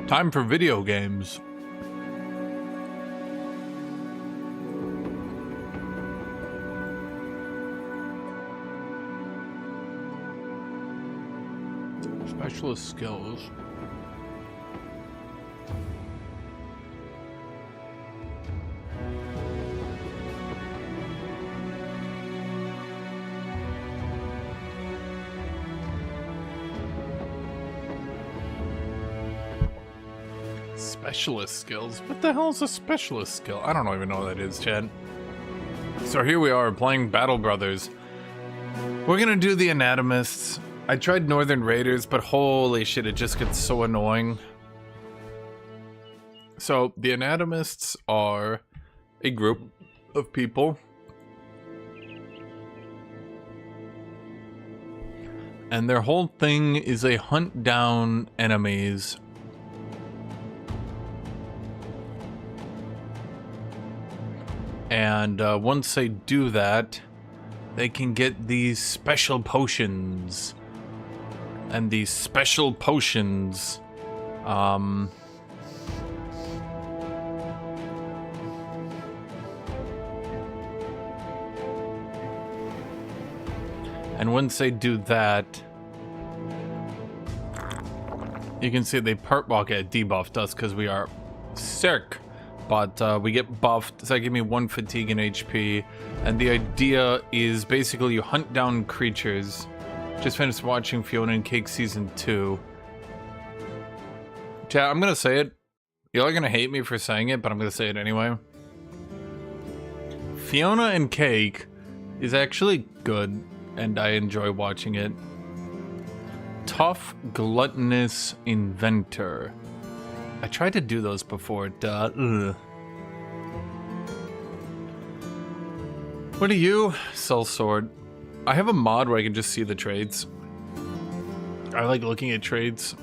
Time for video games. Specialist skills. Specialist skills? What the hell is a specialist skill? I don't even know what that is, Chad. So here we are playing Battle Brothers. We're gonna do the anatomists. I tried Northern Raiders, but holy shit, it just gets so annoying. So the anatomists are a group of people. And their whole thing is they hunt down enemies. And once they do that, they can get these special potions. And these special potions, and once they do that, you can see they debuffed us because we are sick. But we get buffed, so that give me 1 fatigue and HP. And the idea is basically you hunt down creatures. Just finished watching Fiona and Cake Season 2. Chat, I'm gonna say it. Y'all are gonna hate me for saying it, but I'm gonna say it anyway. Fiona and Cake is actually good, and I enjoy watching it. Tough, gluttonous inventor. I tried to do those before. What are you? Sell sword. I have a mod where I can just see the trades. I like looking at trades.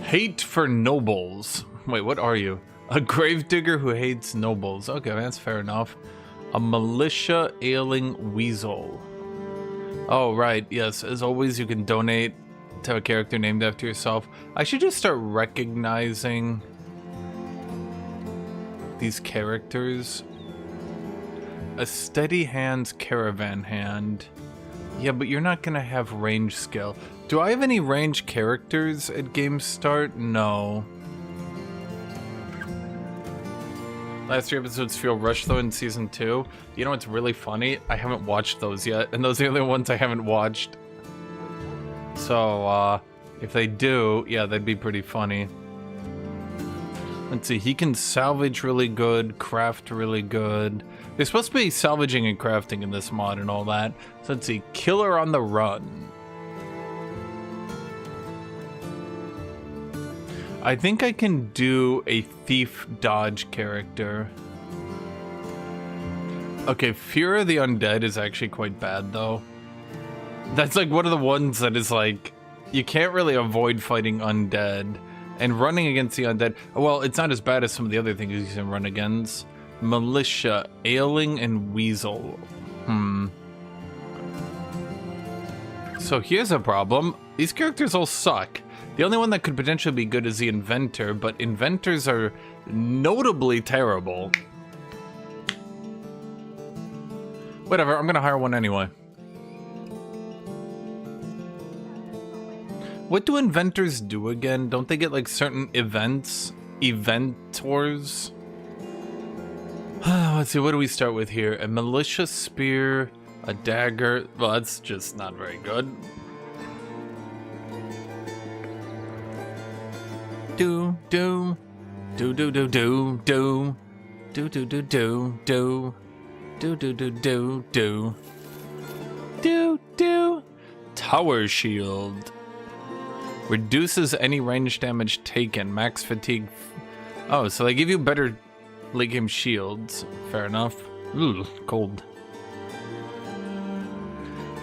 Hate for nobles. Wait, what are you? A gravedigger who hates nobles. Okay, that's fair enough. A militia ailing weasel. Oh, right. Yes, as always, you can donate to a character named after yourself. I should just start recognizing these characters. A steady hands caravan hand. Yeah, but you're not gonna have range skill. Do I have any range characters at game start? No. Last 3 episodes feel rushed though in season 2. You know what's really funny? I haven't watched those yet, and those are the only ones I haven't watched. So, if they do, yeah, that'd be pretty funny. Let's see, he can salvage really good, craft really good. There's supposed to be salvaging and crafting in this mod and all that. So let's see, killer on the run. I think I can do a thief dodge character. Okay, Fear of the Undead is actually quite bad though. That's like one of the ones that is like, you can't really avoid fighting undead. And running against the undead, well, it's not as bad as some of the other things you can run against. Militia, ailing, and weasel. So here's a problem. These characters all suck. The only one that could potentially be good is the inventor, but inventors are notably terrible. Whatever, I'm gonna hire one anyway. What do inventors do again? Don't they get like certain events? Eventors? Let's see, what do we start with here? A militia spear, a dagger. Well, that's just not very good. Do do do do do do do do do do do do do do do do do do do. Tower shield. Reduces any range damage taken. Max fatigue. Oh, so they give you better late game shields. Fair enough. Ooh, cold.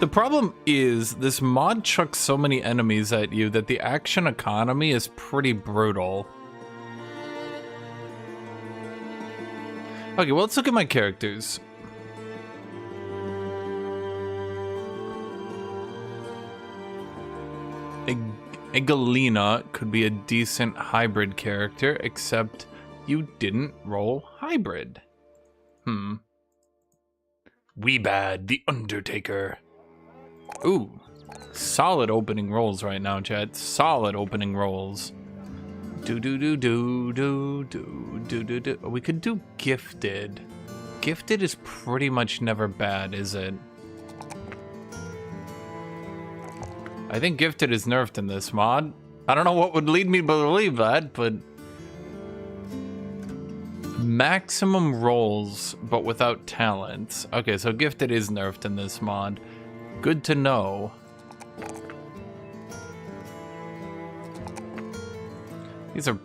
The problem is this mod chucks so many enemies at you that the action economy is pretty brutal. Okay, well, let's look at my characters. Galena could be a decent hybrid character, except you didn't roll hybrid. Weebad, the Undertaker. Ooh, solid opening rolls right now, chat. Solid opening rolls. Do. We could do gifted. Gifted is pretty much never bad, is it? I think gifted is nerfed in this mod. I don't know what would lead me to believe that, but maximum rolls, but without talents. Okay, so gifted is nerfed in this mod. Good to know. These are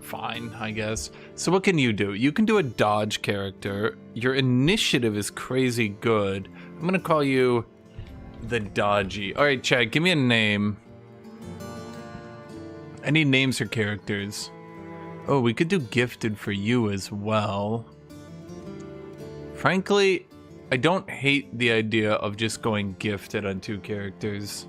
fine, I guess. So what can you do? You can do a dodge character. Your initiative is crazy good. I'm gonna call you the Dodgy. All right, Chad, give me a name. I need names for characters. Oh, we could do gifted for you as well. Frankly, I don't hate the idea of just going gifted on 2 characters.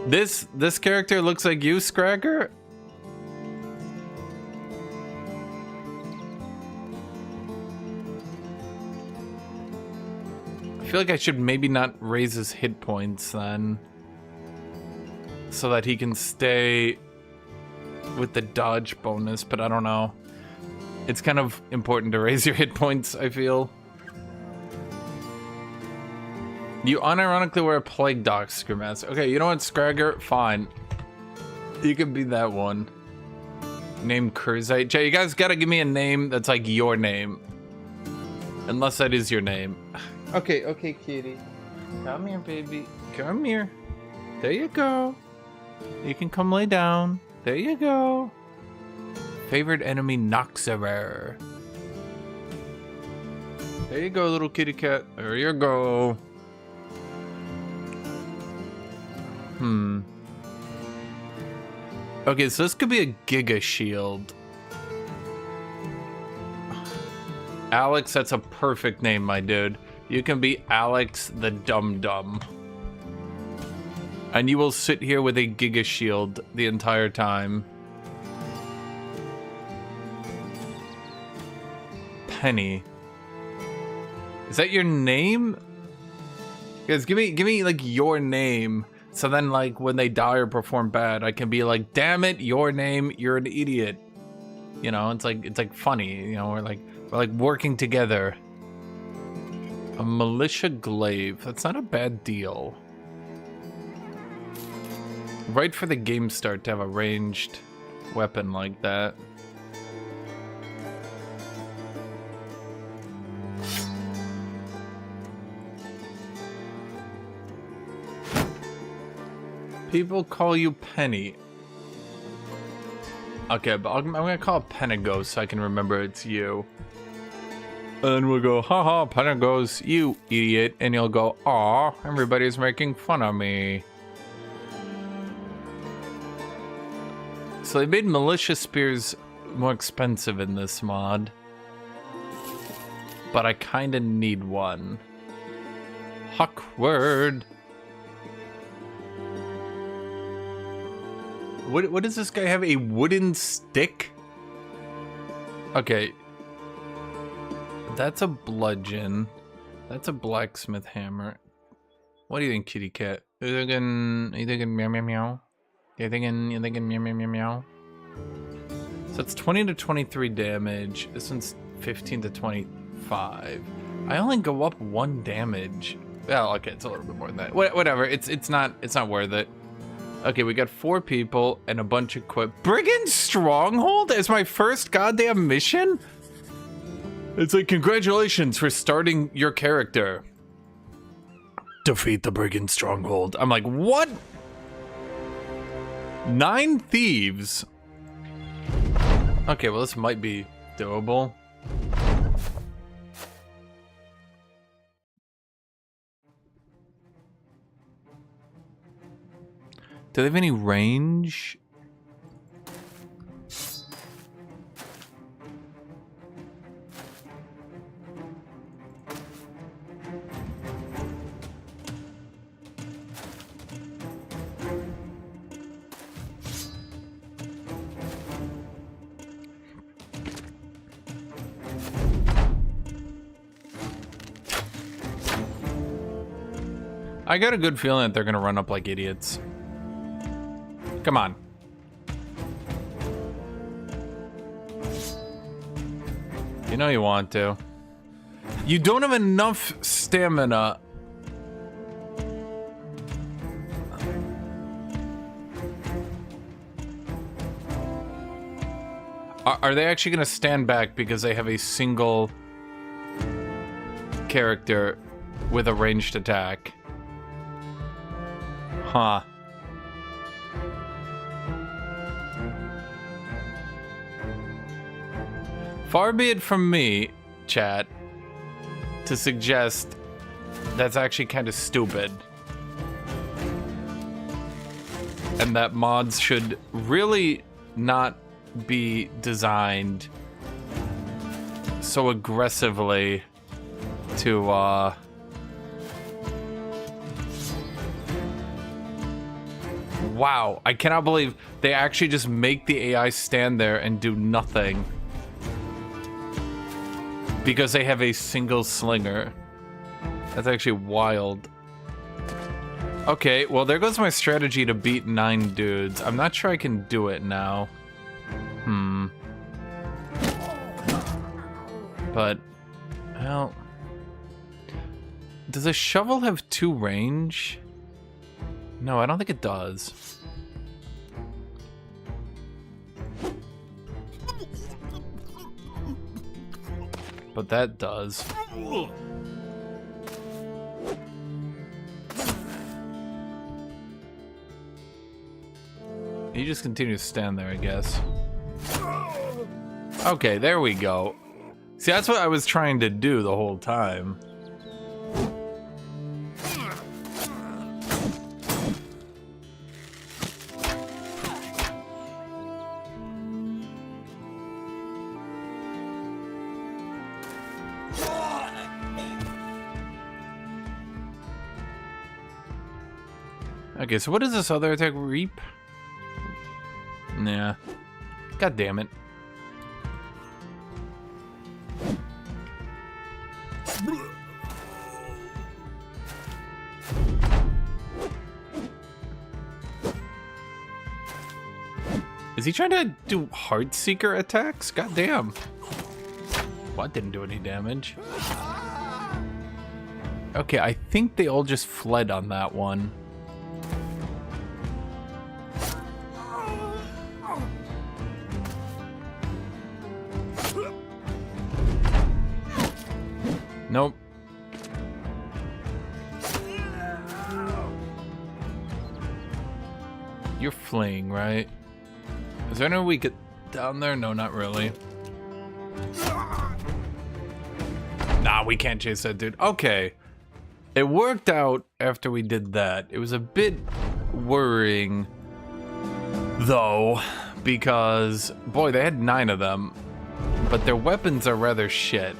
This character looks like you, Scragger? I feel like I should maybe not raise his hit points then, so that he can stay with the dodge bonus, but I don't know. It's kind of important to raise your hit points, I feel. You unironically wear a plague doctor mask. Okay, you know what, Scragger? Fine. You can be that one. Name Kurzite. Jay, you guys gotta give me a name that's like your name. Unless that is your name. Okay, kitty. Come here, baby. Come here. There you go. You can come lay down. There you go. Favorite enemy, Noxerer. There you go, little kitty cat. There you go. Okay, so this could be a Giga Shield. Alex, that's a perfect name, my dude. You can be Alex the Dum Dum. And you will sit here with a Giga Shield the entire time. Penny. Is that your name? Guys, give me like your name. So then like when they die or perform bad, I can be like, damn it, your name, you're an idiot. You know, it's like funny, you know, we're like working together. A militia glaive. That's not a bad deal. Right for the game start to have a ranged weapon like that. People call you Penny. Okay, but I'm gonna call it Penagos so I can remember it's you. And we'll go, haha, Penagos, you idiot. And you'll go, aw, everybody's making fun of me. So they made militia spears more expensive in this mod. But I kinda need one. Huckward. What does this guy have? A wooden stick? Okay. That's a bludgeon. That's a blacksmith hammer. What do you think, kitty cat? Are you thinking meow meow meow? You're thinking meow meow meow meow? So it's 20 to 23 damage. This one's 15 to 25. I only go up 1 damage. Well, okay, it's a little bit more than that. Whatever. It's not worth it. Okay, we got 4 people and a bunch of Brigand Stronghold as my first goddamn mission? It's like, congratulations for starting your character. Defeat the Brigand Stronghold. I'm like, what? 9 thieves? Okay, well, this might be doable. Do they have any range? I got a good feeling that they're gonna run up like idiots. Come on. You know you want to. You don't have enough stamina. Are they actually gonna stand back because they have a single character with a ranged attack? Huh. Far be it from me, chat, to suggest that's actually kind of stupid. And that mods should really not be designed so aggressively to, wow, I cannot believe they actually just make the AI stand there and do nothing. Because they have a single slinger. That's actually wild. Okay, well there goes my strategy to beat 9 dudes. I'm not sure I can do it now. But, well... Does a shovel have 2 range? No, I don't think it does. But that does. You just continue to stand there, I guess. Okay, there we go. See, that's what I was trying to do the whole time. Okay, so what does this other attack reap? Nah. God damn it. Is he trying to do Heartseeker attacks? God damn. Well, that didn't do any damage. Okay, I think they all just fled on that one. Nope. You're fleeing, right? Is there no way we get down there? No, not really. Nah, we can't chase that dude. Okay. It worked out after we did that. It was a bit worrying, though, because, boy, they had 9 of them, but their weapons are rather shit.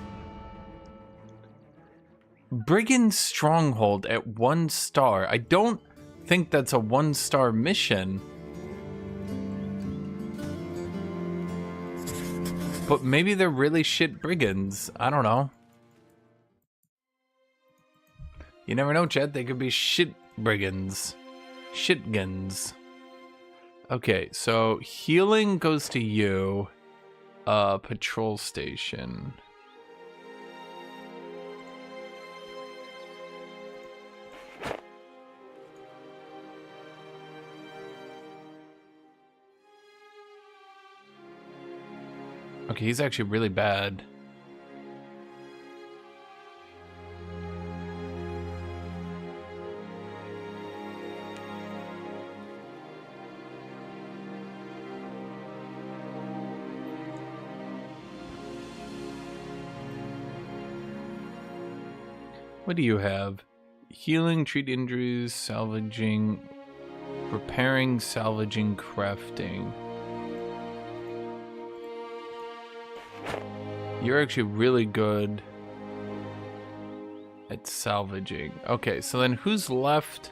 Brigand stronghold at 1 star. I don't think that's a 1-star mission. But maybe they're really shit brigands. I don't know. You never know, Chad. They could be shit brigands. Shitguns. Okay, so healing goes to you. Patrol station. Okay, he's actually really bad. What do you have? Healing, treat injuries, salvaging, repairing, salvaging, crafting. You're actually really good at salvaging. Okay, so then who's left?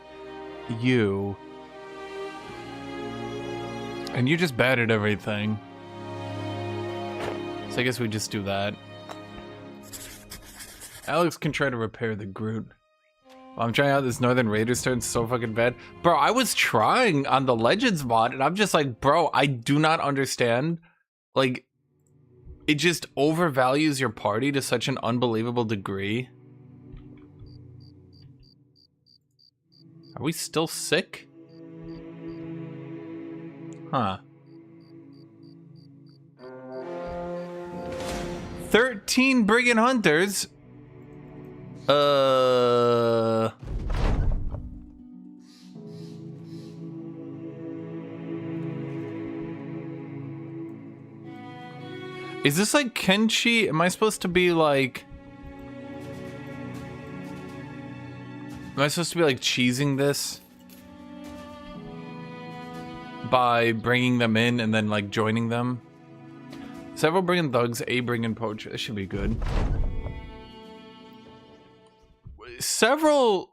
You. And you just bad at everything. So I guess we just do that. Alex can try to repair the Groot. I'm trying out this Northern Raiders turn, it's so fucking bad. Bro, I was trying on the Legends mod, and I'm just like, bro, I do not understand. Like, it just overvalues your party to such an unbelievable degree. Are we still sick? Huh. 13 Brigand Hunters? Is this like Kenshi? Am I supposed to be like... Am I supposed to be like cheesing this? By bringing them in and then like joining them? Several Brigand Thugs, a Brigand Poacher. This should be good. Several.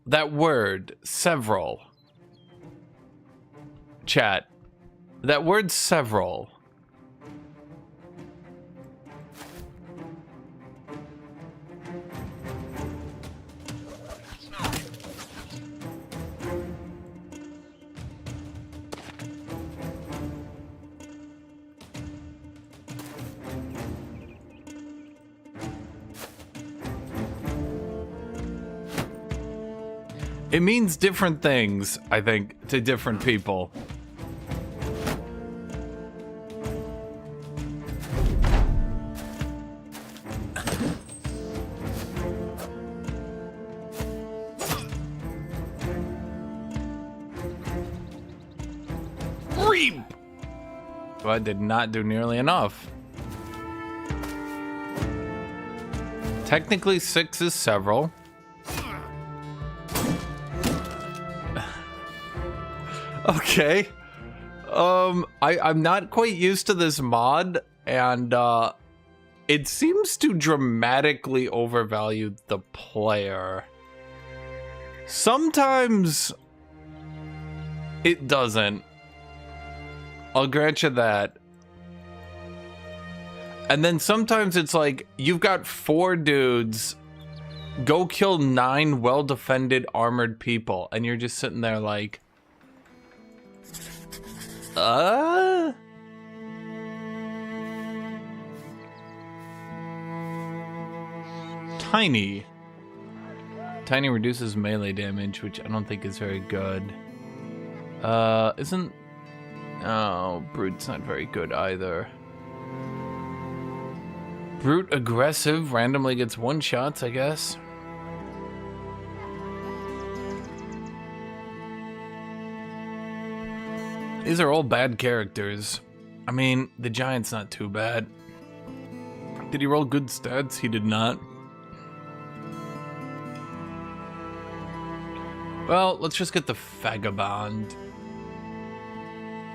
That word, several. Chat. That word, several. It means different things, I think, to different people. Reap! Well, I did not do nearly enough. Technically, 6 is several. Okay. I'm not quite used to this mod, and it seems to dramatically overvalue the player. Sometimes it doesn't. I'll grant you that. And then sometimes it's like, you've got 4 dudes, go kill 9 well-defended armored people, and you're just sitting there like... Tiny. Tiny reduces melee damage, which I don't think is very good. Isn't... Oh, Brute's not very good either. Brute aggressive, randomly gets 1-shots, I guess. These are all bad characters. I mean, the Giant's not too bad. Did he roll good stats? He did not. Well, let's just get the Vagabond.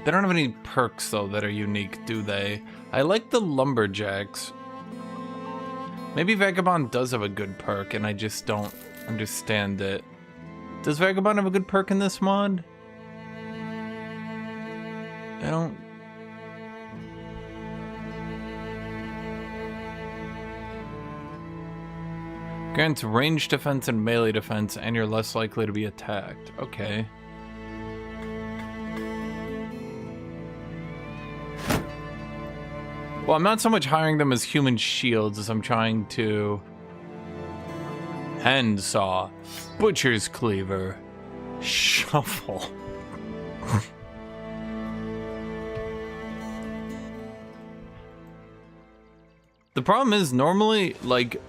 They don't have any perks, though, that are unique, do they? I like the Lumberjacks. Maybe Vagabond does have a good perk, and I just don't understand it. Does Vagabond have a good perk in this mod? I don't... Grants range defense and melee defense, and you're less likely to be attacked. Okay. Well, I'm not so much hiring them as human shields as I'm trying to... Handsaw. Butcher's Cleaver. Shuffle. The problem is, normally, like...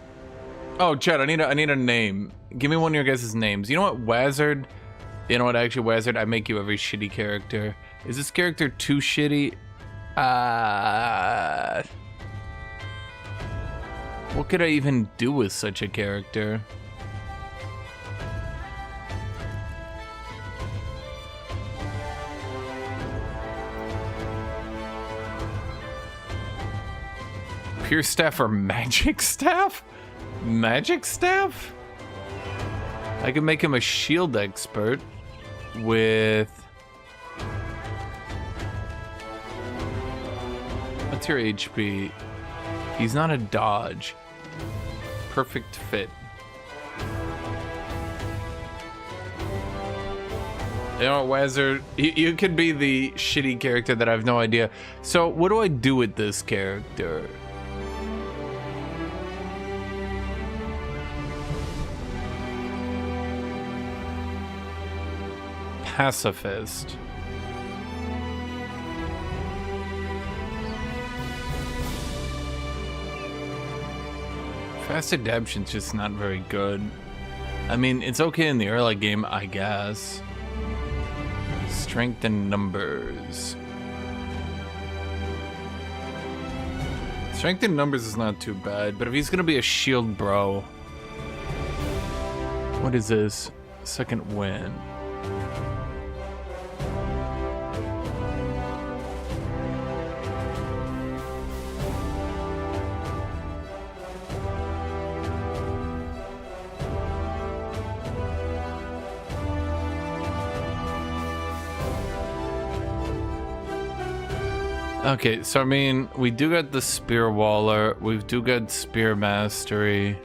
Oh, Chad, I need a name. Give me one of your guys' names. You know what, Wazard? You know what, actually, Wazard, I make you every shitty character. Is this character too shitty? What could I even do with such a character? Pure Staff or Magic Staff? Magic Staff? I could make him a shield expert with... What's your HP? He's not a dodge. Perfect fit. You know, Wazard, you could be the shitty character that I have no idea. So, what do I do with this character? Pacifist. Fast Adaption's just not very good. I mean, it's okay in the early game, I guess. Strength in numbers. Strength in numbers is not too bad, but if he's gonna be a shield bro... What is this? Second win. Okay, so I mean, we do got the Spear Waller, we do got Spear Mastery.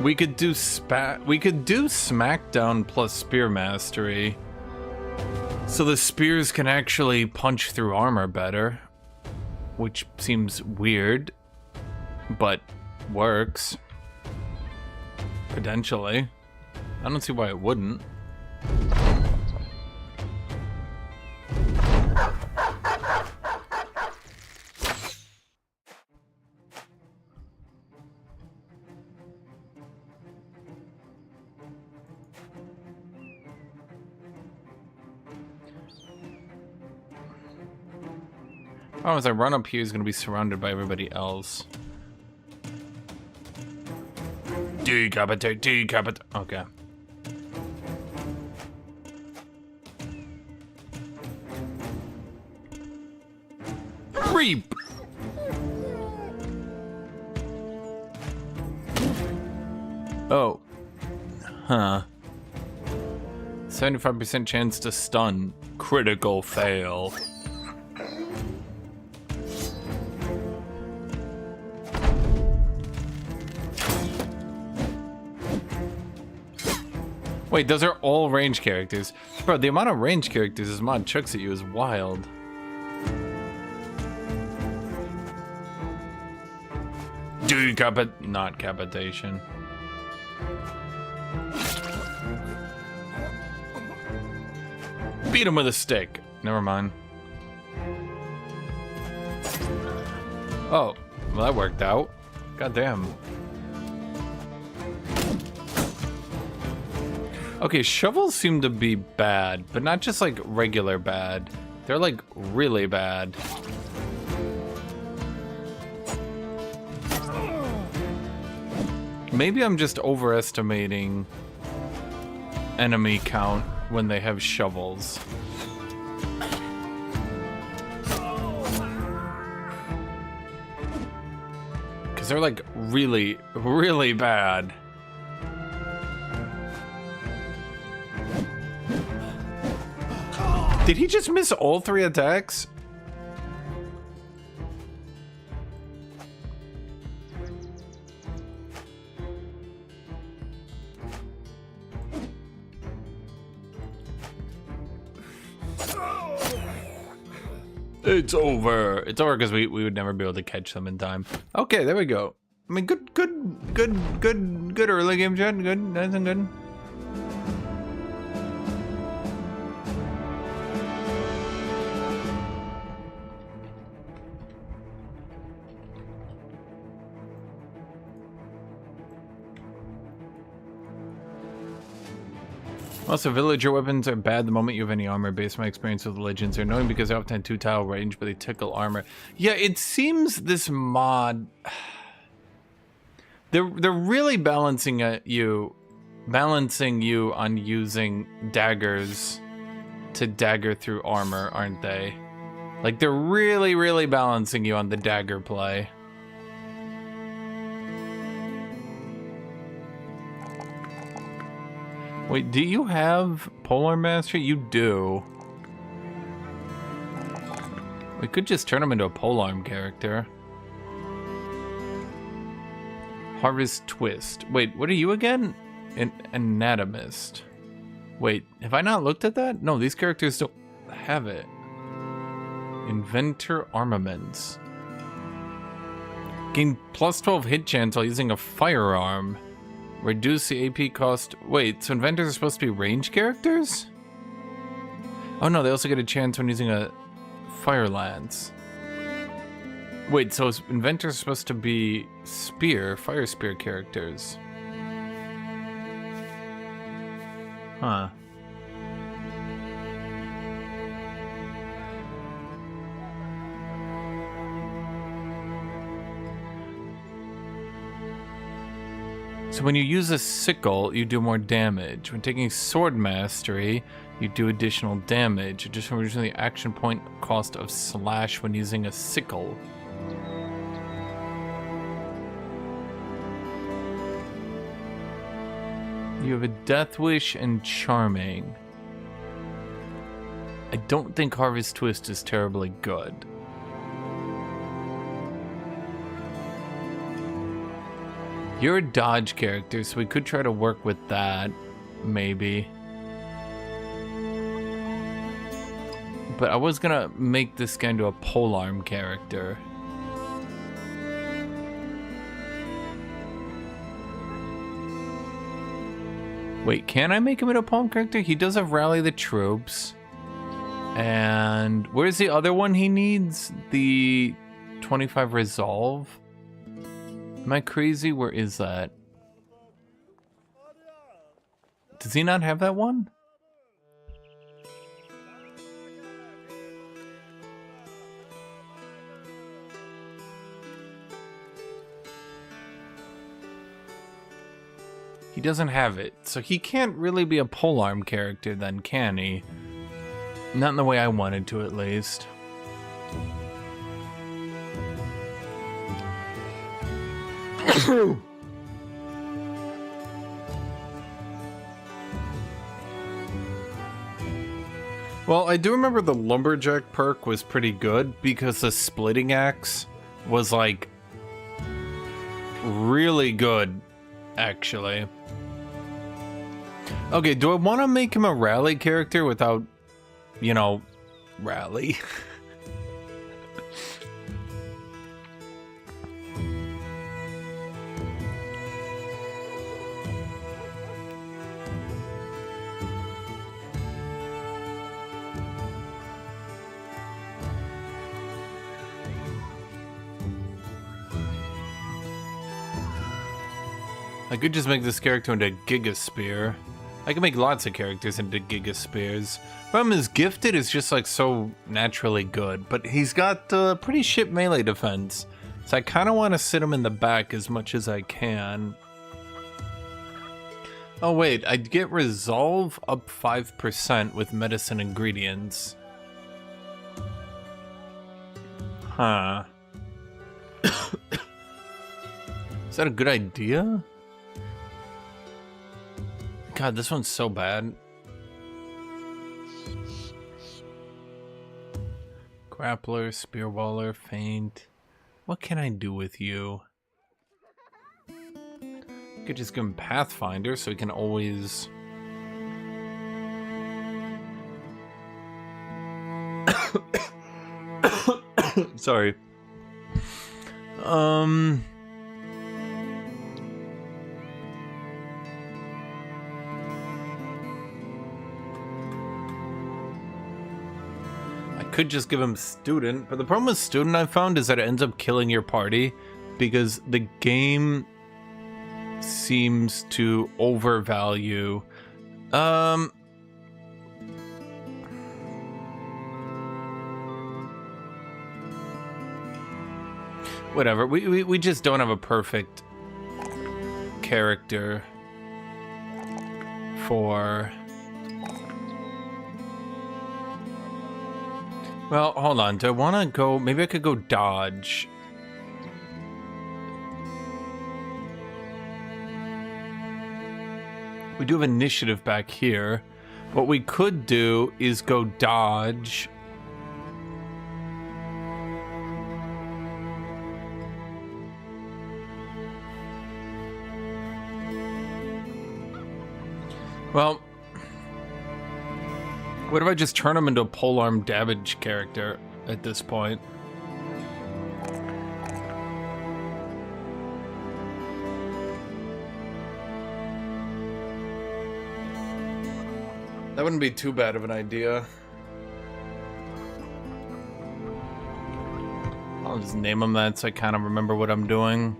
We could do Smackdown plus Spear Mastery. So the spears can actually punch through armor better. Which seems weird, but works. Potentially. I don't see why it wouldn't. Oh, as I run up here, he's gonna be surrounded by everybody else. Decapitate, decapitate. Okay. Reap! Oh. Huh. 75% chance to stun. Critical fail. Wait, those are all range characters. Bro, the amount of range characters this mod chucks at you is wild. Not capitation. Beat him with a stick. Never mind. Oh, well that worked out. Goddamn. Okay, shovels seem to be bad, but not just like regular bad. They're like really bad. Maybe I'm just overestimating enemy count when they have shovels. Because they're like really, really bad. Did he just miss all 3 attacks? It's over. It's over because we would never be able to catch them in time. Okay, there we go. I mean, good early game chat. Good, nice and good. Also, villager weapons are bad the moment you have any armor, based on my experience with legends. They're annoying because they often have 2-tile range, but they tickle armor. Yeah, it seems this mod... They're really balancing you on using daggers to dagger through armor, aren't they? Like, they're really balancing you on the dagger play. Wait, do you have Polar Mastery? You do. We could just turn him into a polearm character. Harvest Twist. Wait, what are you again? An anatomist. Wait, have I not looked at that? No, these characters don't have it. Inventor armaments. Gain plus 12 hit chance while using a firearm. Reduce the AP cost. Wait, so inventors are supposed to be range characters? Oh no, they also get a chance when using a fire lance. Wait, so inventors are supposed to be fire spear characters. Huh. So when you use a sickle, you do more damage. When taking sword mastery, you do additional damage. Additionally, reducing the action point cost of slash when using a sickle. You have a death wish and charming. I don't think Harvest Twist is terribly good. You're a dodge character, so we could try to work with that, maybe. But I was gonna make this guy into a polearm character. Wait, can I make him into a polearm character? He does have Rally the Troops. And where's the other one he needs? The 25 Resolve? Am I crazy? Where is that? Does he not have that one? He doesn't have it, so he can't really be a polearm character then, can he? Not in the way I wanted to, at least. Well, I do remember the lumberjack perk was pretty good because the splitting axe was like really good, actually. Okay, do I want to make him a rally character without, you know, rally? I could just make this character into Giga Spear. I can make lots of characters into Giga Spears. Problem is, Gifted is just like so naturally good, but he's got pretty shit melee defense. So I kind of want to sit him in the back as much as I can. Oh wait, I'd get Resolve up 5% with medicine ingredients. Huh. Is that a good idea? God, this one's so bad. Grappler, Spearwaller, Feint. What can I do with you? I could just give him Pathfinder so he can always... Sorry. Could just give him Student, but the problem with Student I found is that it ends up killing your party because the game seems to overvalue whatever, we just don't have a perfect character for... Well, hold on. Do I want to go... Maybe I could go dodge. We do have initiative back here. What we could do is go dodge. Well, what if I just turn him into a polearm damage character at this point? That wouldn't be too bad of an idea. I'll just name him that so I kind of remember what I'm doing.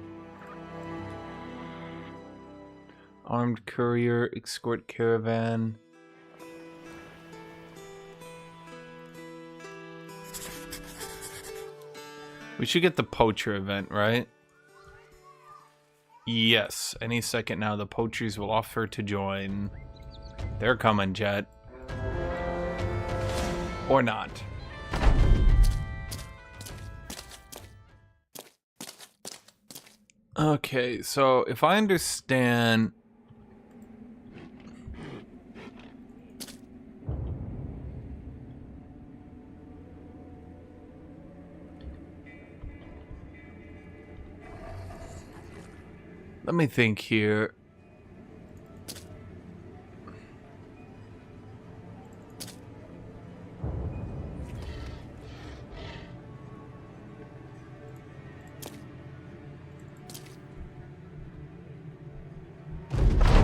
Armed courier, escort caravan. We should get the poacher event, right? Yes, any second now the poachers will offer to join. They're coming, Jet. Or not. Okay, so if I understand... Let me think here.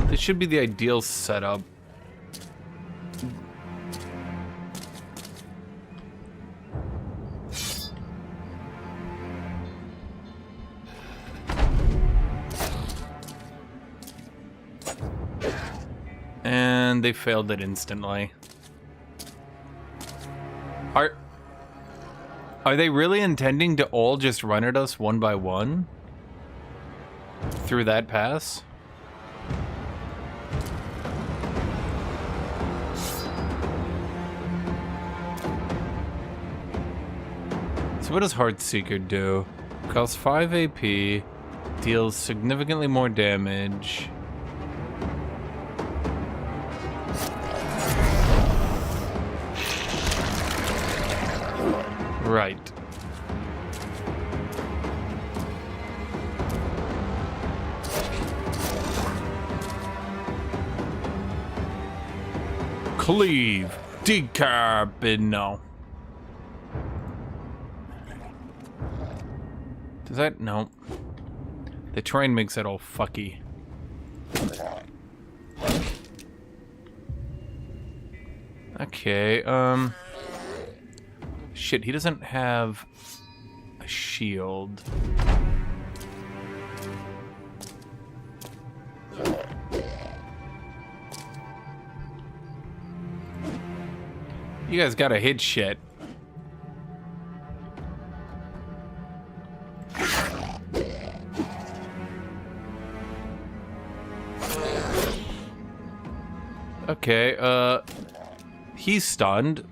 This should be the ideal setup. And they failed it instantly. Are they really intending to all just run at us one by one? Through that pass? So what does Heartseeker do? Costs 5 AP, deals significantly more damage. Right. Cleave. Decarbino. Does that? No. The terrain makes it all fucky. Okay, shit, he doesn't have a shield. You guys gotta hit shit. Okay, he's stunned.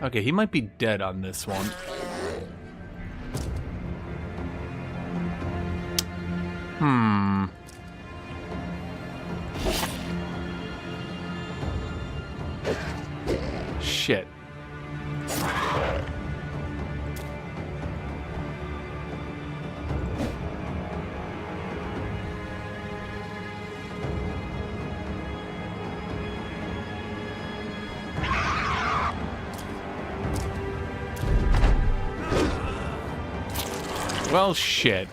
Okay, he might be dead on this one. Shit. Well, shit.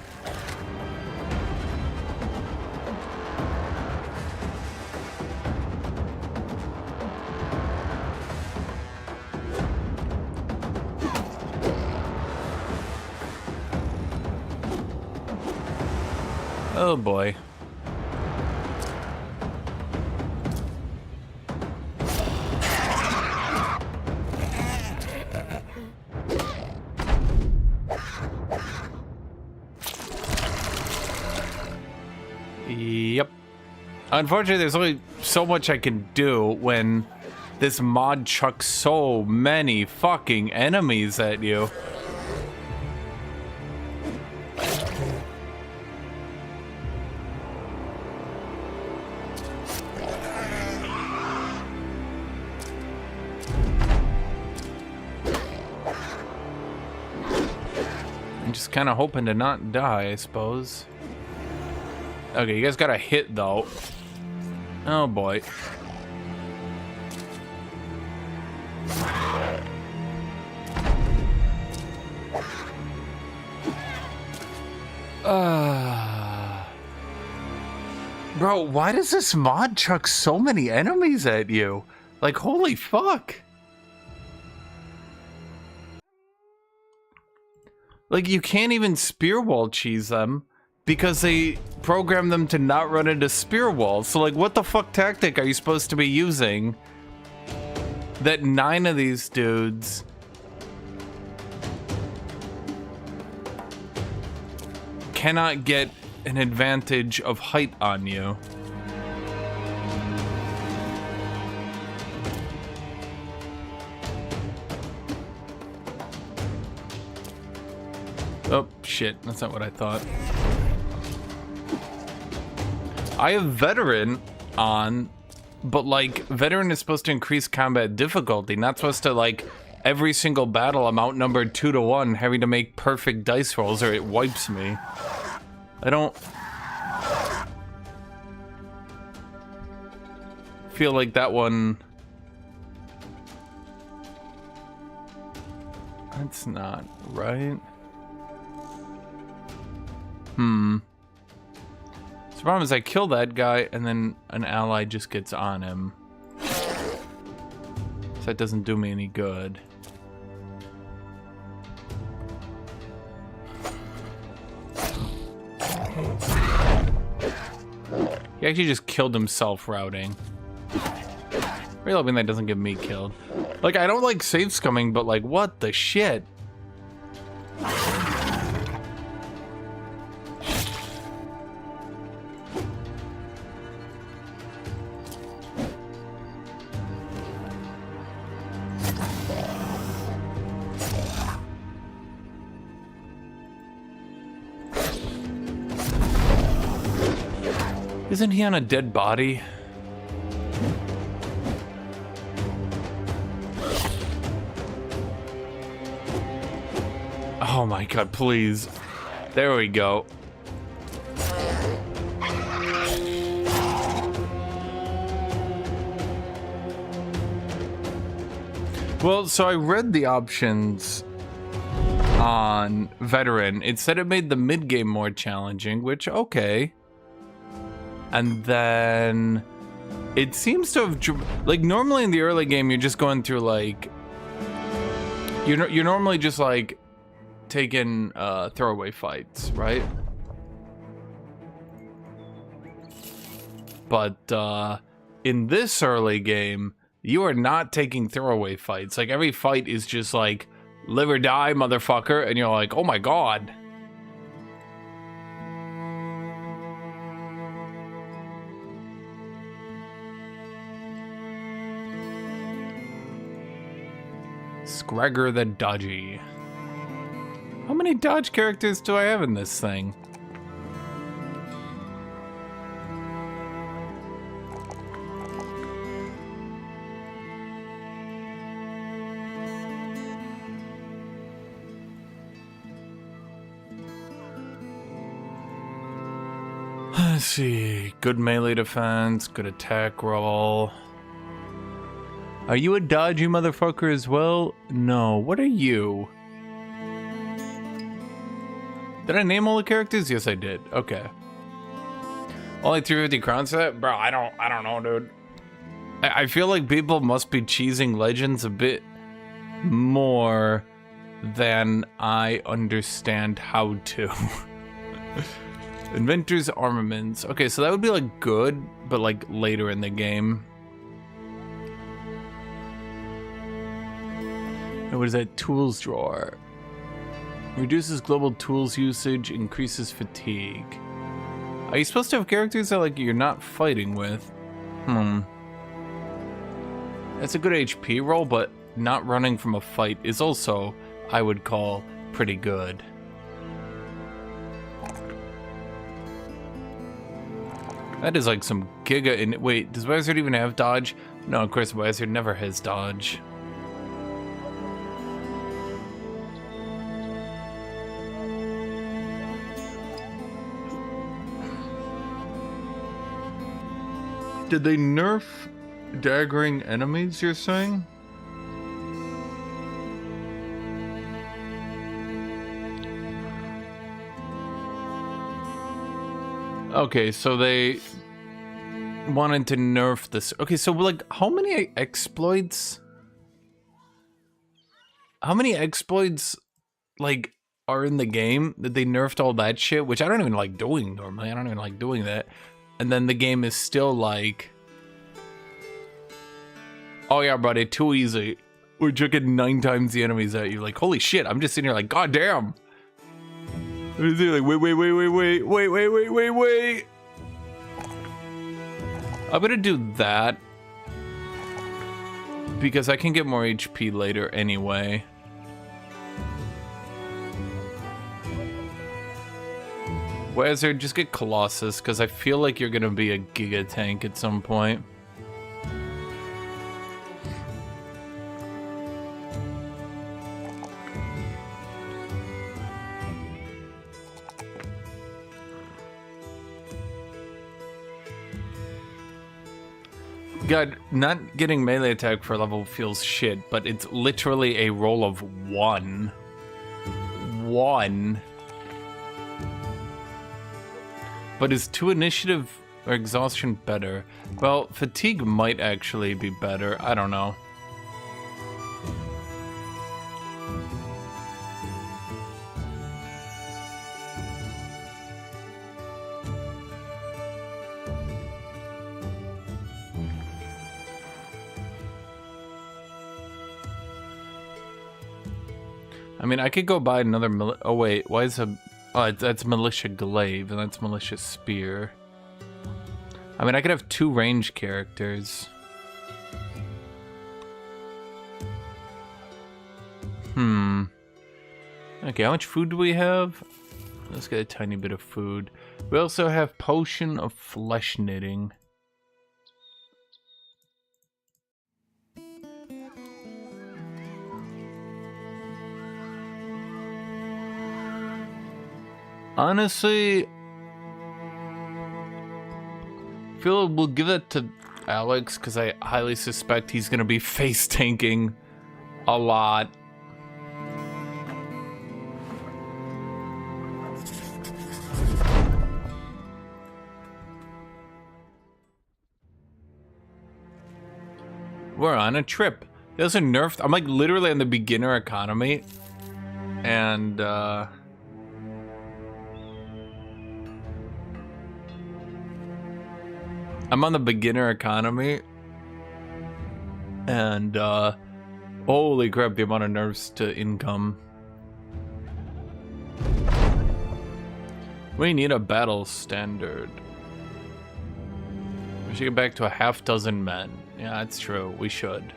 Oh boy. Yep. Unfortunately, there's only so much I can do when this mod chucks so many fucking enemies at you. I'm just kind of hoping to not die, I suppose. Okay, you guys got a hit, though. Oh, boy. Bro, why does this mod chuck so many enemies at you? Like, holy fuck. Like, you can't even spear wall cheese them because they program them to not run into spear walls. So, like, what the fuck tactic are you supposed to be using that 9 of these dudes cannot get an advantage of height on you? Oh, shit. That's not what I thought. I have Veteran on, but, like, Veteran is supposed to increase combat difficulty, not supposed to, like, every single battle I'm outnumbered 2 to 1, having to make perfect dice rolls or it wipes me. I don't feel like that one... That's not right. So the problem is I kill that guy and then an ally just gets on him. So that doesn't do me any good. He actually just killed himself routing. Really hoping that doesn't get me killed. Like, I don't like save scumming, but like, what the shit? Isn't he on a dead body? Oh my god, please. There we go. Well, so I read the options on Veteran. It said it made the mid-game more challenging, which, okay. And then it seems to have, like, normally in the early game, you're just going through, like, you're normally just, like, taking throwaway fights, right? But in this early game, you are not taking throwaway fights. Like, every fight is just like, live or die, motherfucker, and you're like, oh my god. Scragger the Dodgy. How many dodge characters do I have in this thing? Let's see. Good melee defense, good attack roll. Are you a dodgy motherfucker as well? No. What are you? Did I name all the characters? Yes, I did. Okay. Only 350 crowns for that? Bro, I don't know, dude. I feel like people must be cheesing Legends a bit more than I understand how to. Inventor's armaments. Okay, so that would be like good, but like later in the game. And what is that? Tools drawer. Reduces global tools usage, increases fatigue. Are you supposed to have characters that like you're not fighting with? That's a good HP roll, but not running from a fight is also, I would call, pretty good. That is like some giga in. Wait, does Wizard even have dodge? No, of course Wizard never has dodge. Did they nerf daggering enemies, you're saying? Okay, so they wanted to nerf this. Okay, so like how many exploits? How many exploits like are in the game that they nerfed all that shit, which I don't even like doing normally. I don't even like doing that. And then the game is still like, oh yeah, buddy, too easy. We're chucking 9 times the enemies at you. Like, holy shit, I'm just sitting here like, god damn. Like, wait. I'm gonna do that because I can get more HP later anyway. Whereas just get Colossus, because I feel like you're gonna be a Giga Tank at some point. God, not getting melee attack for level feels shit, but it's literally a roll of 1. 1. But is 2 initiative or exhaustion better? Well, fatigue might actually be better. I don't know. I mean, I could go buy another oh wait, why is a... Oh, that's Militia Glaive, and that's Militia Spear. I mean, I could have 2 range characters. Okay, how much food do we have? Let's get a tiny bit of food. We also have Potion of Flesh Knitting. Honestly, I feel we'll give it to Alex because I highly suspect he's gonna be face tanking a lot. We're on a trip. There's a nerfed. I'm like literally on the beginner economy, and I'm on the beginner economy, and holy crap, the amount of nerfs to income. We need a battle standard. We should get back to a half-dozen men. Yeah, that's true, we should.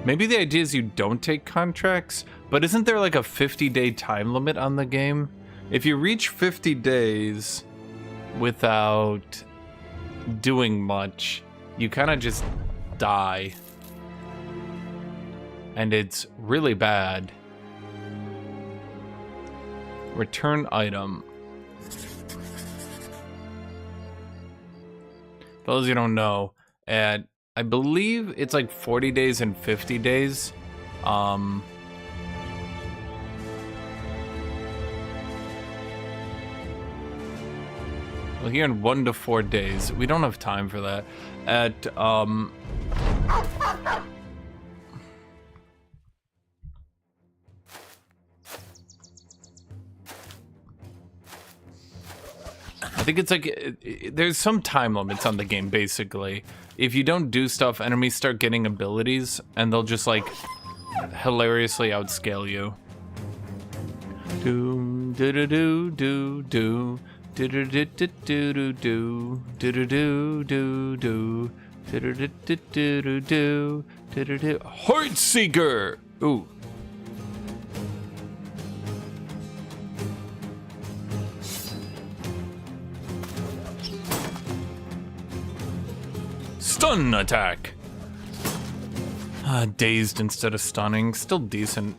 Maybe the idea is you don't take contracts, but isn't there like a 50-day time limit on the game? If you reach 50 days without doing much, you kind of just die. And it's really bad. Return item. Those you don't know, and I believe it's like 40 days and 50 days. Well, here in 1 to 4 days. We don't have time for that. At, I think it's like, there's some time limits on the game, basically. If you don't do stuff, enemies start getting abilities, and they'll just, like, hilariously outscale you. Do do do do do do. Do do do do do do do do do do do do do do do do do. Heartseeker. Ooh. Stun attack. Dazed instead of stunning. Still decent.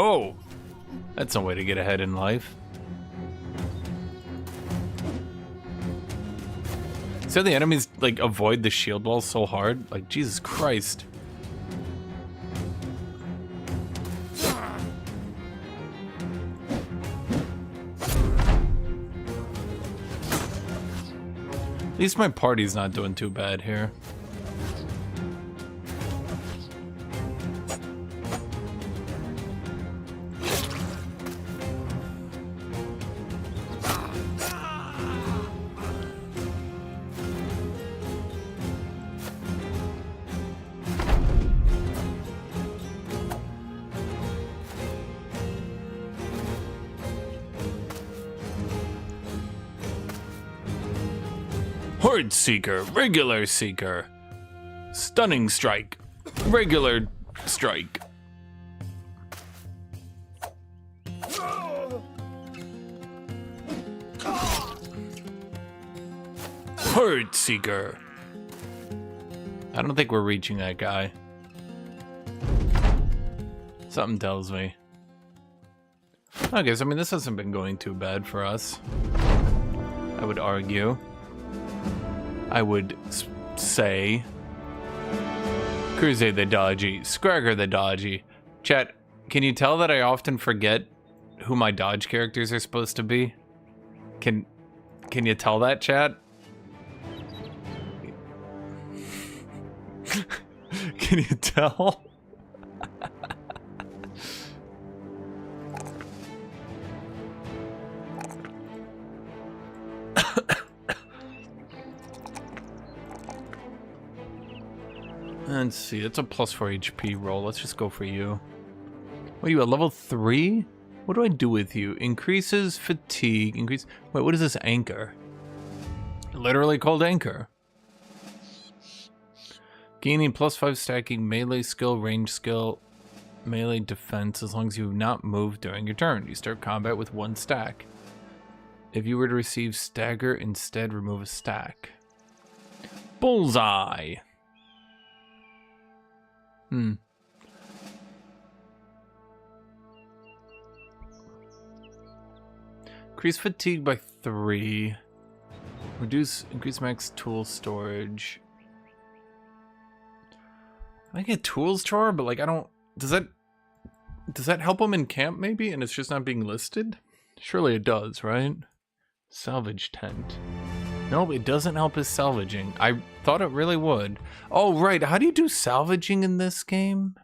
Oh! That's no way to get ahead in life. So the enemies, like, avoid the shield wall so hard? Like, Jesus Christ. At least my party's not doing too bad here. Horde Seeker, Regular Seeker, Stunning Strike, Regular Strike. Horde Seeker. I don't think we're reaching that guy. Something tells me. Okay, so I mean, this hasn't been going too bad for us, I would argue. I would say Crusade the Dodgy, Scragger the Dodgy. Chat, can you tell that I often forget who my dodge characters are supposed to be? Can you tell that, chat? Can you tell? Let's see, it's a +4 HP roll. Let's just go for you. What are you at, level 3? What do I do with you? Increases fatigue, Wait, what is this anchor? Literally called anchor. Gaining +5 stacking, melee skill, range skill, melee defense as long as you have not moved during your turn. You start combat with 1 stack. If you were to receive stagger, instead remove a stack. Bullseye! Increase fatigue by 3. Increase max tool storage. I get tools drawer, but like I don't. Does that help him in camp maybe? And it's just not being listed? Surely it does, right? Salvage tent. Nope, it doesn't help his salvaging. I thought it really would. Oh, right. How do you do salvaging in this game?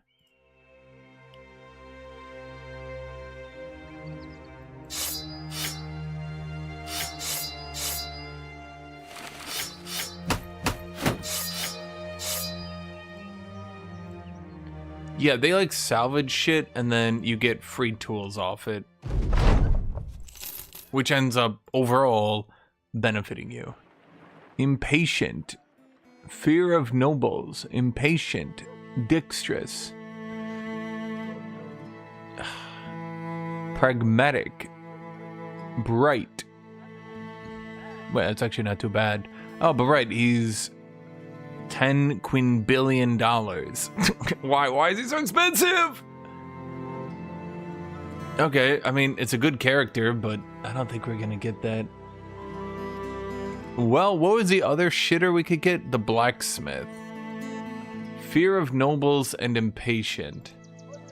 Yeah, they like salvage shit and then you get free tools off it, which ends up overall benefiting you. Impatient, fear of nobles, impatient, dexterous, pragmatic, bright. Wait, that's actually not too bad. Oh, but right, he's $10 quinbillion. Why is he so expensive? Okay, I mean, it's a good character, but I don't think we're gonna get that. Well, what was the other shitter we could get? The blacksmith. Fear of nobles and impatient.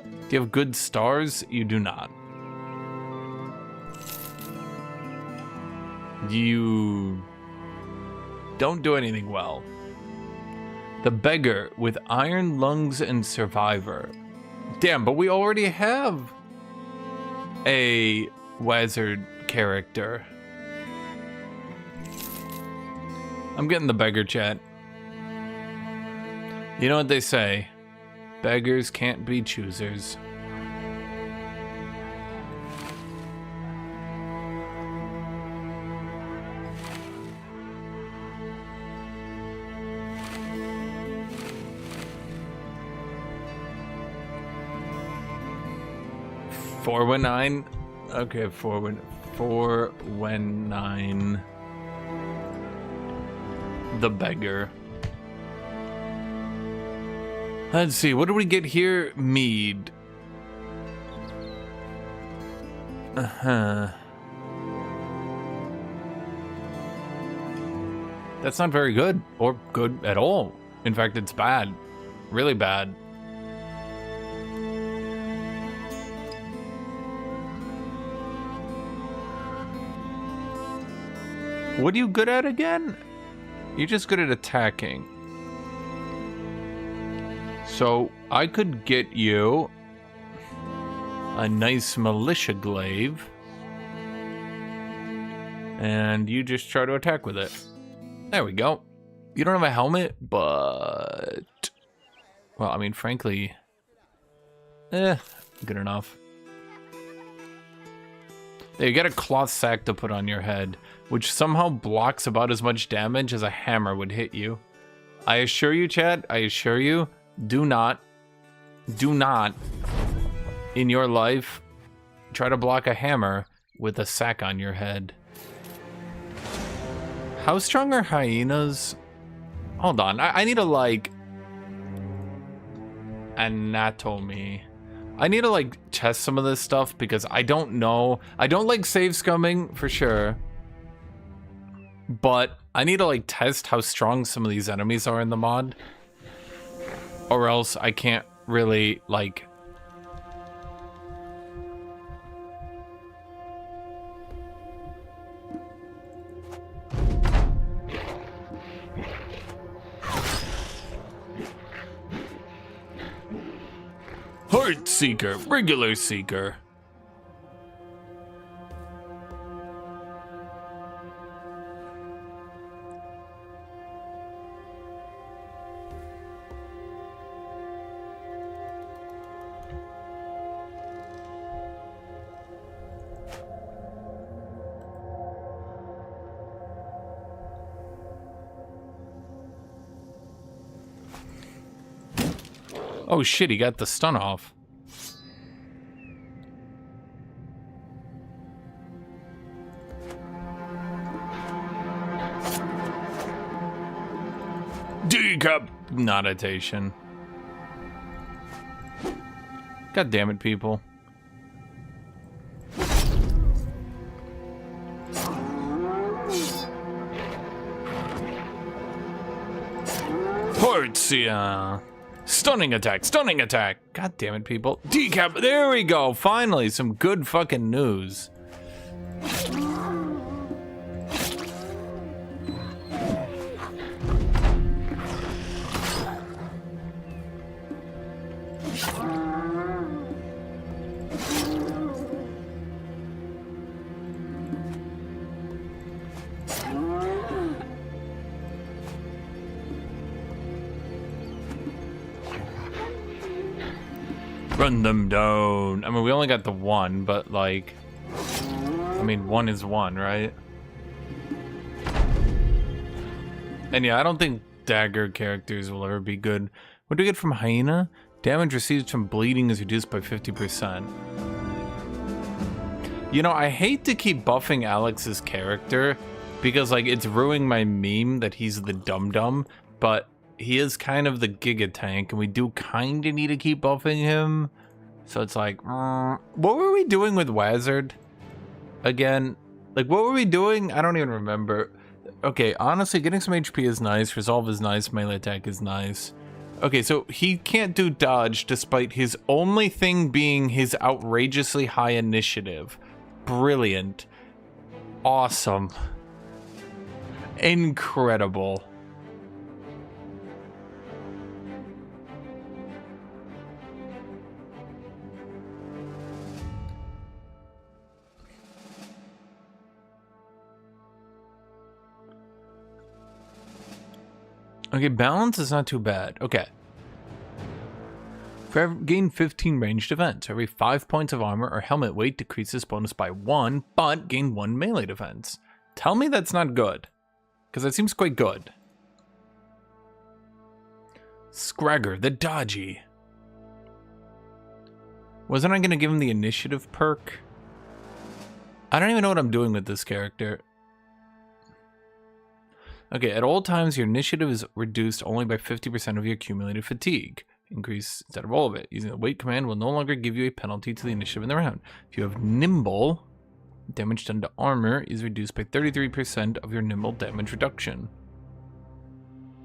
Do you have good stars? You do not. You don't do anything well. The beggar with iron lungs and survivor. Damn, but we already have a wizard character. I'm getting the beggar, chat. You know what they say? Beggars can't be choosers. Four when 9. Okay, four when 9. The beggar. Let's see, what do we get here? Mead. Uh-huh. That's not very good, or good at all. In fact, it's bad. Really bad. What are you good at again? You're just good at attacking. So, I could get you a nice militia glaive, and you just try to attack with it. There we go. You don't have a helmet, but... Well, I mean, frankly... good enough. There, you got a cloth sack to put on your head, which somehow blocks about as much damage as a hammer would hit you. I assure you, chat, I assure you, do not, in your life, try to block a hammer with a sack on your head. How strong are hyenas? Hold on, I need to, like... Anatomy. I need to, like, test some of this stuff because I don't know. I don't like save scumming, for sure. But I need to, like, test how strong some of these enemies are in the mod. Or else I can't really, like... Heart Seeker, regular Seeker. Oh shit, he got the stun off. Decapitation. God damn it, people. Portia. Stunning attack, stunning attack. God damn it, people. Decap. There we go. Finally, some good fucking news. Run them down. I mean, we only got the one, but like, I mean, one is one, right? And yeah, I don't think dagger characters will ever be good. What do we get from Hyena? Damage received from bleeding is reduced by 50%. You know, I hate to keep buffing Alex's character because like it's ruining my meme that he's the dum-dum, but he is kind of the Giga Tank, and we do kind of need to keep buffing him. So it's like, what were we doing with Wazard? Again, like, what were we doing? I don't even remember. Okay, honestly, getting some HP is nice. Resolve is nice. Melee attack is nice. Okay, so he can't do dodge despite his only thing being his outrageously high initiative. Brilliant. Awesome. Incredible. Okay, balance is not too bad. Okay. Gain 15 ranged defense. Every 5 points of armor or helmet weight decreases bonus by 1, but gain 1 melee defense. Tell me that's not good, because that seems quite good. Scragger, the dodgy. Wasn't I going to give him the initiative perk? I don't even know what I'm doing with this character. Okay, at all times, your initiative is reduced only by 50% of your accumulated fatigue. increase instead of all of it. Using the wait command will no longer give you a penalty to the initiative in the round. If you have nimble, damage done to armor is reduced by 33% of your nimble damage reduction.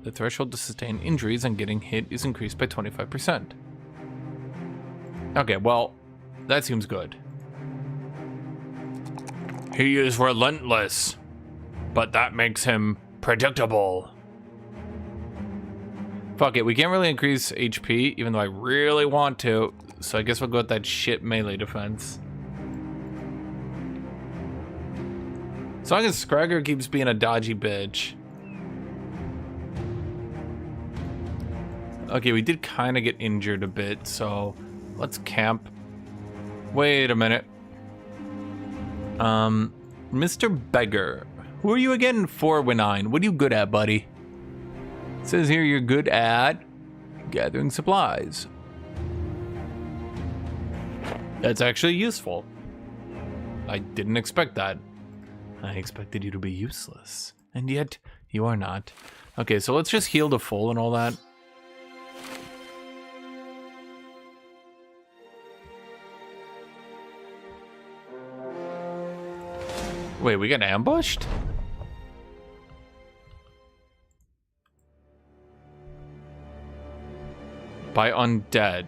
The threshold to sustain injuries on getting hit is increased by 25%. Okay, well, that seems good. He is relentless, but that makes him predictable. Fuck it, we can't really increase HP, even though I really want to, so I guess we'll go with that shit melee defense. As long as Scragger keeps being a dodgy bitch. Okay, we did kind of get injured a bit, so let's camp. Wait a minute. Mr. Beggar. Who are you again? 419. What are you good at, buddy? It says here you're good at gathering supplies. That's actually useful. I didn't expect that. I expected you to be useless. And yet, you are not. Okay, so let's just heal to full and all that. Wait, we got ambushed? By undead.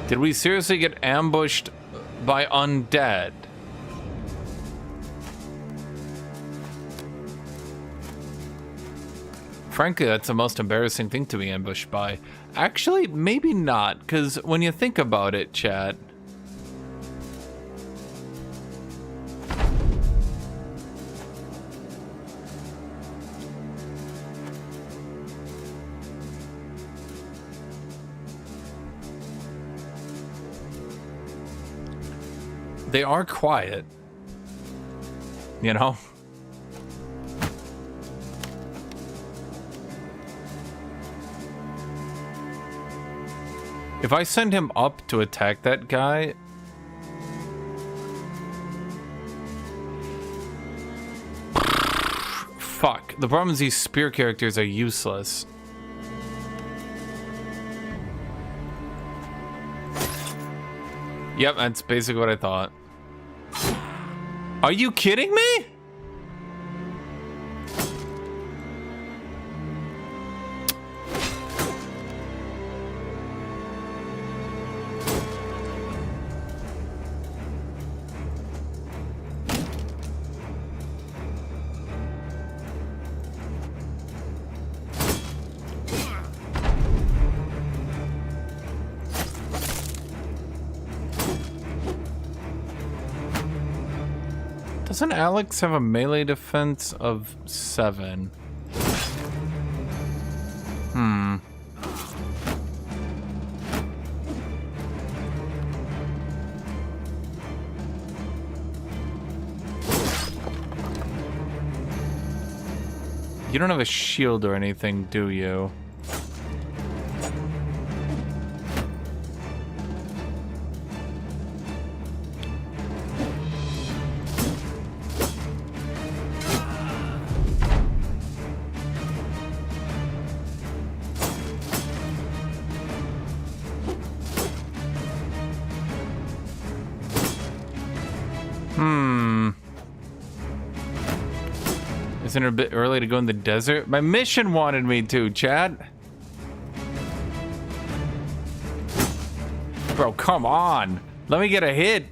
Did we seriously get ambushed by undead? Frankly, that's the most embarrassing thing to be ambushed by. Actually, maybe not, because when you think about it, chat... They are quiet, you know? If I send him up to attack that guy... Fuck. The problem is these spear characters are useless. Yep, that's basically what I thought. Are you kidding me? Doesn't Alex have a melee defense of 7? You don't have a shield or anything, do you? Isn't it a bit early to go in the desert? My mission wanted me to, Chad. Bro, come on. Let me get a hit.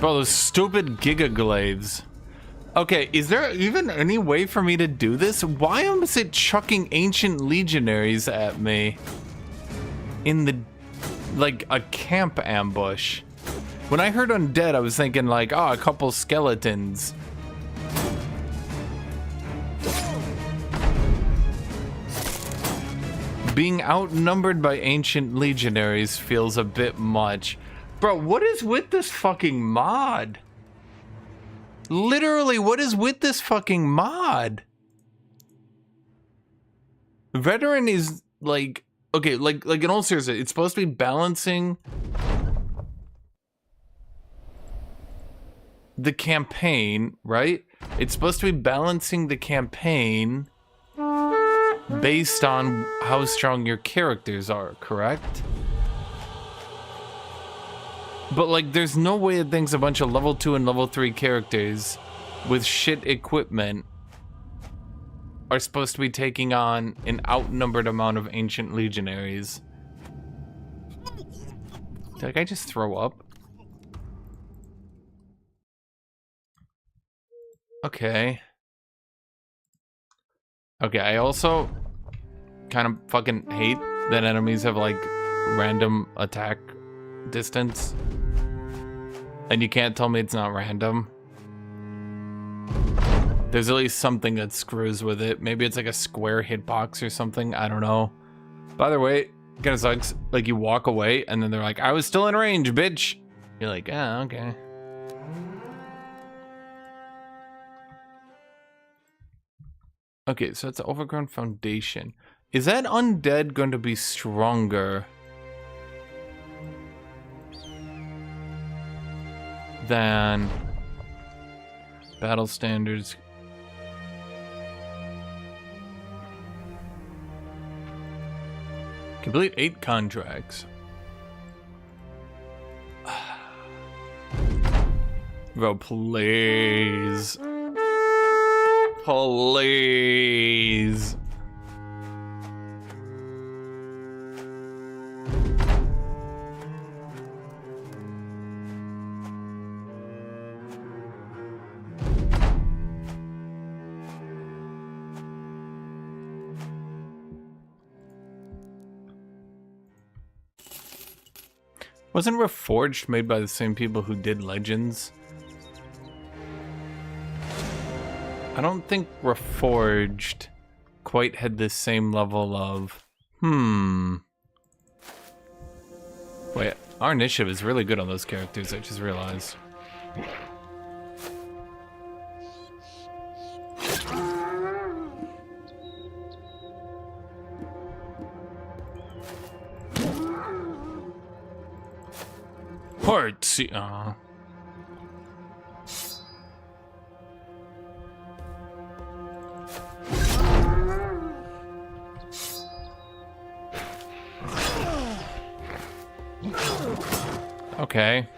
Bro, those stupid Giga Glaives. Okay, is there even any way for me to do this? Why is it chucking ancient legionaries at me? In the... like, a camp ambush. When I heard undead, I was thinking like, oh, a couple skeletons. Being outnumbered by ancient legionaries feels a bit much. Bro, what is with this fucking mod? Literally, what is with this fucking mod? Veteran is like, okay, like in all seriousness, it's supposed to be balancing the campaign, right? It's supposed to be balancing the campaign based on how strong your characters are, correct? But like, there's no way it thinks a bunch of level 2 and level 3 characters with shit equipment are supposed to be taking on an outnumbered amount of ancient legionaries. Did that guy just throw up? Okay. Okay, I also kind of fucking hate that enemies have like random attack distance. And you can't tell me it's not random. There's at least something that screws with it. Maybe it's like a square hitbox or something. I don't know. By the way, kind of sucks. Like you walk away and then they're like, I was still in range, bitch. You're like, ah, okay. Okay, so it's an overgrown foundation. Is that undead going to be stronger than battle standards? Complete 8 contracts. Bro, please. Please. Wasn't Reforged made by the same people who did Legends? I don't think Reforged quite had the same level of... Wait, our initiative is really good on those characters, I just realized. Okay.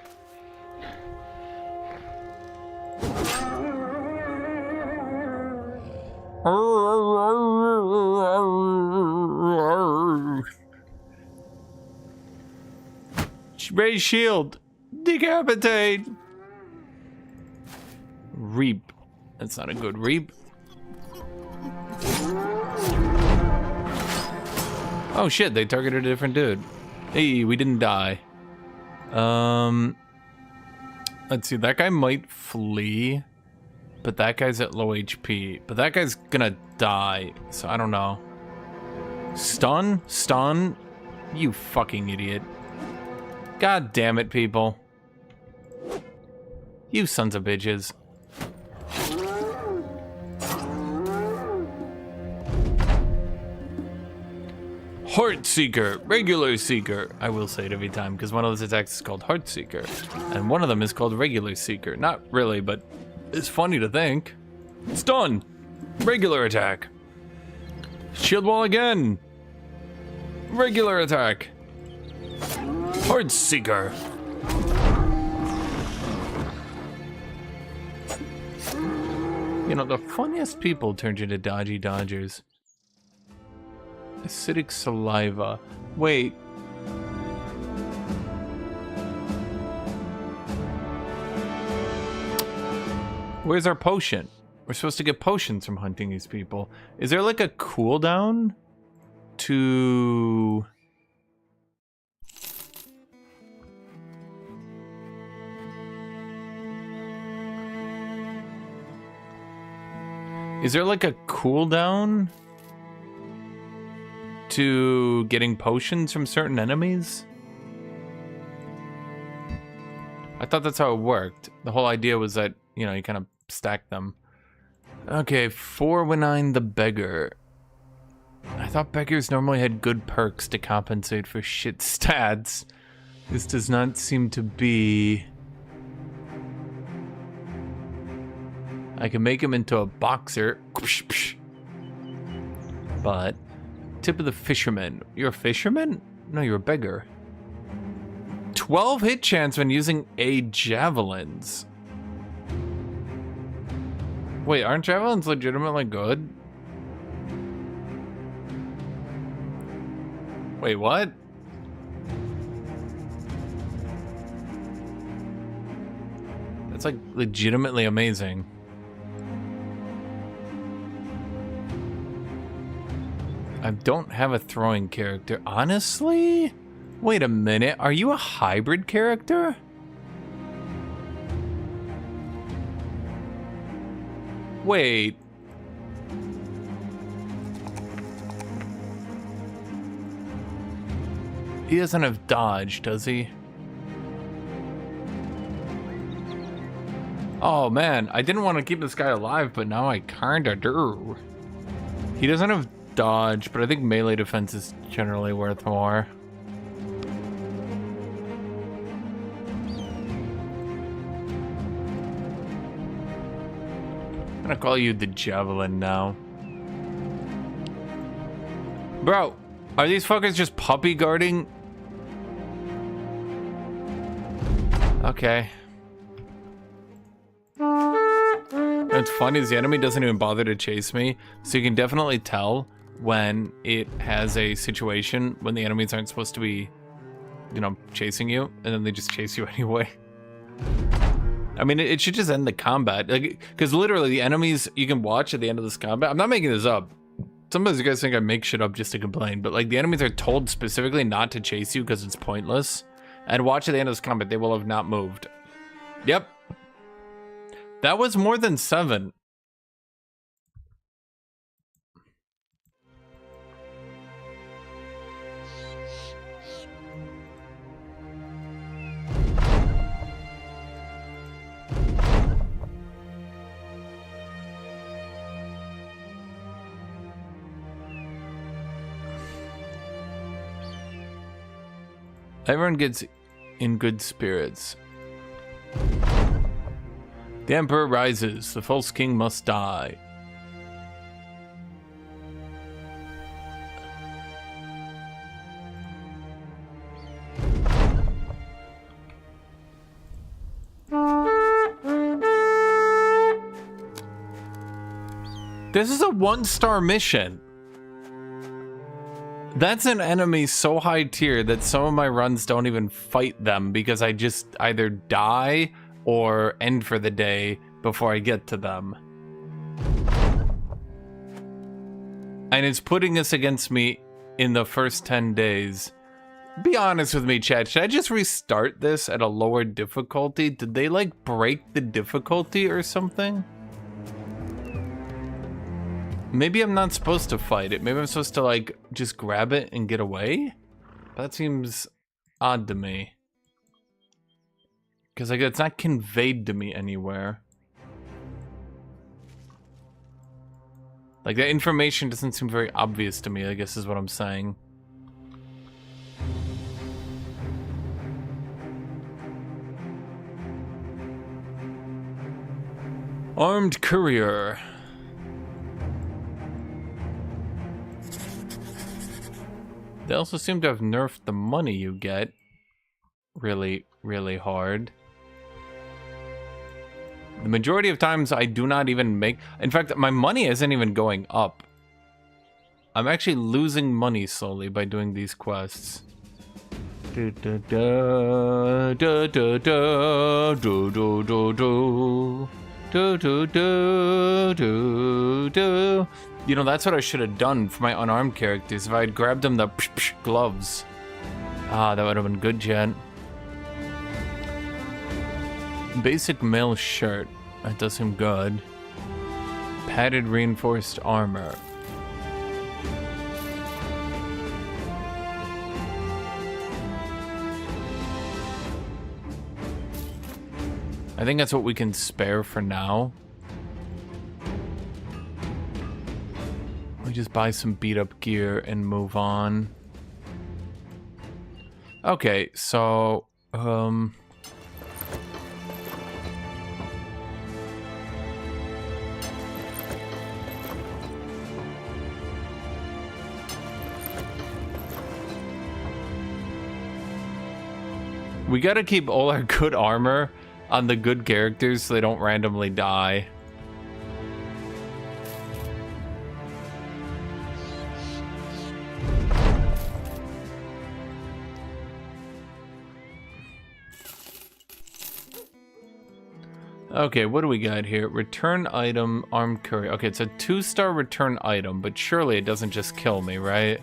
Raise shield. Decapitate. Reap. That's not a good reap. Oh shit, they targeted a different dude. Hey, we didn't die. Let's see, that guy might flee, but that guy's at low HP. But that guy's gonna die, so I don't know. Stun? Stun? You fucking idiot. God damn it, people. You sons of bitches. Heart Seeker, regular Seeker. I will say it every time because one of those attacks is called Heart Seeker, and one of them is called regular Seeker. Not really, but it's funny to think. Stun, regular attack. Shield wall again. Regular attack. Heart Seeker. You know, the funniest people turned into dodgy dodgers. Acidic saliva. Wait. Where's our potion? We're supposed to get potions from hunting these people. Is there like a cooldown to... Is there like a cooldown to to getting potions from certain enemies? I thought that's how it worked. The whole idea was that, you know, you kind of stack them. Okay, 419 the beggar. I thought beggars normally had good perks to compensate for shit stats. This does not seem to be... I can make him into a boxer. But, tip of the fisherman. You're a fisherman? No, you're a beggar. 12 hit chance when using a javelins. Wait, aren't javelins legitimately good? Wait, what? That's like legitimately amazing. I don't have a throwing character. Honestly? Wait a minute, are you a hybrid character? Wait. He doesn't have dodge, does he? Oh man, I didn't want to keep this guy alive, but now I kinda do. He doesn't have dodge, but I think melee defense is generally worth more. I'm gonna call you the Javelin now. Bro, are these fuckers just puppy guarding? Okay. What's funny is the enemy doesn't even bother to chase me, so you can definitely tell when it has a situation when the enemies aren't supposed to be, you know, chasing you, and then they just chase you anyway. I mean, it should just end the combat, like, because literally the enemies you can watch at the end of this combat. I'm not making this up. Sometimes you guys think I make shit up just to complain, but like the enemies are told specifically not to chase you because it's pointless. And watch at the end of this combat, they will have not moved. Yep. That was more than 7. Everyone gets in good spirits. The Emperor rises. The false king must die. This is a 1-star mission. That's an enemy so high tier that some of my runs don't even fight them because I just either die or end for the day before I get to them. And it's putting this against me in the first 10 days. Be honest with me, chat. Should I just restart this at a lower difficulty? Did they like break the difficulty or something? Maybe I'm not supposed to fight it. Maybe I'm supposed to like just grab it and get away? That seems odd to me. Because like it's not conveyed to me anywhere. Like that information doesn't seem very obvious to me, I guess is what I'm saying. Armed courier. They also seem to have nerfed the money you get really, really hard. The majority of times I do not even make... In fact, my money isn't even going up. I'm actually losing money slowly by doing these quests. You know, that's what I should have done for my unarmed characters. If I had grabbed them the gloves. Ah, that would have been good, Jen. Basic male shirt. That does him good. Padded reinforced armor. I think that's what we can spare for now. We just buy some beat up gear and move on. Okay, so we gotta keep all our good armor on the good characters so they don't randomly die. Okay, what do we got here? Return item, armed courier. Okay, it's a 2-star return item, but surely it doesn't just kill me, right?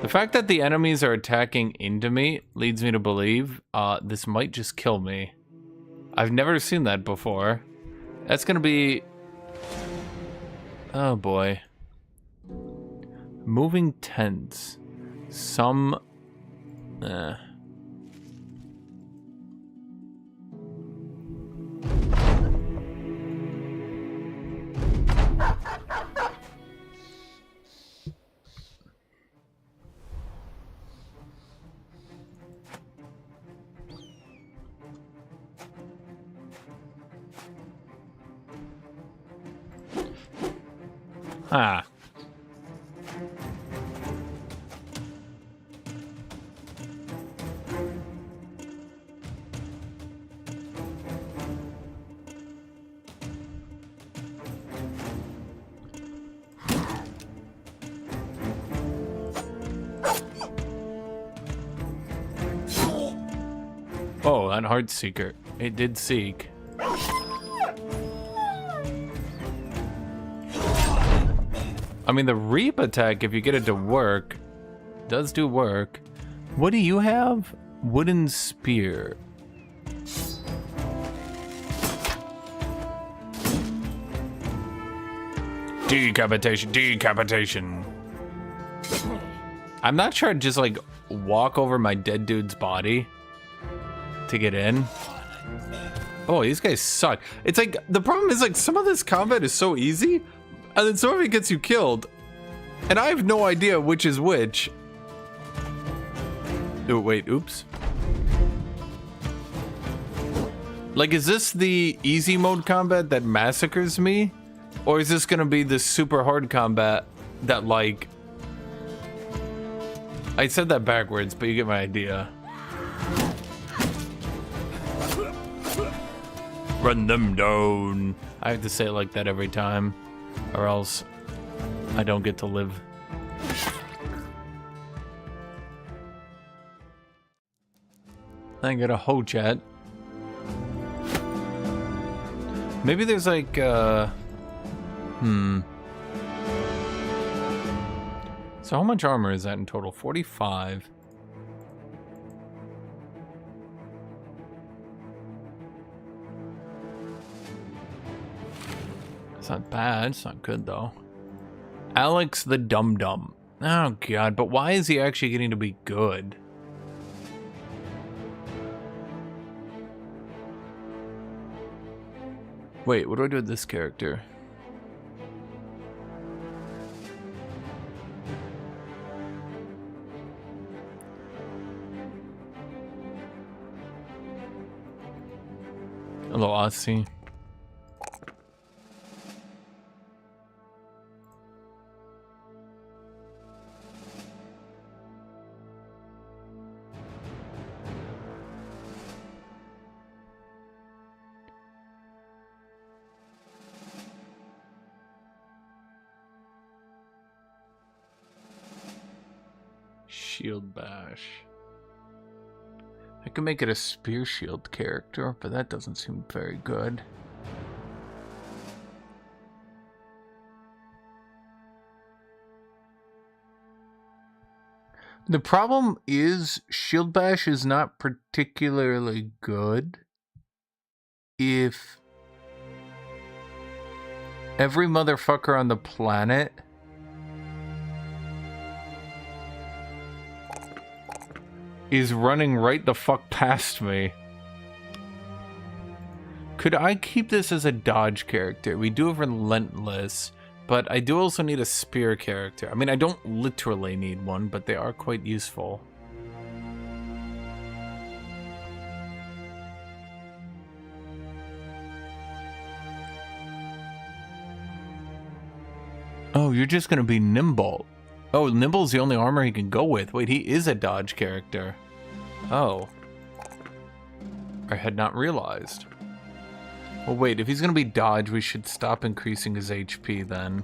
The fact that the enemies are attacking into me leads me to believe this might just kill me. I've never seen that before. That's gonna be... Oh boy. Moving tents. Some... Ah. Oh, that heart seeker. It did seek. I mean, the reap attack, if you get it to work, does do work. What do you have? Wooden spear. Decapitation, decapitation. I'm not sure I'd just like walk over my dead dude's body to get in. Oh, these guys suck. It's like, the problem is like some of this combat is so easy, and then some of it gets you killed. And I have no idea which is which. Oh, wait, oops. Like, is this the easy mode combat that massacres me? Or is this gonna be the super hard combat that, like... I said that backwards, but you get my idea. Run them down. I have to say it like that every time, or else I don't get to live. I got a hoe chat. Maybe there's like, So how much armor is that in total? 45. It's not bad. It's not good, though. Alex the Dum-Dum. Oh, God. But why is he actually getting to be good? Wait, what do I do with this character? Hello, Aussie. Shield bash. I could make it a spear shield character, but that doesn't seem very good. The problem is shield bash is not particularly good if every motherfucker on the planet is running right the fuck past me. Could I keep this as a dodge character? We do have Relentless, but I do also need a spear character. I mean, I don't literally need one, but they are quite useful. Oh, you're just gonna be Nimble. Oh, Nimble's the only armor he can go with. Wait, he is a dodge character. Oh. I had not realized. Well, wait, if he's gonna be dodge, we should stop increasing his HP then.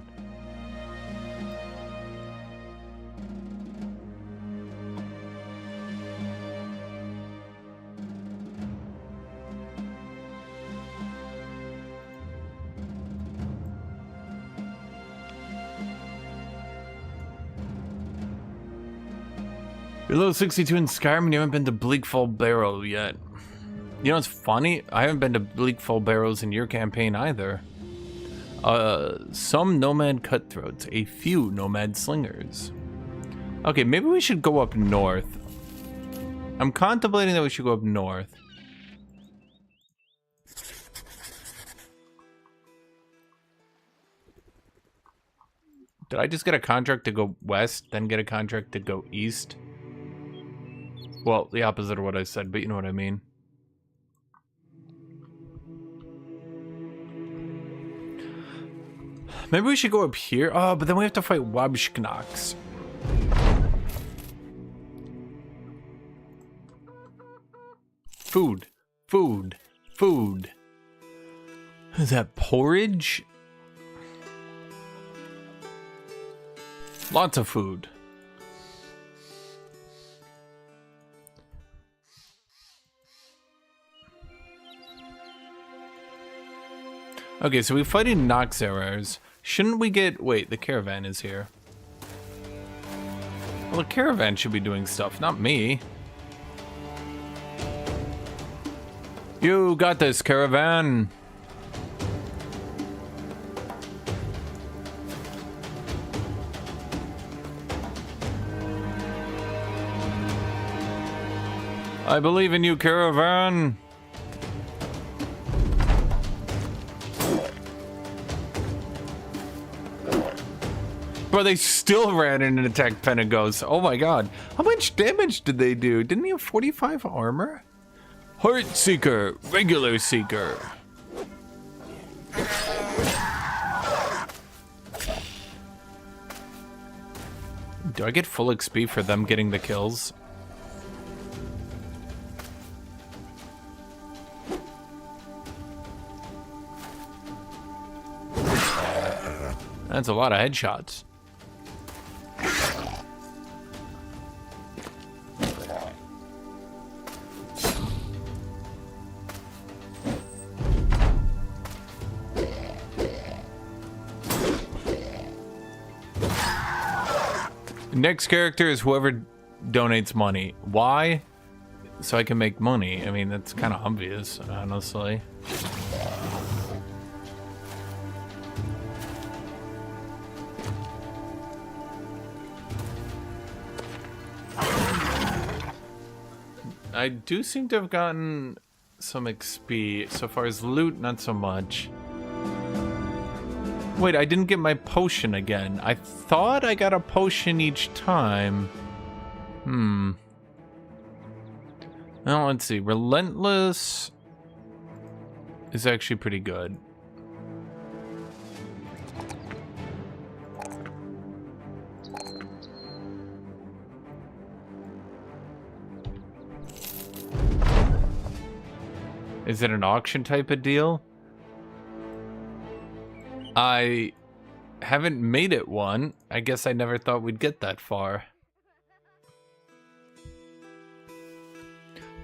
You're level 62 in Skyrim and you haven't been to Bleakfall Barrow yet. You know what's funny? I haven't been to Bleakfall Barrows in your campaign either. Some nomad cutthroats, a few nomad slingers. Okay, maybe we should go up north. I'm contemplating that we should go up north. Did I just get a contract to go west, then get a contract to go east? Well, the opposite of what I said, but you know what I mean. Maybe we should go up here. Oh, but then we have to fight Wabschknox. Food. Food. Food. Is that porridge? Lots of food. Okay, so we fight in Noxerers. Shouldn't we get... Wait, the caravan is here. Well, the caravan should be doing stuff, not me. You got this, caravan. I believe in you, caravan. But they still ran in and attacked Penagos. Oh my god. How much damage did they do? Didn't he have 45 armor? Heart Seeker, regular Seeker. Do I get full XP for them getting the kills? That's a lot of headshots. Next character is whoever donates money. Why? So I can make money. I mean, that's kind of obvious, honestly. I do seem to have gotten some XP. So far as loot, not so much. Wait, I didn't get my potion again. I thought I got a potion each time. Well, let's see. Relentless is actually pretty good. Is it an auction type of deal? I haven't made it one. I guess I never thought we'd get that far.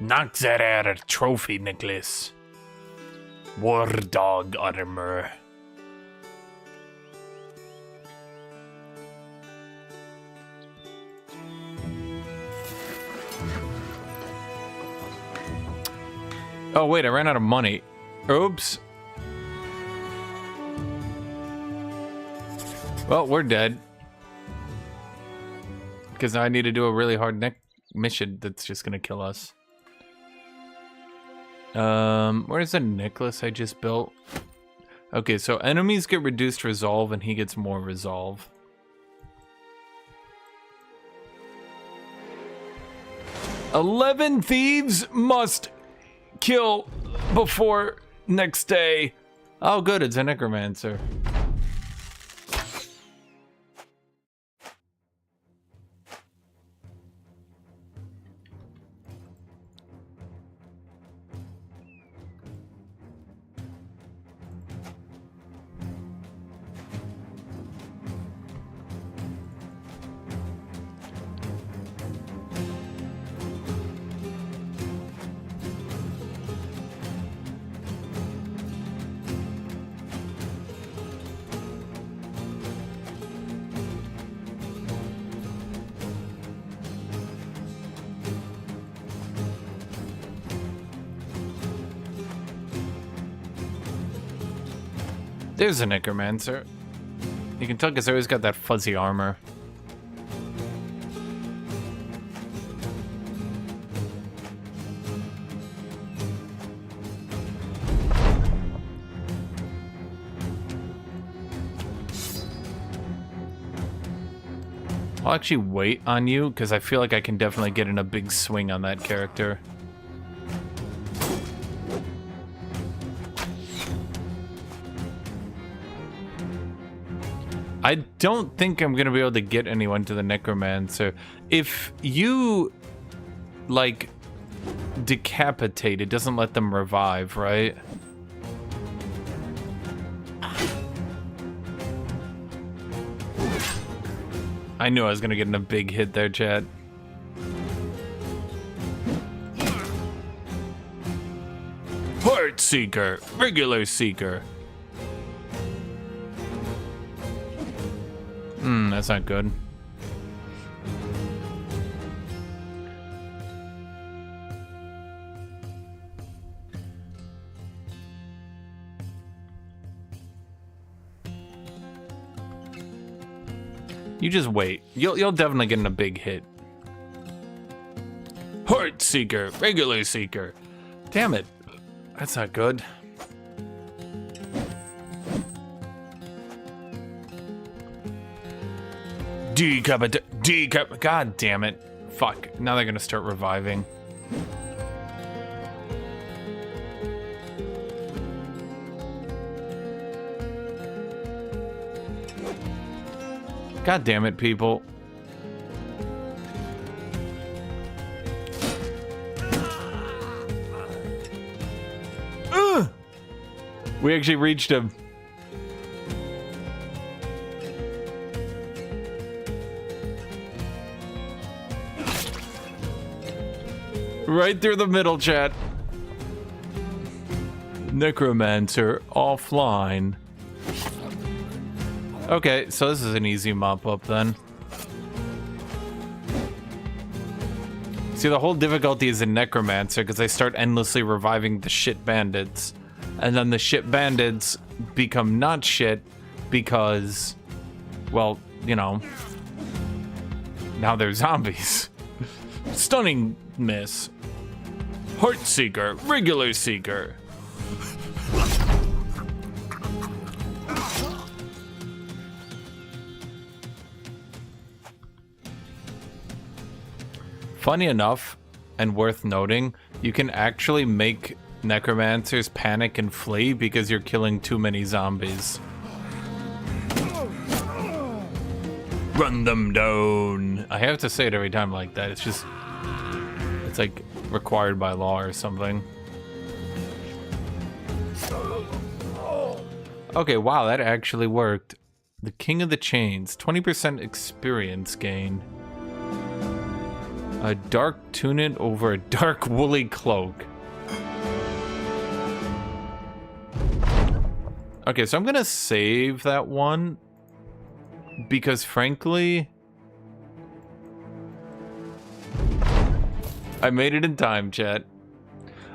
Noxerer trophy necklace. War dog armor. Oh wait, I ran out of money. Oops. Well, we're dead. Because I need to do a really hard mission that's just gonna kill us. Where's the necklace I just built? Okay, so enemies get reduced resolve and he gets more resolve. "11 thieves must kill before next day." Oh good, it's a necromancer. There's a necromancer. You can tell because I always got that fuzzy armor. I'll actually wait on you because I feel like I can definitely get in a big swing on that character. I don't think I'm gonna be able to get anyone to the necromancer. If you, like, decapitate, it doesn't let them revive, right? I knew I was gonna get in a big hit there, chat. Heart Seeker, regular Seeker. That's not good. You just wait. You'll definitely get in a big hit. Heart Seeker, regular Seeker. Damn it. That's not good. God damn it. Fuck. Now they're gonna start reviving. God damn it, people. We actually reached him. Right through the middle, chat. Necromancer offline. Okay, so this is an easy mop up then. See, the whole difficulty is in Necromancer because I start endlessly reviving the shit bandits. And then the shit bandits become not shit because, well, you know, now they're zombies. Stunning miss. Heart Seeker, regular Seeker. Funny enough, and worth noting, you can actually make necromancers panic and flee because you're killing too many zombies. Run them down. I have to say it every time like that. It's just, it's like required by law or something. Okay, wow, that actually worked. The King of the Chains, 20% experience gain. A dark tunic over a dark woolly cloak. Okay, so I'm gonna save that one because frankly, I made it in time, chat.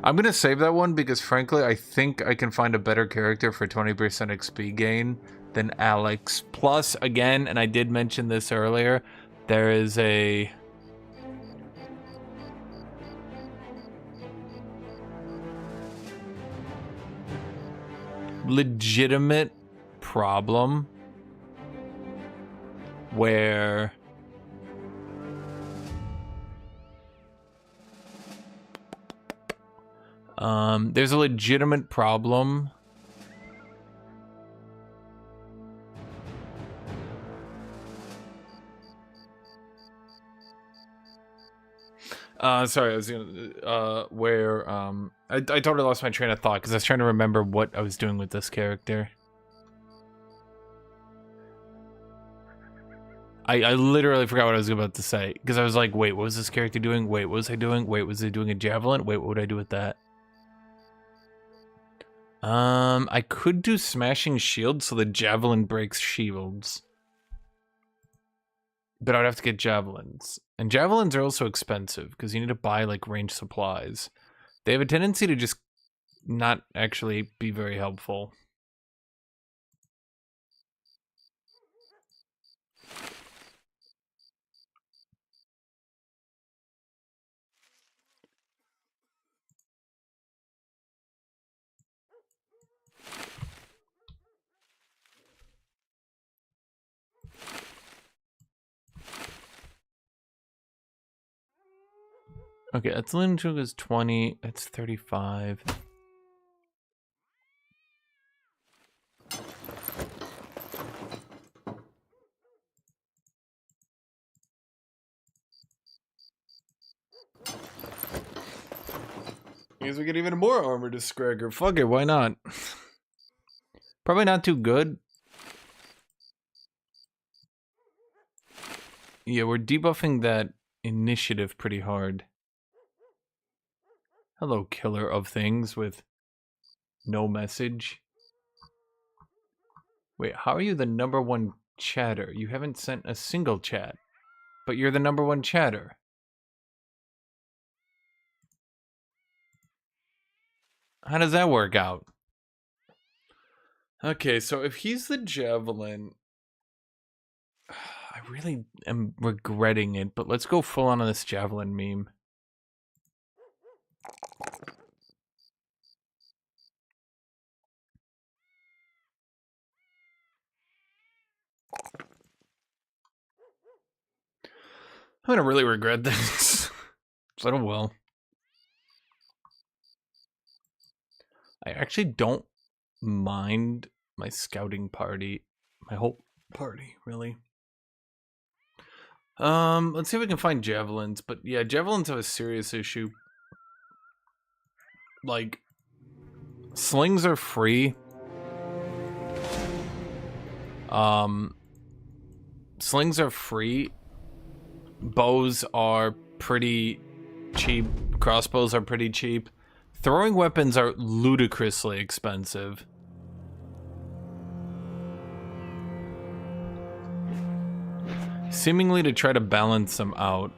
I'm gonna save that one because frankly, I think I can find a better character for 20% XP gain than Alex. Plus, again, and I did mention this earlier, there is a legitimate problem where there's a legitimate problem sorry, I was gonna, where, I totally lost my train of thought because I was trying to remember what I was doing with this character. I literally forgot what I was about to say because I was like, wait, what was this character doing? Wait, what was I doing? Wait, was I doing a javelin? Wait, what would I do with that? I could do smashing shields so the javelin breaks shields. But I'd have to get javelins. And javelins are also expensive because you need to buy like range supplies. They have a tendency to just not actually be very helpful. Okay, that's Linchuk is 20, that's 35. I guess we get even more armor to Scragger. Fuck it, why not? Probably not too good. Yeah, we're debuffing that initiative pretty hard. Hello, killer of things with no message. Wait, how are you the #1 chatter? You haven't sent a single chat, but you're the #1 chatter. How does that work out? Okay, so if he's the javelin, I really am regretting it, but let's go full on this javelin meme. I'm gonna really regret this. But oh well. I actually don't mind my scouting party. My whole party, really. Let's see if we can find javelins. But yeah, javelins have a serious issue. Like, slings are free. Slings are free. Bows are pretty cheap. Crossbows are pretty cheap. Throwing weapons are ludicrously expensive. Seemingly to try to balance them out.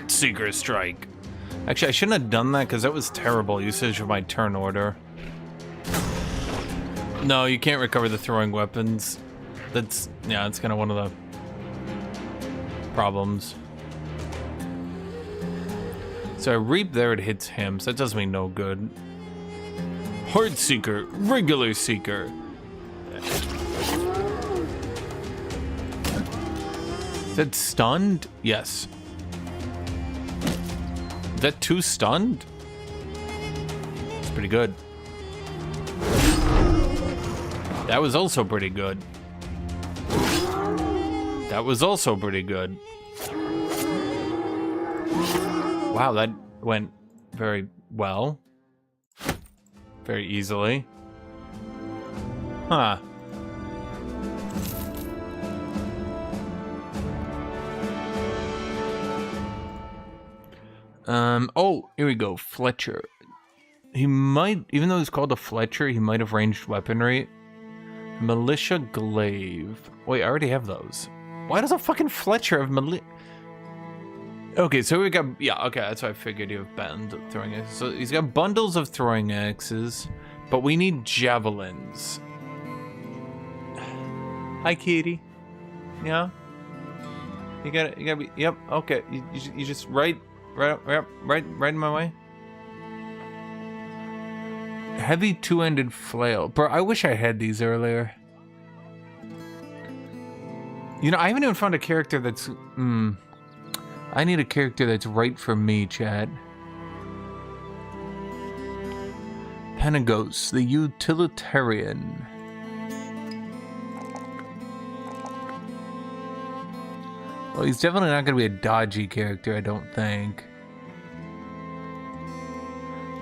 Seeker strike. Actually, I shouldn't have done that because that was terrible usage of my turn order. No, you can't recover the throwing weapons. That's, yeah, it's kind of one of the problems. So I reap there, it hits him, so that does me no good. Hard Seeker, regular Seeker. Is that stunned? Yes. Is that 2 stunned? It's pretty good. That was also pretty good. That was also pretty good. Wow, that went very well. Very easily. Huh. Oh, here we go. Fletcher. He might, even though he's called a Fletcher, he might have ranged weaponry. Militia glaive. Wait, I already have those. Why does a fucking Fletcher have militia? Okay, so we got, yeah, okay, that's what I figured. You have band throwing axes. So he's got bundles of throwing axes, but we need javelins. Hi, kitty. Yeah. You gotta be. Yep. Okay. You just right in my way. Heavy two-ended flail, bro. I wish I had these earlier. You know, I haven't even found a character that's. I need a character that's right for me, Chad. Penagos, the utilitarian. Well, he's definitely not going to be a dodgy character, I don't think.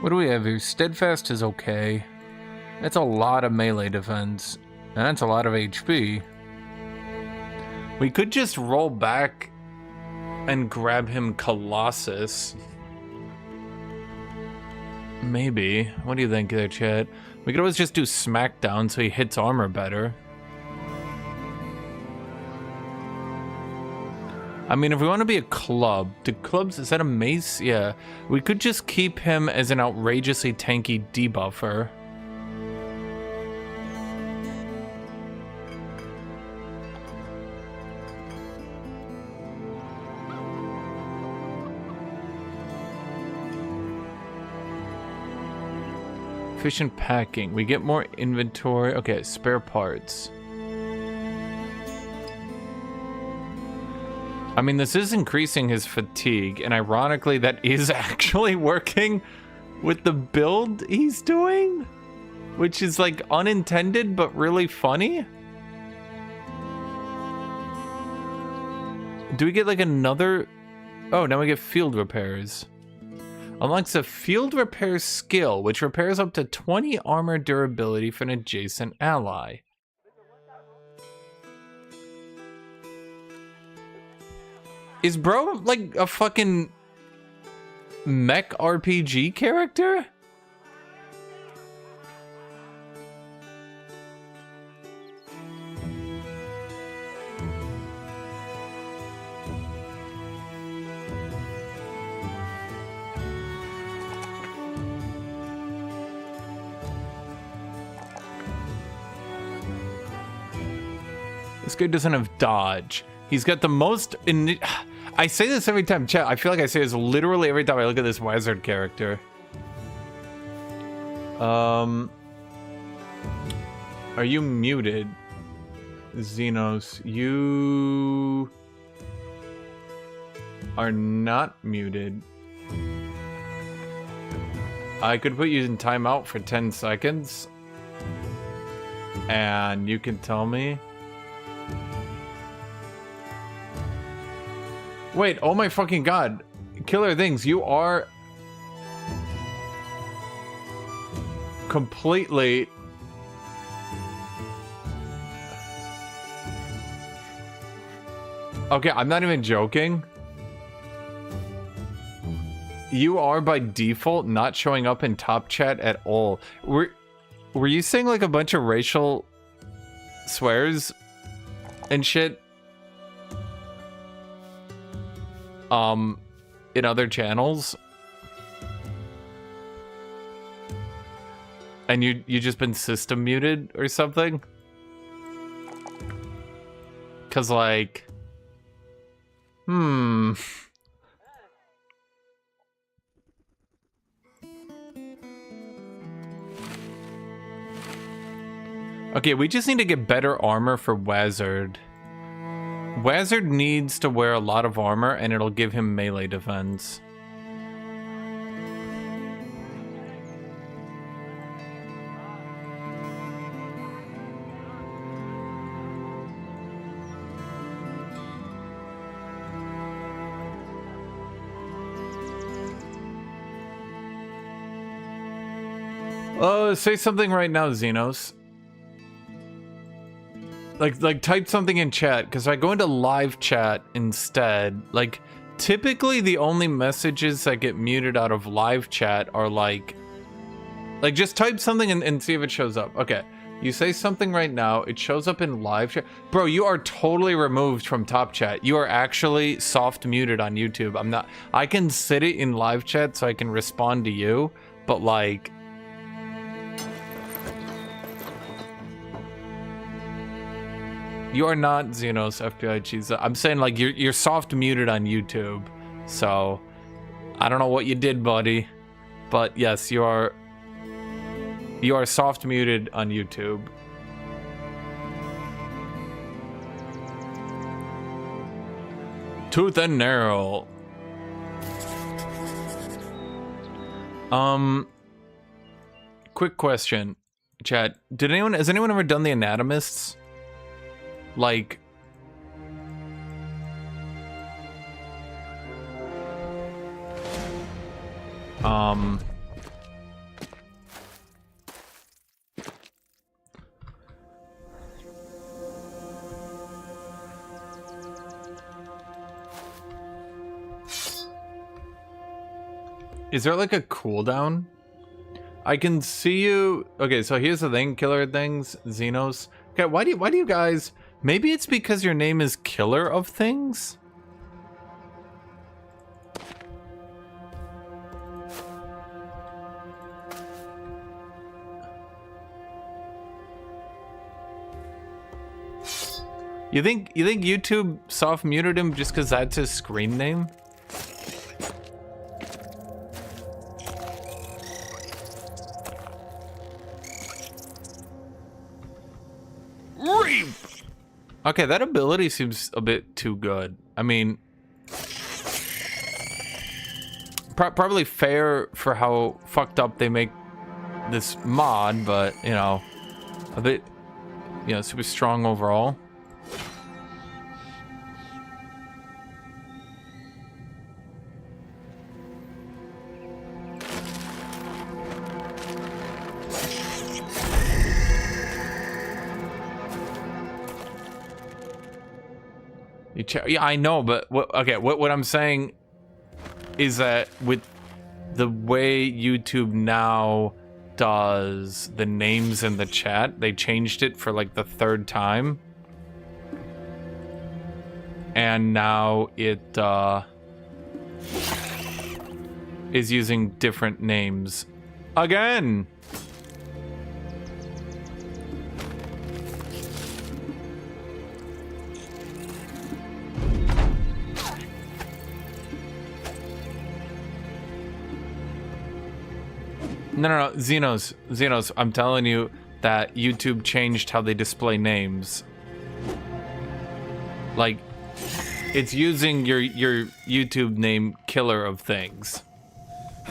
What do we have here? Steadfast is okay. That's a lot of melee defense. And that's a lot of HP. We could just roll back and grab him Colossus. Maybe. What do you think there, chat? We could always just do Smackdown so he hits armor better. I mean, if we want to be a club, do clubs, is that a mace? Yeah. We could just keep him as an outrageously tanky debuffer. Efficient packing. We get more inventory. Okay, spare parts. I mean, this is increasing his fatigue, and ironically, that is actually working with the build he's doing, which is like unintended, but really funny. Do we get like another? Oh, now we get field repairs. Unlocks a field repair skill, which repairs up to 20 armor durability for an adjacent ally. Is bro like a fucking mech RPG character? This guy doesn't have dodge. He's got the most. I say this every time, chat. I feel like I say this literally every time I look at this wizard character. Are you muted? Xenos, you are not muted. I could put you in timeout for 10 seconds. And you can tell me. Wait, oh my fucking god. Killer Things, you are completely okay, I'm not even joking. You are by default not showing up in top chat at all. Were you saying like a bunch of racial swears and shit? In other channels, and you just been system muted or something? Cause like, okay, we just need to get better armor for Wizard. Wizard needs to wear a lot of armor, and it'll give him melee defense. Oh, say something right now, Xenos. Like type something in chat, because if I go into live chat instead, like, typically the only messages that get muted out of live chat are like just type something and see if it shows up. Okay, you say something right now, it shows up in live chat. Bro, you are totally removed from top chat. You are actually soft muted on YouTube. I'm not. I can sit it in live chat so I can respond to you, but like, you are not Xenos FBI cheese. I'm saying like you're soft muted on YouTube. So I don't know what you did, buddy, but yes, you are soft muted on YouTube. Tooth and nail. Quick question, chat. Has anyone ever done the anatomists? Like, is there like a cooldown? I can see you. Okay, so here's the thing, killer things, Xenos. Okay, why do you guys? Maybe it's because your name is Killer of Things? You think YouTube soft muted him just because that's his screen name? Okay, that ability seems a bit too good. I mean, probably fair for how fucked up they make this mod, but, you know, a bit, you know, super strong overall. Yeah, I know, but what I'm saying is that with the way YouTube now does the names in the chat, they changed it for like the third time, and now it is using different names again. No, Xenos, I'm telling you that YouTube changed how they display names. Like, it's using your YouTube name, Killer of Things.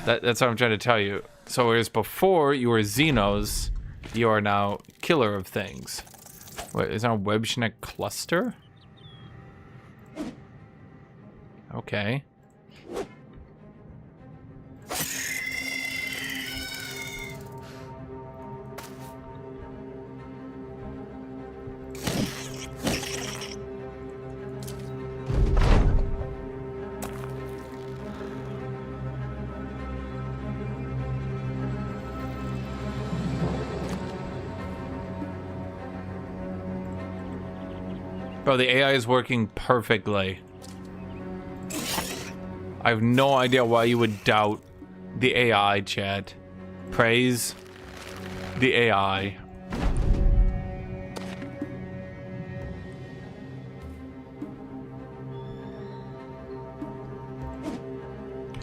That's what I'm trying to tell you. So whereas before you were Xenos, you are now Killer of Things. Wait, is that a Webschneck cluster? Okay. Bro, the AI is working perfectly. I have no idea why you would doubt the AI, chat. Praise the AI.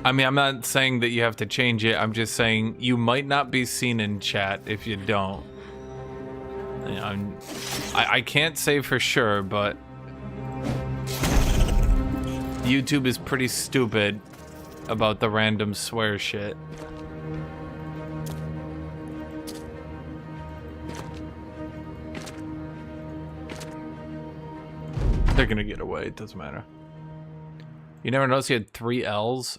I mean, I'm not saying that you have to change it. I'm just saying you might not be seen in chat if you don't. You know, I can't say for sure, but YouTube is pretty stupid about the random swear shit. They're gonna get away, it doesn't matter. You never noticed he had 3 L's?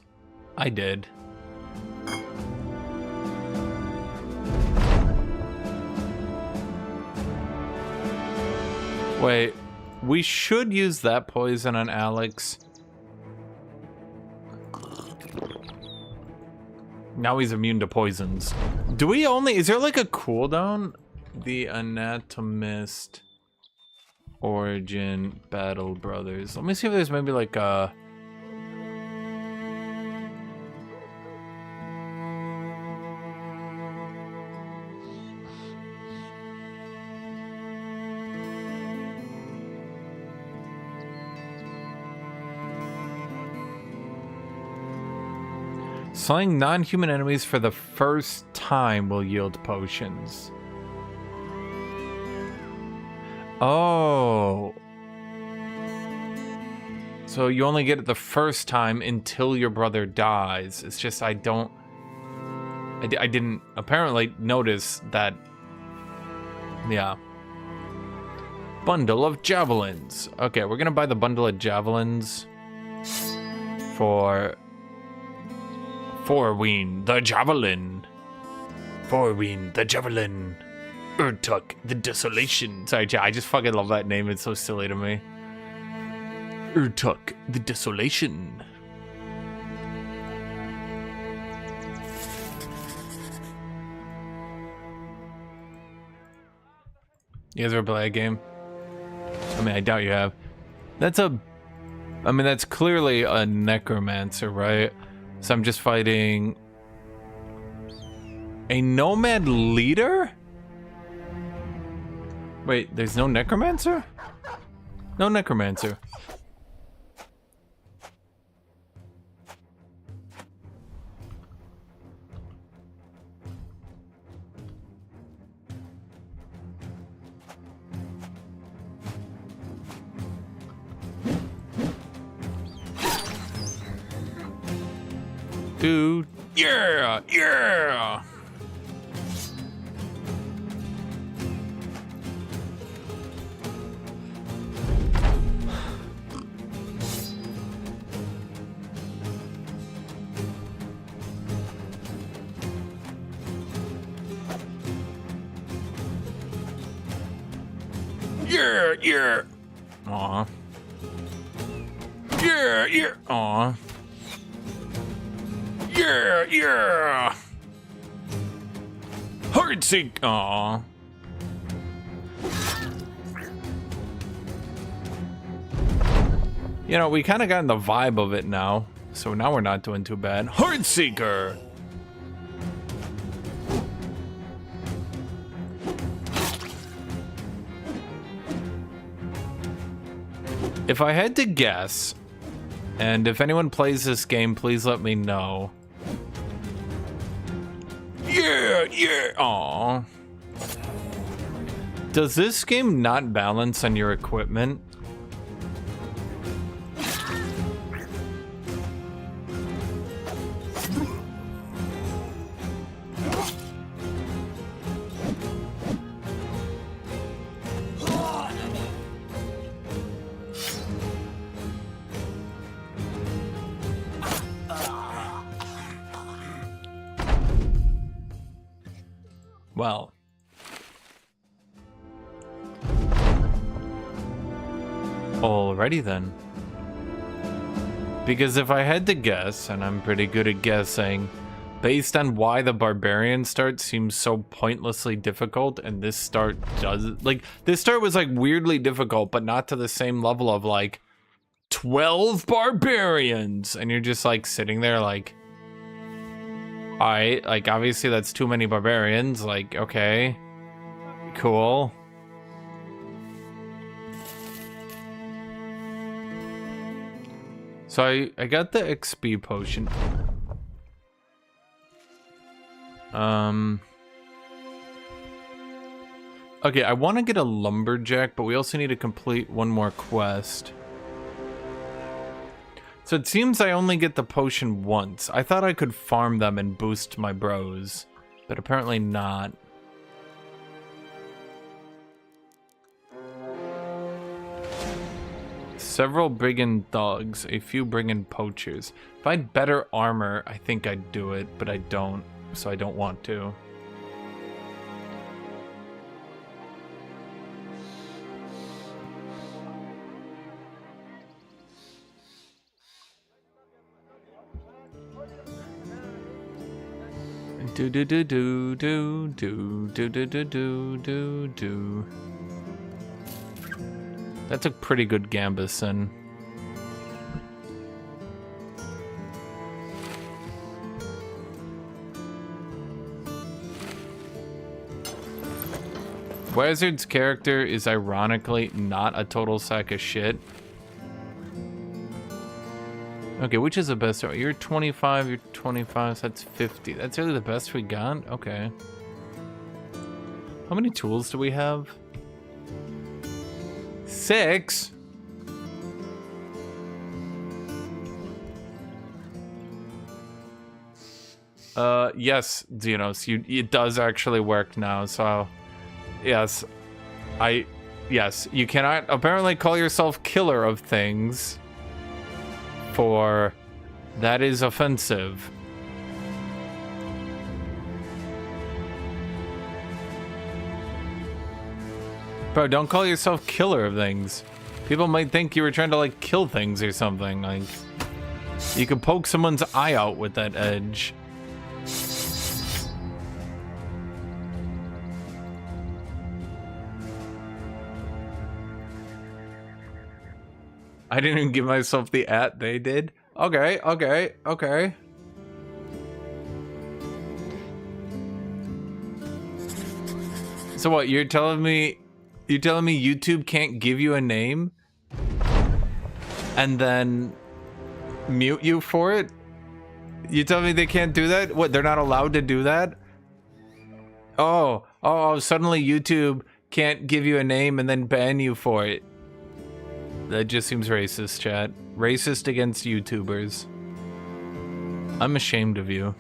I did. Wait, we should use that poison on Alex. Now he's immune to poisons. Do we only... Is there like a cooldown? The anatomist... Origin Battle Brothers. Let me see if there's maybe like a... Slaying non-human enemies for the first time will yield potions. Oh. So you only get it the first time until your brother dies. It's just I didn't apparently notice that. Yeah. Bundle of javelins. Okay, we're gonna buy the bundle of javelins for Forween the javelin. Forween the javelin. Urtuk the desolation. Sorry, I just fucking love that name. It's so silly to me. Urtuk the desolation. You guys ever play a game? I mean, I doubt you have. That's clearly a necromancer, right? So I'm just fighting a nomad leader? Wait, there's no necromancer? No necromancer. Dude, yeah, yeah. Yeah, yeah. Aw. Yeah, yeah. Aw. Yeah, yeah. Hardship. Aw. You know, we kind of got the vibe of it now, so now we're not doing too bad. Heartseeker. If I had to guess, and if anyone plays this game, please let me know. Yeah, yeah, aw. Does this game not balance on your equipment? Well, alrighty then. Because if I had to guess, and I'm pretty good at guessing, based on why the barbarian start seems so pointlessly difficult, and this start does, like, this start was like weirdly difficult, but not to the same level of like 12 barbarians, and you're just like sitting there like, alright, like, obviously that's too many barbarians, like, okay, cool. So I got the XP potion. Okay, I want to get a lumberjack, but we also need to complete one more quest. So it seems I only get the potion once. I thought I could farm them and boost my bros, but apparently not. Several brigand thugs, a few brigand poachers. If I had better armor, I think I'd do it, but I don't, so I don't want to. Do do do do do do do do do do do do. That's a pretty good gambeson. Wizard's character is ironically not a total sack of shit. Okay, which is the best? You're 25, you're 25, so that's 50. That's really the best we got? Okay. How many tools do we have? 6? Yes, Xenos, it does actually work now, so... Yes, yes, you cannot apparently call yourself killer of things, for that is offensive. Bro, don't call yourself killer of things. People might think you were trying to, like, kill things or something. Like, you could poke someone's eye out with that edge. I didn't even give myself the they did. Okay, okay, okay. So what, you're telling me YouTube can't give you a name and then mute you for it? You tell me they can't do that? What, they're not allowed to do that? Oh, suddenly YouTube can't give you a name and then ban you for it. That just seems racist, chat. Racist against YouTubers. I'm ashamed of you.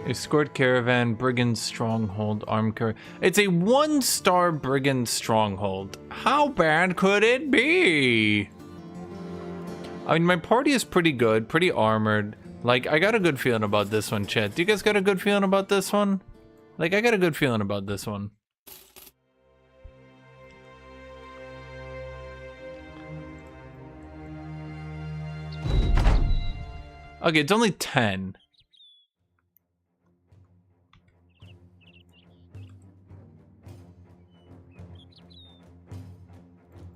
Escort caravan, brigand stronghold, armed car. It's a 1-star brigand stronghold. How bad could it be? I mean, my party is pretty good, pretty armored. Like, I got a good feeling about this one, chat. Do you guys got a good feeling about this one? Like, I got a good feeling about this one. Okay, it's only 10.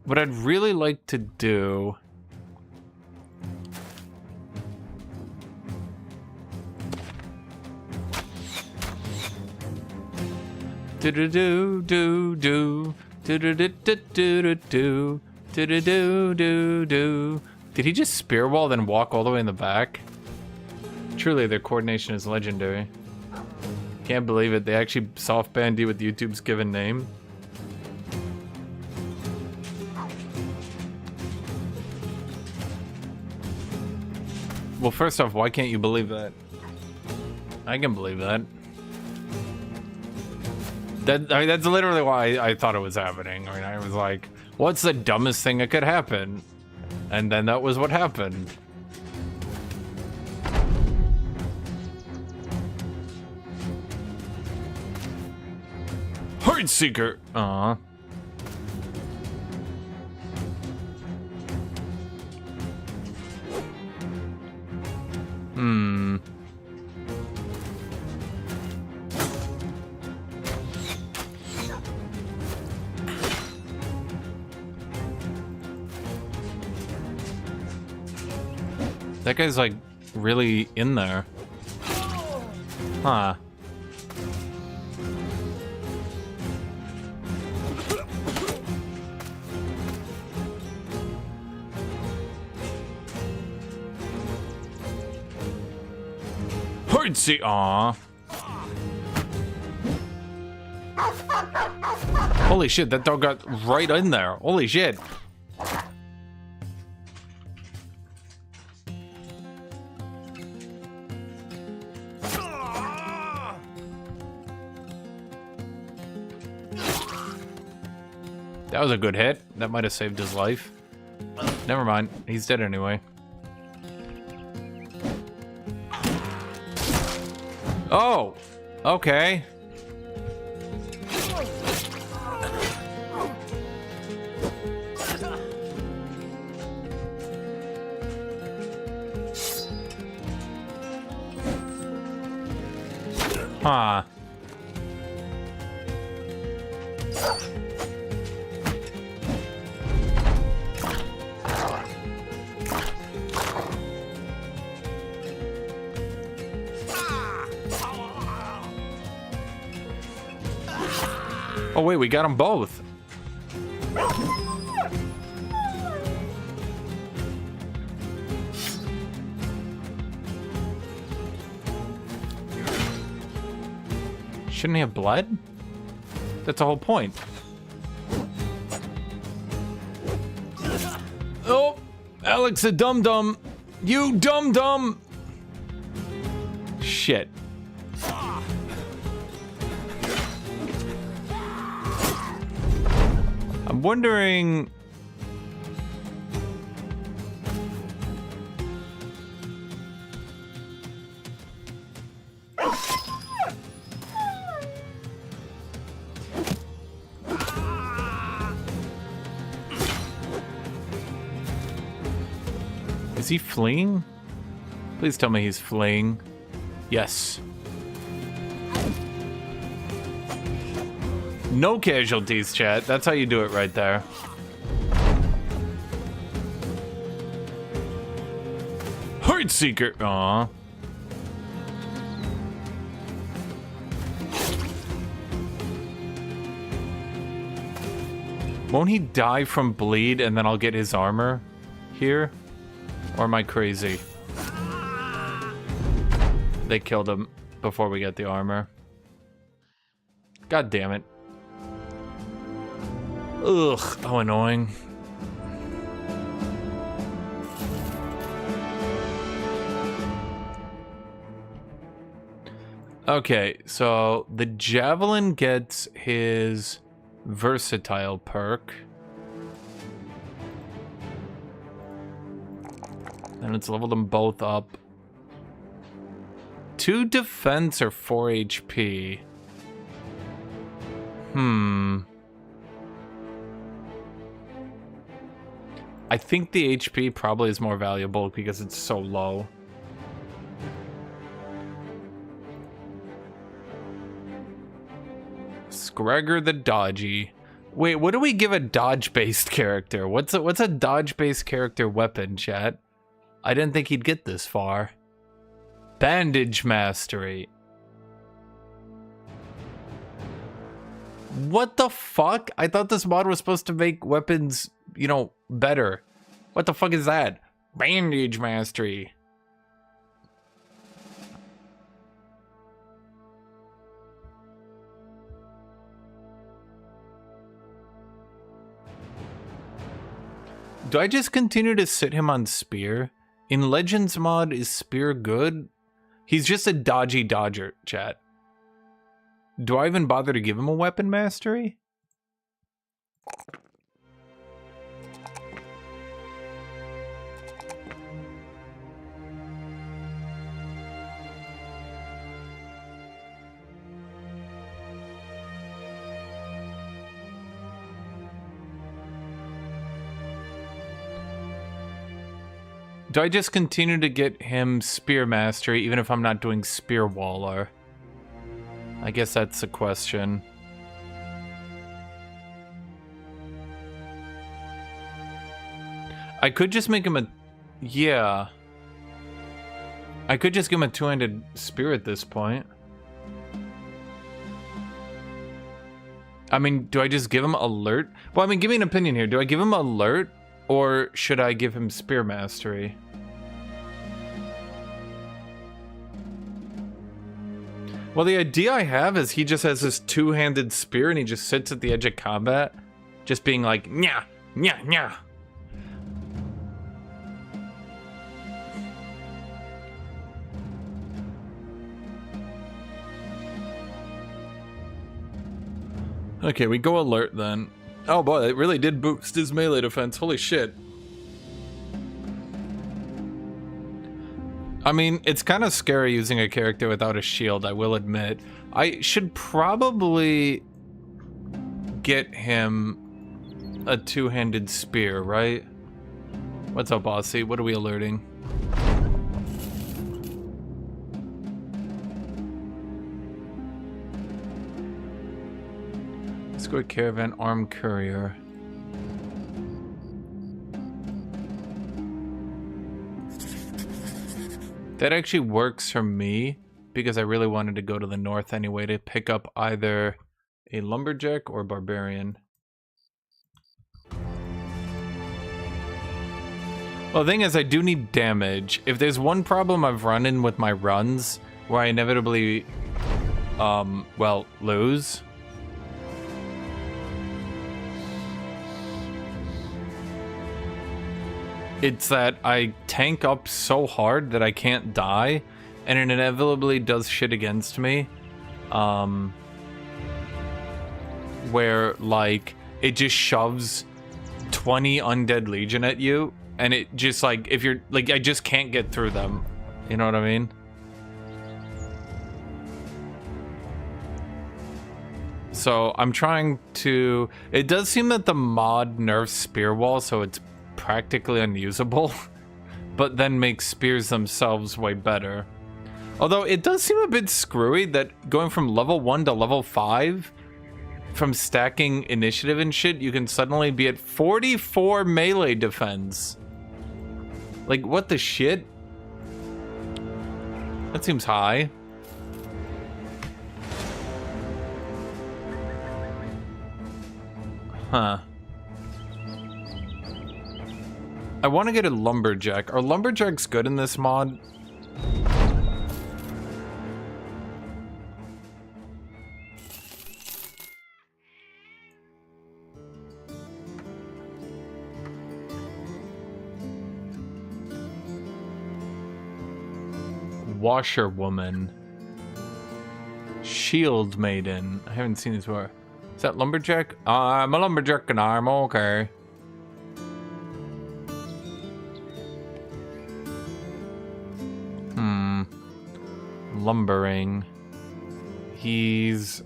What I'd really like to do... Do do do do do do do do do do do do do do do. Did he just spear wall then walk all the way in the back? Truly, their coordination is legendary. Can't believe it. They actually soft banned you with YouTube's given name. Well, first off, why can't you believe that? I can believe that. I mean, that's literally why I thought it was happening. I mean, I was like, what's the dumbest thing that could happen? And then that was what happened. Heartseeker! Aww. Hmm. That guy's like really in there. Huh. Hardseeker. Aw. Holy shit, that dog got right in there. Holy shit. That was a good hit. That might have saved his life. Never mind. He's dead anyway. Oh! Okay. Huh. Oh wait, we got them both. Shouldn't he have bled? That's the whole point. Oh, Alex a dum-dum. You dum-dum. Shit. I'm wondering... Is he fleeing? Please tell me he's fleeing. Yes. No casualties, chat. That's how you do it right there. Heartseeker. Aw. Won't he die from bleed and then I'll get his armor here? Or am I crazy? They killed him before we get the armor. God damn it. Ugh, how annoying. Okay, so the javelin gets his versatile perk. And it's leveled them both up. 2 defense or 4 HP. I think the HP probably is more valuable because it's so low. Scregger the Dodgy. Wait, what do we give a dodge-based character? What's a dodge-based character weapon, chat? I didn't think he'd get this far. Bandage Mastery. What the fuck? I thought this mod was supposed to make weapons, you know, better. What the fuck is that? Bandage Mastery. Do I just continue to sit him on Spear? In Legends mod, is Spear good? He's just a dodgy dodger, chat. Do I even bother to give him a weapon mastery? Do I just continue to get him Spear Mastery even if I'm not doing Spear Waller? I guess that's the question. I could just make him a... Yeah. I could just give him a two-handed spear at this point. I mean, do I just give him alert? Well, I mean, give me an opinion here. Do I give him alert? Or should I give him Spear Mastery? Well, the idea I have is he just has this two-handed spear and he just sits at the edge of combat, just being like, nya, nya, nya. Okay, we go alert then. Oh boy, it really did boost his melee defense. Holy shit. I mean, it's kind of scary using a character without a shield, I will admit. I should probably get him a two-handed spear, right? What's up, Bossy? What are we alerting? Escort caravan, armed courier. That actually works for me because I really wanted to go to the north anyway to pick up either a lumberjack or barbarian. Well, the thing is, I do need damage. If there's one problem I've run in with my runs where I inevitably, well, lose. It's that I tank up so hard that I can't die, and it inevitably does shit against me. Where, like, it just shoves 20 undead legion at you, and it just, like, if you're, like, I just can't get through them. You know what I mean? So, I'm trying to... It does seem that the mod nerfs spear wall, so it's practically unusable, but then makes spears themselves way better. Although it does seem a bit screwy that going from level 1 to level 5 from stacking initiative and shit, you can suddenly be at 44 melee defense. Like, what the shit? That seems high. Huh. I want to get a lumberjack. Are lumberjacks good in this mod? Washerwoman. Shield maiden. I haven't seen these before. Is that lumberjack? I'm a lumberjack and I'm okay. Lumbering. He's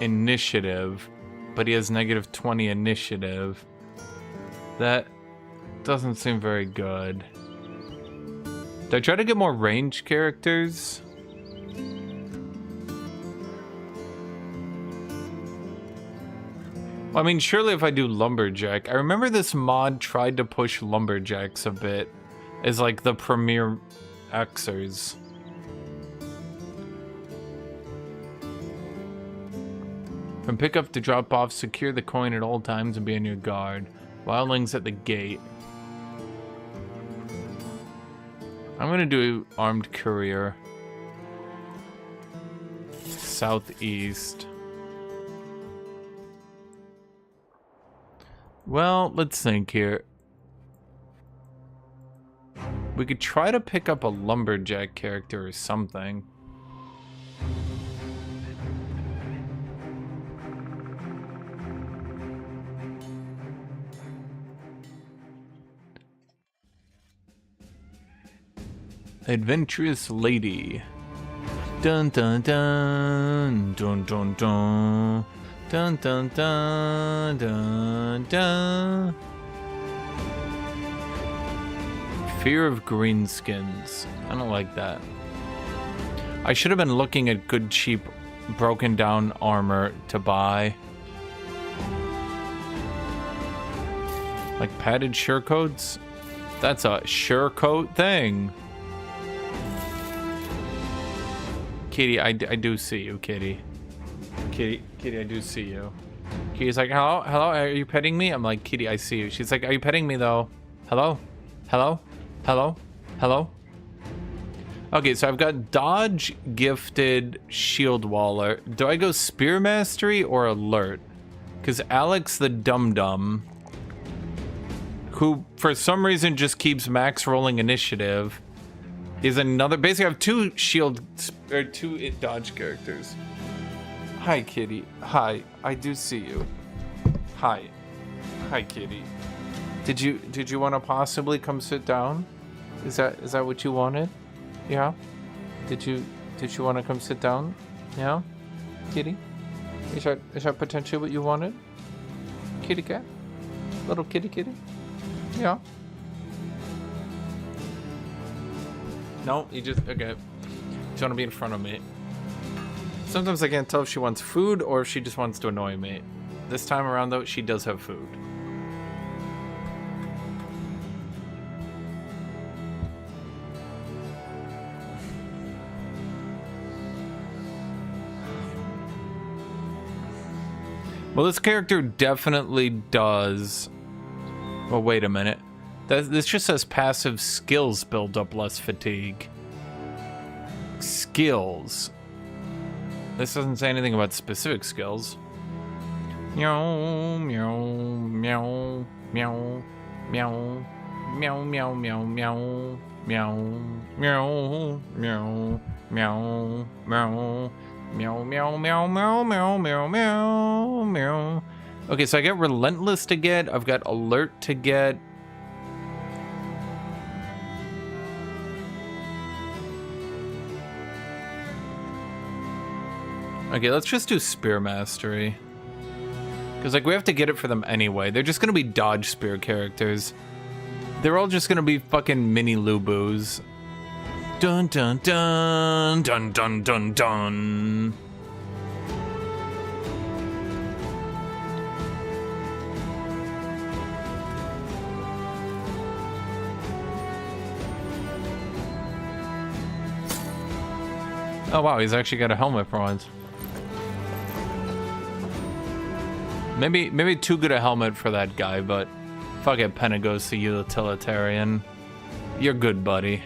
initiative, but he has negative 20 initiative. That doesn't seem very good. Do I try to get more ranged characters? Well, I mean, surely if I do lumberjack, I remember this mod tried to push lumberjacks a bit as like the premier Xers. From pickup to drop off, secure the coin at all times and be on your guard. Wildlings at the gate. I'm gonna do armed courier. Southeast. Well, let's think here. We could try to pick up a lumberjack character or something. Adventurous lady. Dun dun dun dun dun dun dun dun dun dun dun. Fear of greenskins. I don't like that. I should have been looking at good cheap broken down armor to buy. Like padded surecoats? That's a surecoat thing. Kitty, I do see you, Kitty. Kitty, I do see you. Kitty's like, hello, are you petting me? I'm like, Kitty, I see you. She's like, are you petting me though? Hello? Okay, so I've got dodge, gifted, shield waller. Do I go spear mastery or alert? Because Alex the dum-dum, who for some reason just keeps max rolling initiative, is another. Basically, I have two shield or two dodge characters. Hi, Kitty. Hi, I do see you. Hi, Kitty. Did you want to possibly come sit down? Is that what you wanted? Yeah. Did you want to come sit down? Yeah, Kitty. Is that potentially what you wanted? Kitty cat, little kitty. Yeah. No, you just, okay. You want to be in front of me. Sometimes I can't tell if she wants food or if she just wants to annoy me. This time around, though, she does have food. Well, this character definitely does... Well, wait a minute. This just says passive skills build up less fatigue. Skills. This doesn't say anything about specific skills. Meow, meow, meow, meow, meow, meow, meow, meow, meow, meow, meow, meow, meow, meow. Meow, meow, meow, meow, meow, meow, meow, meow. Okay, so I get Relentless to get. I've got Alert to get. Okay, let's just do Spear Mastery. Because, like, we have to get it for them anyway. They're just going to be dodge spear characters. They're all just going to be fucking mini Lubus. Dun dun dun dun dun dun dun. Oh wow, he's actually got a helmet for once. Maybe too good a helmet for that guy, but fuck it, Penagos the utilitarian. You're good, buddy.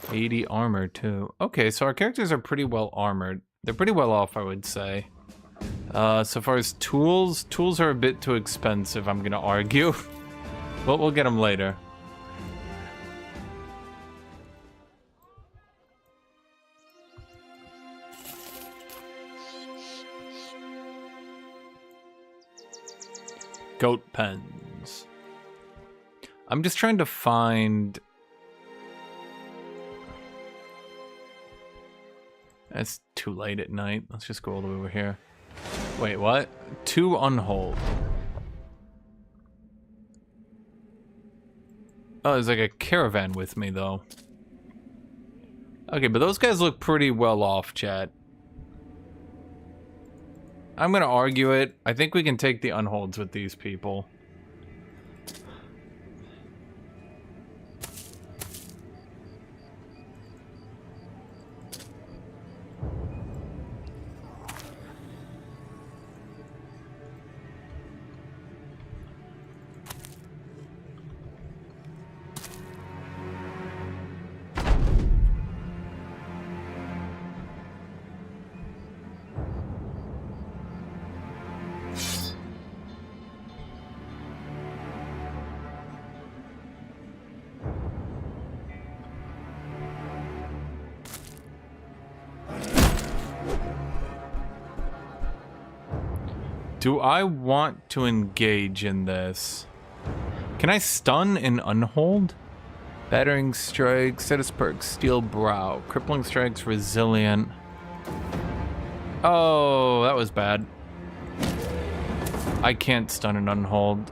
$80 armor too. Okay, so our characters are pretty well armored. They're pretty well off, I would say. So far as tools are a bit too expensive, I'm gonna argue. But we'll get them later. Goat pens. I'm just trying to find... It's too late at night. Let's just go all the way over here. Wait, what? 2 unhold. Oh, there's like a caravan with me, though. Okay, but those guys look pretty well off, chat. I'm gonna argue it. I think we can take the unholds with these people. Do I want to engage in this? Can I stun and unhold? Battering strikes, status perk, steel brow, crippling strikes, resilient. Oh, that was bad. I can't stun and unhold.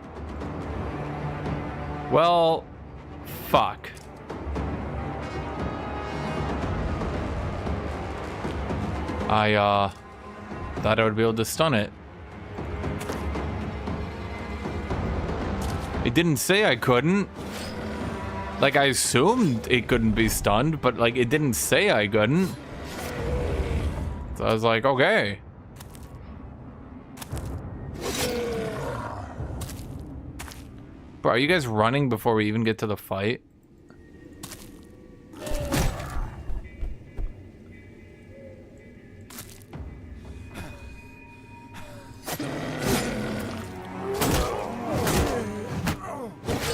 Well, fuck. I thought I would be able to stun it. It didn't say I couldn't. Like, I assumed it couldn't be stunned, but, like, it didn't say I couldn't. So I was like, okay. Bro, are you guys running before we even get to the fight?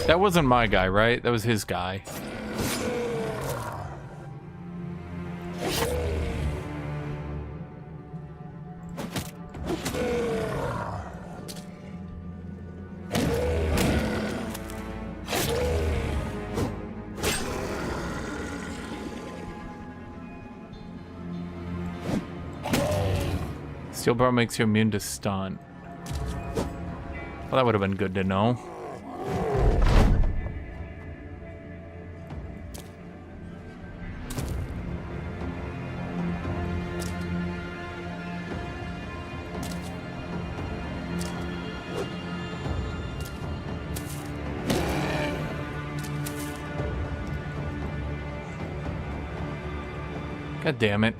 That wasn't my guy, right? That was his guy. Steel bar makes you immune to stun. Well, that would have been good to know. God damn it.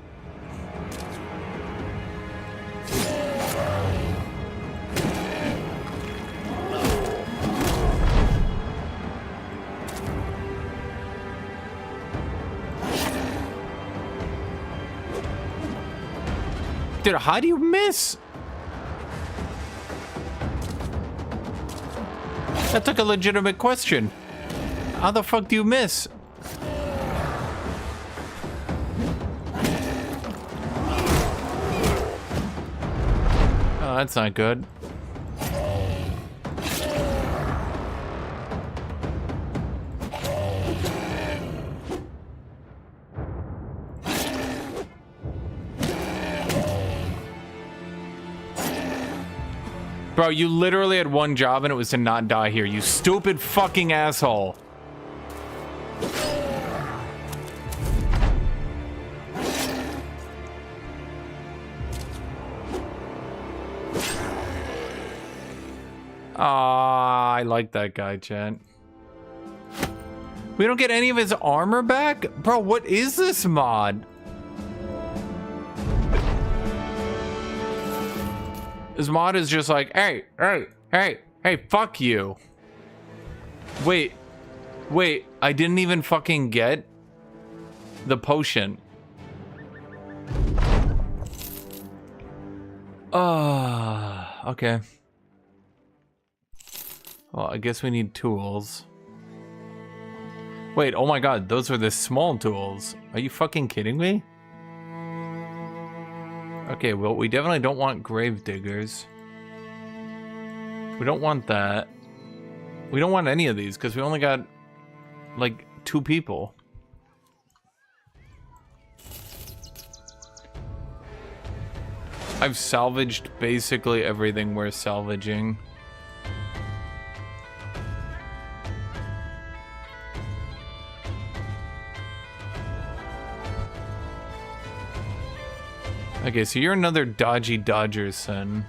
Dude, how do you miss? That took a legitimate question. How the fuck do you miss? Oh, that's not good. Bro, you literally had one job and it was to not die here, you stupid fucking asshole. Ah, I like that guy, chat. We don't get any of his armor back? Bro, what is this mod? This mod is just like, hey, fuck you. Wait, I didn't even fucking get the potion. Okay. Well, I guess we need tools. Wait, oh my god, those are the small tools. Are you fucking kidding me? Okay, well, we definitely don't want grave diggers. We don't want that. We don't want any of these, because we only got, like, 2 people. I've salvaged basically everything we're salvaging. Okay, so you're another dodgy dodger, son.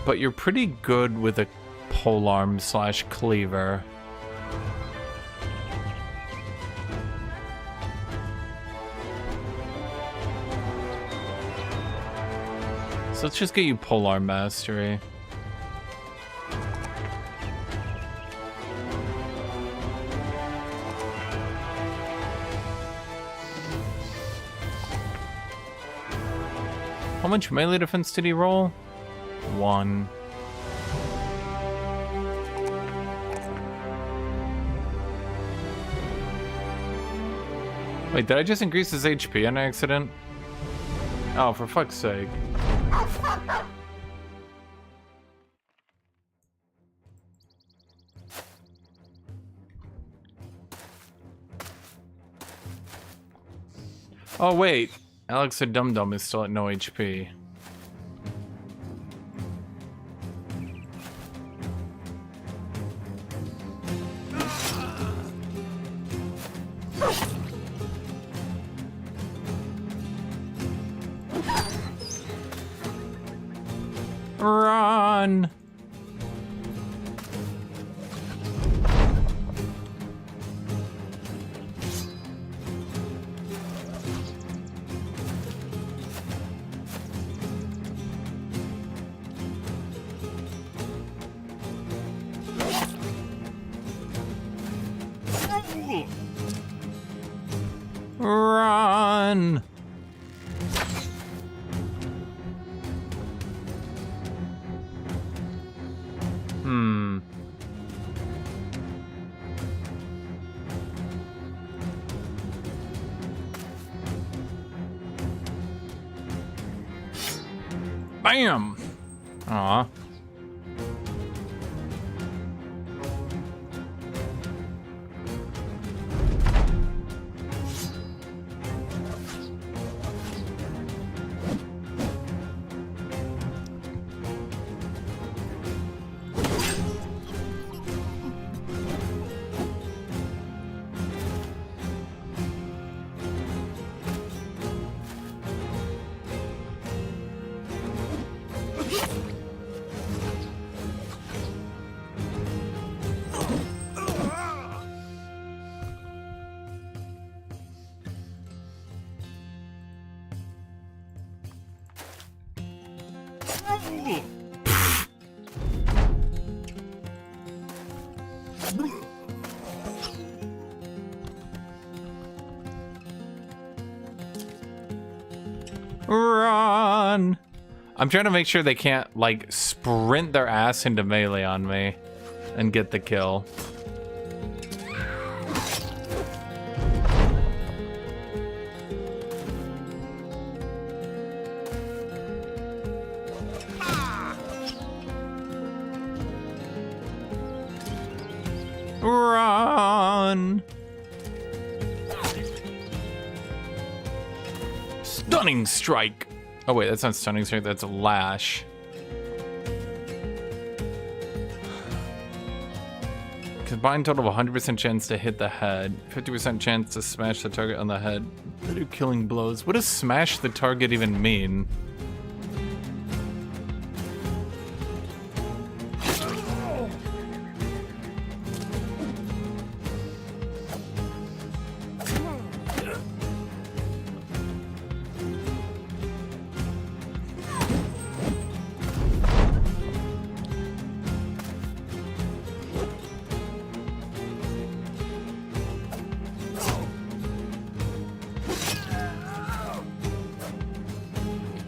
But you're pretty good with a polearm / cleaver. So let's just get you polearm mastery. How much melee defense did he roll? 1. Wait, did I just increase his HP on accident? Oh, for fuck's sake. Oh, wait. Alex the Dum Dum is still at no HP. Run! Run! Bam! Aw. Run! I'm trying to make sure they can't, like, sprint their ass into melee on me and get the kill. Run! Stunning strike! Oh wait, that's not stunning strike, that's a lash. Combined total of 100% chance to hit the head, 50% chance to smash the target on the head. What do killing blows? What does smash the target even mean?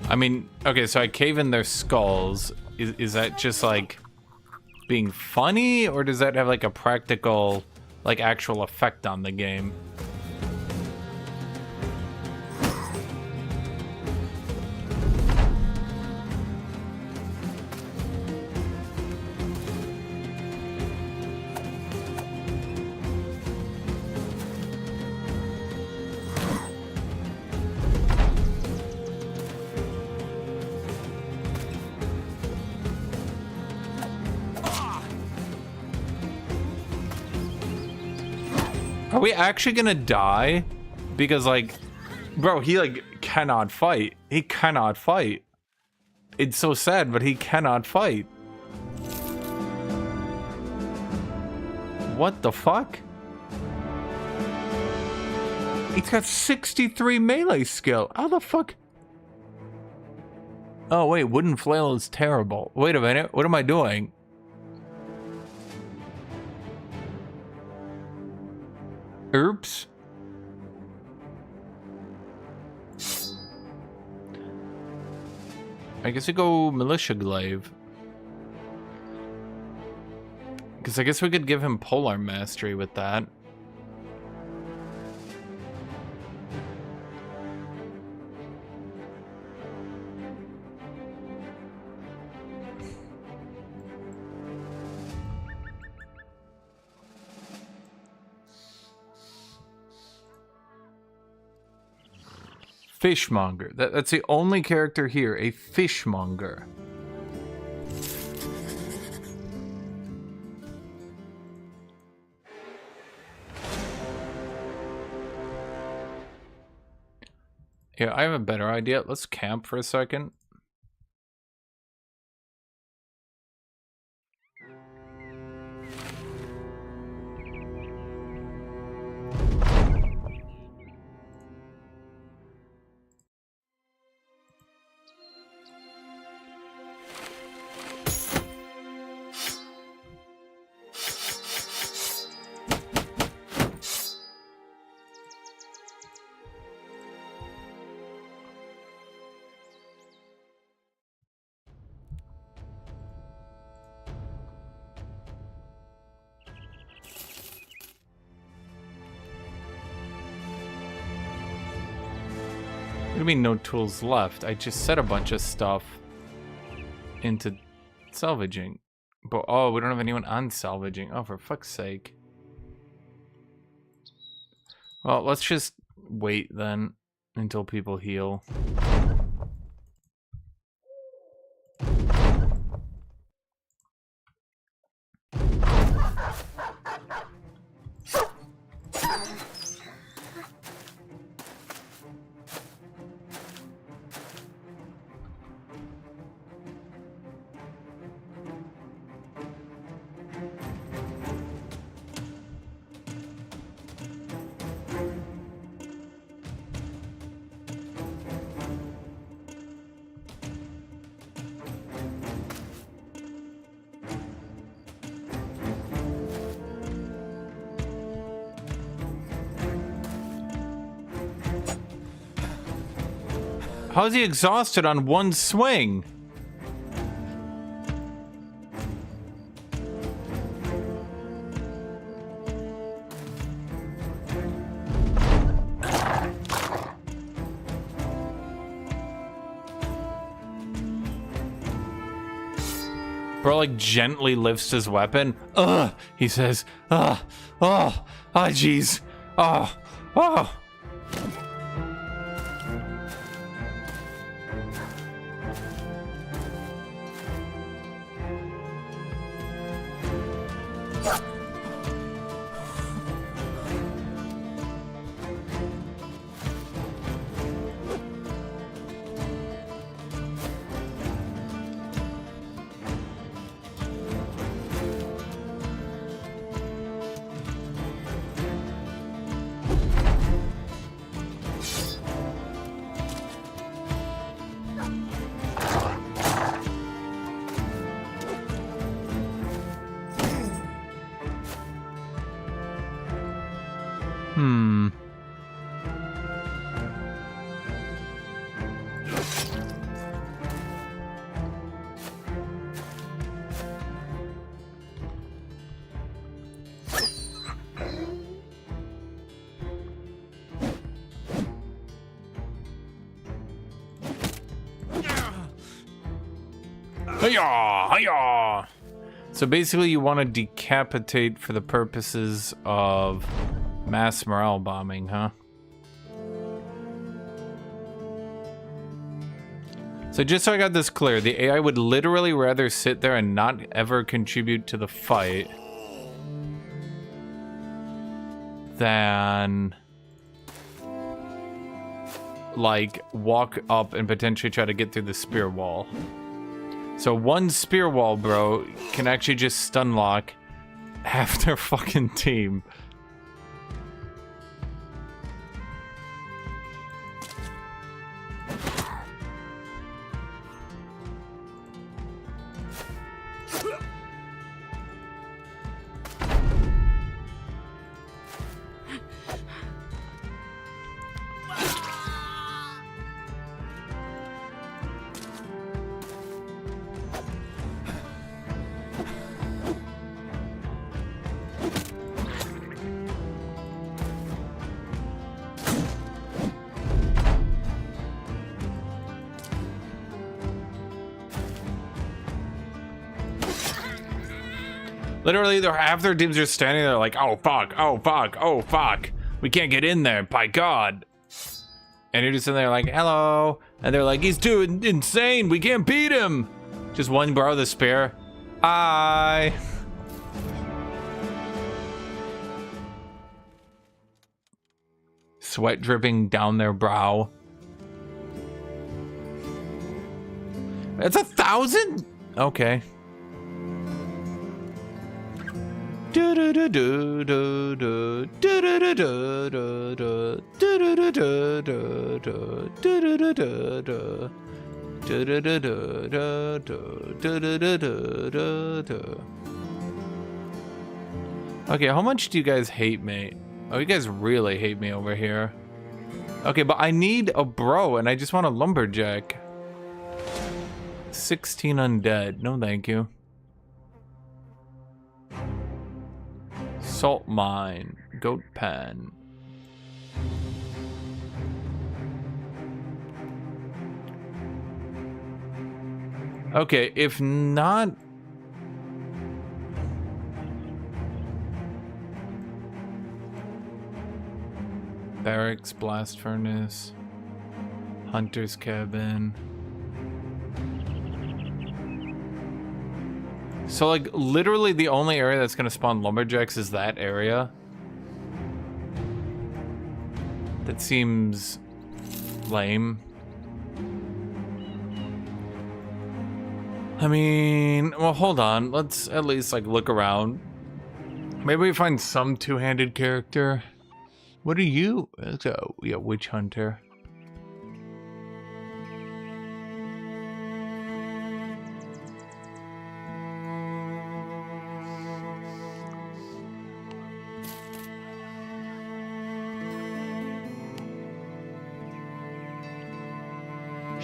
I mean, okay, so I cave in their skulls. Is that just like being funny, or does that have like a practical, like actual effect on the game? Are we actually gonna die? Because, like, bro, he, like, cannot fight. He cannot fight. It's so sad, but he cannot fight. What the fuck? He's got 63 melee skill. How the fuck? Oh, wait, wooden flail is terrible. Wait a minute, what am I doing? Oops. I guess we go militia glaive. Because I guess we could give him polar mastery with that. Fishmonger. That's the only character here, a fishmonger. Yeah, I have a better idea. Let's camp for a second. What do you mean no tools left? I just set a bunch of stuff into salvaging. But oh, we don't have anyone on salvaging. Oh, for fuck's sake. Well, let's just wait then until people heal. How's he exhausted on one swing? Bro, like, gently lifts his weapon. Ugh, he says. Ugh, oh, ah, jeez. Oh, oh. Hiya! Hiya! So basically you want to decapitate for the purposes of mass morale bombing, huh? So just so I got this clear, the AI would literally rather sit there and not ever contribute to the fight than like walk up and potentially try to get through the spear wall. So one spear wall, bro, can actually just stun lock half their fucking team. Literally, half their teams are standing there like, oh fuck, oh fuck, oh fuck. We can't get in there, by God. And you're just in there like, hello. And they're like, he's too insane, we can't beat him. Just one borrow the spear. Hi. Sweat dripping down their brow. It's 1,000? Okay. Okay, how much do you guys hate me? Oh, you guys really hate me over here. Okay, but I need a bro, and I just want a lumberjack. 16 undead. No, thank you. Salt mine. Goat pen. Okay, if not... Barracks, blast furnace, hunter's cabin. So, like, literally the only area that's gonna spawn lumberjacks is that area. That seems lame. I mean, well, hold on. Let's at least, like, look around. Maybe we find some two-handed character. What are you? So, yeah, witch hunter.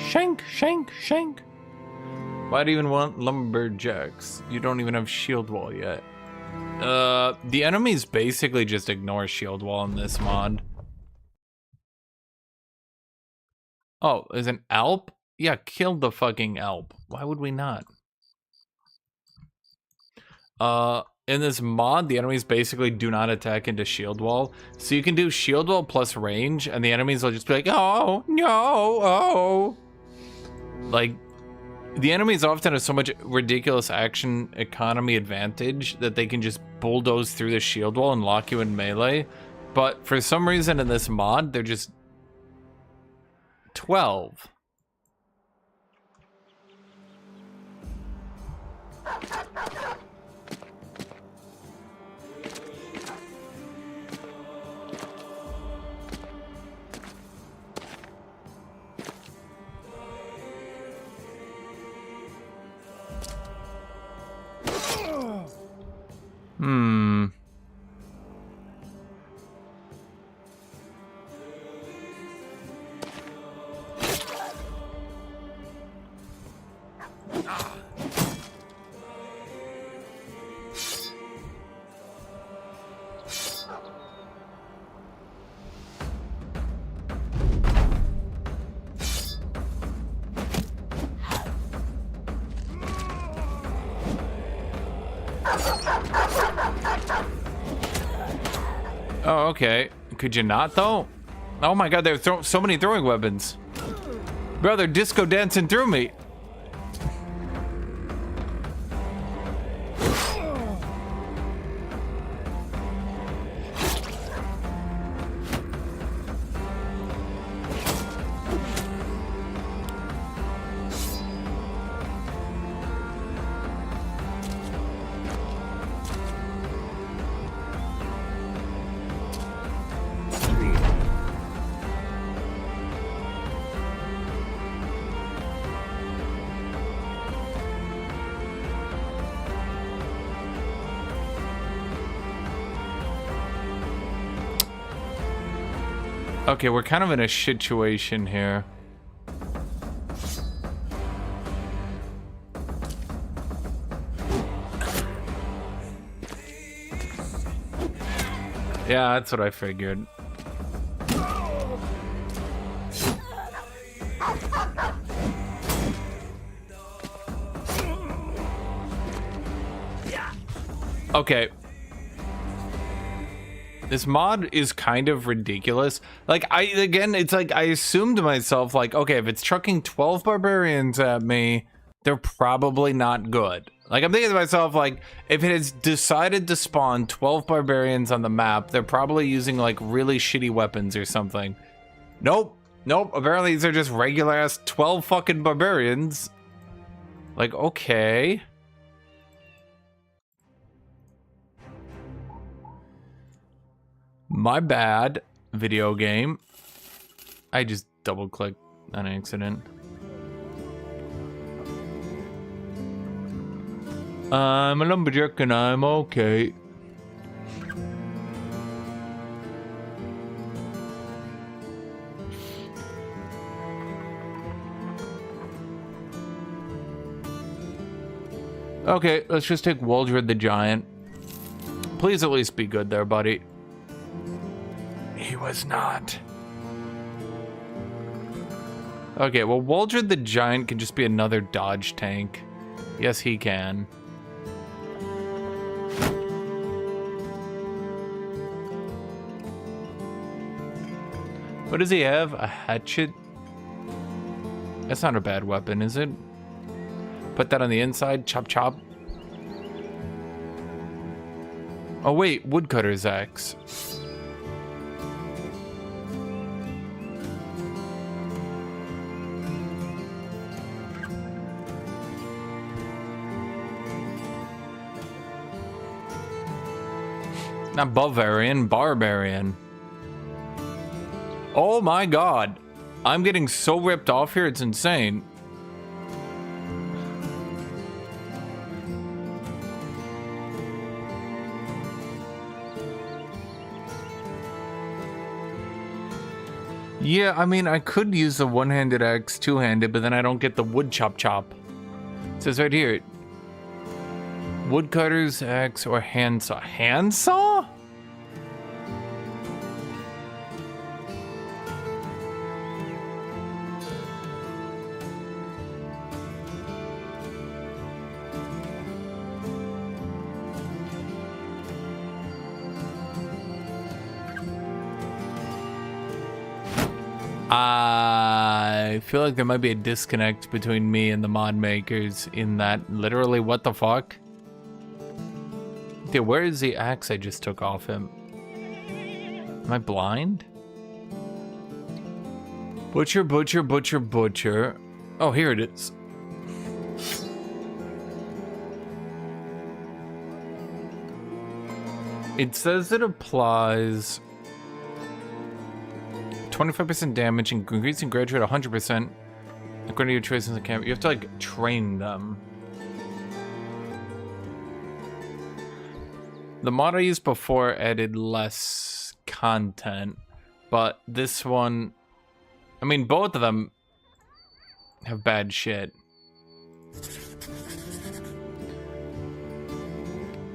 Shank, shank, shank. Why do you even want lumberjacks? You don't even have shield wall yet. The enemies basically just ignore shield wall in this mod. Oh, is an Alp? Yeah, kill the fucking Alp. Why would we not? In this mod, the enemies basically do not attack into shield wall. So you can do shield wall plus range, and the enemies will just be like, oh, no, oh. Like, the enemies often have so much ridiculous action economy advantage that they can just bulldoze through the shield wall and lock you in melee. But for some reason in this mod, they're just 12. Oh, okay. Could you not, though? Oh my god, there are so many throwing weapons. Bro, they're disco dancing through me. Okay, we're kind of in a situation here. Yeah, that's what I figured. Okay. This mod is kind of ridiculous. Like, it's like, I assumed to myself, like, okay, if it's trucking 12 barbarians at me, they're probably not good. Like, I'm thinking to myself, like, if it has decided to spawn 12 barbarians on the map, they're probably using, like, really shitty weapons or something. Nope. Nope. Apparently, these are just regular-ass 12 fucking barbarians. Like, okay. My bad, video game. I just double-clicked on accident. I'm a lumberjack and I'm okay. Okay, let's just take Waldred the Giant. Please at least be good there, buddy. He was not. Okay, well, Waldred the Giant can just be another dodge tank. Yes, he can. What does he have? A hatchet? That's not a bad weapon, is it? Put that on the inside. Chop, chop. Oh, wait. Woodcutter's axe. Not Bavarian, Barbarian. Oh my god. I'm getting so ripped off here, it's insane. Yeah, I mean, I could use the one-handed axe, two-handed, but then I don't get the wood chop. It says right here, woodcutter's axe or handsaw. Handsaw? I feel like there might be a disconnect between me and the mod makers in that literally what the fuck? Dude, where is the axe I just took off him? Am I blind? Butcher, butcher, butcher, butcher. Oh, here it is. It says it applies 25% damage, increasing graduate 100%. According to your choices in the camp, you have to like train them. The mod I used before added less content, but this one, I mean, both of them have bad shit.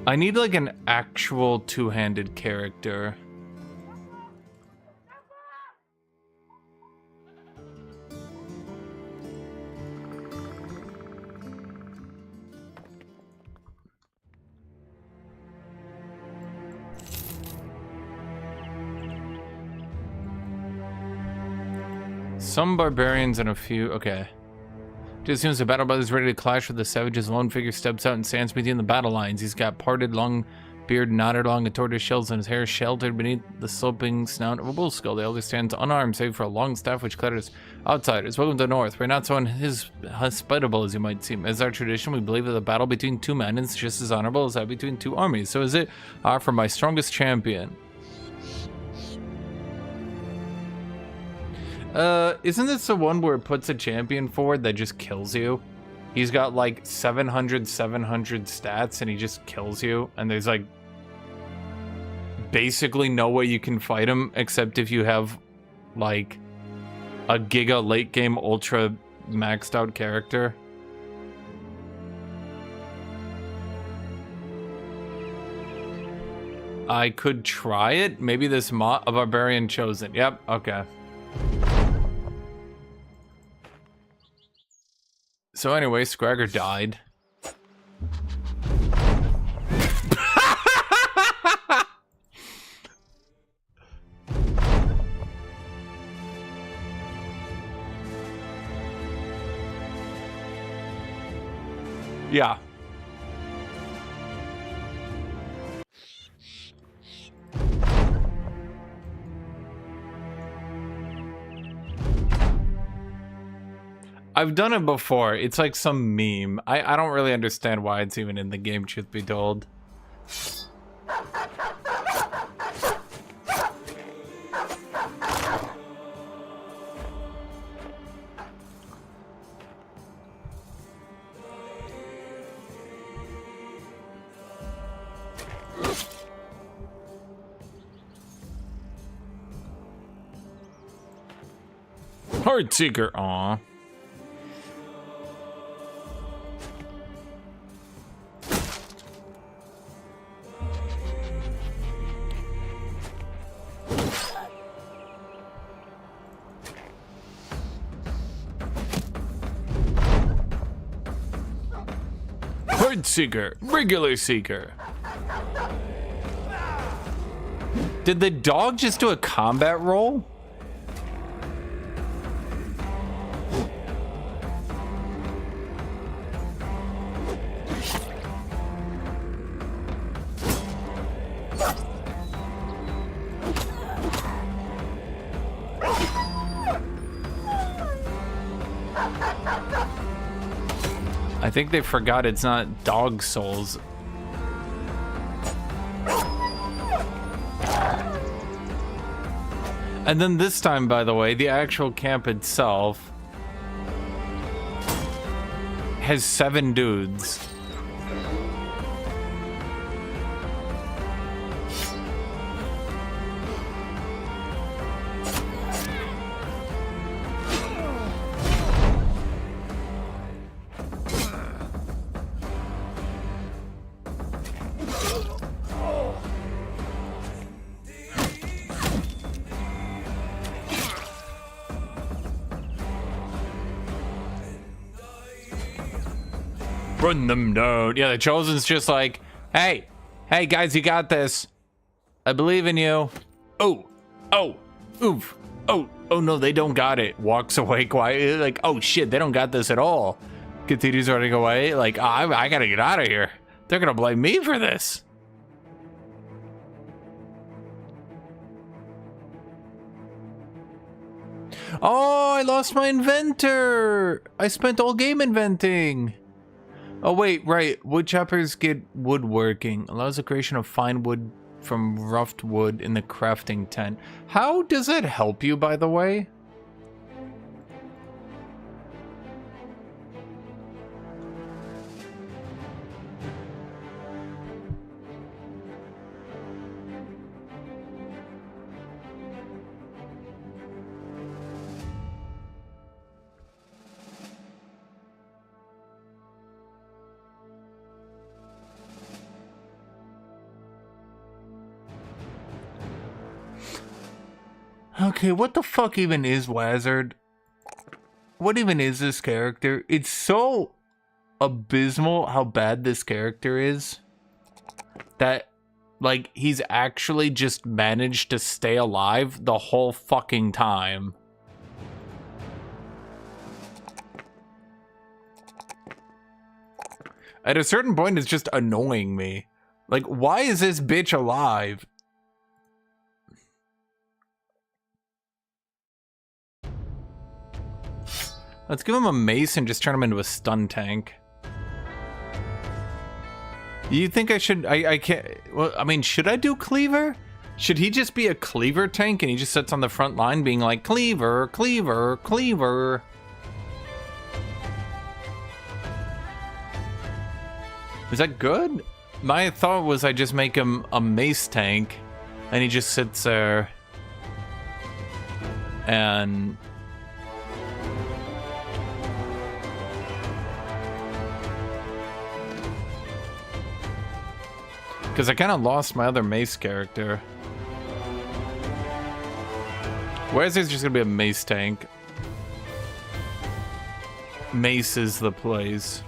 I need like an actual two-handed character. Some barbarians and a few... Okay. Just as soon as the battle brother is ready to clash with the savages, a lone figure steps out and stands between the battle lines. He's got parted long beard knotted along a tortoise shells, and his hair sheltered beneath the sloping snout of a bull skull. The elder stands unarmed, save for a long staff which clatters outsiders. Welcome to the north. We're not so hospitable as you might seem. As our tradition, we believe that the battle between two men is just as honorable as that between two armies. So is it for my strongest champion. Isn't this the one where it puts a champion forward that just kills you? He's got like 700 stats and he just kills you, and there's like basically no way you can fight him except if you have like a giga late game ultra maxed out character. I could try it. Maybe this mod, a barbarian chosen. Yep, okay. So anyway, Scragger died. Yeah. I've done it before. It's like some meme. I don't really understand why it's even in the game, truth be told. Heartseeker, aw. Seeker, regular seeker. Did the dog just do a combat roll? I think they forgot it's not Dog Souls. And then this time, by the way, the actual camp itself has 7 dudes. Run them down. Yeah, the Chosen's just like, hey, guys, you got this. I believe in you. Oh, oof. Oh, no, they don't got it. Walks away quietly, like, oh shit, they don't got this at all. Continues running away, like, I gotta get out of here. They're gonna blame me for this. Oh, I lost my inventor. I spent all game inventing. Oh, wait, right. Woodchoppers get woodworking. Allows the creation of fine wood from roughed wood in the crafting tent. How does that help you, by the way? Okay, what the fuck even is Wazard? What even is this character? It's so abysmal how bad this character is that, like, he's actually just managed to stay alive the whole fucking time. At a certain point, it's just annoying me. Like, why is this bitch alive? Let's give him a mace and just turn him into a stun tank. You think I should... I can't... Well, I mean, should I do Cleaver? Should he just be a Cleaver tank and he just sits on the front line being like, Cleaver, Cleaver, Cleaver? Is that good? My thought was I just make him a mace tank and he just sits there and... Because I kind of lost my other mace character. Where's this just going to be a mace tank? Mace is the place.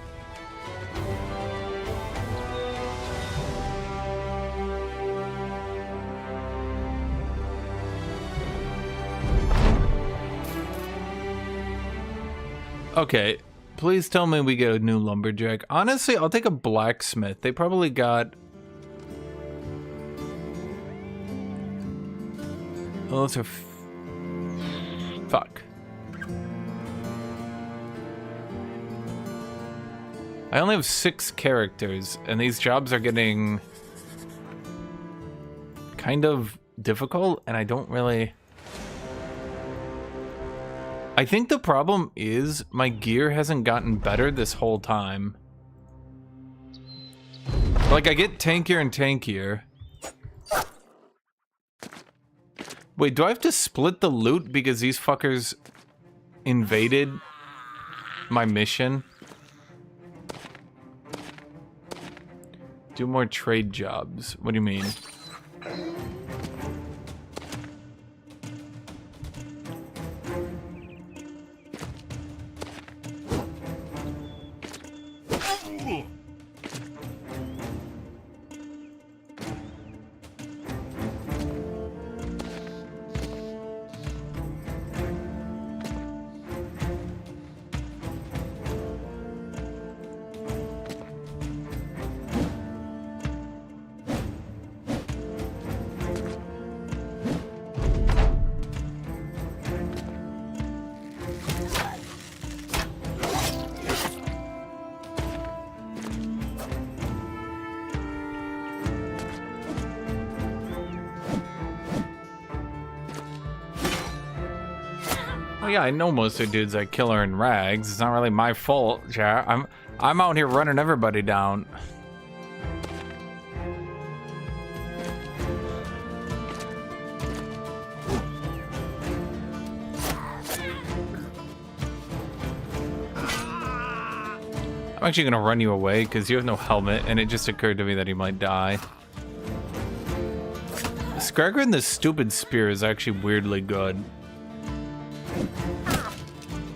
Okay, please tell me we get a new lumberjack. Honestly, I'll take a blacksmith. They probably got... Oh, those are... Fuck. I only have 6 characters, and these jobs are getting... kind of difficult, and I don't really... I think the problem is my gear hasn't gotten better this whole time. Like, I get tankier and tankier. Wait, do I have to split the loot because these fuckers invaded my mission? Do more trade jobs. What do you mean? Oh yeah, I know most of the dudes that kill her in rags. It's not really my fault, yeah. I'm out here running everybody down. I'm actually gonna run you away because you have no helmet, and it just occurred to me that he might die. Scragger and the stupid spear is actually weirdly good.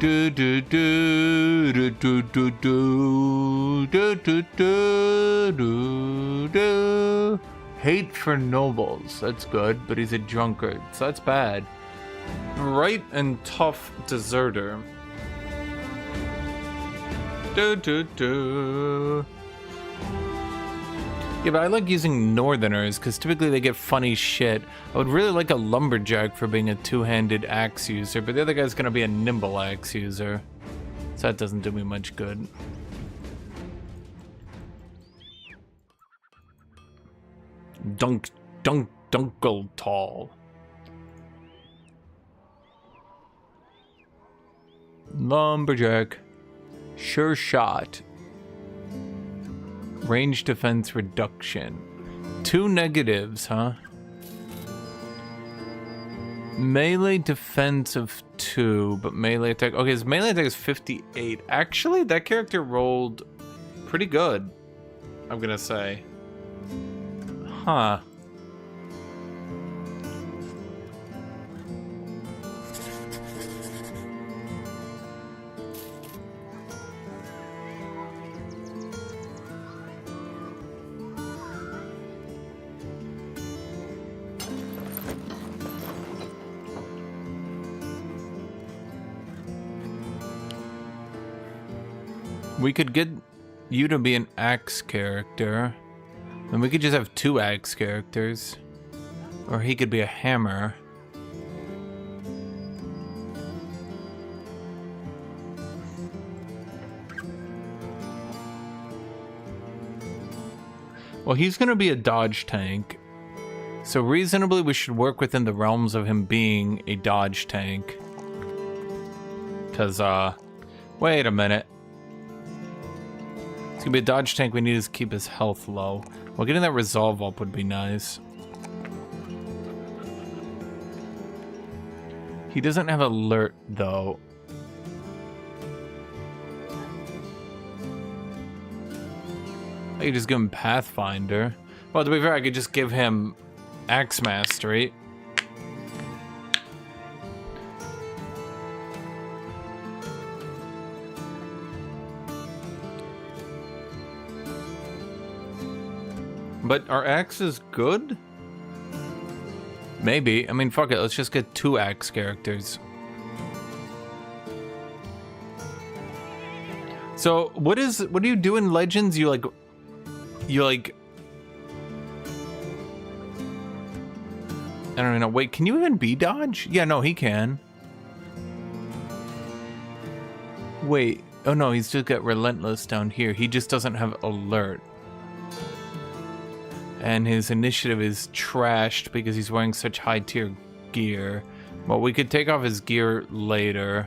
Do do do do do do do do do do do. Hate for nobles. That's good, but he's a drunkard, so that's bad. Bright and tough deserter. Do do do. Yeah, but I like using northerners because typically they get funny shit. I would really like a lumberjack for being a two-handed axe user, but the other guy's gonna be a nimble axe user, so that doesn't do me much good. Dunkle tall. Lumberjack. Sure shot. Range defense reduction. 2 negatives, huh? Melee defense of 2, but melee attack. Okay, his melee attack is 58. Actually, that character rolled pretty good, I'm gonna say. Huh. We could get you to be an axe character, and we could just have 2 axe characters, or he could be a hammer. Well, he's gonna be a dodge tank, so reasonably we should work within the realms of him being a dodge tank. Cause, wait a minute. It's gonna be a dodge tank, we need to keep his health low. Well, getting that resolve up would be nice. He doesn't have alert, though. I could just give him Pathfinder. Well, to be fair, I could just give him Axe Mastery. But are axes good? Maybe. I mean, fuck it. Let's just get 2 axe characters. So, what do you do in Legends? You like... I don't know. Wait, can you even be dodge? Yeah, no, he can. Wait. Oh, no, he's just got relentless down here. He just doesn't have alert. And his initiative is trashed because he's wearing such high tier gear. Well, we could take off his gear later.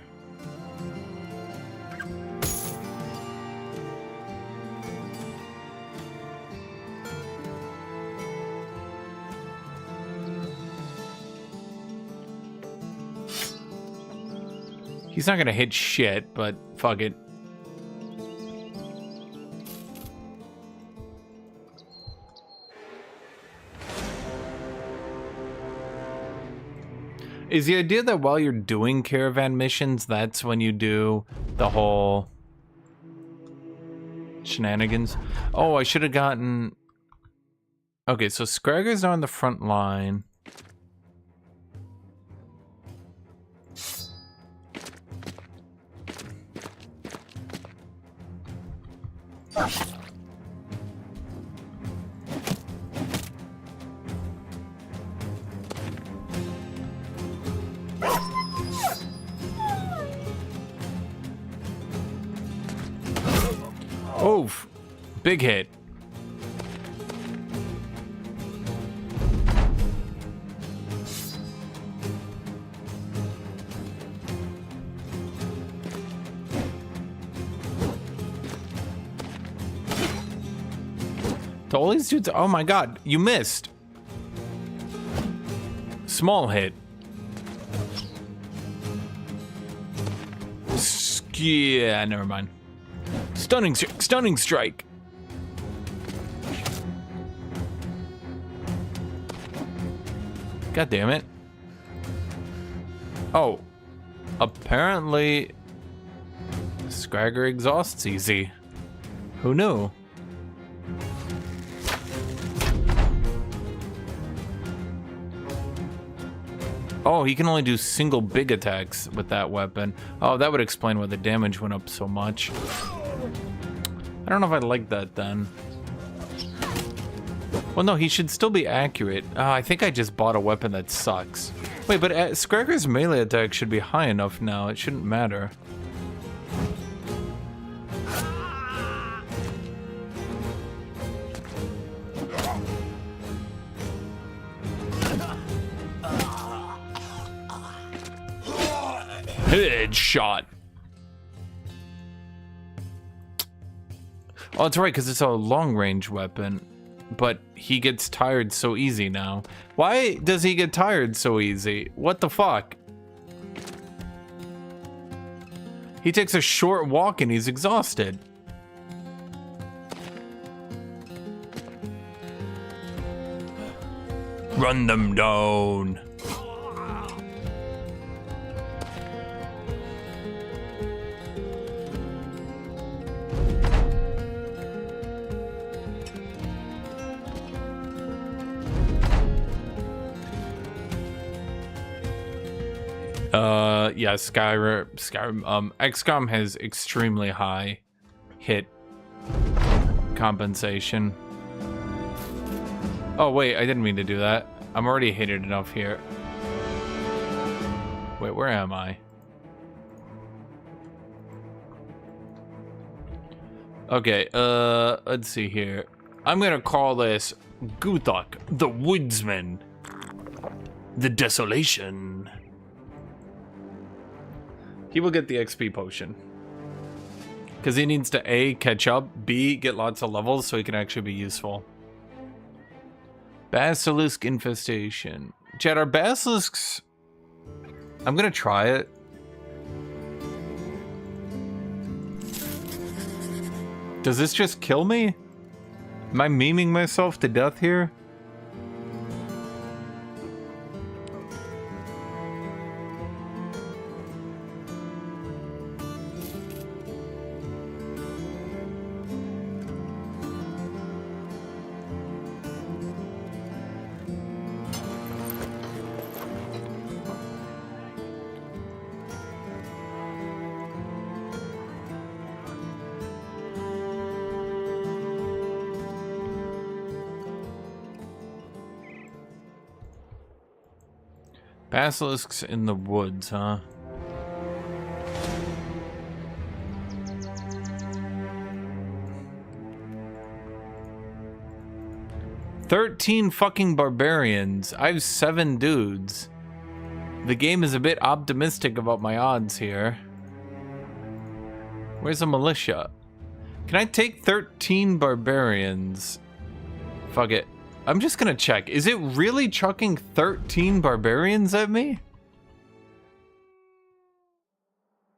He's not gonna hit shit, but fuck it. Is the idea that while you're doing caravan missions, that's when you do the whole shenanigans? Oh, I should have gotten... Okay, so Scragger's on the front line. Oof. Big hit. To all these dudes, oh my god, you missed. Small hit. Yeah, never mind. Stunning strike. God damn it. Oh, apparently Scragger exhausts easy. Who knew? Oh, he can only do single big attacks with that weapon. Oh, that would explain why the damage went up so much. I don't know if I like that then. Well, no, he should still be accurate. I think I just bought a weapon that sucks. Wait, but Scragger's melee attack should be high enough now. It shouldn't matter. Headshot. Oh, that's right, because it's a long-range weapon. But he gets tired so easy now. Why does he get tired so easy? What the fuck? He takes a short walk and he's exhausted. Run them down. Yeah, Skyrim, XCOM has extremely high hit compensation. Oh wait, I didn't mean to do that. I'm already hit it enough here. Wait, where am I? Okay, let's see here. I'm gonna call this Guthuk, the Woodsman. The Desolation. He will get the XP potion. Because he needs to A, catch up, B, get lots of levels so he can actually be useful. Basilisk infestation. Chad, are basilisks... I'm gonna try it. Does this just kill me? Am I memeing myself to death here? Basilisks in the woods, huh? "13 fucking barbarians. I have 7 dudes. The game is a bit optimistic about my odds here. Where's the militia? Can I take 13 barbarians? Fuck it. I'm just gonna check. Is it really chucking 13 barbarians at me?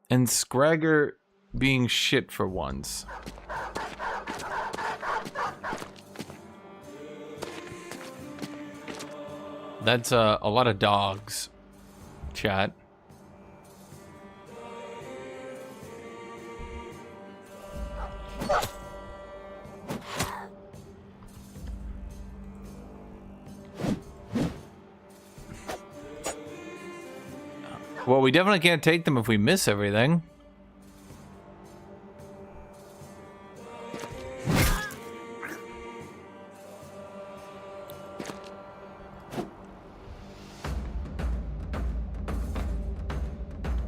And Scragger being shit for once. That's a lot of dogs, chat. Well, we definitely can't take them if we miss everything.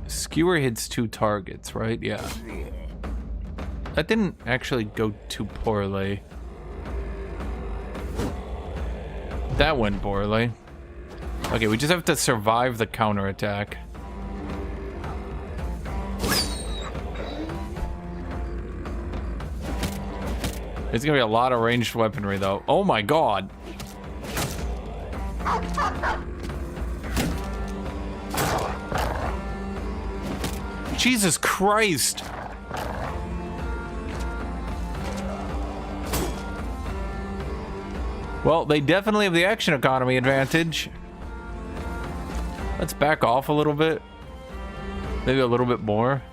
Skewer hits 2 targets, right? Yeah. That didn't actually go too poorly. That went poorly. Okay, we just have to survive the counterattack. There's gonna be a lot of ranged weaponry, though. Oh my god! Jesus Christ! Well, they definitely have the action economy advantage. Let's back off a little bit. Maybe a little bit more.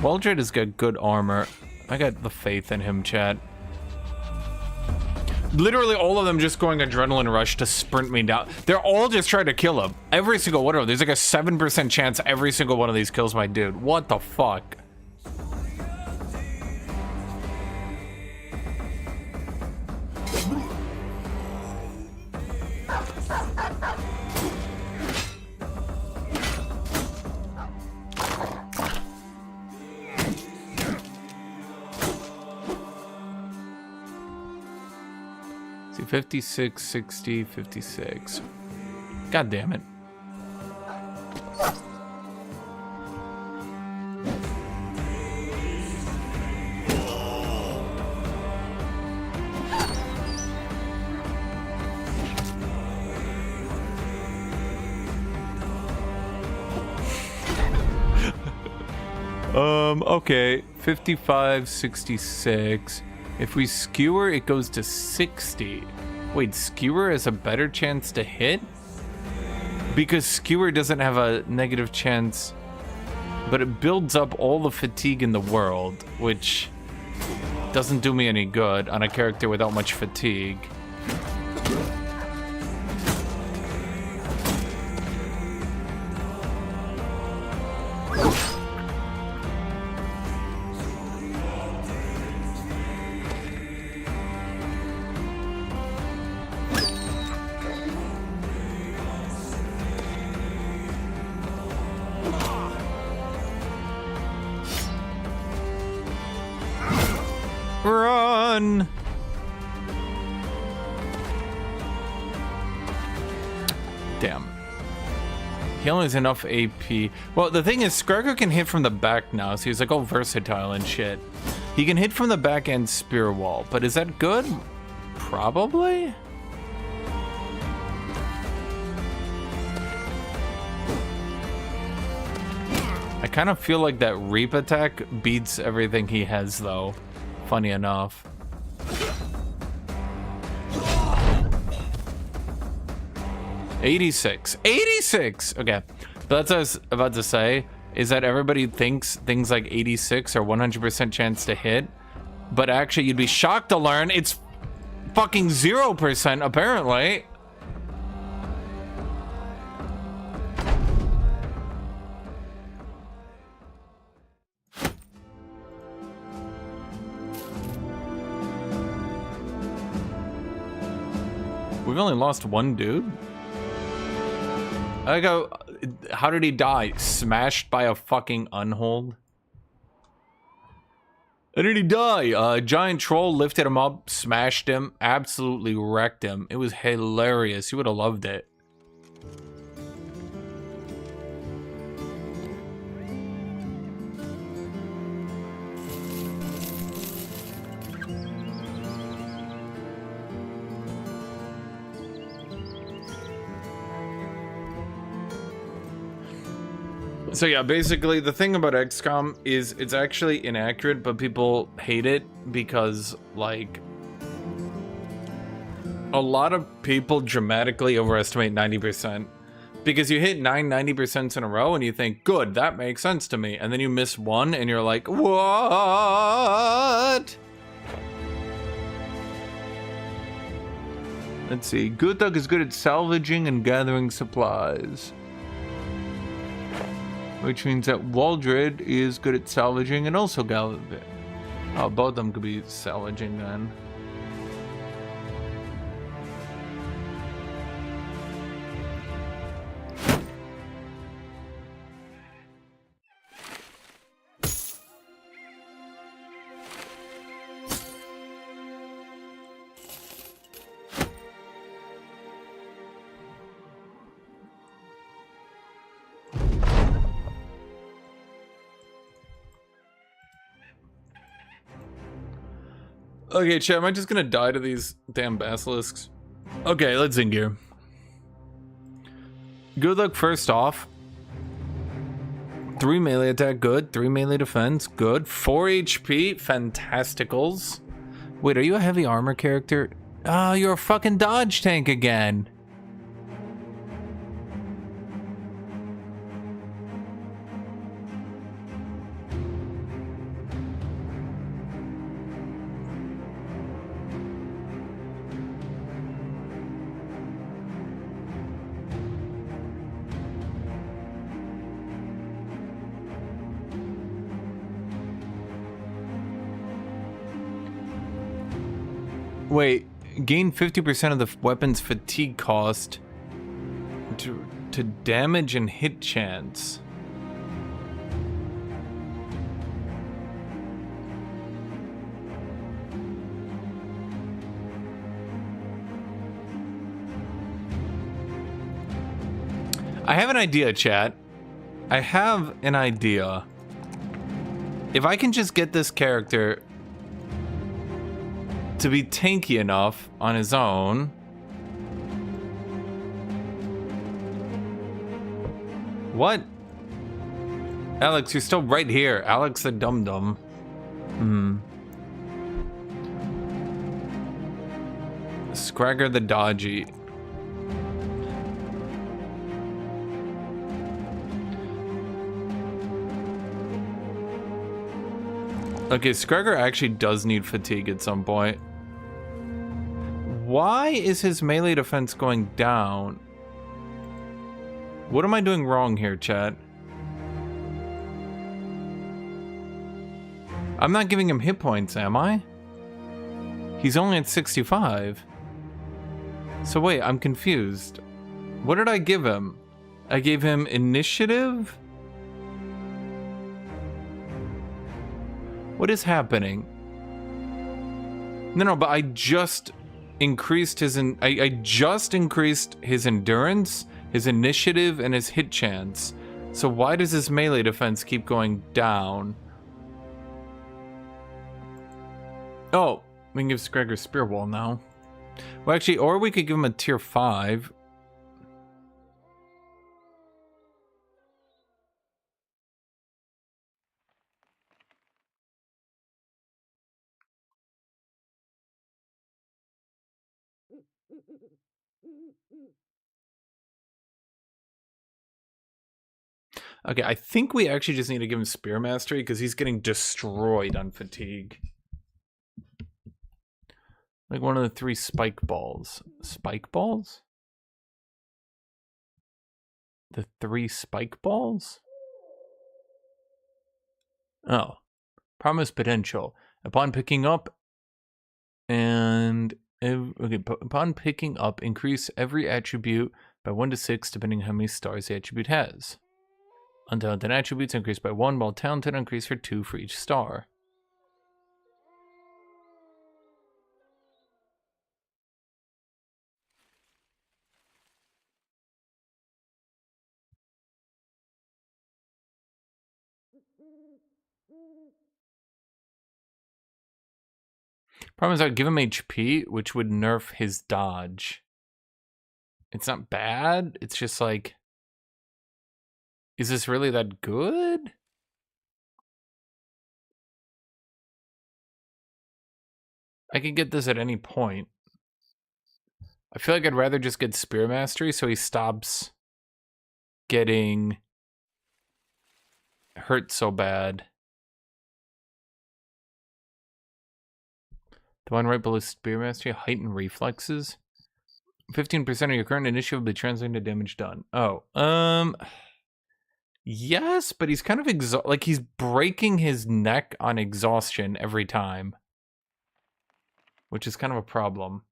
Waldred has got good armor. I got the faith in him, chat. Literally all of them just going adrenaline rush to sprint me down. They're all just trying to kill him. Every single one of them. There's like a 7% chance every single one of these kills my dude. What the fuck? See, 56, 60, 56. God damn it. Okay, 55, 66. If we skewer, it goes to 60. Wait, skewer has a better chance to hit? Because skewer doesn't have a negative chance, but it builds up all the fatigue in the world, which doesn't do me any good on a character without much fatigue. Run! Damn. He only has enough AP. Well, the thing is, Skregor can hit from the back now, so he's like all versatile and shit. He can hit from the back and spear wall, but is that good? Probably? I kind of feel like that Reap attack beats everything he has, though. Funny enough. $86. $86! Okay. But that's what I was about to say, is that everybody thinks things like 86 are 100% chance to hit, but actually you'd be shocked to learn it's fucking 0% apparently. We've only lost one dude? I go, how did he die? Smashed by a fucking unhold? How did he die? A giant troll lifted him up, smashed him, absolutely wrecked him. It was hilarious. You would have loved it. So yeah, basically the thing about XCOM is it's actually inaccurate, but people hate it because, like, a lot of people dramatically overestimate 90%. Because you hit 90% in a row and you think, good, that makes sense to me. And then you miss one and you're like, what? Let's see. Guthuk is good at salvaging and gathering supplies. Which means that Waldred is good at salvaging and also gathering. Oh, both of them could be salvaging then. Okay, chat, am I just gonna die to these damn basilisks? Okay, let's in gear. Good luck first off. 3 melee attack, good. 3 melee defense, good. 4 HP, fantasticals. Wait, are you a heavy armor character? Oh, you're a fucking dodge tank again. Wait, gain 50% of the weapon's fatigue cost to damage and hit chance. I have an idea, chat. I have an idea. If I can just get this character to be tanky enough on his own. What? Alex, you're still right here. Alex the dum-dum. Scragger the dodgy. Okay, Scragger actually does need fatigue at some point. Why is his melee defense going down? What am I doing wrong here, chat? I'm not giving him hit points, am I? He's only at 65. So wait, I'm confused. What did I give him? I gave him initiative? What is happening? No, but I just increased his I just increased his endurance, his initiative, and his hit chance. So why does his melee defense keep going down? Oh, we can give Scragger Spear Wall now. Well, actually, or we could give him a tier 5. Okay, I think we actually just need to give him Spear Mastery because he's getting destroyed on fatigue. Like one of the 3 spike balls. Spike balls? The 3 spike balls? Oh. Promise potential. Upon picking up and... Okay, upon picking up, increase every attribute by 1 to 6 depending on how many stars the attribute has. Untalented attributes increase by 1, while talented increase for 2 for each star. Problem is I'd give him HP, which would nerf his dodge. It's not bad, it's just like... Is this really that good? I could get this at any point. I feel like I'd rather just get Spear Mastery so he stops getting hurt so bad. The one right below Spear Mastery, heightened reflexes. 15% of your current initiative will be translated to damage done. Oh, yes, but he's kind of like he's breaking his neck on exhaustion every time, which is kind of a problem.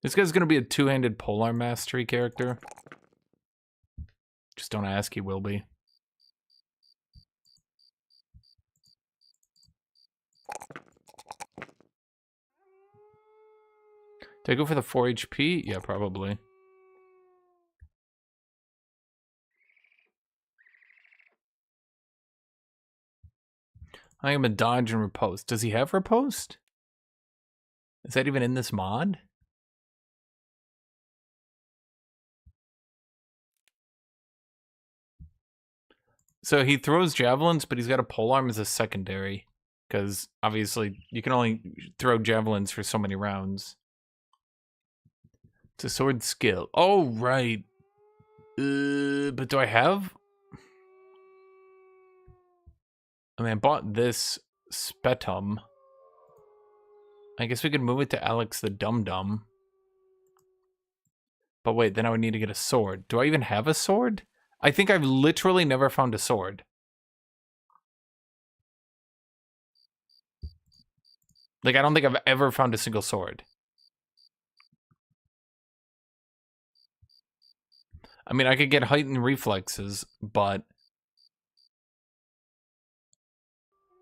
This guy's gonna be a 2-handed Polar Mastery character. Just don't ask, he will be. Did I go for the 4 HP? Yeah, probably. I am a dodge and riposte. Does he have riposte? Is that even in this mod? So he throws javelins, but he's got a polearm as a secondary. Because obviously you can only throw javelins for so many rounds. It's a sword skill. Oh, right. But do I have... I mean, I bought this Spetum. I guess we could move it to Alex the Dum-Dum. But wait, then I would need to get a sword. Do I even have a sword? I think I've literally never found a sword. Like, I don't think I've ever found a single sword. I mean, I could get heightened reflexes, but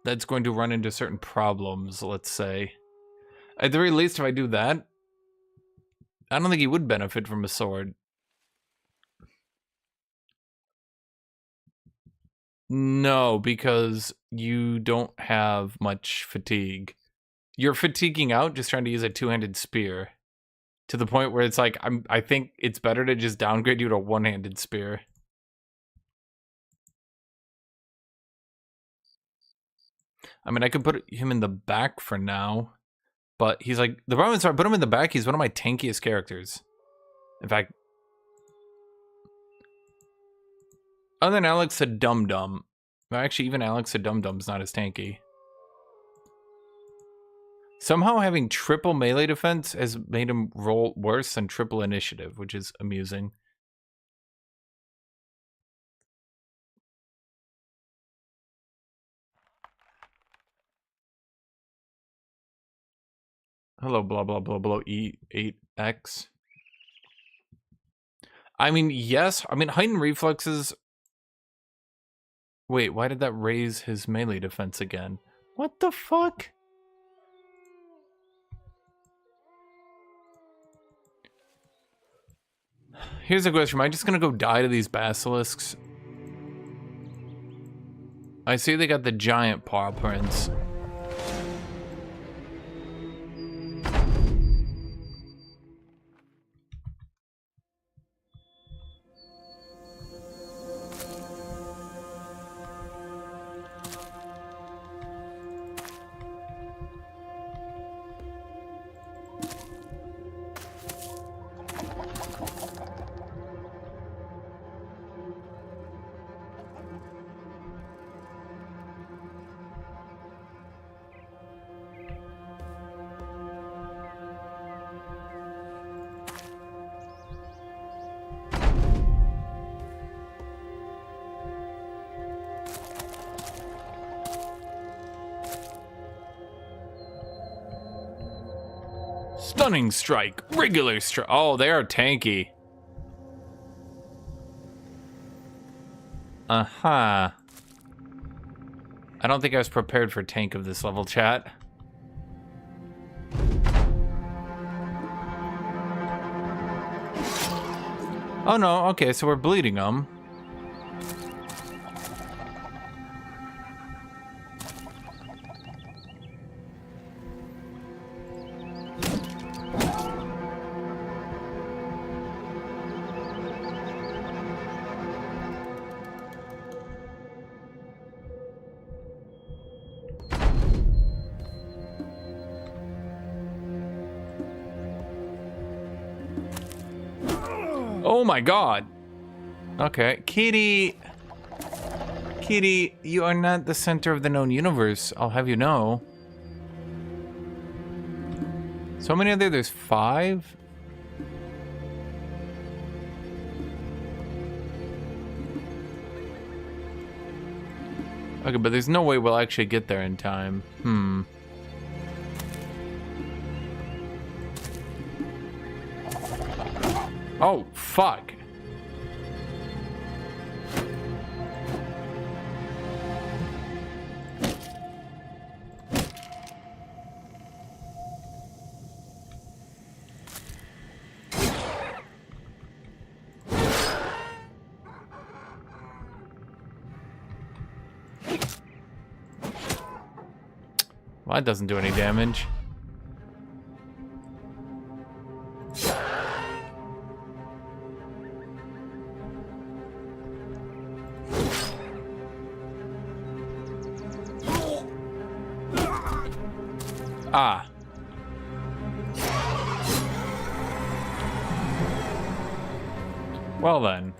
that's going to run into certain problems, let's say. At the very least, if I do that, I don't think he would benefit from a sword. No, because you don't have much fatigue. You're fatiguing out just trying to use a two-handed spear. To the point where it's like, I think it's better to just downgrade you to a one-handed spear. I mean, I could put him in the back for now. But he's like, the problem is if I put him in the back, he's one of my tankiest characters. In fact, other than Alex the Dum-Dum. Well, actually, even Alex the Dum-Dum's not as tanky. Somehow having triple melee defense has made him roll worse than triple initiative, which is amusing. Hello, blah, blah, blah, blah, E8X. I mean, yes. I mean, heightened reflexes... Wait, why did that raise his melee defense again? What the fuck? Here's a question. Am I just gonna go die to these basilisks? I see they got the giant paw prints. Stunning strike, regular strike. Oh, they are tanky. Uh-huh. I don't think I was prepared for tank of this level, chat. Oh no, okay, so we're bleeding them. Oh my god. Okay, Kitty. Kitty, you are not the center of the known universe, I'll have you know. So many are there? There's 5? Okay, but there's no way we'll actually get there in time. Oh, fuck. Well, that doesn't do any damage. Ah. Well then.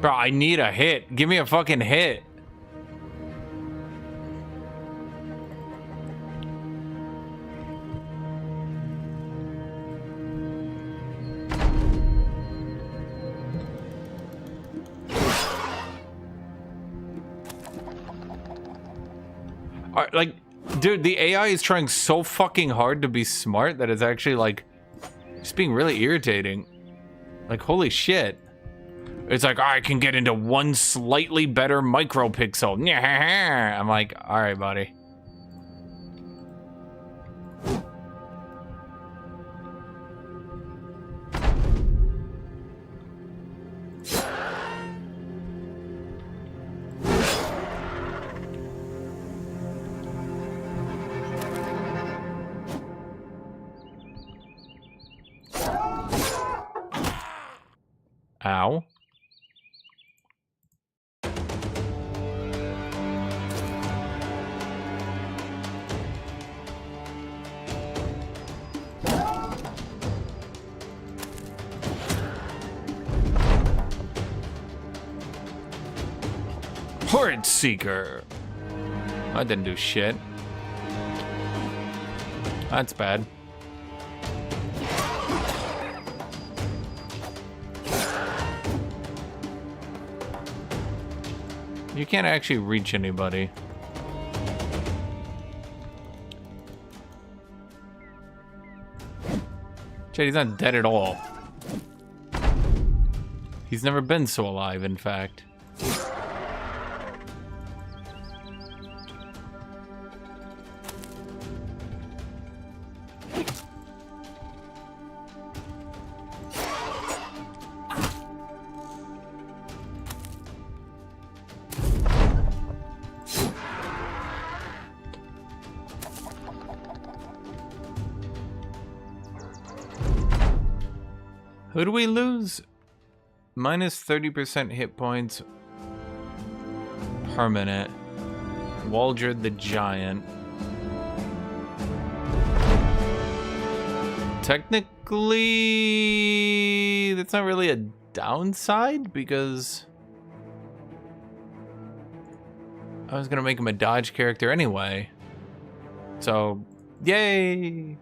Bro, I need a hit. Give me a fucking hit. Like, dude, the AI is trying so fucking hard to be smart that it's actually, like, just being really irritating. Like, holy shit. It's like, oh, I can get into one slightly better micropixel. I'm like, alright, buddy. Ow. Horrid Seeker. I didn't do shit. That's bad. You can't actually reach anybody. Shit, he's not dead at all. He's never been so alive, in fact. Who do we lose? Minus 30% hit points. Permanent. Waldred the Giant. Technically, that's not really a downside because I was gonna make him a dodge character anyway. So, yay!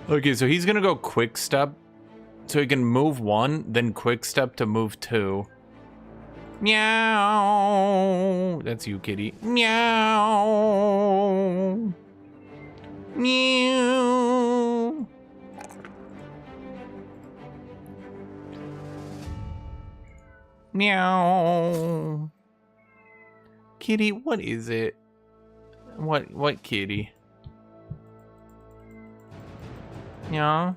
Okay, so he's gonna go quick step, so he can move 1, then quick step to move 2. Meow. That's you, kitty. Meow. Meow. Meow. Kitty, what is it? What kitty? Meow.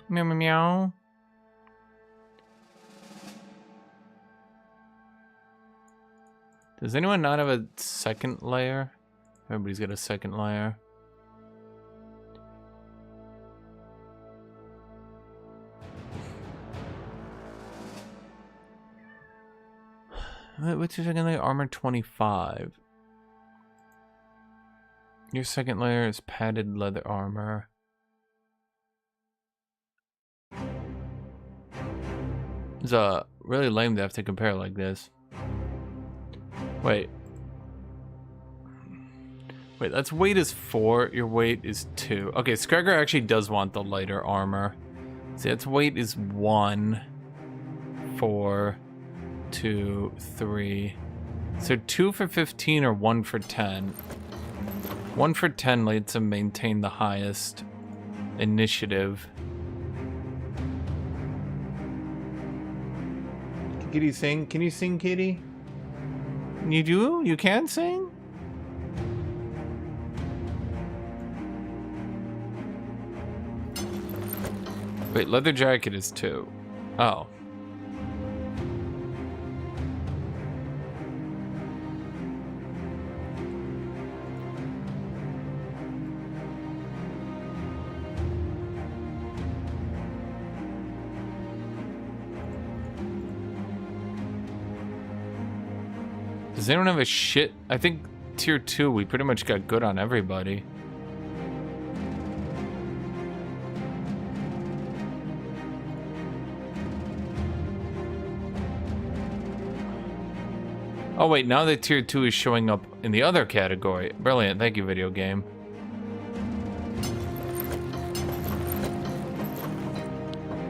Meow, meow, meow. Does anyone not have a second layer? Everybody's got a second layer. What's your second layer? Armor 25. Your second layer is padded leather armor. It's really lame to have to compare like this. Wait, that's weight is 4, your weight is 2. Okay, Skregor actually does want the lighter armor. See, its weight is 1, 4, 2, 3. So 2 for 15 or 1 for 10? 1 for 10 lets him maintain the highest initiative. Can Kitty sing? Can you sing, Kitty? You do? You can sing? Wait, leather jacket is 2. Oh. Does anyone have a shit? I think tier 2, we pretty much got good on everybody. Oh wait, now that tier 2 is showing up in the other category. Brilliant, thank you, video game.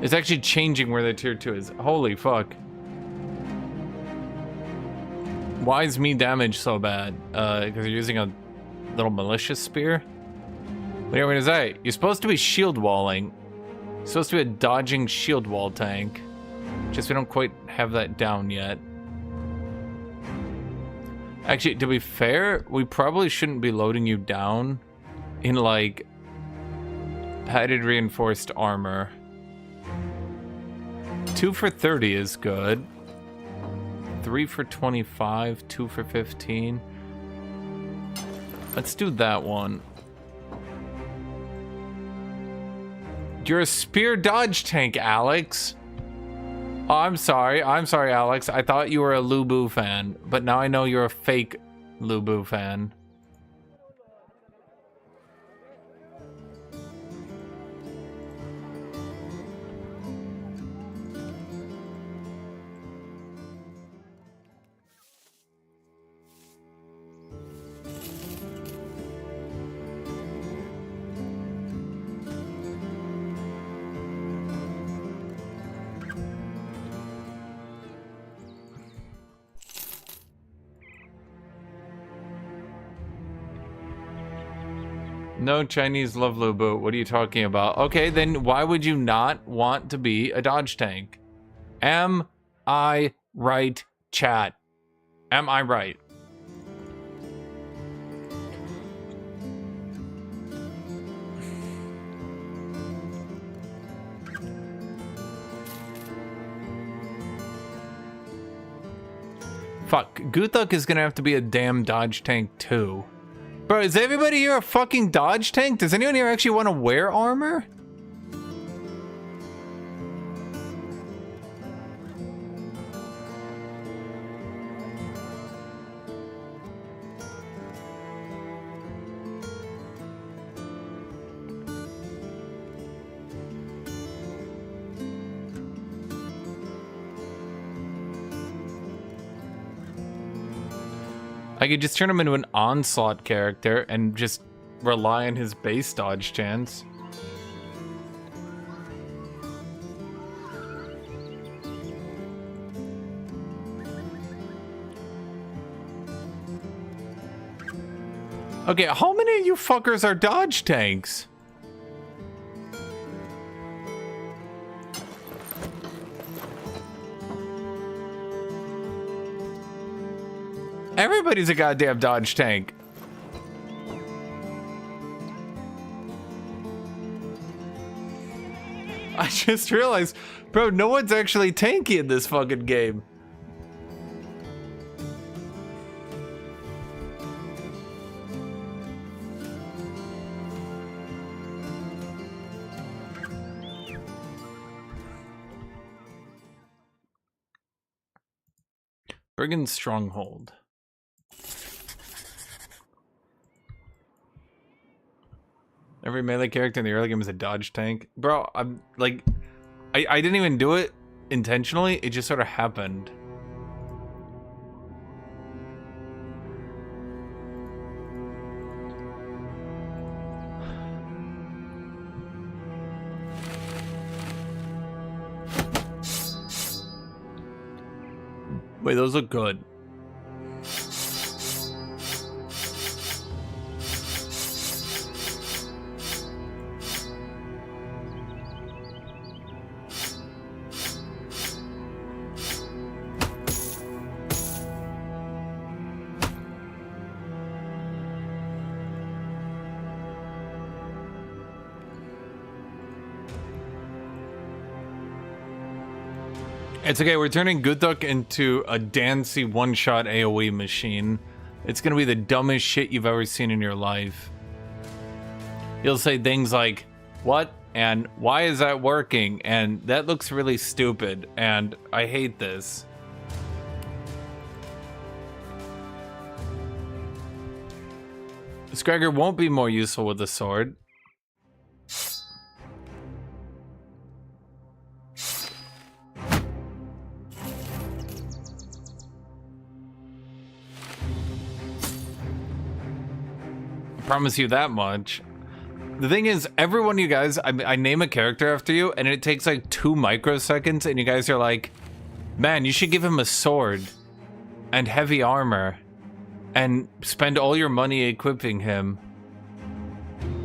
It's actually changing where the tier 2 is. Holy fuck. Why is me damage so bad? Because you're using a little malicious spear? What do you want me to say? You're supposed to be shield walling. You're supposed to be a dodging shield wall tank. Just we don't quite have that down yet. Actually, to be fair, we probably shouldn't be loading you down in, like, padded reinforced armor. 2 for 30 is good. 3 for 25, 2 for 15. Let's do that one. You're a spear dodge tank, Alex. Oh, I'm sorry, Alex. I thought you were a Lubu fan, but now I know you're a fake Lubu fan. No Chinese love Lubu. What are you talking about? Okay, then why would you not want to be a dodge tank? Am I right, chat? Am I right? Fuck, Guthuk is gonna have to be a damn dodge tank too. Bro, is everybody here a fucking dodge tank? Does anyone here actually want to wear armor? I could just turn him into an onslaught character and just rely on his base dodge chance. Okay, how many of you fuckers are dodge tanks? Everybody's a goddamn dodge tank. I just realized, bro, no one's actually tanky in this fucking game. Brigand stronghold. Every melee character in the early game is a dodge tank. Bro, I'm like, I didn't even do it intentionally. It just sort of happened. Wait, those look good. It's okay, we're turning Guthuk into a dancy one-shot AoE machine. It's gonna be the dumbest shit you've ever seen in your life. You'll say things like, what? And why is that working? And that looks really stupid, and I hate this. Scragger won't be more useful with the sword. promise you that much. The thing is, every one of you guys, I name a character after you, and it takes like 2 microseconds, and you guys are like, man, you should give him a sword and heavy armor and spend all your money equipping him.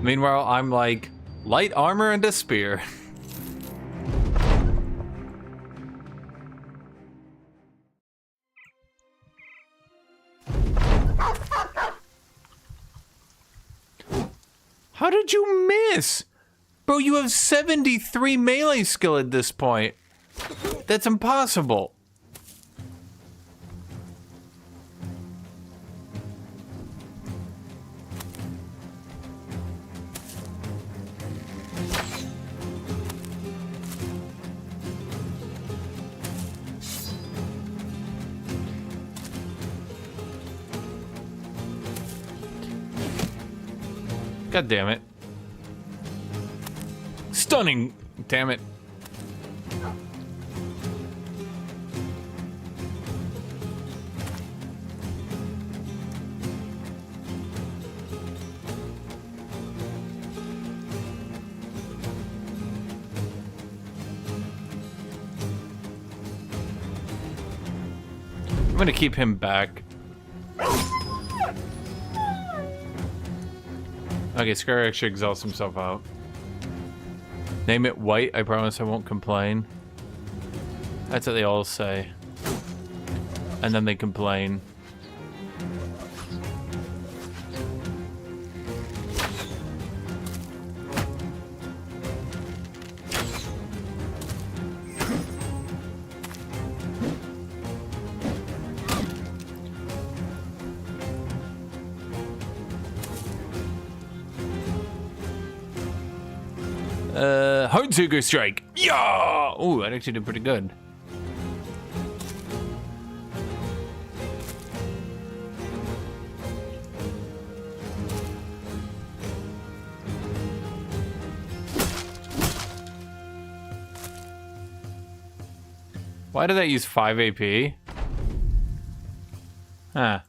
Meanwhile, I'm like, light armor and a spear. How did you miss? Bro, you have 73 melee skill at this point. That's impossible. God damn it. Stunning. Damn it. I'm gonna keep him back. Okay, Scar actually exhausts himself out. Name it white, I promise I won't complain. That's what they all say. And then they complain. Hardship strike. Yeah. Oh, that actually did pretty good. Why did that use 5 AP? Huh.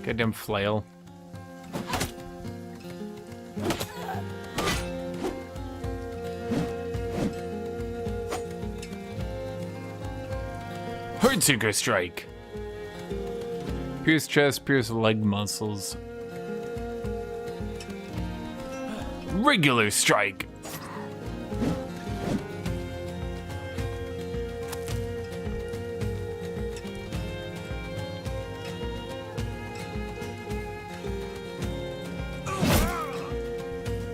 Goddamn flail. Hardship strike. Pierce chest, pierce leg muscles. Regular strike.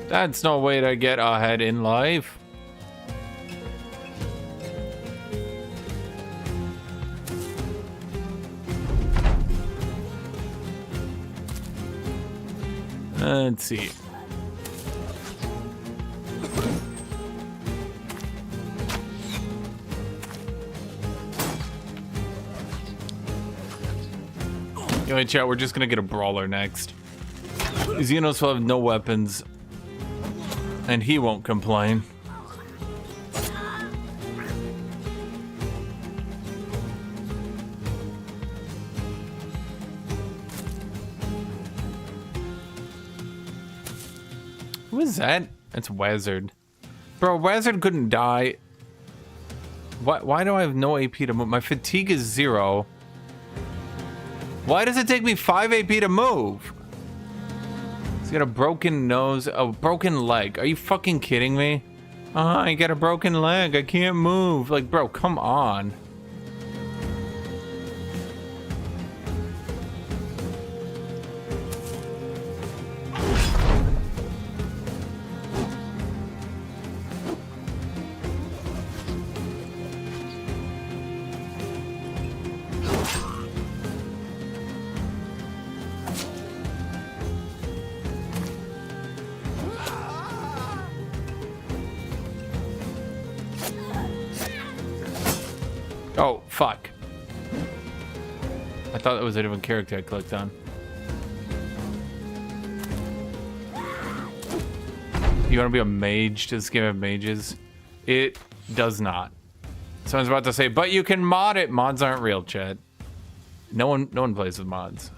That's no way to get ahead in life. Let's see. Yo, chat, we're just gonna get a brawler next. Xenos will have no weapons. And he won't complain. Who is that? That's Wizard. Bro, Wizard couldn't die. Why do I have no AP to move? My fatigue is 0. Why does it take me 5 AP to move? He's got a broken nose, a broken leg. Are you fucking kidding me? I got a broken leg. I can't move. Like, bro, come on. Oh, fuck. I thought that was a different character I clicked on. You want to be a mage to this game of mages? It does not. Someone's about to say, but you can mod it. Mods aren't real, chat. No one plays with mods.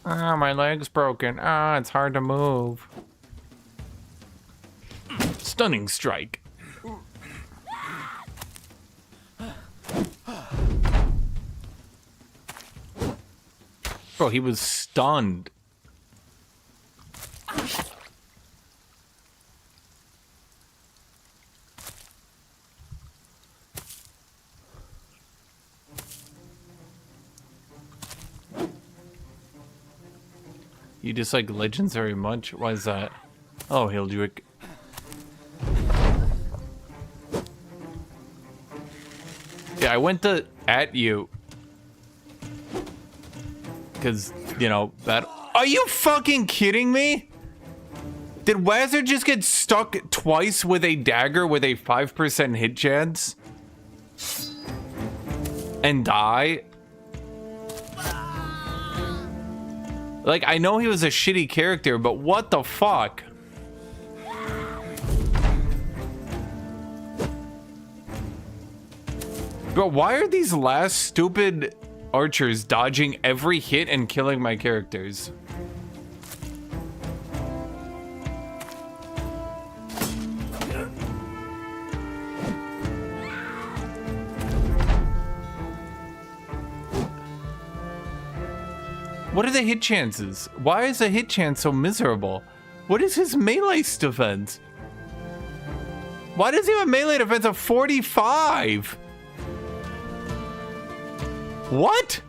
Ah, my leg's broken. Ah, it's hard to move. Stunning strike. Bro, he was stunned. You dislike legends very much? Why is that? Oh, Hildrick. Yeah, I went to at you. Because, you know, that... Are you fucking kidding me? Did Wazard just get stuck twice with a dagger with a 5% hit chance? And die? Like, I know he was a shitty character, but what the fuck? Bro, why are these last stupid archers dodging every hit and killing my characters? What are the hit chances? Why is the hit chance so miserable? What is his melee defense? Why does he have a melee defense of 45? What?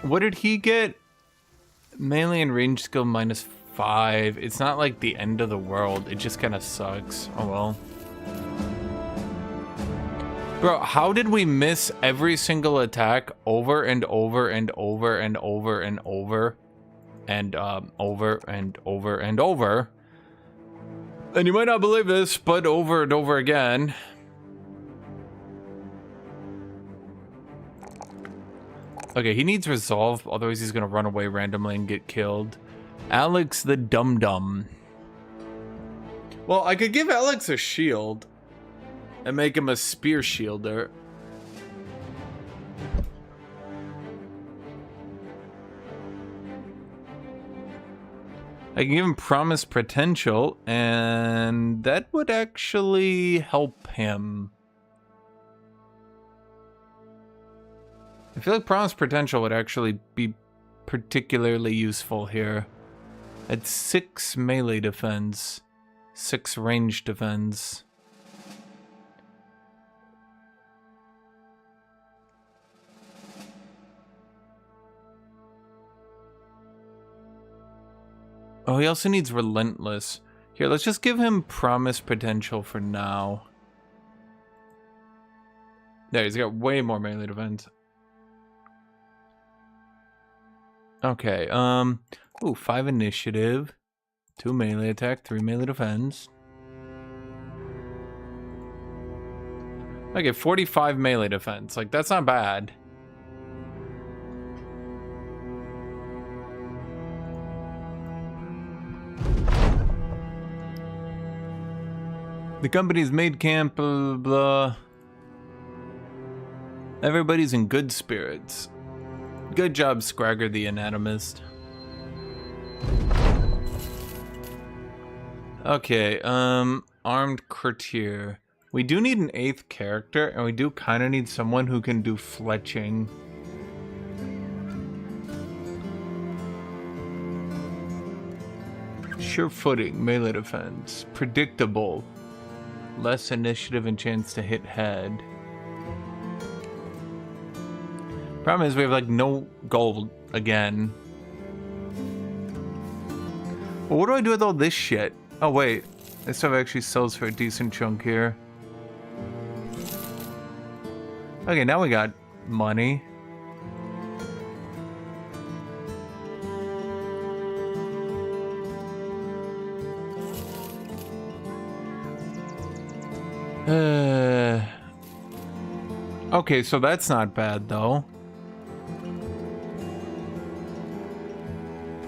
What did he get? Melee and range skill -5. It's not like the end of the world. It just kind of sucks. Oh well. Bro, how did we miss every single attack over and over and over and over and over and over and over and over? And you might not believe this, but over and over again. Okay, he needs resolve, otherwise he's gonna run away randomly and get killed. Alex the Dum-Dum. Well, I could give Alex a shield and make him a spear shielder. I can give him promise potential, and that would actually help him. I feel like promise potential would actually be particularly useful here. At 6 melee defense, 6 range defense. Oh, he also needs relentless. Here, let's just give him promise potential for now. There, he's got way more melee defense. Okay, ooh, 5 initiative, 2 melee attack, 3 melee defense. Okay, 45 melee defense, like, that's not bad. The company's made camp, blah, blah, blah. Everybody's in good spirits. Good job, Scragger the anatomist. Okay, armed courtier. We do need an 8th character, and we do kind of need someone who can do fletching. Sure footing, melee defense. Predictable. Less initiative and chance to hit head. Problem is we have like no gold again. But what do I do with all this shit? Oh wait, this stuff actually sells for a decent chunk here. Okay, now we got money. Okay, so that's not bad though.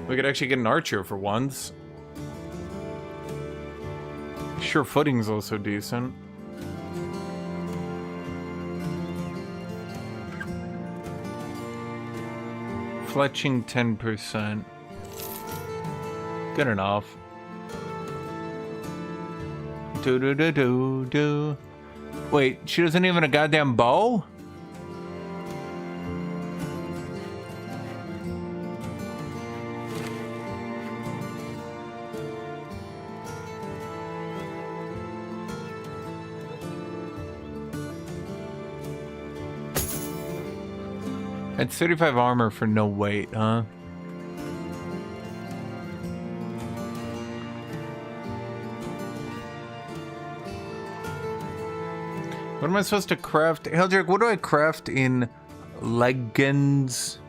We could actually get an archer for once. Sure, footing's also decent. Fletching 10%. Good enough. Do. Wait, she doesn't even have a goddamn bow? It's 35 armor for no weight, huh? What am I supposed to craft? Heldrick, what do I craft in Legends?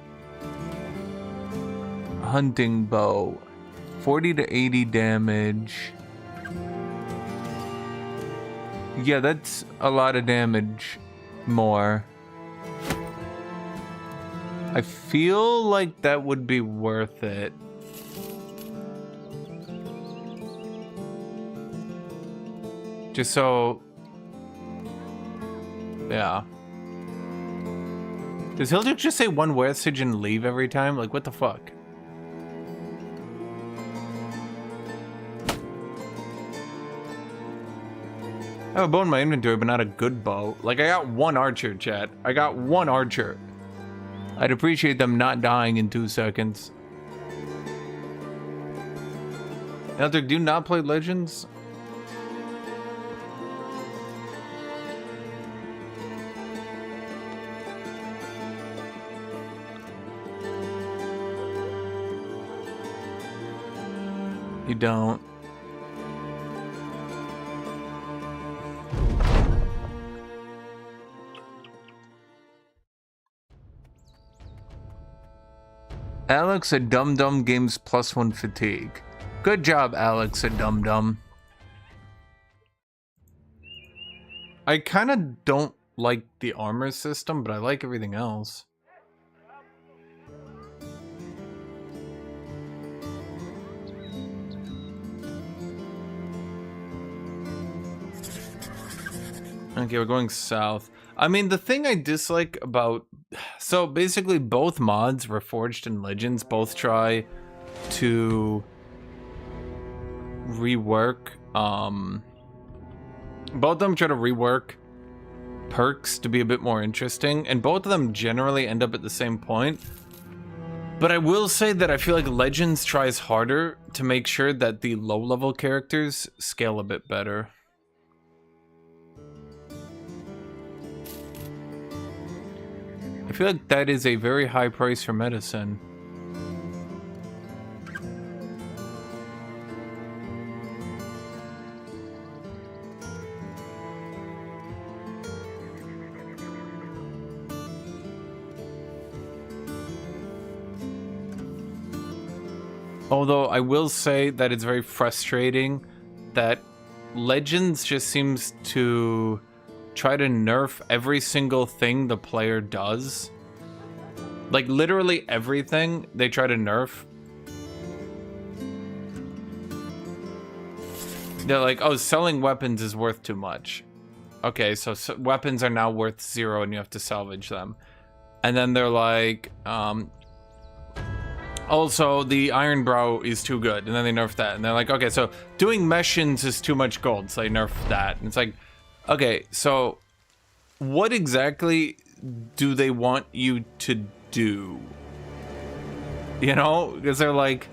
Hunting bow. 40 to 80 damage. Yeah, that's a lot of damage more. I feel like that would be worth it. Just so... Yeah. Does Hilduk just say one message and leave every time? Like, what the fuck? I have a bow in my inventory, but not a good bow. Like, I got one archer, chat. I got one archer. I'd appreciate them not dying in 2 seconds. Hilduk, do you not play Legends? You don't. Alex at Dum Dum Games +1 fatigue. Good job, Alex at Dum Dum. I kind of don't like the armor system, but I like everything else. Okay, we're going south. I mean, the thing I dislike about... So, basically, both mods, Reforged and Legends, both try to rework... Both of them try to rework perks to be a bit more interesting, and both of them generally end up at the same point. But I will say that I feel like Legends tries harder to make sure that the low-level characters scale a bit better. I feel like that is a very high price for medicine. Although I will say that it's very frustrating that Legends just seems to try to nerf every single thing the player does. Like, literally everything they try to nerf. They're like, oh, selling weapons is worth too much. Okay, so weapons are now worth 0 and you have to salvage them. And then they're like, also, the Iron Brow is too good. And then they nerf that. And they're like, okay, so doing missions is too much gold. So they nerf that. And it's like, okay, so what exactly do they want you to do? You know? Because they're like,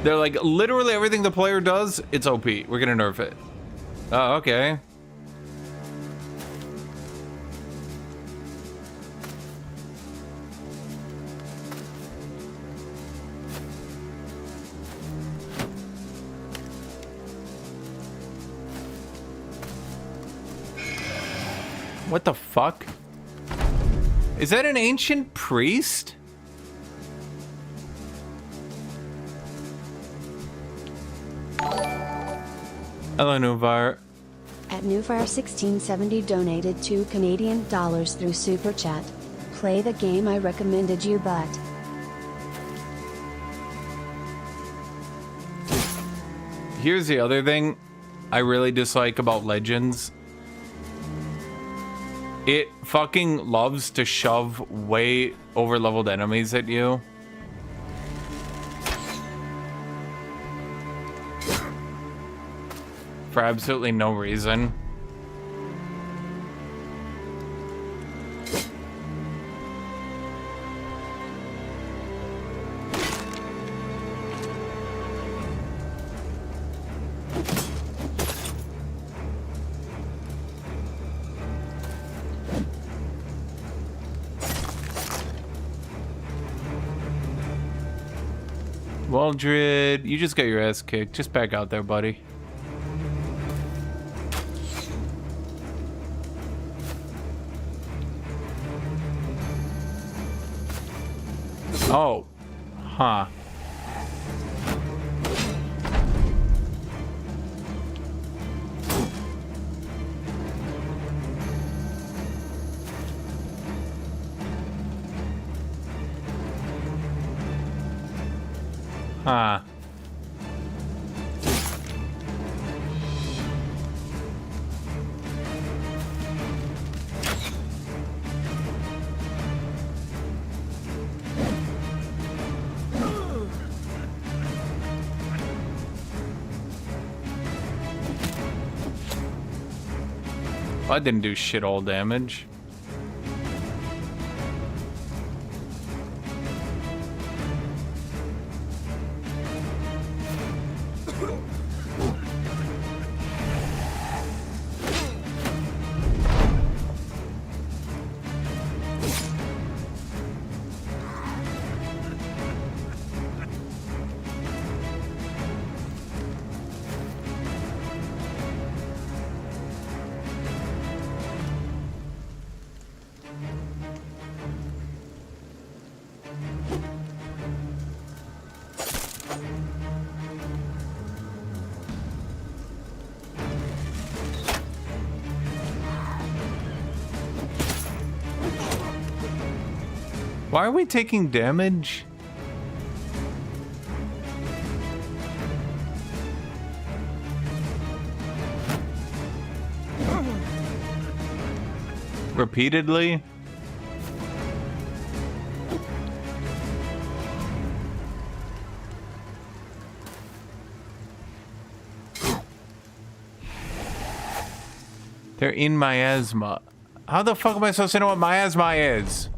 literally everything the player does, it's OP. We're gonna nerf it. Oh, okay. What the fuck? Is that an ancient priest? Hello, Nuvar. At Newfire1670 donated $2 through Super Chat. Play the game I recommended you, but here's the other thing I really dislike about Legends. It fucking loves to shove way over-leveled enemies at you. For absolutely no reason. Waldred, you just got your ass kicked. Just back out there, buddy. Oh. Huh. Huh. I didn't do shit all damage. Why are we taking damage? Repeatedly? They're in miasma. How the fuck am I supposed to know what miasma is?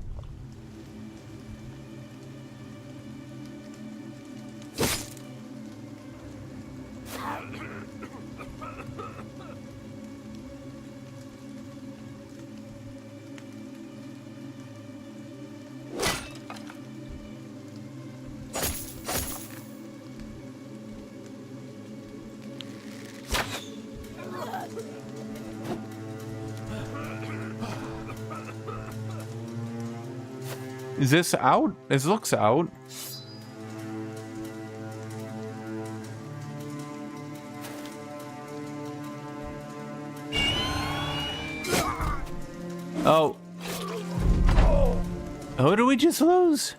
Is this out? This looks out. Oh. Who did we just lose?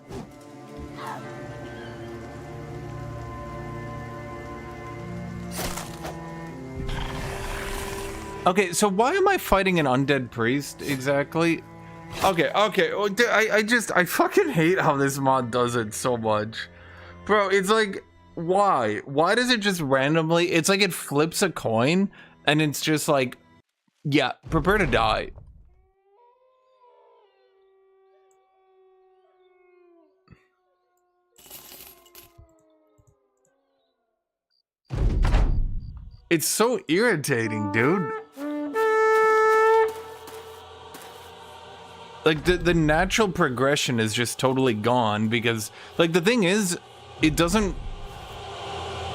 Okay, so why am I fighting an undead priest exactly? Okay. I fucking hate how this mod does it so much. Bro, it's like, why? Why does it just randomly, it's like it flips a coin and it's just like, yeah, prepare to die. It's so irritating, dude. Like, the natural progression is just totally gone because, like, the thing is, it doesn't...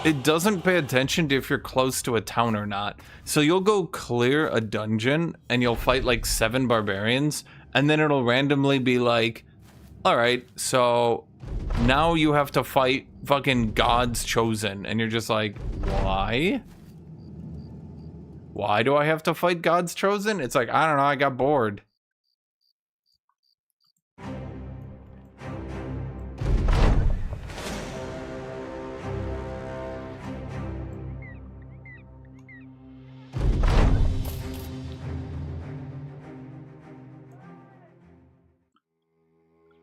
it doesn't pay attention to if you're close to a town or not. So you'll go clear a dungeon and you'll fight like 7 barbarians, and then it'll randomly be like, all right, so now you have to fight fucking God's chosen, and you're just like, why? Why do I have to fight God's chosen? It's like, I don't know, I got bored.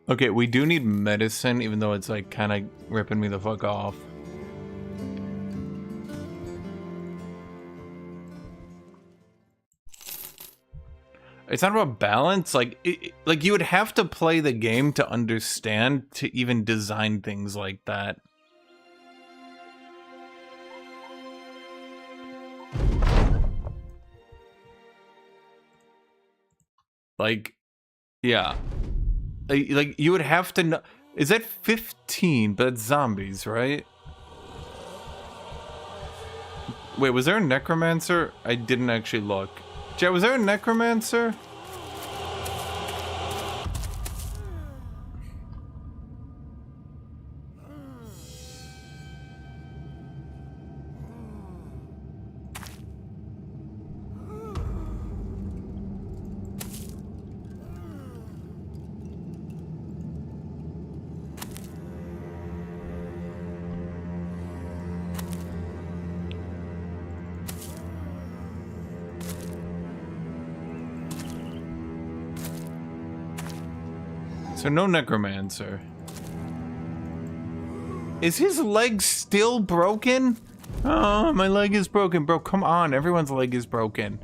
Okay, we do need medicine, even though it's like kind of ripping me the fuck off. It's not about balance. Like, like you would have to play the game to understand to even design things like that. Like, yeah. Like you would have to know. Is that 15? But it's zombies, right? Wait, was there a necromancer? I didn't actually look. Chat, was there a necromancer? So no necromancer. Is his leg still broken? Oh, my leg is broken, bro. Come on, everyone's leg is broken.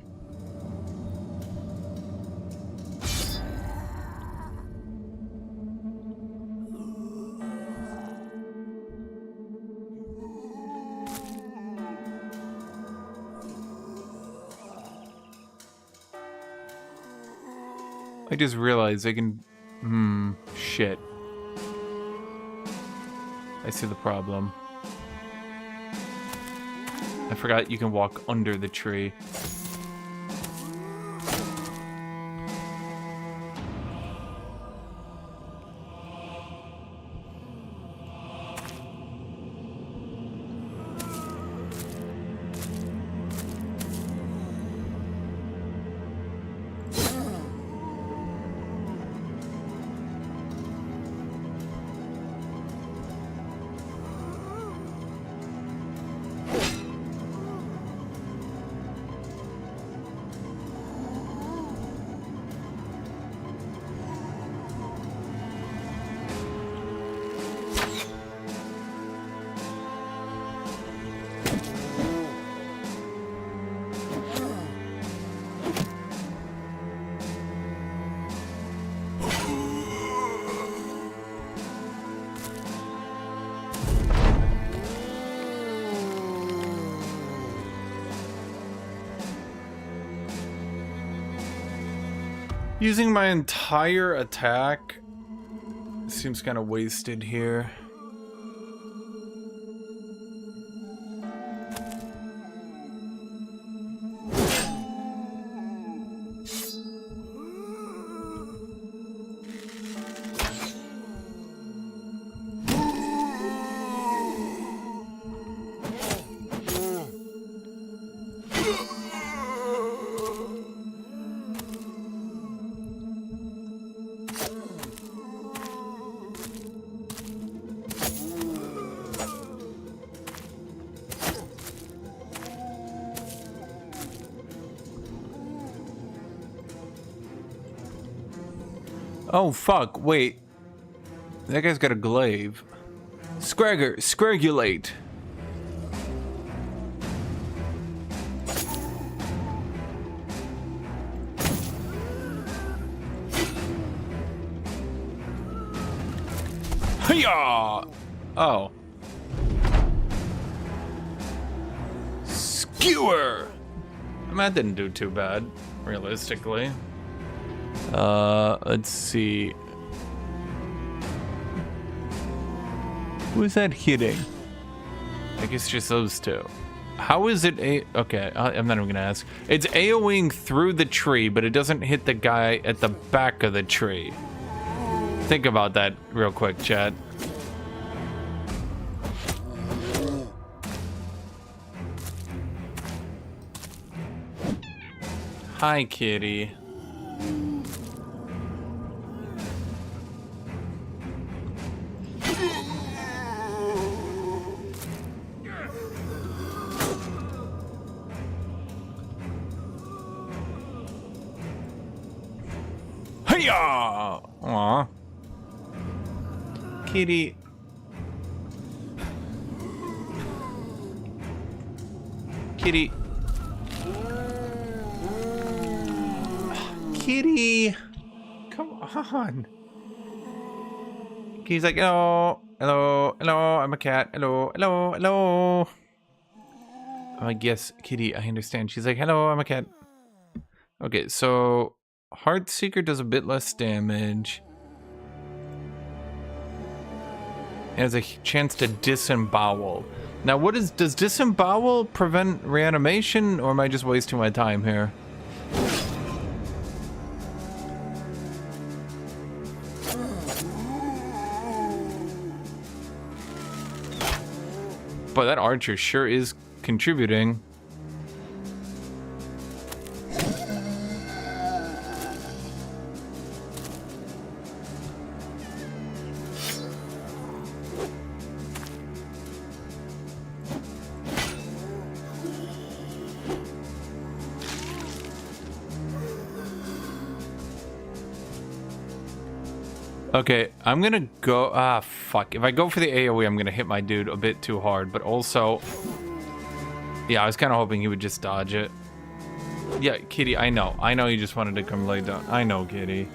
I just realized I can... shit. I see the problem. I forgot you can walk under the tree. Using my entire attack seems kind of wasted here. Oh fuck, wait. That guy's got a glaive. Scragulate. Hiya! Oh. Skewer! I mean, that didn't do too bad, realistically. Let's see. Who is that hitting? I guess just those two. How is it okay, I'm not even gonna ask. It's AoEing through the tree, but it doesn't hit the guy at the back of the tree. Think about that real quick, chat. Hi, kitty. Hiya! Aw. Kitty. Kitty. Kitty. Come on. He's like, hello, hello, hello, I'm a cat. Hello, hello, hello. I guess, Kitty, I understand. She's like, hello, I'm a cat. Okay, so Heartseeker does a bit less damage. It has a chance to disembowel. Now, does disembowel prevent reanimation, or am I just wasting my time here? Boy, that archer sure is contributing. Okay, I'm gonna go, fuck. If I go for the AoE, I'm gonna hit my dude a bit too hard, but also, yeah, I was kind of hoping he would just dodge it. Yeah, Kitty, I know you just wanted to come lay down. I know, Kitty.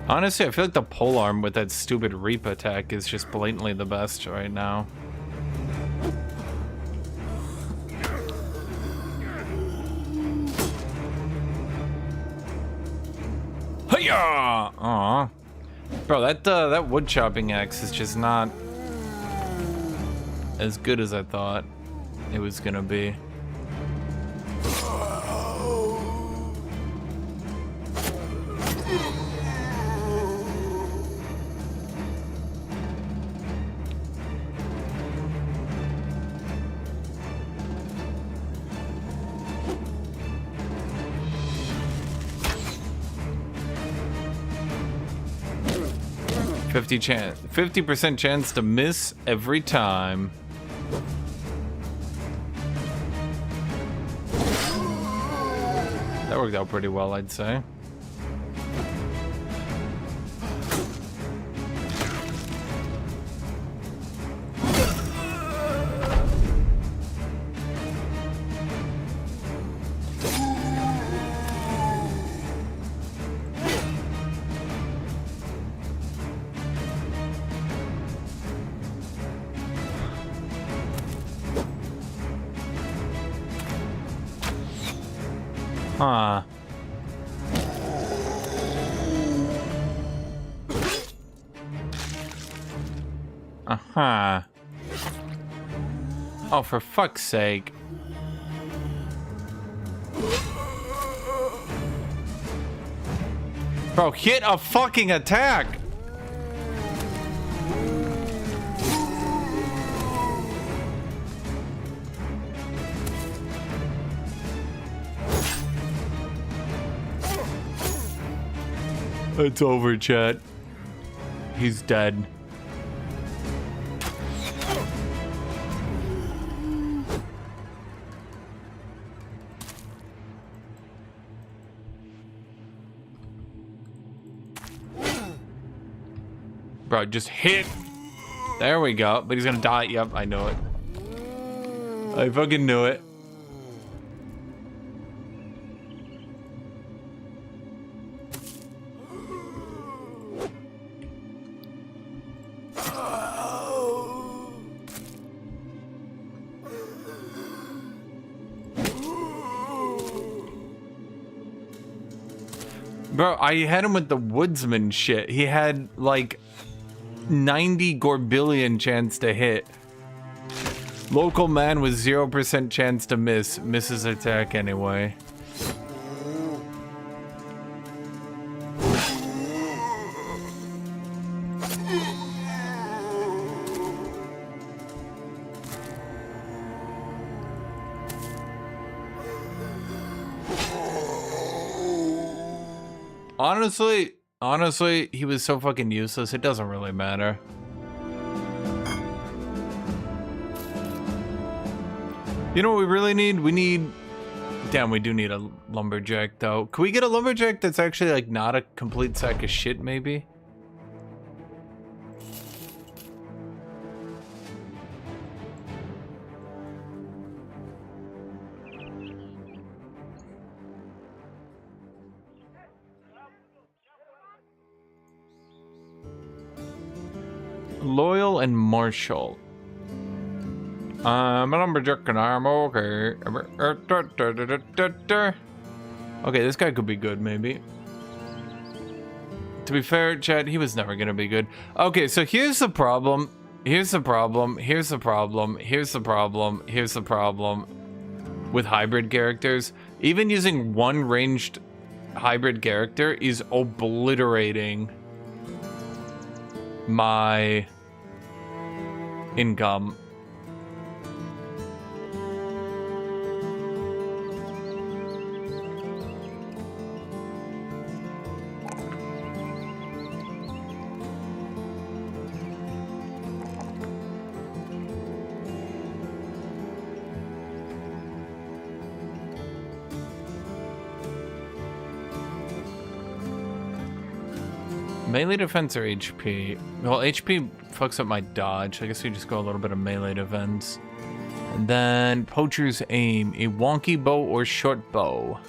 Honestly, I feel like the polearm with that stupid Reap attack is just blatantly the best right now. Hiya! Aw. Bro, that wood chopping axe is just not as good as I thought it was gonna be. Chance, 50% chance to miss every time. That worked out pretty well, I'd say. Huh. Uh-huh. Oh, for fuck's sake. Bro, hit a fucking attack! It's over, chat. He's dead. Bro, just hit. There we go. But he's gonna die. Yep, I know it. I fucking knew it. Bro, I had him with the woodsman shit. He had like 90 gorbillion chance to hit. Local man with 0% chance to miss. Misses attack anyway. Honestly, he was so fucking useless, it doesn't really matter. You know what we really need? We need... Damn, we do need a lumberjack, though. Can we get a lumberjack that's actually, like, not a complete sack of shit, maybe? Loyal and martial. I'm a lumberjack and I'm okay. Okay, this guy could be good, maybe. To be fair, Chad, he was never gonna be good. Okay, so here's the problem. Here's the problem. Here's the problem. Here's the problem. Here's the problem with hybrid characters. Even using one ranged hybrid character is obliterating my income. Melee defense or HP? Well, HP fucks up my dodge. I guess we just go a little bit of melee defense. And then poacher's aim, a wonky bow or short bow.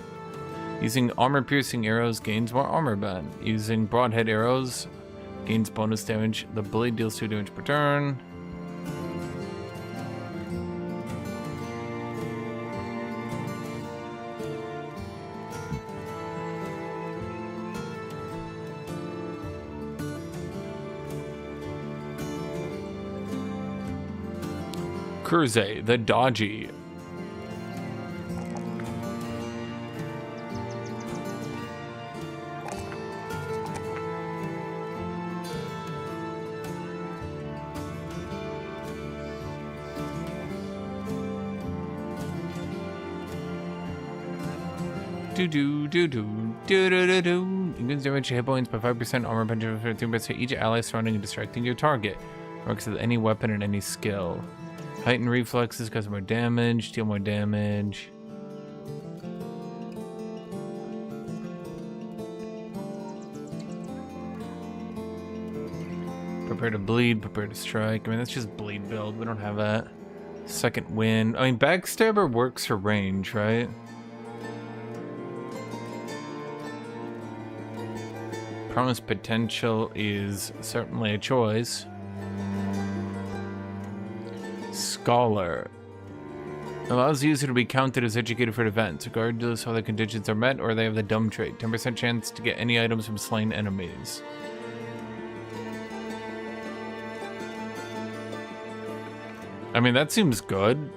Using armor-piercing arrows gains more armor bend. Using broadhead arrows gains bonus damage. The blade deals 2 damage per turn. Kurze, the dodgy. Increase damage to hit points by 5%, armor penetration for 13% to each ally surrounding and distracting your target. Works with any weapon and any skill. Heighten reflexes cause more damage, deal more damage. Prepare to bleed, prepare to strike. I mean, that's just bleed build. We don't have that. Second wind. I mean, backstabber works for range, right? Promise potential is certainly a choice. Scholar. Allows the user to be counted as educated for events, regardless of how the conditions are met or they have the dumb trait. 10% chance to get any items from slain enemies. I mean, that seems good.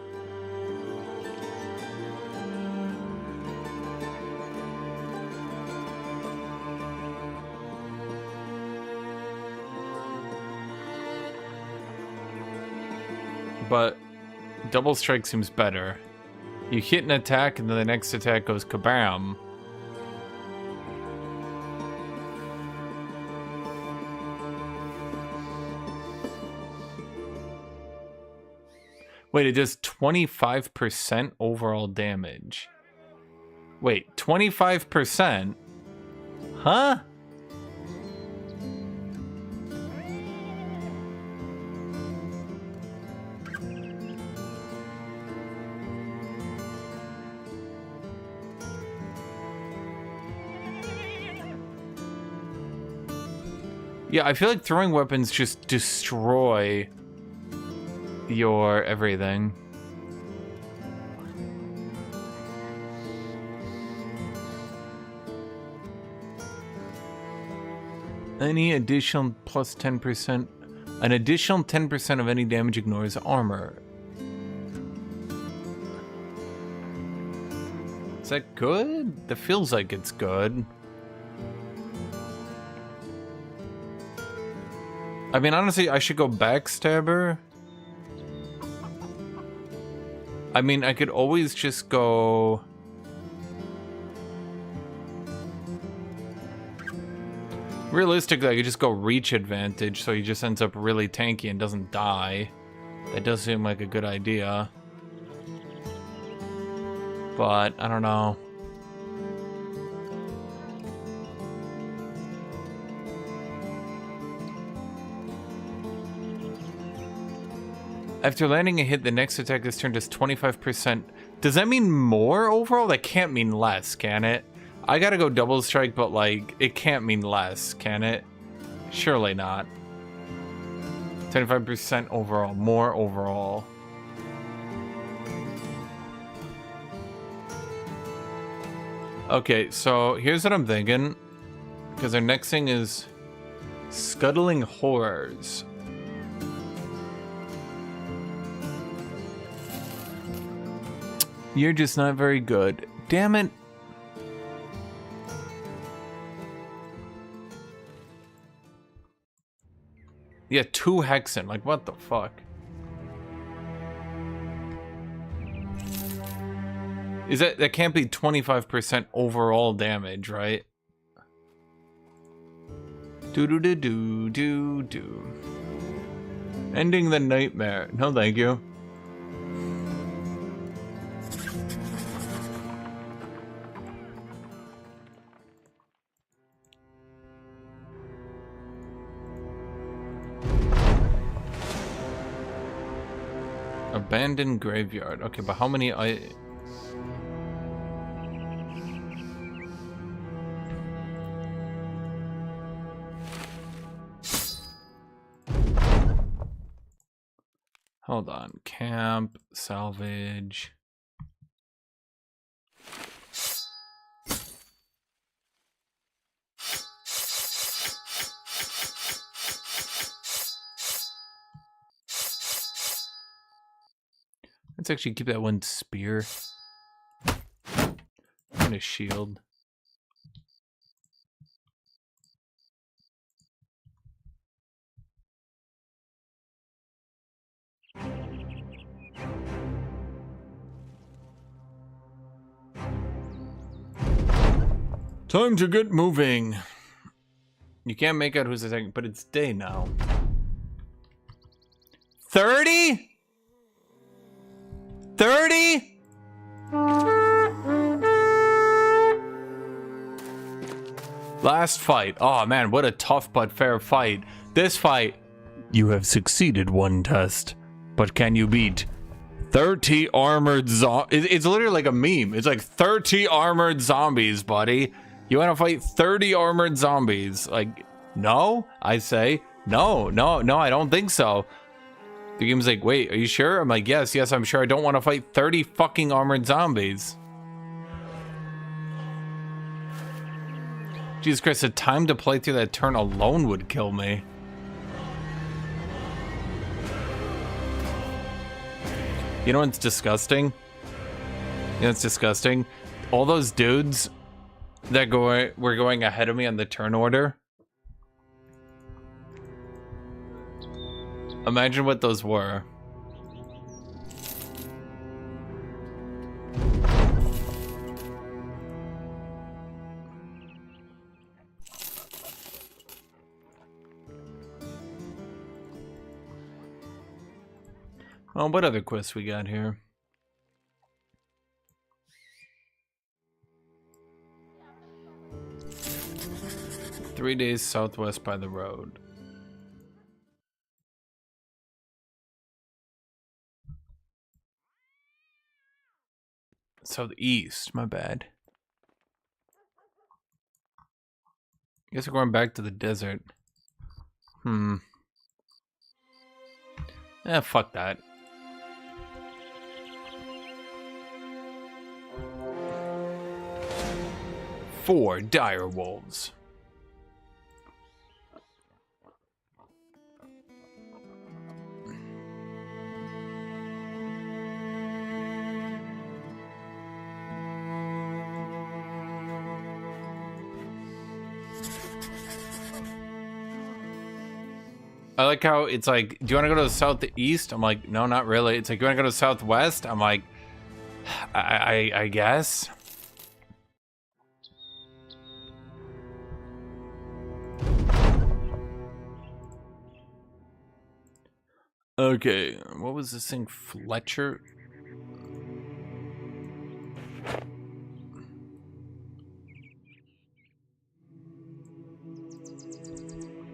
But double strike seems better. You hit an attack and then the next attack goes kabam. Wait, it does 25% overall damage. Wait, 25%? Huh? Yeah, I feel like throwing weapons just destroy your everything. Any additional plus 10%. An additional 10% of any damage ignores armor. Is that good? That feels like it's good. I mean, honestly, I should go backstabber. I mean, I could always just go... Realistically, I could just go reach advantage, so he just ends up really tanky and doesn't die. That does seem like a good idea. But, I don't know. After landing a hit, the next attack this turn does 25%. Does that mean more overall? That can't mean less, can it? I gotta go double strike, but like, it can't mean less, can it? Surely not. 25% overall, more overall. Okay, so here's what I'm thinking. Because our next thing is Scuttling Horrors. You're just not very good. Damn it. Yeah, 2 Hexen. Like, what the fuck? Is that can't be 25% overall damage, right? Do. Ending the nightmare. No, thank you. Abandoned graveyard. Okay, but how many Hold on. Camp, salvage. Let's actually keep that one spear and a shield. Time to get moving. You can't make out who's attacking, but it's day now. 30? 30? Last fight. Oh man, what a tough but fair fight. This fight. You have succeeded one test, but can you beat 30 armored zombies? It's literally like a meme. It's like 30 armored zombies, buddy. You want to fight 30 armored zombies? Like, no? I say, no, I don't think so. The game's like, wait, are you sure? I'm like, yes, I'm sure. I don't want to fight 30 fucking armored zombies. Jesus Christ, the time to play through that turn alone would kill me. You know what's disgusting? All those dudes that were going ahead of me on the turn order. Imagine what those were. Oh, what other quests we got here? "3 days southwest by the road." Southeast, my bad. Guess we're going back to the desert. Fuck that. Four dire wolves. I like how it's like, do you want to go to the southeast? I'm like, no, not really. It's like, you want to go to the southwest? I'm like, I guess. Okay, what was this thing? Fletcher?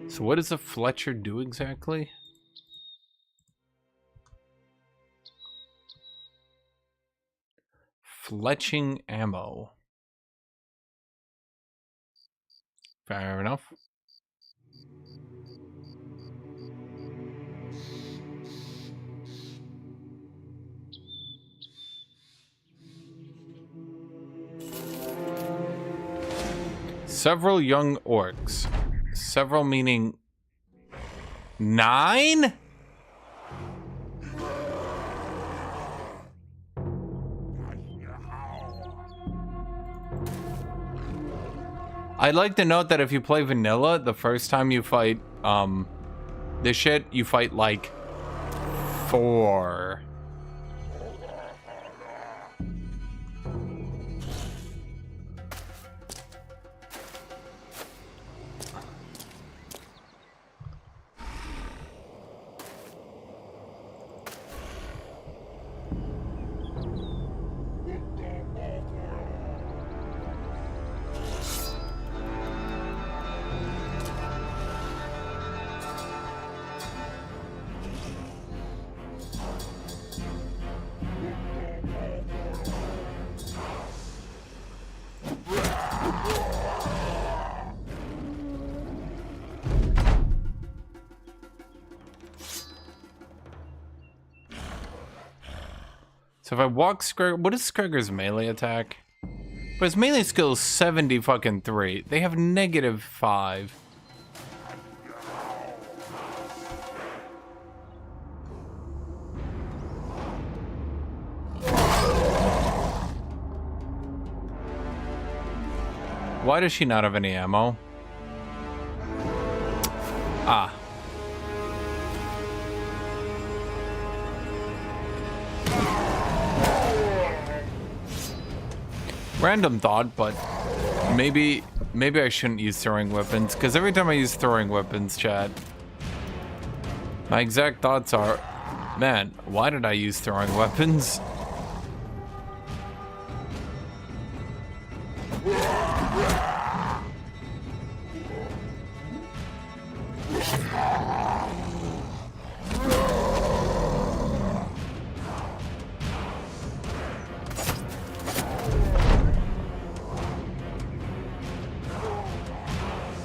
So what does a Fletcher do exactly? Fletching ammo. Fair enough. Several young orcs. Several meaning 9? I'd like to note that if you play vanilla, the first time you fight this shit, you fight like 4. So if I walk Scragger, what is Scragger's melee attack? But his melee skill is 70 fucking 3. They have -5. Why does she not have any ammo? Ah. Random thought, but maybe I shouldn't use throwing weapons, because every time I use throwing weapons, chat, my exact thoughts are, man, why did I use throwing weapons?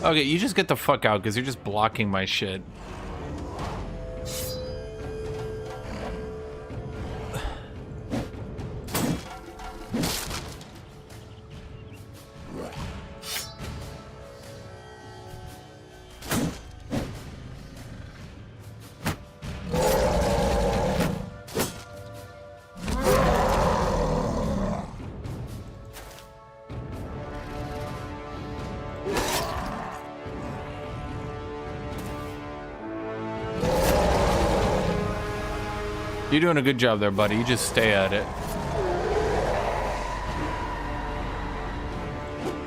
Okay, you just get the fuck out, because you're just blocking my shit. You're doing a good job there, buddy. You just stay at it.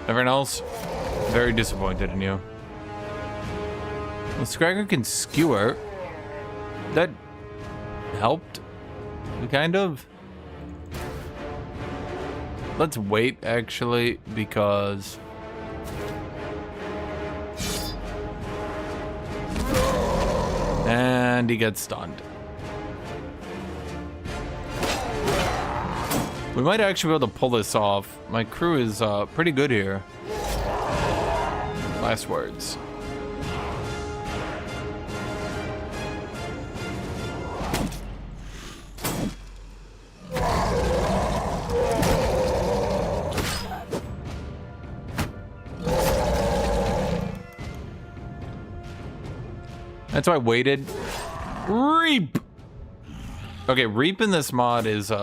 Everyone else, very disappointed in you. Well, Scragger can skewer. That helped, kind of. Let's wait, actually, because... And he gets stunned. We might actually be able to pull this off. My crew is pretty good here. Last words. That's why I waited. Reap! Okay, reap in this mod is,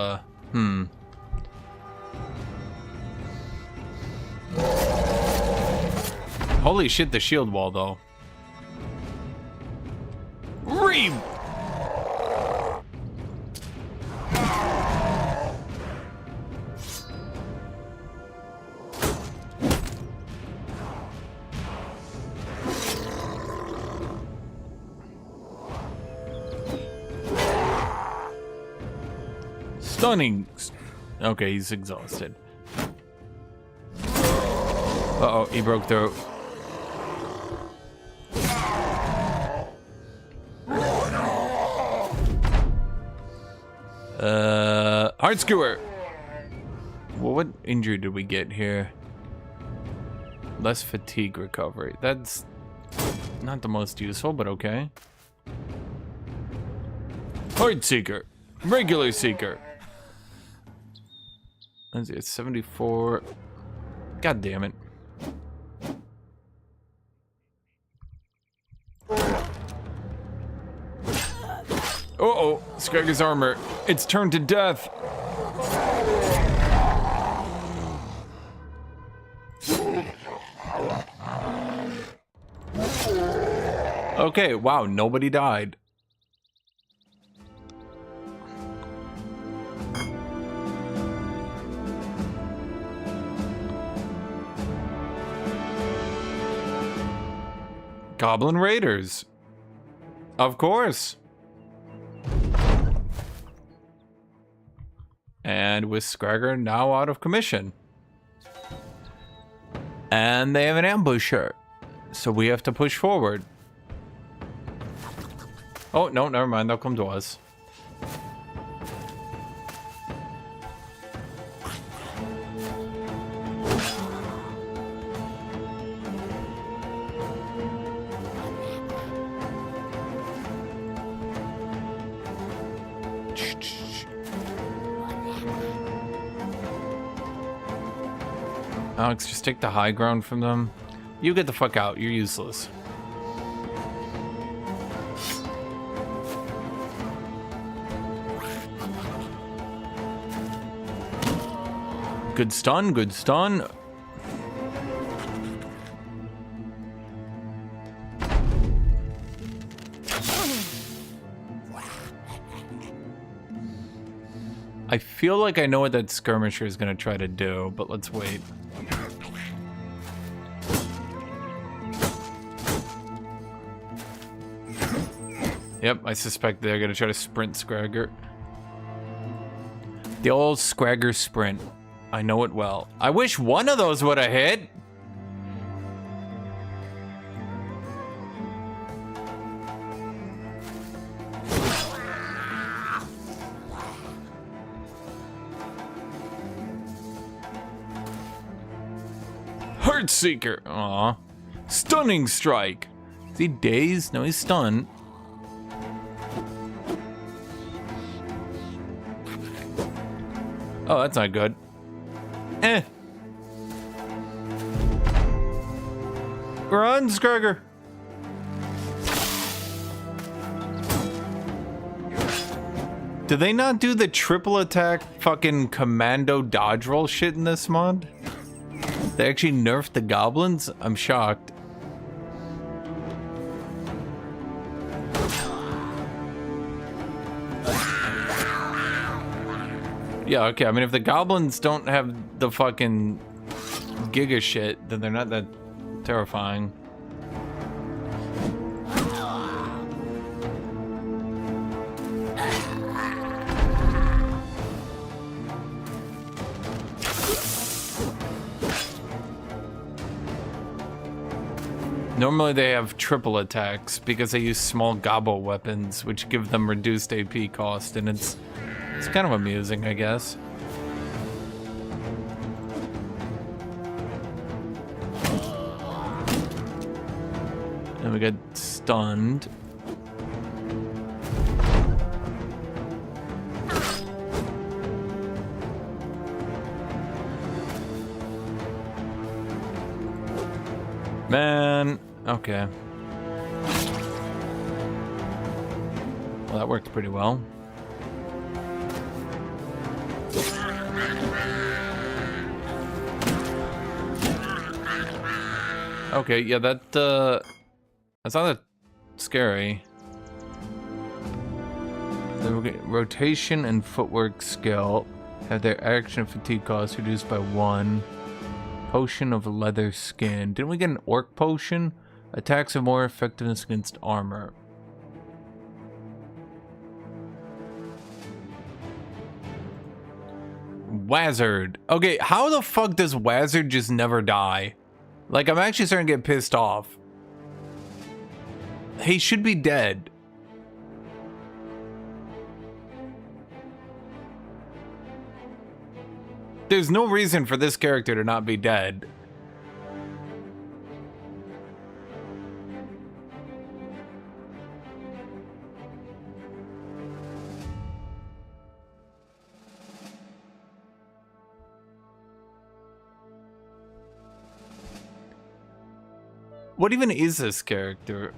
Holy shit, the shield wall, though. Reap! Stunning. Okay, he's exhausted. Uh-oh, he broke through. Heart skewer. Well, what injury did we get here? Less fatigue recovery. That's not the most useful, but okay. Heart seeker. Regular seeker. Let's see, it's 74. God damn it. Uh-oh, Skagger's armor. It's turned to death. Okay, wow, nobody died. Goblin Raiders. Of course. And with Scragger now out of commission. And they have an ambusher. So we have to push forward. Oh, no, never mind. They'll come to us. Alex, just take the high ground from them. You get the fuck out. You're useless. Good stun, good stun. I feel like I know what that skirmisher is going to try to do, but let's wait. Yep, I suspect they're going to try to sprint Scragger. The old Scragger sprint. I know it well. I wish one of those would have hit. Heartseeker. Aw. Stunning strike. Is he dazed? No, he's stunned. Oh, that's not good. Eh. Run, Scragger. Do they not do the triple attack fucking commando dodge roll shit in this mod? They actually nerfed the goblins? I'm shocked. Yeah, okay, I mean, if the goblins don't have the fucking giga shit, then they're not that terrifying. Normally they have triple attacks because they use small gobble weapons, which give them reduced AP cost, and it's kind of amusing, I guess. And we get stunned. Man, okay. Well, that worked pretty well. Okay, yeah, that's not that scary. The rotation and footwork skill have their action and fatigue cost reduced by 1. Potion of leather skin. Didn't we get an orc potion? Attacks have more effectiveness against armor. Wazard. Okay, how the fuck does Wazard just never die? Like, I'm actually starting to get pissed off. He should be dead. There's no reason for this character to not be dead. What even is this character?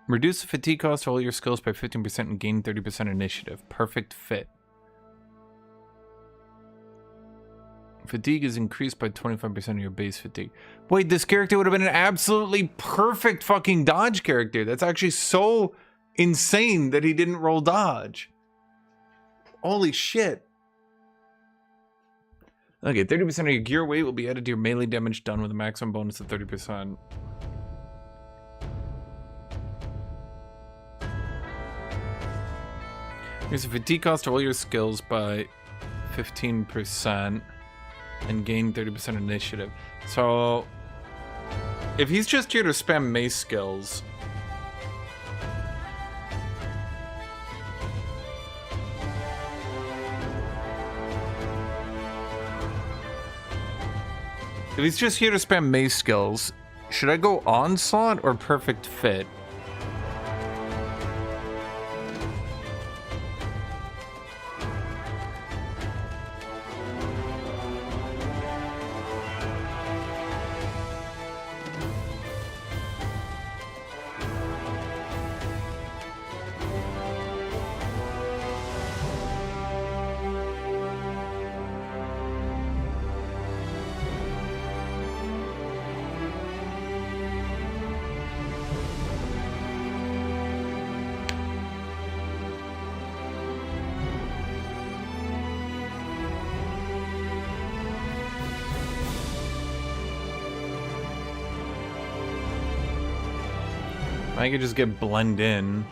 Reduce the fatigue cost of all your skills by 15% and gain 30% initiative. Perfect fit. Fatigue is increased by 25% of your base fatigue. Wait, this character would have been an absolutely perfect fucking dodge character. That's actually so insane that he didn't roll dodge. Holy shit. Okay, 30% of your gear weight will be added to your melee damage done with a maximum bonus of 30%. Here's a fatigue cost of all your skills by 15% and gain 30% initiative. So, if he's just here to spam mace skills, should I go onslaught or perfect fit? I could just get blend in.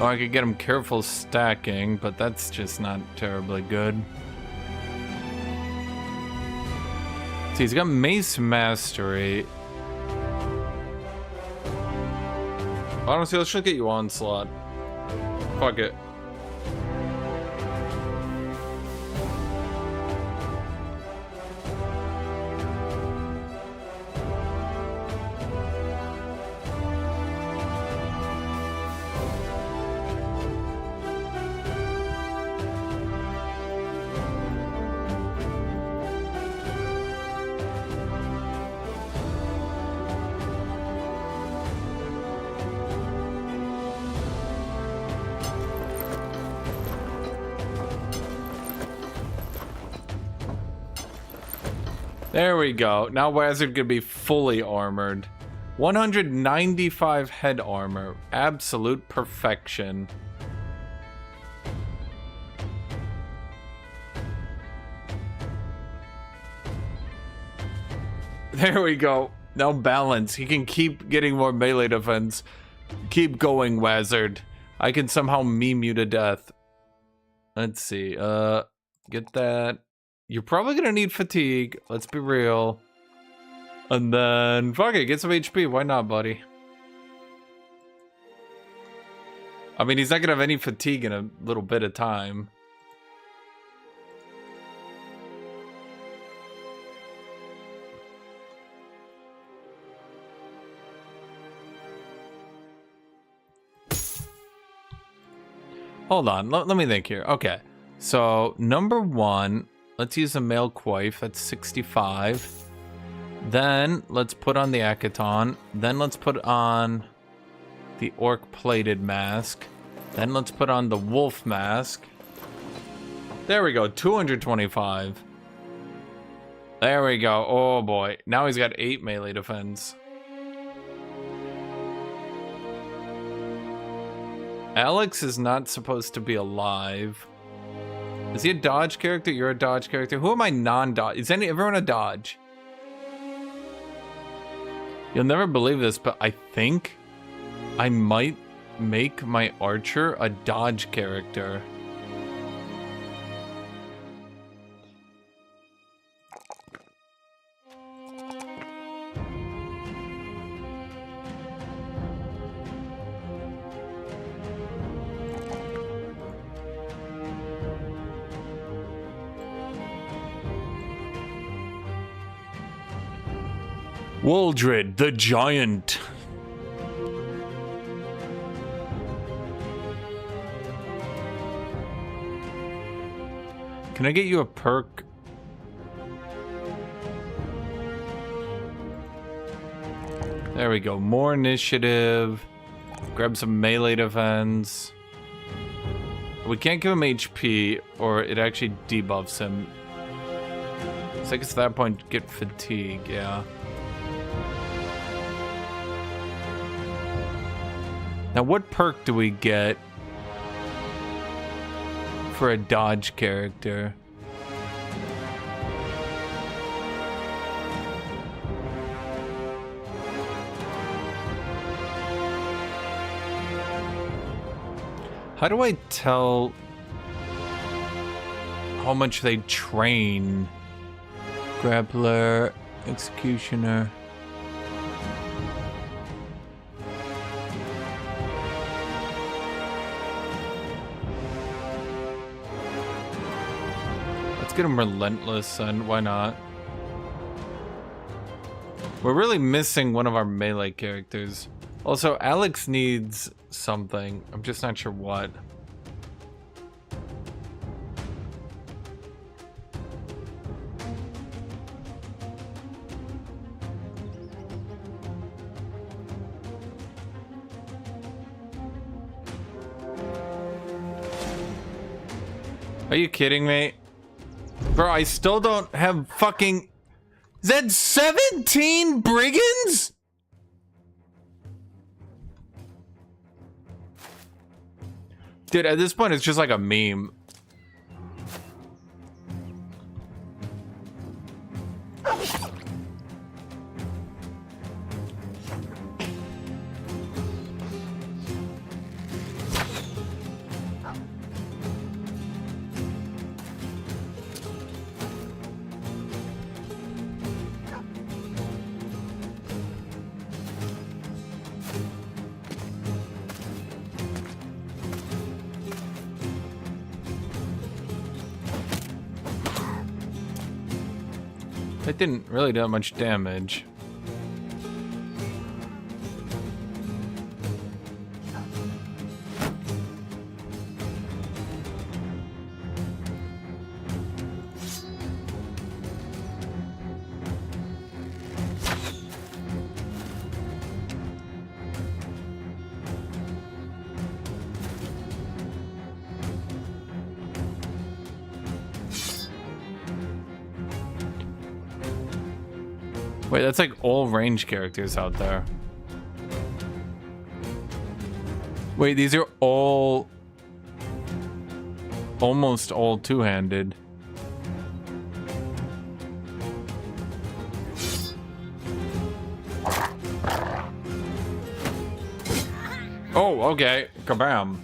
Or I could get him careful stacking, but that's just not terribly good. See, he's got mace mastery. Honestly, let's just get you onslaught. Fuck it. There we go. Now Wazard could be fully armored. 195 head armor. Absolute perfection. There we go. Now balance. He can keep getting more melee defense. Keep going, Wazard. I can somehow meme you to death. Let's see. Get that. You're probably gonna need fatigue, let's be real. And then, fuck it, get some HP, why not, buddy? I mean, he's not gonna have any fatigue in a little bit of time. Hold on, let me think here. Okay, so number one, let's use a male coif. That's 65. Then let's put on the Akaton. Then let's put on the orc plated mask. Then let's put on the wolf mask. There we go, 225. There we go. Oh boy. Now he's got 8 melee defense. Alex is not supposed to be alive. Is he a dodge character? You're a dodge character. Who am I non-dodge? Is everyone a dodge? You'll never believe this, but I think I might make my archer a dodge character. Waldred, the giant. Can I get you a perk? There we go. More initiative. Grab some melee defense. We can't give him HP or it actually debuffs him. So I guess at that point, get fatigue, yeah. Now, what perk do we get for a dodge character? How do I tell how much they train? Grappler, executioner. Get him relentless, and why not? We're really missing one of our melee characters. Also, Alex needs something. I'm just not sure what. Are you kidding me? Bro, I still don't have fucking... Is that 17 brigands? Dude, at this point, it's just like a meme. It didn't really do that much damage. Wait, that's like all range characters out there. Wait, these are all... almost all two-handed. Oh, okay. Kabam.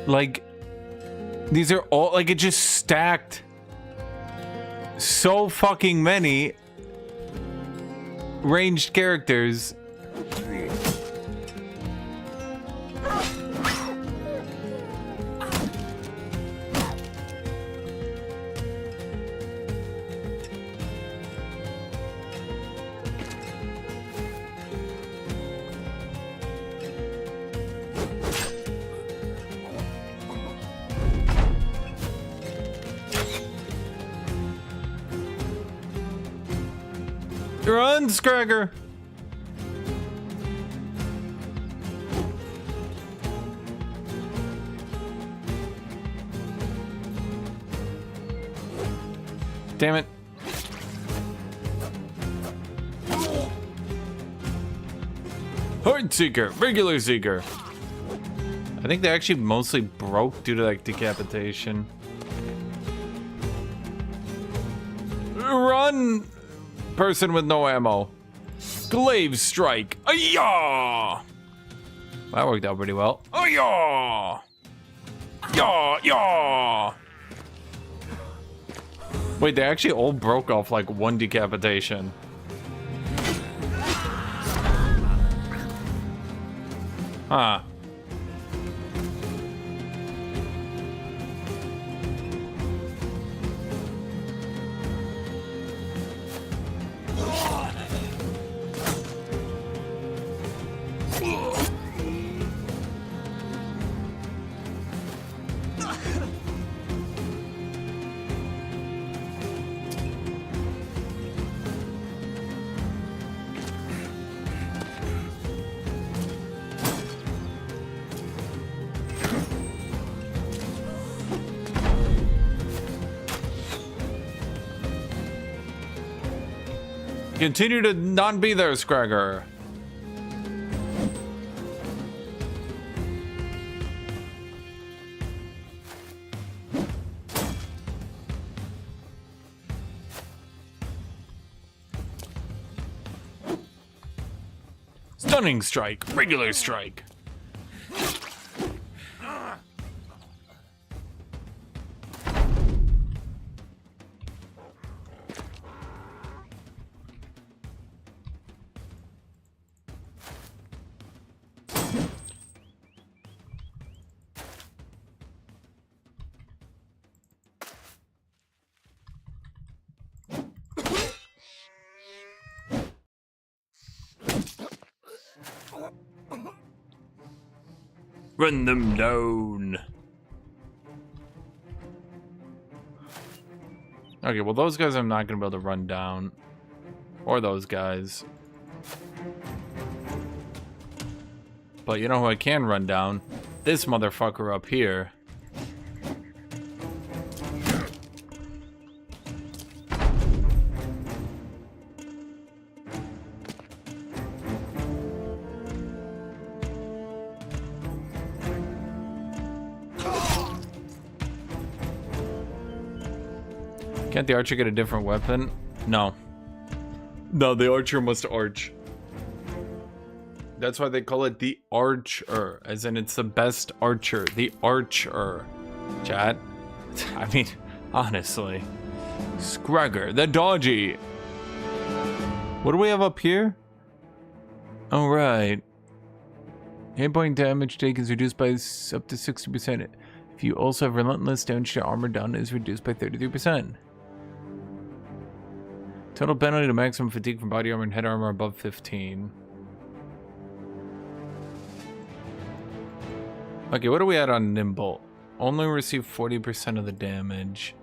Like, these are all, like, it just stacked so fucking many ranged characters. Run, Scragger! Damn it. Horde Seeker, regular Seeker. I think they actually mostly broke due to like decapitation. Run! Person with no ammo. Glaive strike. Ayah! That worked out pretty well. Ayah! Yaw! Yaw! Wait, they actually all broke off like one decapitation. Huh. Continue to not be there, Scragger. Stunning strike, regular strike. Run them down. Okay, well those guys I'm not gonna be able to run down. Or those guys. But you know who I can run down? This motherfucker up here. Can't the archer get a different weapon? No. No, the archer must arch. That's why they call it the archer, as in it's the best archer. The archer. Chat. I mean, honestly. Scragger, the dodgy. What do we have up here? All right. Hit point damage taken is reduced by up to 60%. If you also have relentless damage, your armor down is reduced by 33%. Total penalty to maximum fatigue from body armor and head armor above 15. Okay, what are we at on Nimble? Only receive 40% of the damage.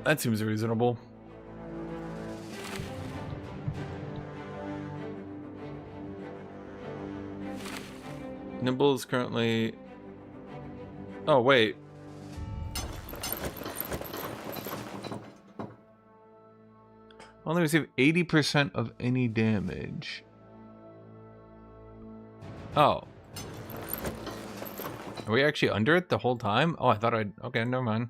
That seems reasonable. Nimble is currently... Oh, wait. Only receive 80% of any damage. Oh. Are we actually under it the whole time? Oh, I thought I'd... Okay, never mind.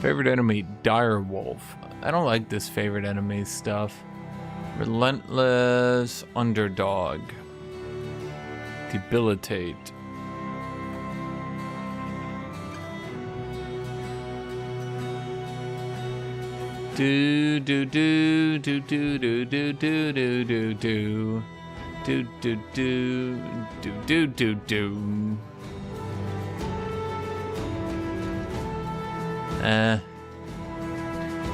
Favorite enemy, dire wolf. I don't like this favorite enemy stuff. Relentless underdog. Debilitate. Do do do do do do do do do do do do do do do do do.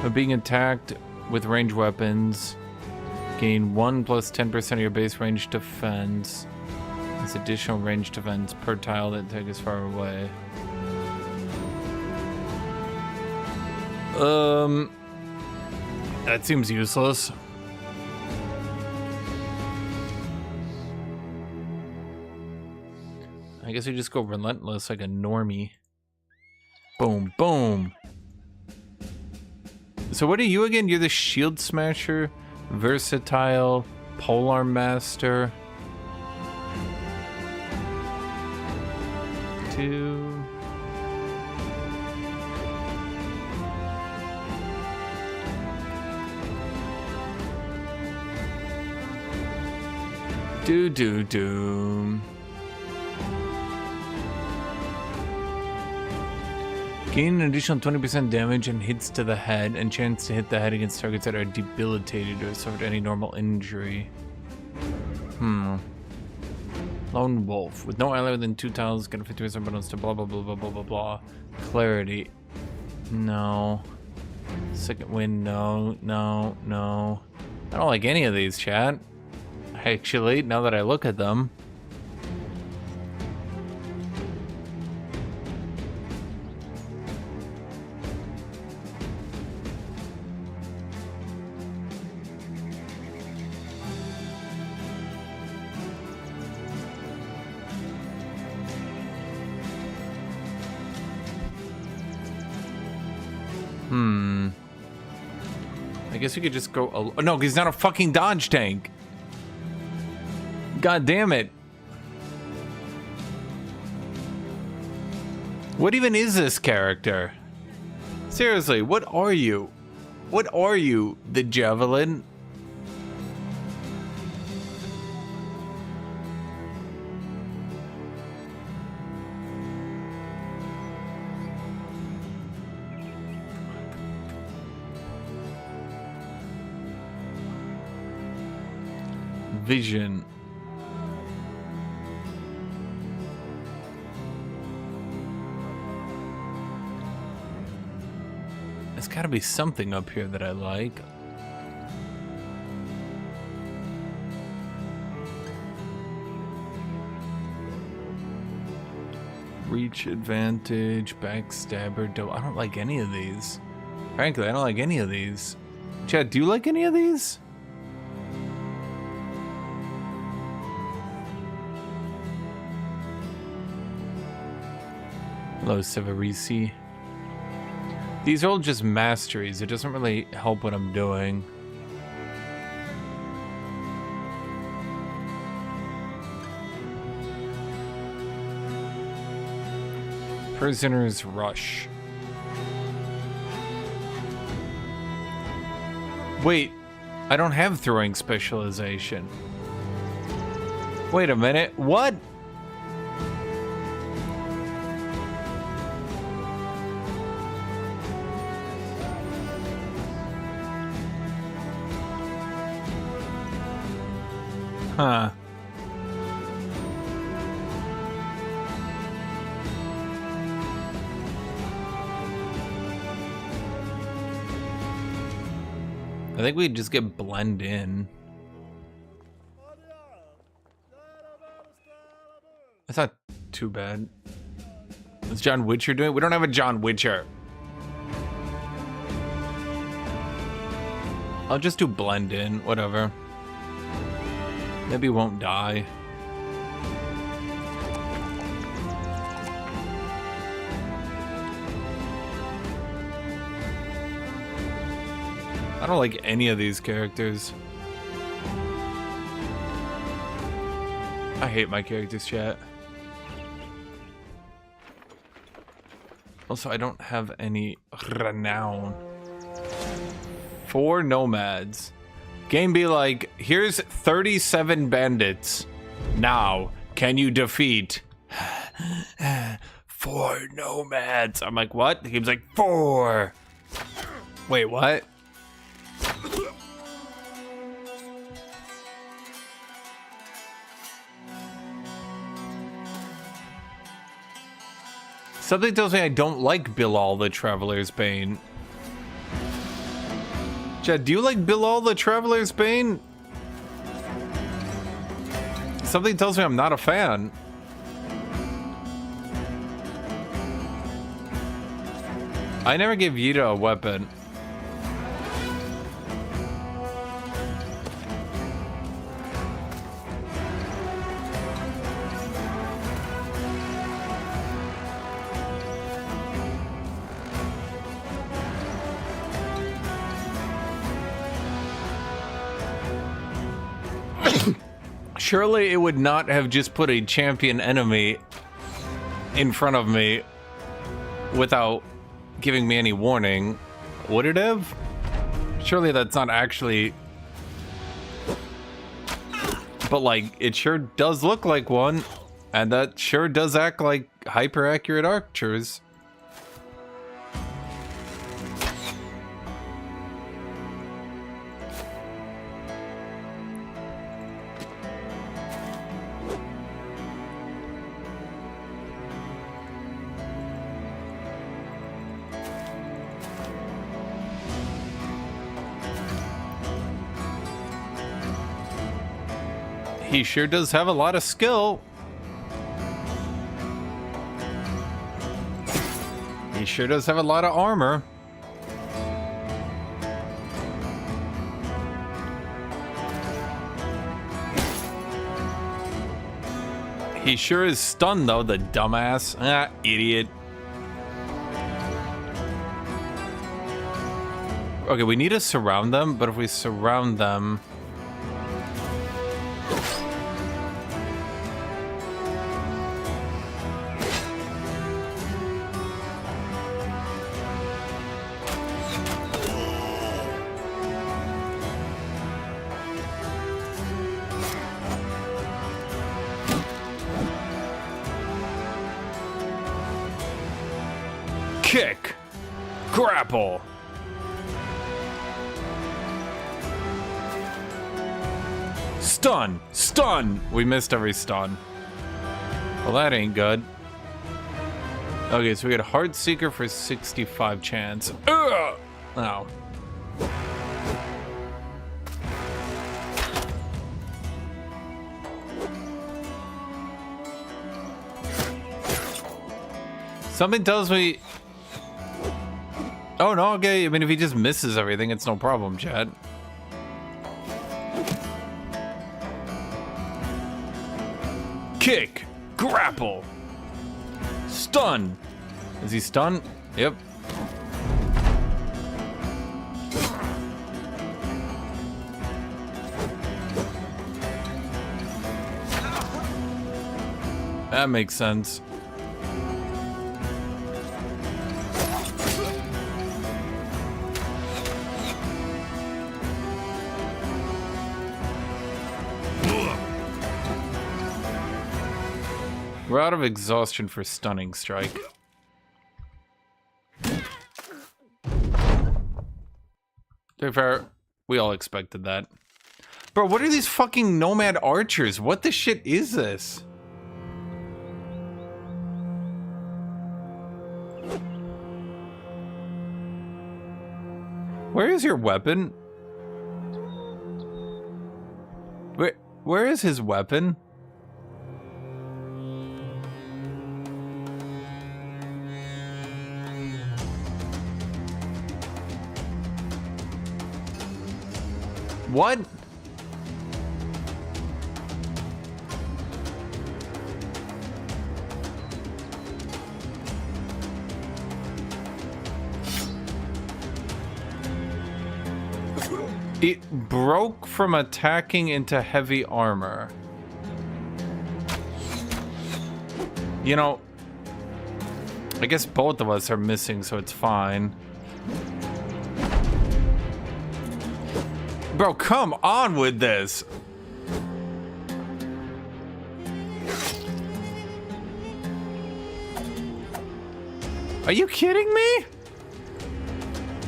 When being attacked with ranged weapons, gain 1 plus 10% of your base range defense. It's additional range defense per tile that take us far away. That seems useless. I guess we just go relentless like a normie. Boom, boom. So what are you again? You're the shield smasher, versatile, polearm master. 2. Do do do. Gain an additional 20% damage and hits to the head, and chance to hit the head against targets that are debilitated or suffered any normal injury. Lone wolf. With no ally within 2 tiles, get a 50% bonus to blah blah blah blah blah blah blah. Clarity. No. Second wind, no, no, no. I don't like any of these, chat. Actually, now that I look at them. I guess we could just go. Oh, no, he's not a fucking dodge tank. God damn it. What even is this character? Seriously, what are you? What are you, the Javelin? Vision. There's gotta be something up here that I like. Reach advantage, backstabber, I don't like any of these. Frankly, I don't like any of these. Chad, do you like any of these? Hello, Severisi. These are all just masteries. It doesn't really help what I'm doing. Prisoner's Rush. Wait, I don't have throwing specialization. Wait a minute, what? Huh. I think we just get blend in. That's not too bad. What's John Witcher doing? We don't have a John Witcher. I'll just do blend in, whatever. Maybe won't die. I don't like any of these characters. I hate my characters, chat. Also, I don't have any renown. 4 nomads. Game be like, here's 37 bandits. Now, can you defeat 4 nomads? I'm like, what? The game's like, 4. Wait, what? Something tells me I don't like Bilal the Traveler's Bane. Chad, do you like Bilal the Traveler's Bane? Something tells me I'm not a fan. I never gave Yida a weapon. Surely it would not have just put a champion enemy in front of me without giving me any warning, would it have? Surely that's not actually... But like, it sure does look like one, and that sure does act like hyper-accurate archers. He sure does have a lot of skill. He sure does have a lot of armor. He sure is stunned though, the dumbass. Ah, idiot. Okay, we need to surround them, but if we surround them... Kick! Grapple! Stun! Stun! We missed every stun. Well, that ain't good. Okay, so we got Heart Seeker for 65 chance. Ugh! Oh. Something tells me... Oh, no, okay. I mean, if he just misses everything, it's no problem, Chad. Kick. Grapple. Stun. Is he stunned? Yep. That makes sense. We're out of exhaustion for stunning strike. To be fair, we all expected that. Bro, what are these fucking nomad archers? What the shit is this? Where is your weapon? Where is his weapon? What? It broke from attacking into heavy armor. You know, I guess both of us are missing, so it's fine. Bro, come on with this. Are you kidding me?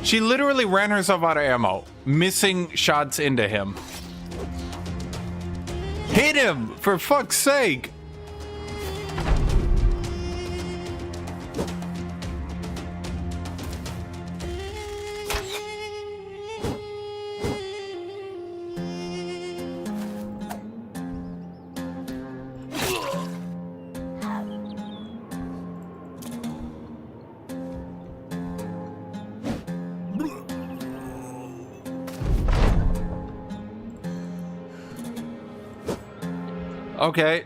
She literally ran herself out of ammo, missing shots into him. Hit him, for fuck's sake. Okay.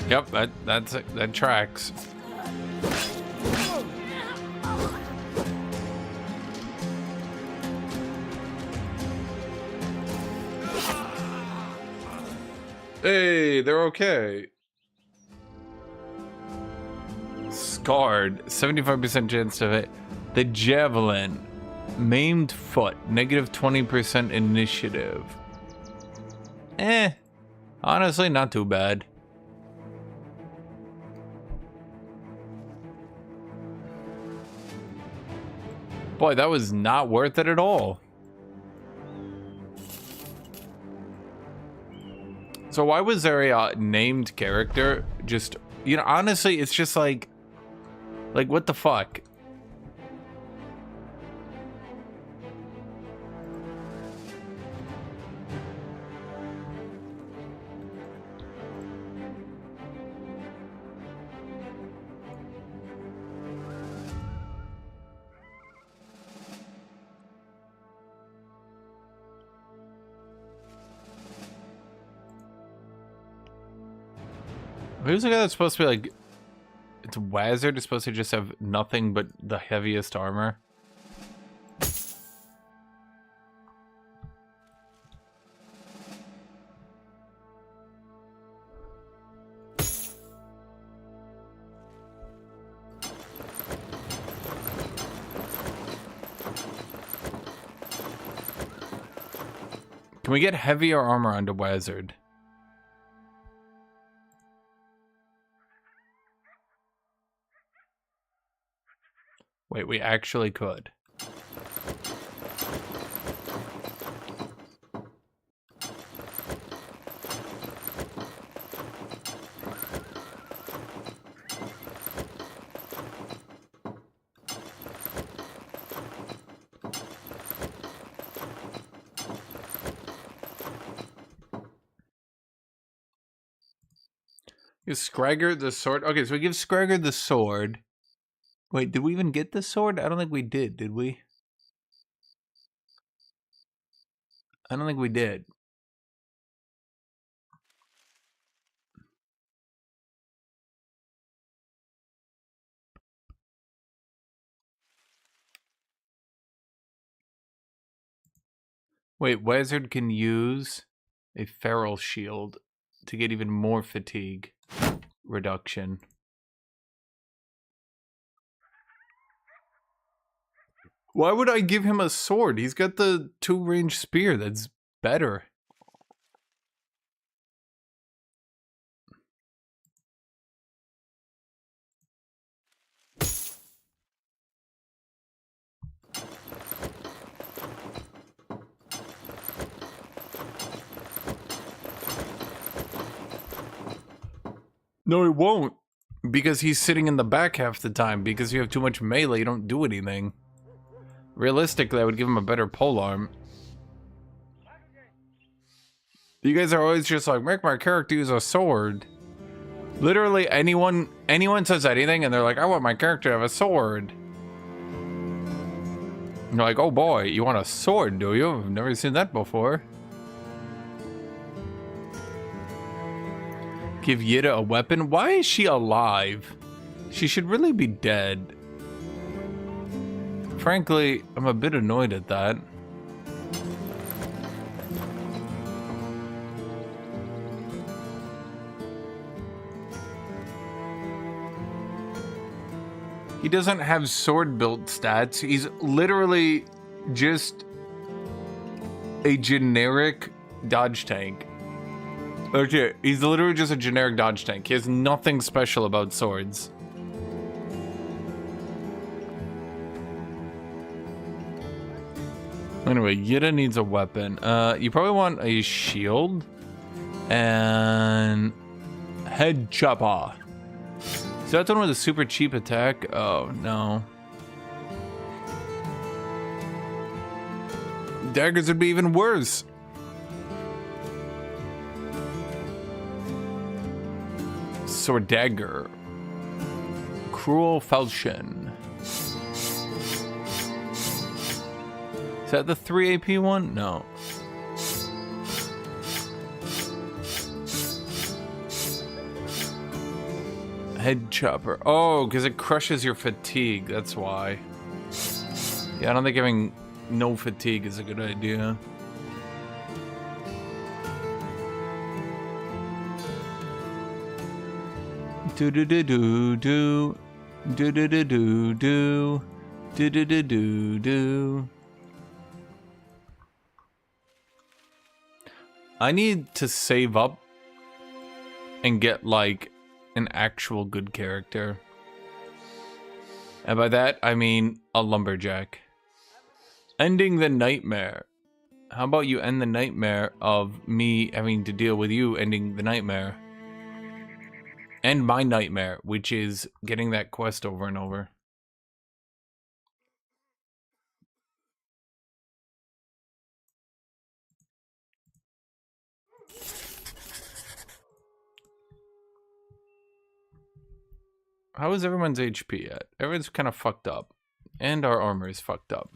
Yep, that tracks. Hey, they're okay. Scarred, 75% chance to hit. The javelin, maimed foot, negative 20% initiative. Honestly, not too bad. Boy, that was not worth it at all. So why was there a named character? Just, you know, honestly, it's just like what the fuck? Who's the guy that's supposed to be like... It's Wazard is supposed to just have nothing but the heaviest armor. Can we get heavier armor onto Wazard? Wait, we actually could. Give Scragger the sword. Okay, so we give Scragger the sword. Wait, did we even get the sword? I don't think we did we? I don't think we did. Wait, Wizard can use a feral shield to get even more fatigue reduction. Why would I give him a sword? He's got the 2-range spear. That's better. No, it won't. Because he's sitting in the back half the time. Because you have too much melee, you don't do anything. Realistically, I would give him a better polearm. You guys are always just like, make my character use a sword. Literally, anyone says anything and they're like, I want my character to have a sword. And you're like, oh boy, you want a sword, do you? I've never seen that before. Give Yida a weapon? Why is she alive? She should really be dead. Frankly, I'm a bit annoyed at that. He doesn't have sword build stats. He's literally just a generic dodge tank. Okay, he's literally just a generic dodge tank. He has nothing special about swords. Anyway, Yida needs a weapon. You probably want a shield and head chopper. Is that the one with a super cheap attack? Oh no. Daggers would be even worse. Sword dagger. Cruel falchion. Is that the 3 AP one? No. Head chopper. Oh, because it crushes your fatigue. That's why. Yeah, I don't think having no fatigue is a good idea. Do do do do do do do do do do do do do do do. I need to save up and get like an actual good character. And by that I mean a lumberjack. Ending the nightmare. How about you end the nightmare of me having to deal with you ending the nightmare? End my nightmare, which is getting that quest over and over. How is everyone's HP at? Everyone's kind of fucked up. And our armor is fucked up.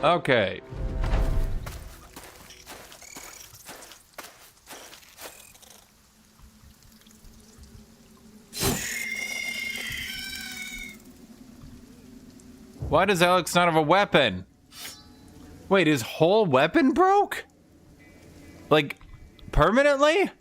Okay. Why does Alex not have a weapon? Wait, his whole weapon broke? Like, permanently?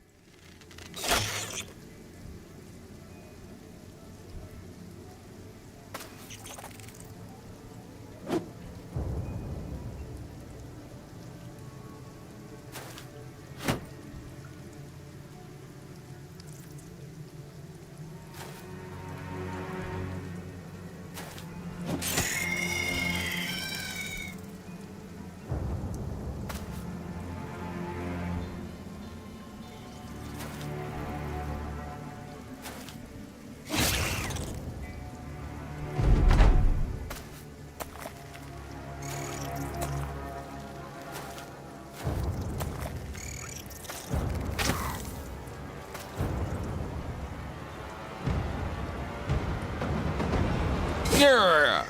Yeah.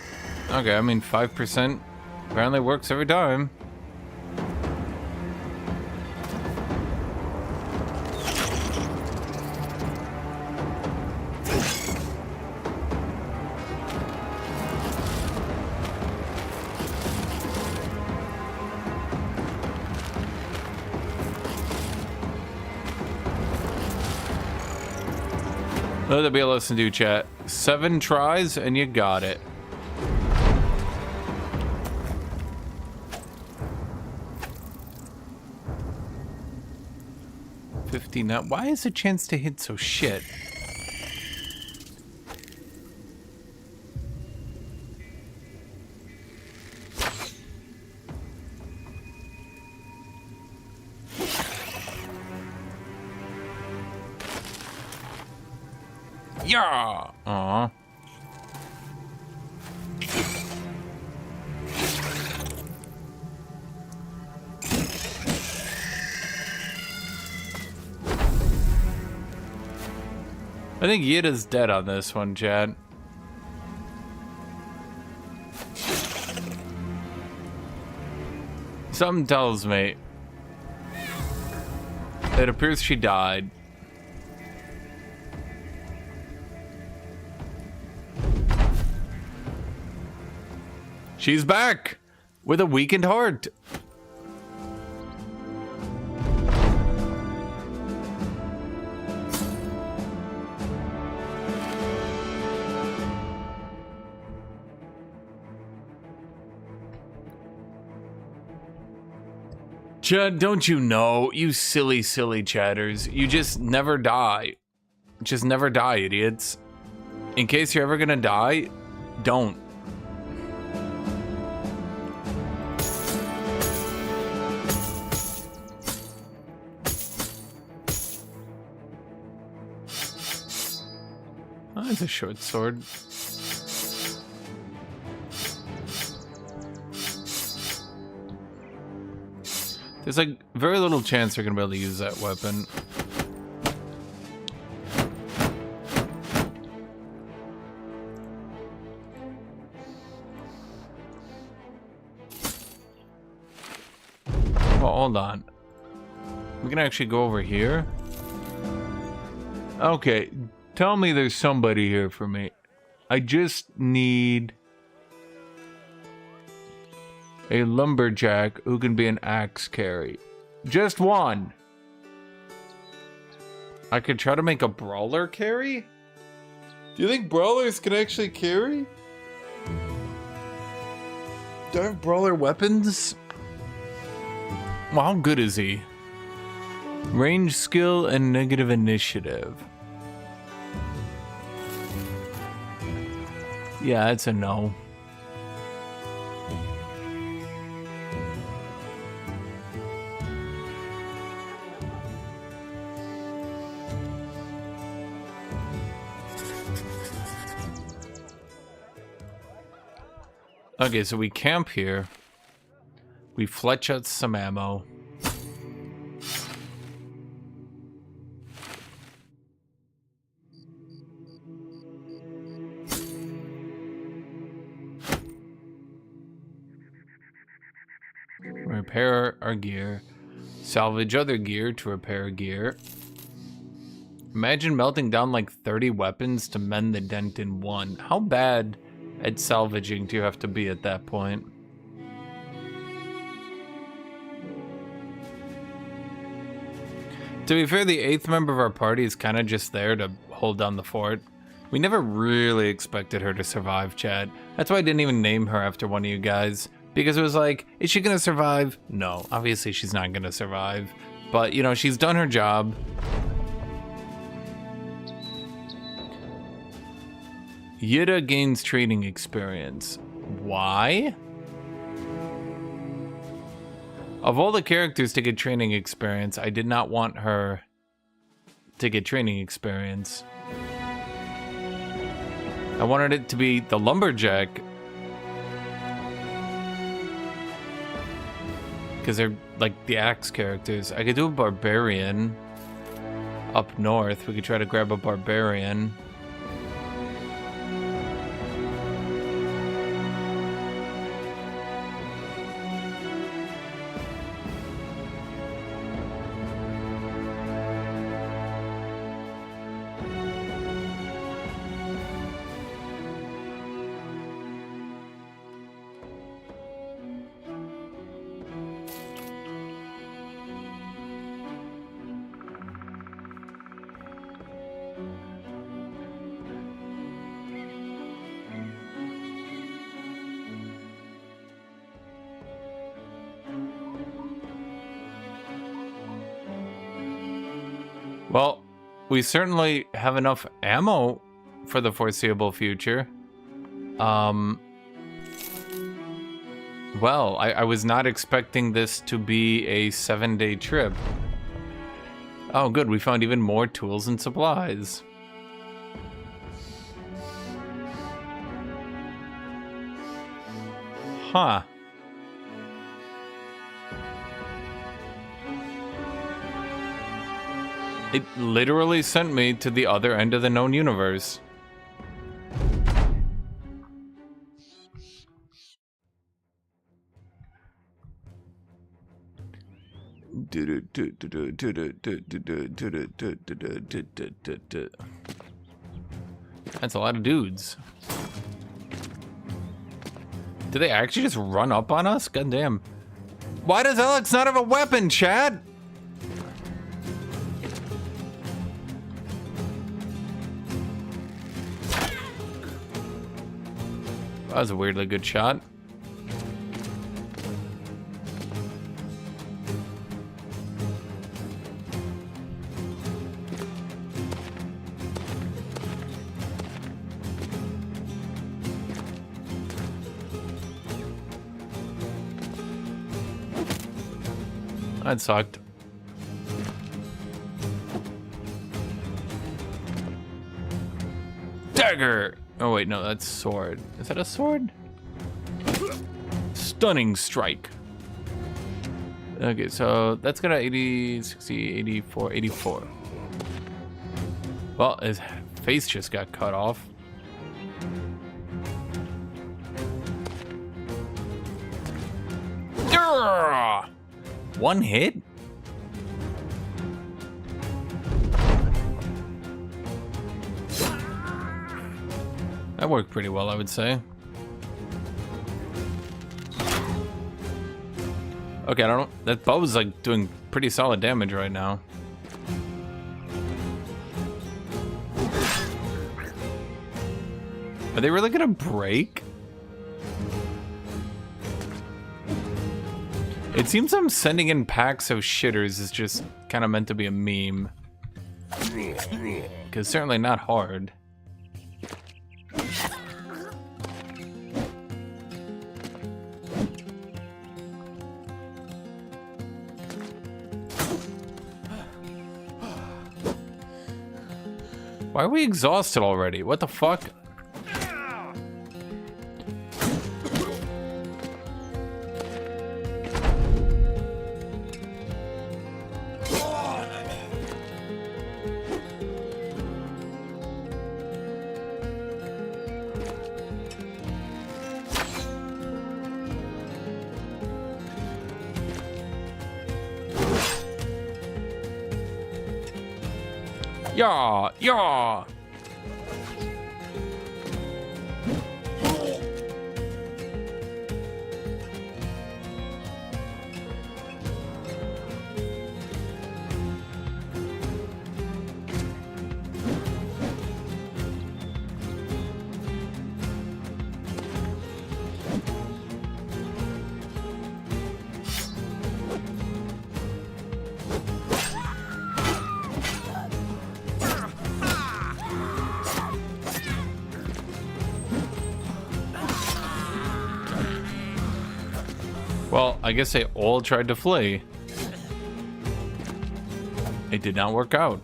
Okay, I mean 5% apparently works every time. Let there be a listen to, chat. 7 tries and you got it. Now, why is the chance to hit so shit? Yeah. Aw. I think Yida's dead on this one, Chad. Something tells me it appears she died. She's back with a weakened heart. Chad, don't you know, you silly, silly chatters, you just never die. Just never die, idiots. In case you're ever gonna die, don't. Oh, it's a short sword. There's like very little chance they're gonna be able to use that weapon. Well, hold on. We can actually go over here. Okay, tell me there's somebody here for me. I just need a lumberjack who can be an axe carry. Just one. I could try to make a brawler carry? Do you think brawlers can actually carry? Do I have brawler weapons? Well, how good is he? Range skill and negative initiative. Yeah, it's a no. Okay, so we camp here. We fletch out some ammo. Repair our gear. Salvage other gear to repair gear. Imagine melting down like 30 weapons to mend the dent in one. How bad at salvaging do you have to be at that point? To be fair, the 8th member of our party is kind of just there to hold down the fort. We never really expected her to survive, Chad. That's why I didn't even name her after one of you guys. Because it was like, is she gonna survive? No, obviously she's not gonna survive. But, you know, she's done her job. Yida gains training experience. Why? Of all the characters to get training experience, I did not want her to get training experience. I wanted it to be the lumberjack. Because they're like the axe characters. I could do a barbarian up north. We could try to grab a barbarian. Well, we certainly have enough ammo for the foreseeable future. Well, I was not expecting this to be a 7-day trip. Oh, good. We found even more tools and supplies. Huh. It literally sent me to the other end of the known universe. That's a lot of dudes. Did they actually just run up on us? God damn. Why does Alex not have a weapon, Chad? That was a weirdly good shot. That sucked. Dagger! Oh wait, no, that's sword. Is that a sword? Stunning strike. Okay, so that's got a 80, 60, 84, 84. Well, his face just got cut off. Urgh! One hit? That worked pretty well, I would say. Okay, I don't know. That bow is like doing pretty solid damage right now. Are they really gonna break? It seems I'm sending in packs of shitters is just kind of meant to be a meme. Because certainly not hard. Why are we exhausted already? What the fuck? Yeah, yeah. Well, I guess they all tried to flee. It did not work out.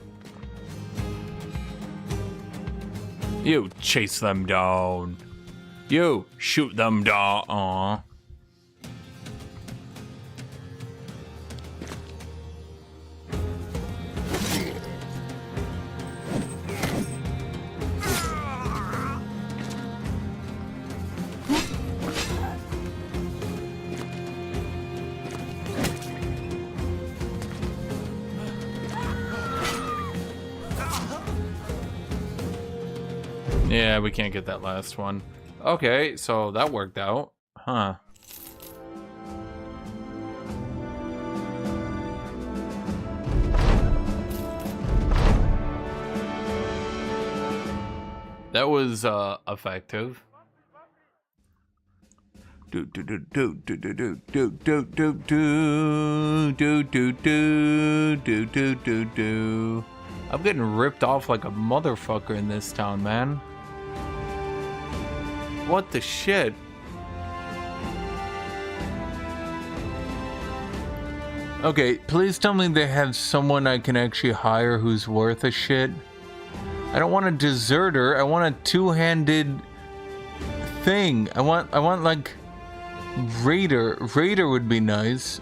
You chase them down. You shoot them down. Aww. Yeah, we can't get that last one. Okay, so that worked out. Huh. That was effective. Do do do do do do do do do do do do do do do do do. I'm getting ripped off like a motherfucker in this town, man. What the shit? Okay, please tell me they have someone I can actually hire who's worth a shit. I don't want a deserter. I want a two-handed thing. I want like raider. Raider would be nice.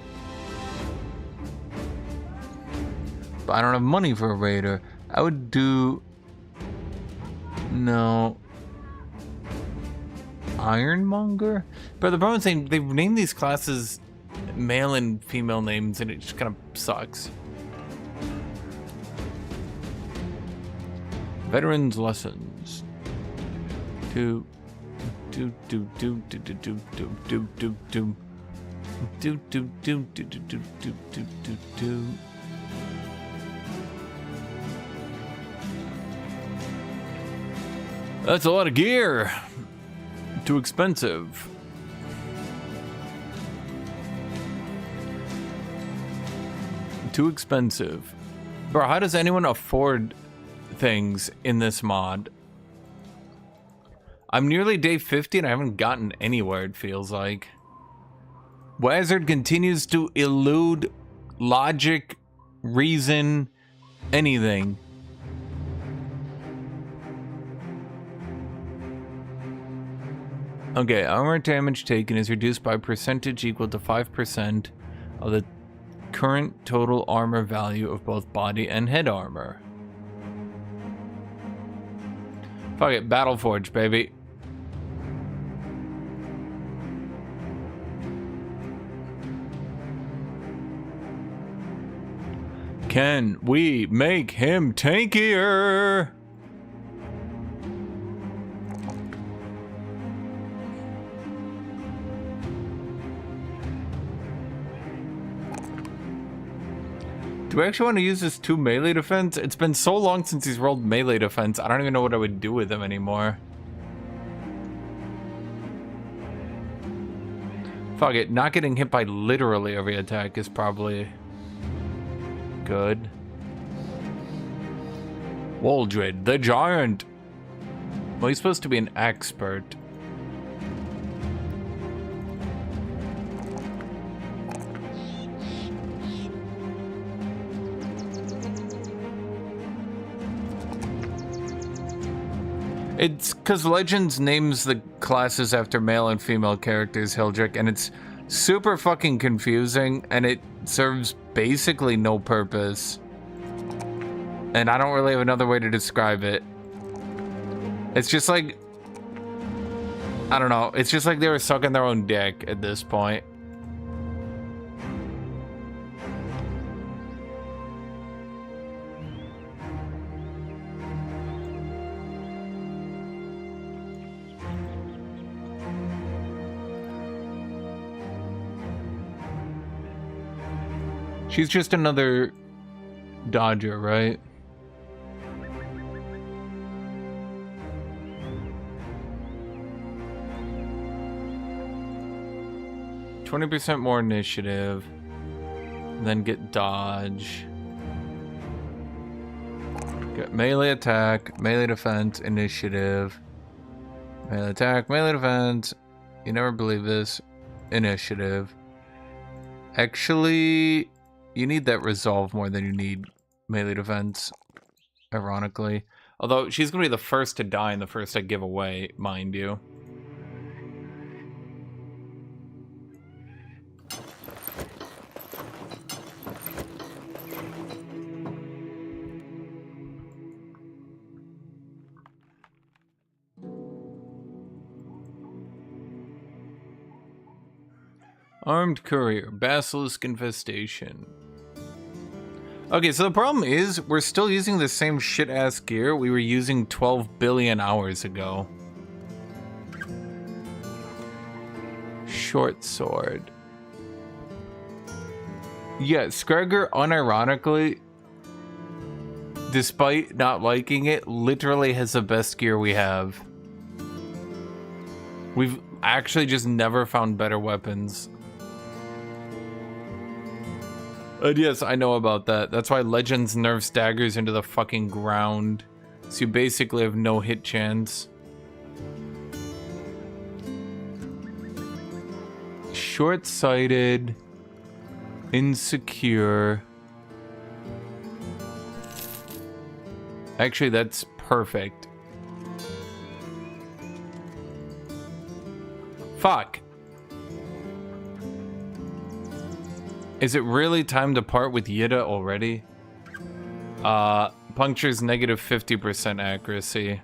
But I don't have money for a raider. I would do... No. Ironmonger? But the problem is they've named these classes male and female names, and it just kind of sucks. Veterans lessons. Do do do do do do do do do do do do do do do do do do do. That's a lot of gear. Too expensive. Too expensive. Bro, how does anyone afford things in this mod? I'm nearly day 50 and I haven't gotten anywhere, it feels like. Wizard continues to elude logic, reason, anything. Okay, armor damage taken is reduced by percentage equal to 5% of the current total armor value of both body and head armor. Fuck it, Battleforge, baby. Can we make him tankier? Do I actually want to use this 2 melee defense? It's been so long since he's rolled melee defense, I don't even know what I would do with him anymore. Fuck it, not getting hit by literally every attack is probably good. Waldred, the giant. Well, he's supposed to be an expert. It's because Legends names the classes after male and female characters, Hildrick, and it's super fucking confusing, and it serves basically no purpose. And I don't really have another way to describe it. It's just like, I don't know, it's just like they were sucking their own dick at this point. She's just another dodger, right? %20 more initiative, then get dodge. Get melee attack, melee defense, initiative. Melee attack, melee defense. You never believe this. Initiative. Actually, you need that resolve more than you need melee defense, ironically. Although, she's going to be the first to die and the first I give away, mind you. Armed courier, basilisk infestation. Okay, so the problem is, we're still using the same shit-ass gear we were using 12 billion hours ago. Short sword. Yeah, Skregar, unironically, despite not liking it, literally has the best gear we have. We've actually just never found better weapons. And yes, I know about that. That's why Legends nerfs daggers into the fucking ground. So you basically have no hit chance. Short-sighted. Insecure. Actually, that's perfect. Fuck. Is it really time to part with Yida already? Puncture's negative 50% accuracy.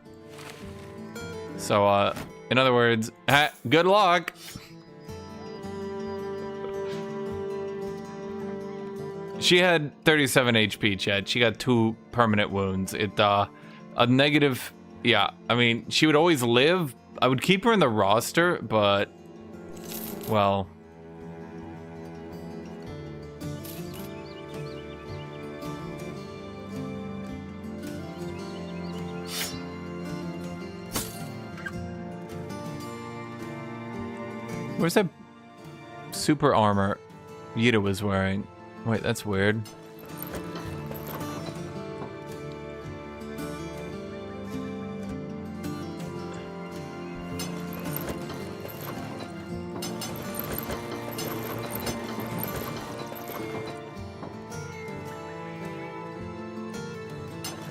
So, in other words, good luck! She had 37 HP, Chad. She got 2 permanent wounds. A negative... Yeah, I mean, she would always live. I would keep her in the roster, but... Well... Where's that super armor Yida was wearing? Wait, that's weird.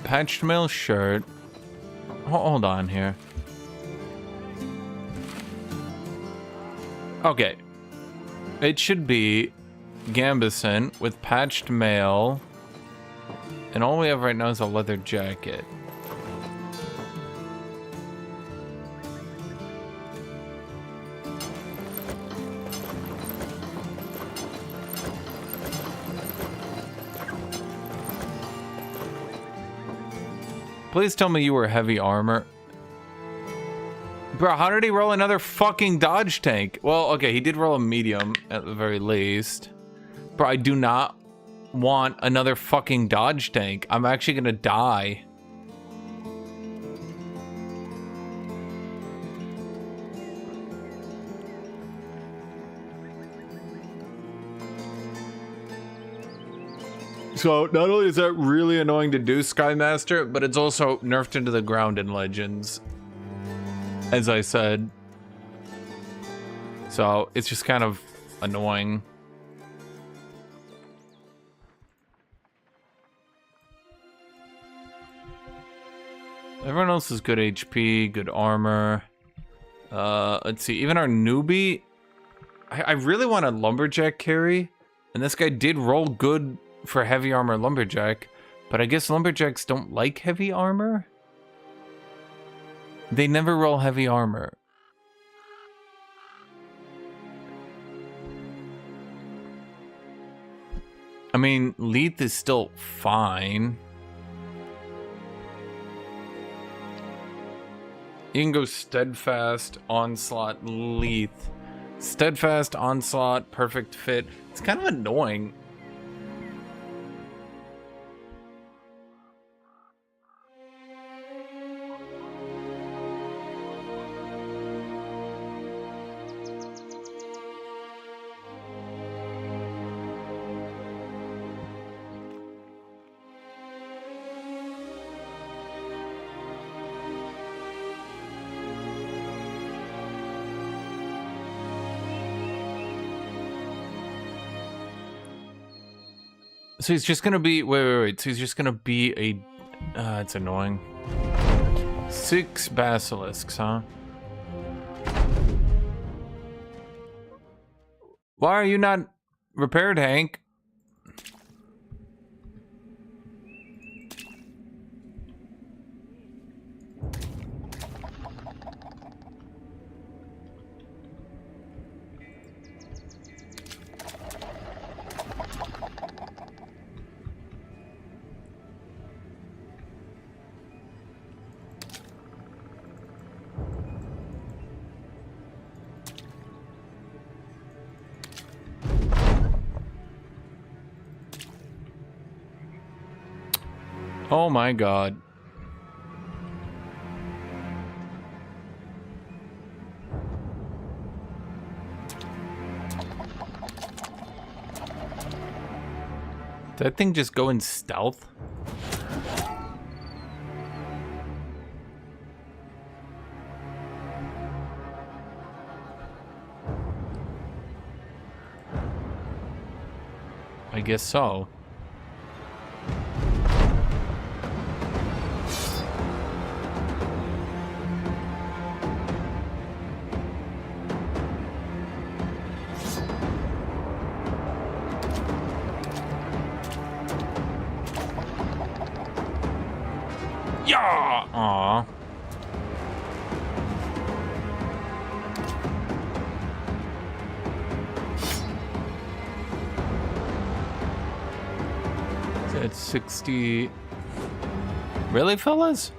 Patched mail shirt. Hold on here. Okay. It should be Gambison with patched mail. And all we have right now is a leather jacket. Please tell me you were heavy armor. Bro, how did he roll another fucking dodge tank? Well, okay, he did roll a medium at the very least. Bro, I do not want another fucking dodge tank. I'm actually gonna die. So, not only is that really annoying to do, Skymaster, but it's also nerfed into the ground in Legends. As I said. So, it's just kind of annoying. Everyone else is good HP, good armor. Let's see, even our newbie... I really want a lumberjack carry. And this guy did roll good for heavy armor lumberjack. But I guess lumberjacks don't like heavy armor? They never roll heavy armor. I mean, Leith is still fine. You can go steadfast, onslaught, Leith. Steadfast, onslaught, perfect fit. It's kind of annoying. So he's just gonna be, wait. So he's just gonna be a, it's annoying. 6 basilisks, huh? Why are you not repaired, Hank? Oh my god. Did that thing just go in stealth? I guess so. Yeah! Aw. It's 60. Really, fellas?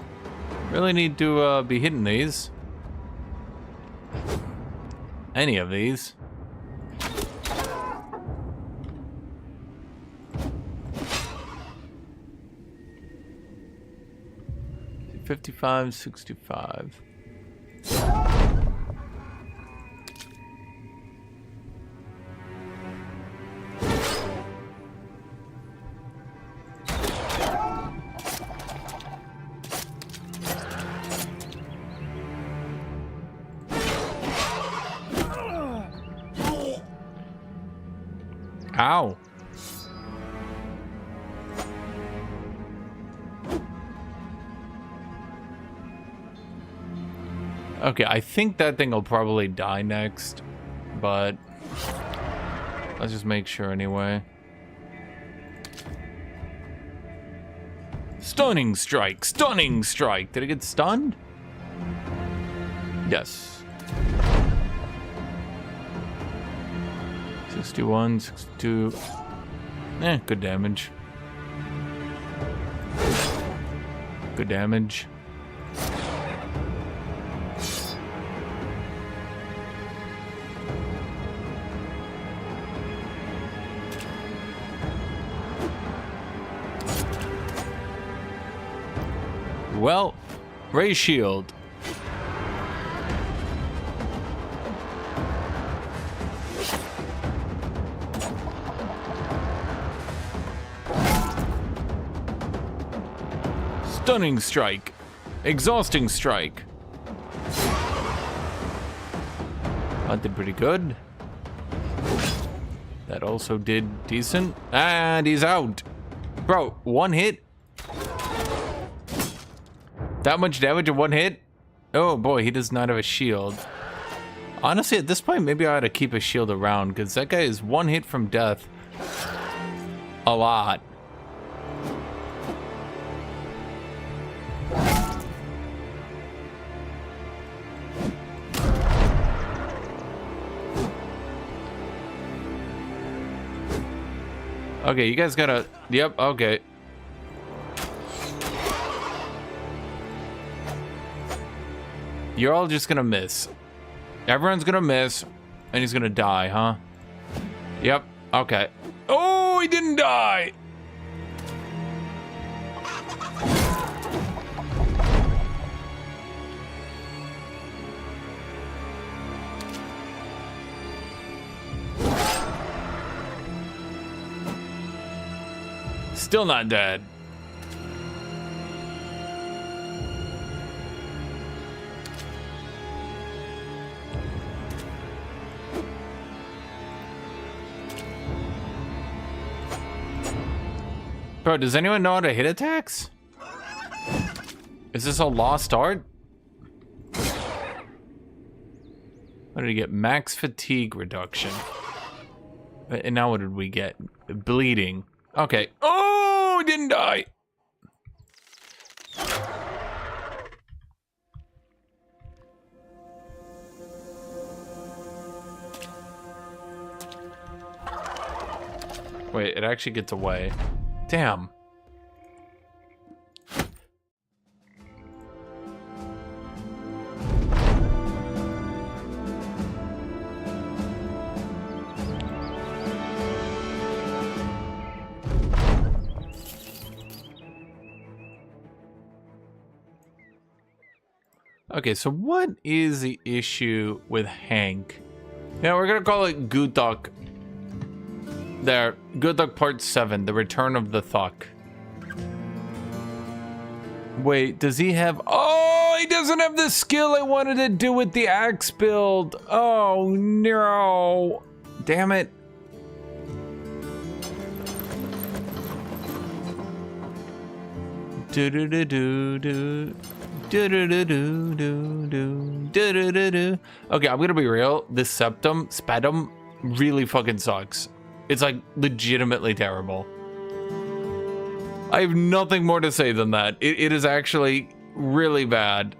Really need to be hitting these. Any of these. $55, $65. Ow. Okay, I think that thing will probably die next, but let's just make sure anyway. Stunning strike, stunning strike. Did it get stunned? Yes. 61, 62. Good damage. Good damage. Well, ray shield. Stunning strike. Exhausting strike. That did pretty good. That also did decent. And he's out. Bro, one hit. That much damage in one hit? Oh boy, he does not have a shield. Honestly, at this point, maybe I ought to keep a shield around, because that guy is one hit from death. A lot. Okay, you guys gotta... Yep, okay. You're all just gonna miss. Everyone's gonna miss, and he's gonna die, huh? Yep, okay. Oh, he didn't die! Still not dead. Bro, does anyone know how to hit attacks? Is this a lost art? What did he get? Max fatigue reduction. And now what did we get? Bleeding. Okay. Oh, he didn't die. Wait, it actually gets away. Damn. Okay, so what is the issue with Hank? Yeah, we're gonna call it Guthuk. There, Guthuk Part 7, The Return of the Thuk. Wait, does he have... Oh, he doesn't have the skill I wanted to do with the axe build. Oh, no. Damn it. Do-do-do-do-do. Do-do-do-do-do-do. Do-do-do-do. Okay, I'm gonna be real. This Spedum really fucking sucks. It's like legitimately terrible. I have nothing more to say than that. It is actually really bad.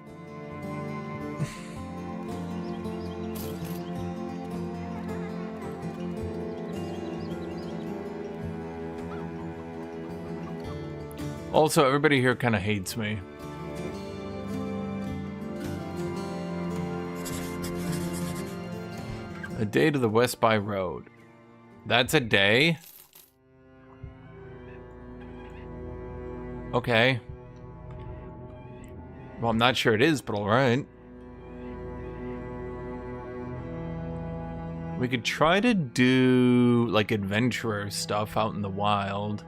Also, everybody here kind of hates me. A day to the West by Road. That's a day? Okay. Well, I'm not sure it is, but alright. We could try to do, like, adventurer stuff out in the wild.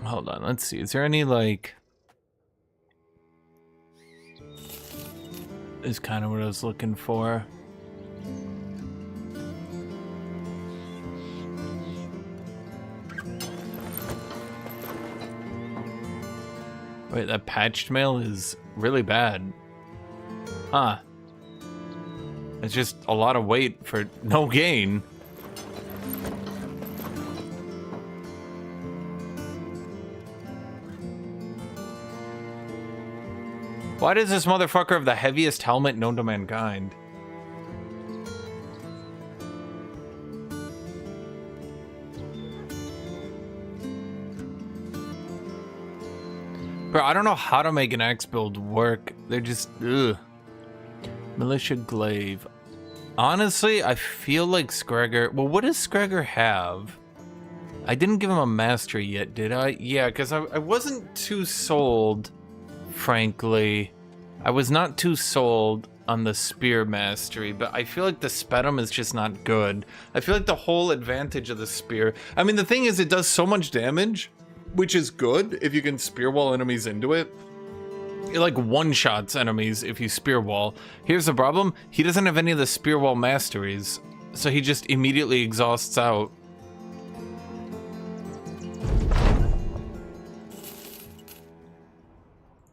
Hold on, let's see. Is there any, like... Is kind of what I was looking for. Wait, that patched mail is really bad. Huh. It's just a lot of weight for no gain. Why does this motherfucker have the heaviest helmet known to mankind? Bro, I don't know how to make an axe build work. They're just, ugh. Militia glaive. Honestly, I feel like Scragger... Well, what does Scragger have? I didn't give him a mastery yet, did I? Yeah, because I wasn't too sold, frankly. I was not too sold on the spear mastery, but I feel like the spetum is just not good. I feel like the whole advantage of the spear... I mean, the thing is, it does so much damage, which is good if you can spear wall enemies into it. It like one-shots enemies if you spear wall. Here's the problem. He doesn't have any of the spear wall masteries, so he just immediately exhausts out.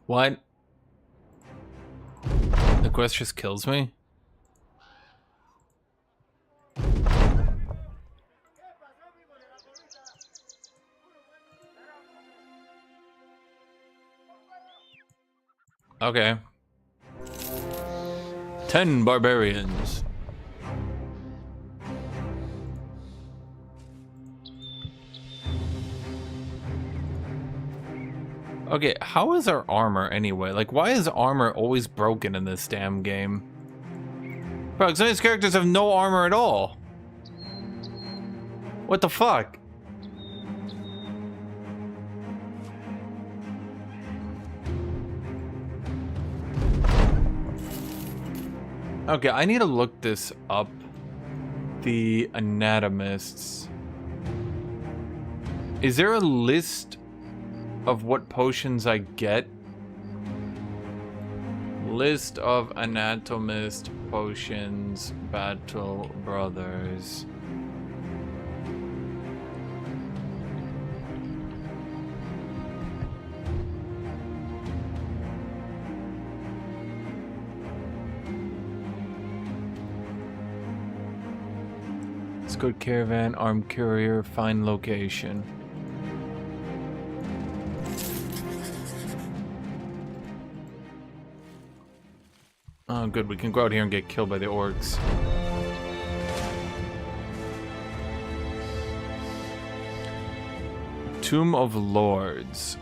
What? The quest just kills me? Okay. 10 barbarians. Okay, how is our armor anyway? Like, why is armor always broken in this damn game? Bro, some of these characters have no armor at all. What the fuck? Okay, I need to look this up. The anatomists. Is there a list of what potions I get? List of anatomist potions, battle brothers. Escort caravan, armed courier, find location. Oh, good. We can go out here and get killed by the orcs. Tomb of Lords.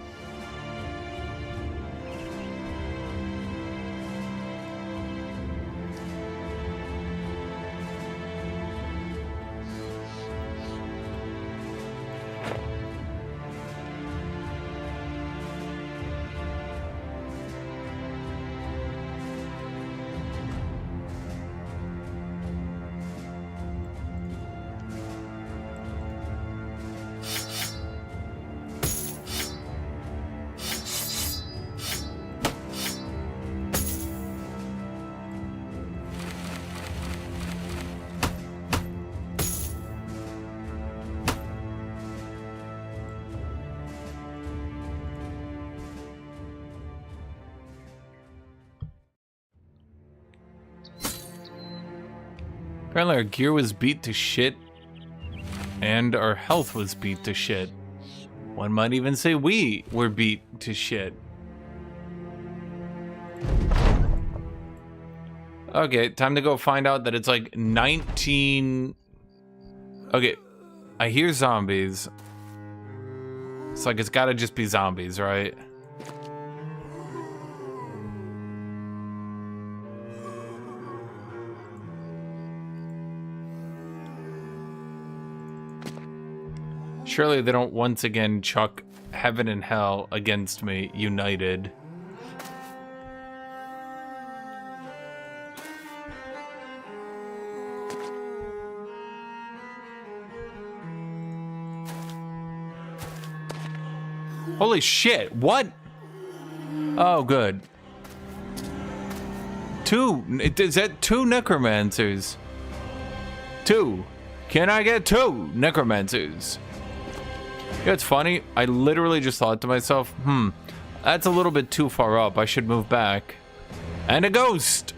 Apparently our gear was beat to shit, and our health was beat to shit. One might even say we were beat to shit. Okay, time to go find out that it's like 19... Okay, I hear zombies. It's like it's gotta just be zombies, right? Surely they don't once again chuck heaven and hell against me, united. Holy shit, what? Oh, good. Is that 2 necromancers? 2. Can I get 2 necromancers? You know, it's funny. I literally just thought to myself, that's a little bit too far up. I should move back. And a ghost.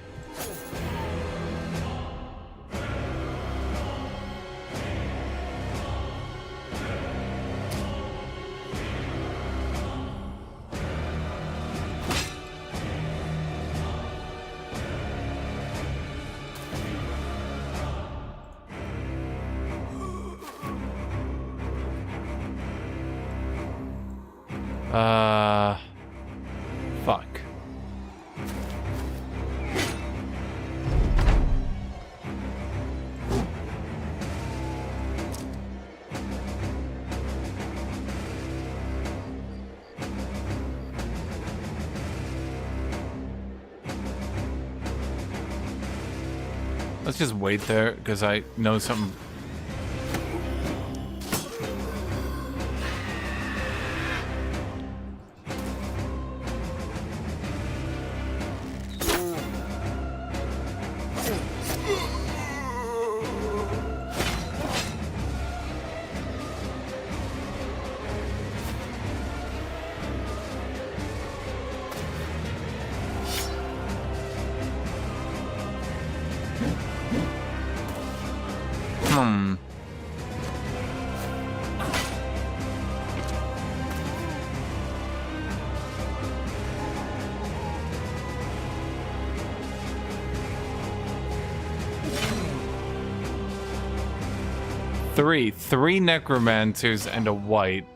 Fuck. Let's just wait there, because I know something. Three necromancers and a white.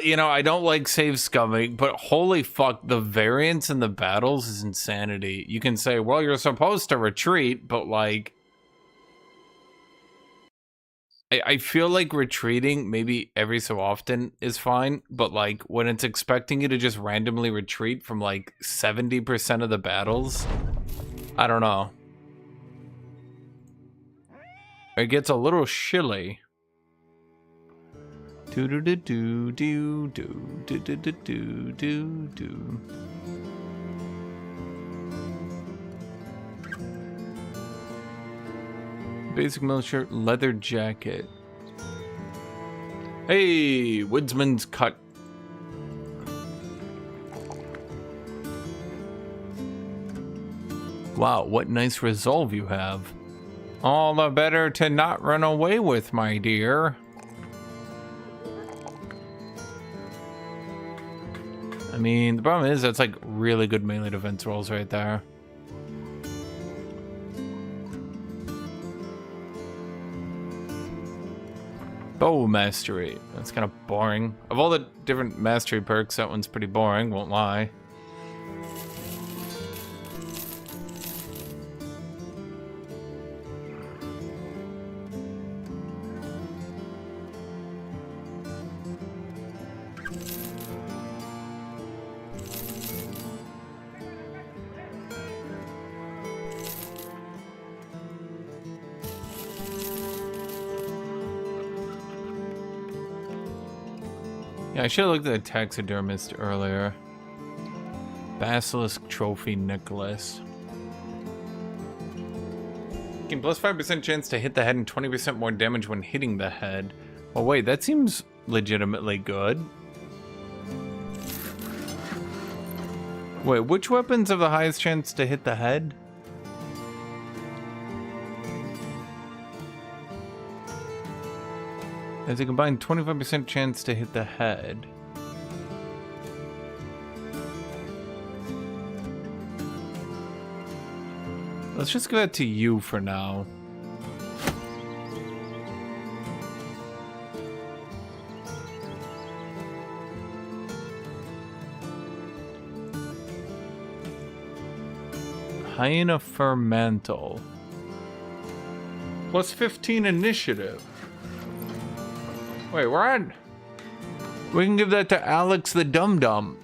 You know, I don't like save scumming, but holy fuck, the variance in the battles is insanity. You can say, well, you're supposed to retreat, but like, I feel like retreating maybe every so often is fine, but like when it's expecting you to just randomly retreat from like 70% of the battles, I don't know. It gets a little shilly. Do do do do do do do do do do do. Basic military leather jacket. Hey, woodsman's cut. Wow, what nice resolve you have. All the better to not run away with, my dear. I mean, the problem is that's like really good melee defense rolls right there. Bow mastery. That's kind of boring. Of all the different mastery perks, that one's pretty boring, won't lie. Yeah, I should have looked at the taxidermist earlier. Basilisk trophy necklace. Gain plus 5% chance to hit the head and 20% more damage when hitting the head. Oh wait, that seems legitimately good. Wait, which weapons have the highest chance to hit the head? There's a combined 25% chance to hit the head. Let's just give that to you for now. Hyena Fur Mantle. Plus 15 initiative. Wait, we're on. We can give that to Alex the Dum Dum.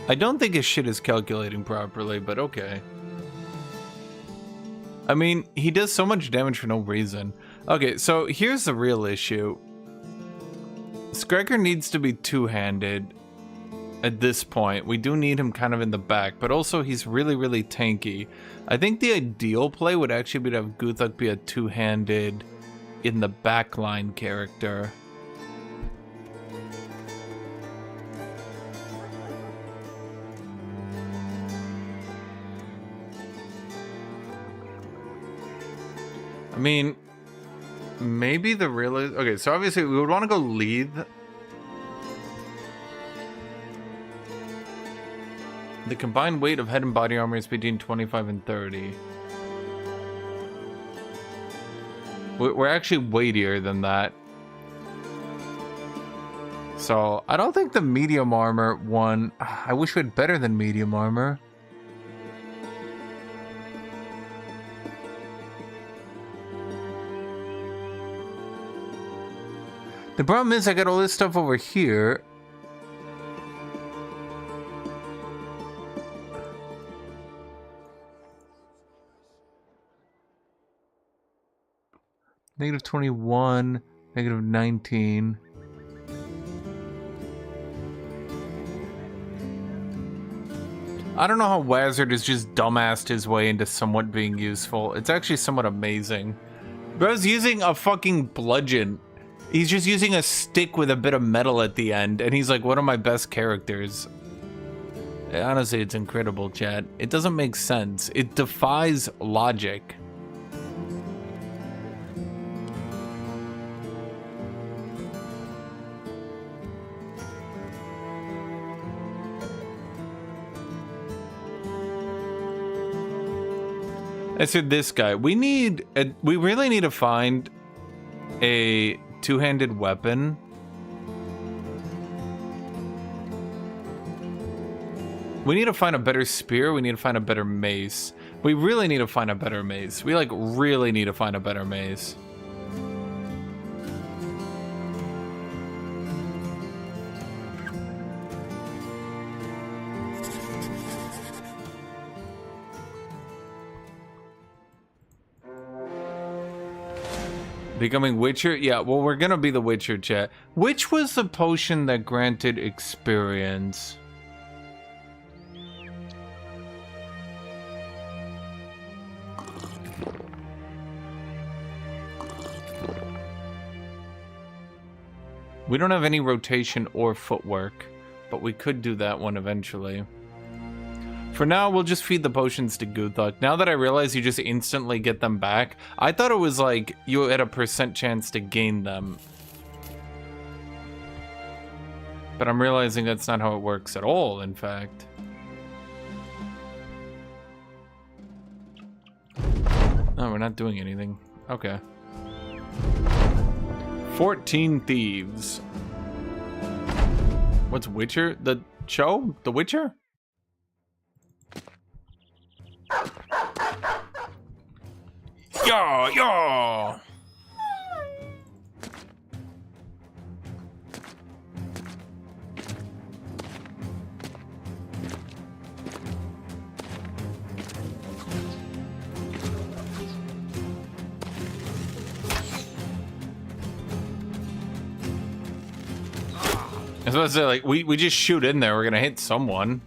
I don't think his shit is calculating properly, but okay. I mean, he does so much damage for no reason. Okay, so here's the real issue. Skreker needs to be two-handed at this point. We do need him kind of in the back, but also he's really, really tanky. I think the ideal play would actually be to have Guthuk be a two-handed in the backline character. I mean, maybe the real... Okay, so obviously we would want to go lead. The combined weight of head and body armor is between 25 and 30. We're actually weightier than that. So, I don't think the medium armor one... I wish we had better than medium armor. The problem is I got all this stuff over here. Negative 21, negative 19. I don't know how Wazard has just dumbassed his way into somewhat being useful. It's actually somewhat amazing. Bro's using a fucking bludgeon. He's just using a stick with a bit of metal at the end, and he's like one of my best characters. Honestly, it's incredible, chat. It doesn't make sense. It defies logic. I said this guy. We really need to find a two-handed weapon. We need to find a better spear. We need to find a better mace. We really need to find a better mace. We, like, really need to find a better mace. Becoming Witcher? Yeah, well, we're gonna be the Witcher, chat. Which was the potion that granted experience? We don't have any rotation or footwork, but we could do that one eventually. For now, we'll just feed the potions to Guthuk. Now that I realize you just instantly get them back, I thought it was like you had a % chance to gain them. But I'm realizing that's not how it works at all, in fact. Oh, we're not doing anything. Okay. 14 thieves. What's Witcher? The show? The Witcher? Yeah, yeah. I was about to say, like, we just shoot in there, we're gonna hit someone.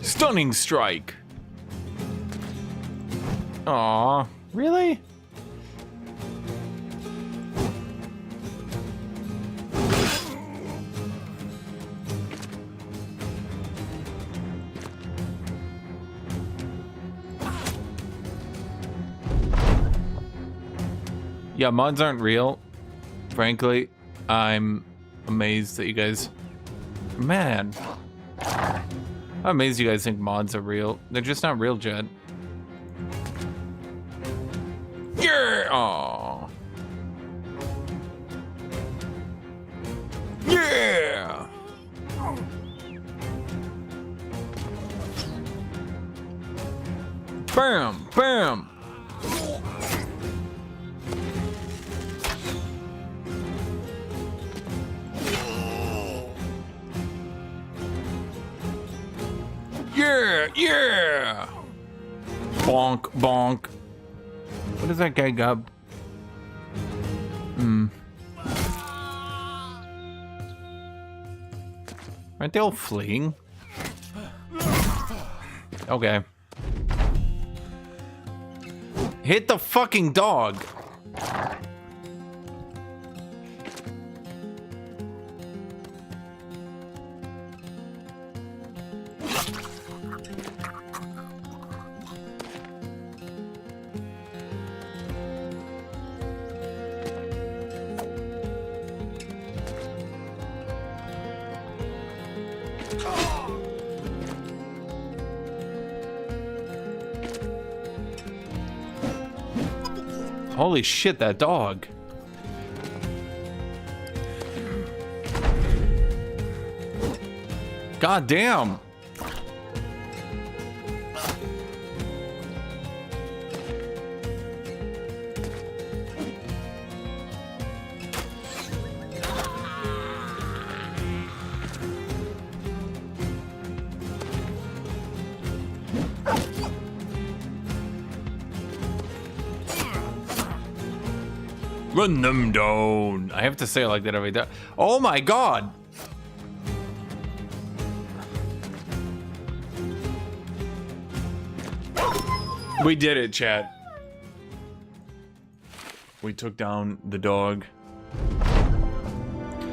Stunning strike. Aw, really? Yeah, mods aren't real. Frankly, I'm amazed that you guys... Man. I'm amazed you guys think mods are real. They're just not real, Jed. Yeah! Aww. Yeah! Bam! Bam! Yeah! Yeah! Bonk, bonk. What does that guy got? Aren't they all fleeing? Okay. Hit the fucking dog. Holy shit, that dog. God damn. Run them down. I have to say it like that every day. Oh my god. We did it, chat. We took down the dog.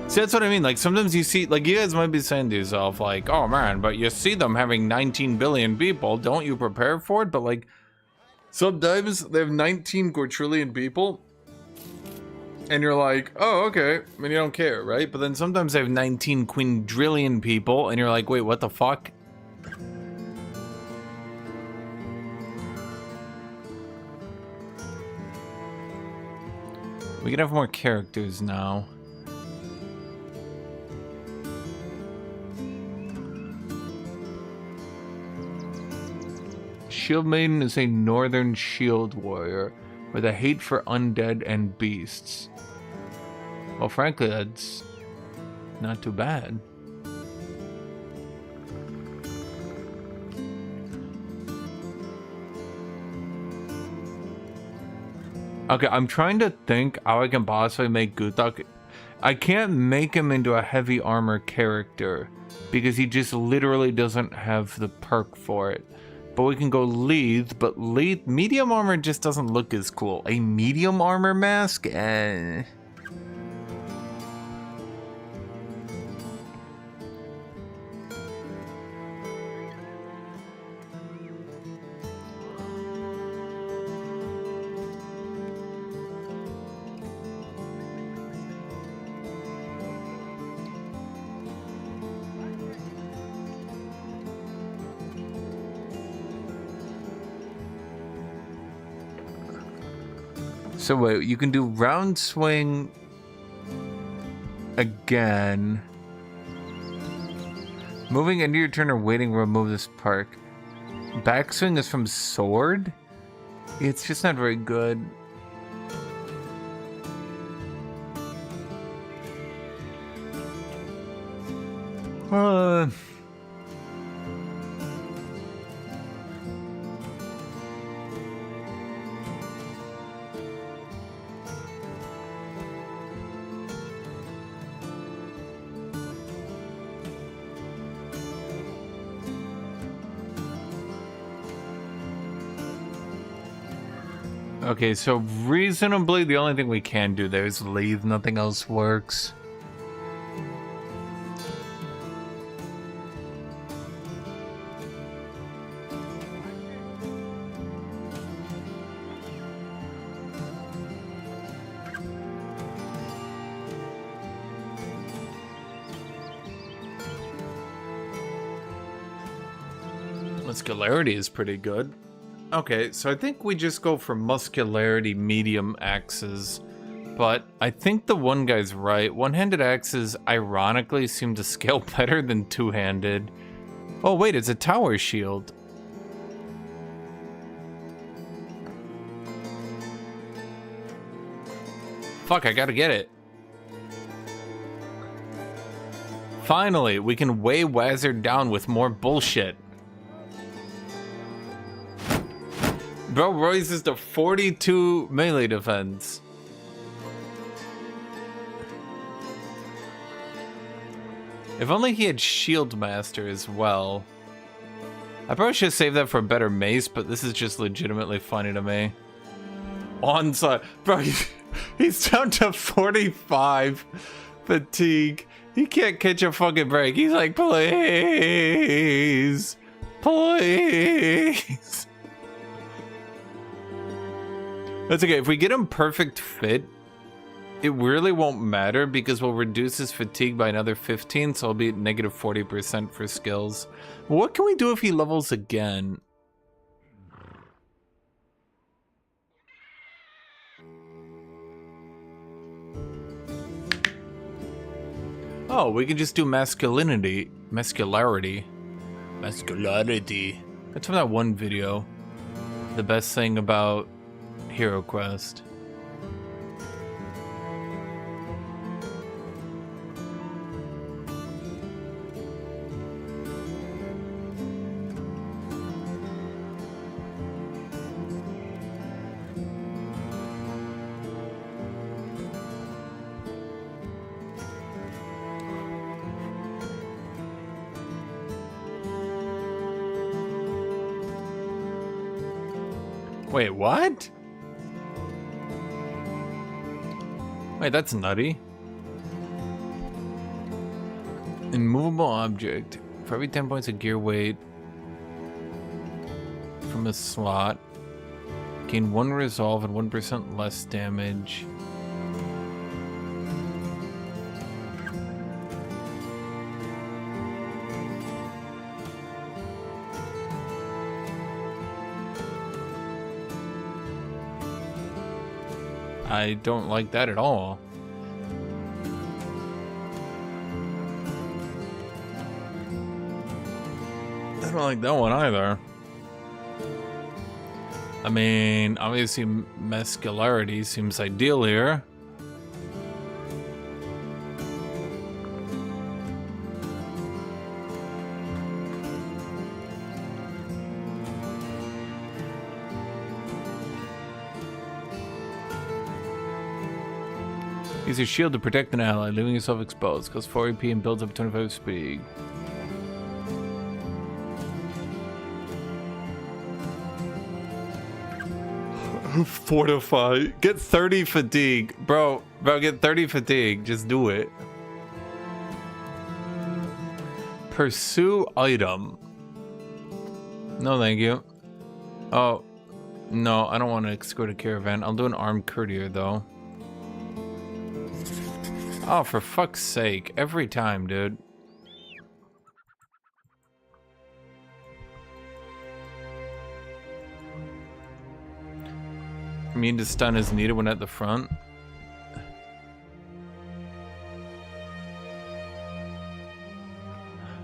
See, that's what I mean. Like, sometimes you see, like, you guys might be saying to yourself, like, oh man, but you see them having 19 billion people. Don't you prepare for it? But, like, sometimes they have 19 quadrillion people. And you're like, oh, okay. I mean, you don't care, right? But then sometimes they have 19 quadrillion people, and you're like, wait, what the fuck? We can have more characters now. Shield Maiden is a northern shield warrior with a hate for undead and beasts. Well, frankly, that's not too bad. Okay, I'm trying to think how I can possibly make Guthuk. I can't make him into a heavy armor character because he just literally doesn't have the perk for it. But we can go Leath, but Leath, medium armor just doesn't look as cool. A medium armor mask? So wait, you can do round swing again. Moving into your turn or waiting, remove this perk. Backswing is from sword? It's just not very good. Okay, so reasonably, the only thing we can do there is leave. Nothing else works. Muscularity is pretty good. Okay, so I think we just go for muscularity medium axes. But I think the one guy's right. One-handed axes ironically seem to scale better than two-handed. Oh wait, it's a tower shield. Fuck, I gotta get it. Finally, we can weigh Wazard down with more bullshit. Bro raises to 42 melee defense. If only he had Shield Master as well. I probably should save that for a better mace, but this is just legitimately funny to me. Onside. Bro, he's down to 45 fatigue. He can't catch a fucking break. He's like, please. Please. That's okay. If we get him perfect fit, it really won't matter because we'll reduce his fatigue by another 15, so I'll be at negative 40% for skills. What can we do if he levels again? Oh, we can just do masculinity. Mascularity. Masculinity. That's from that one video. The best thing about Hero Quest. Wait, what? Wait, that's nutty. Immovable object. For every 10 points of gear weight from a slot, gain 1 resolve and 1% less damage. I don't like that at all. I don't like that one either. I mean, obviously muscularity seems ideal here. Use your shield to protect an ally, leaving yourself exposed. Costs 4 AP and builds up 25 speed. Fortify. Get 30 fatigue. Bro, get 30 fatigue. Just do it. Pursue item. No, thank you. Oh, no, I don't want to escort a caravan. I'll do an armed courier, though. Oh, for fuck's sake. Every time, dude. Immune to stun is needed when at the front.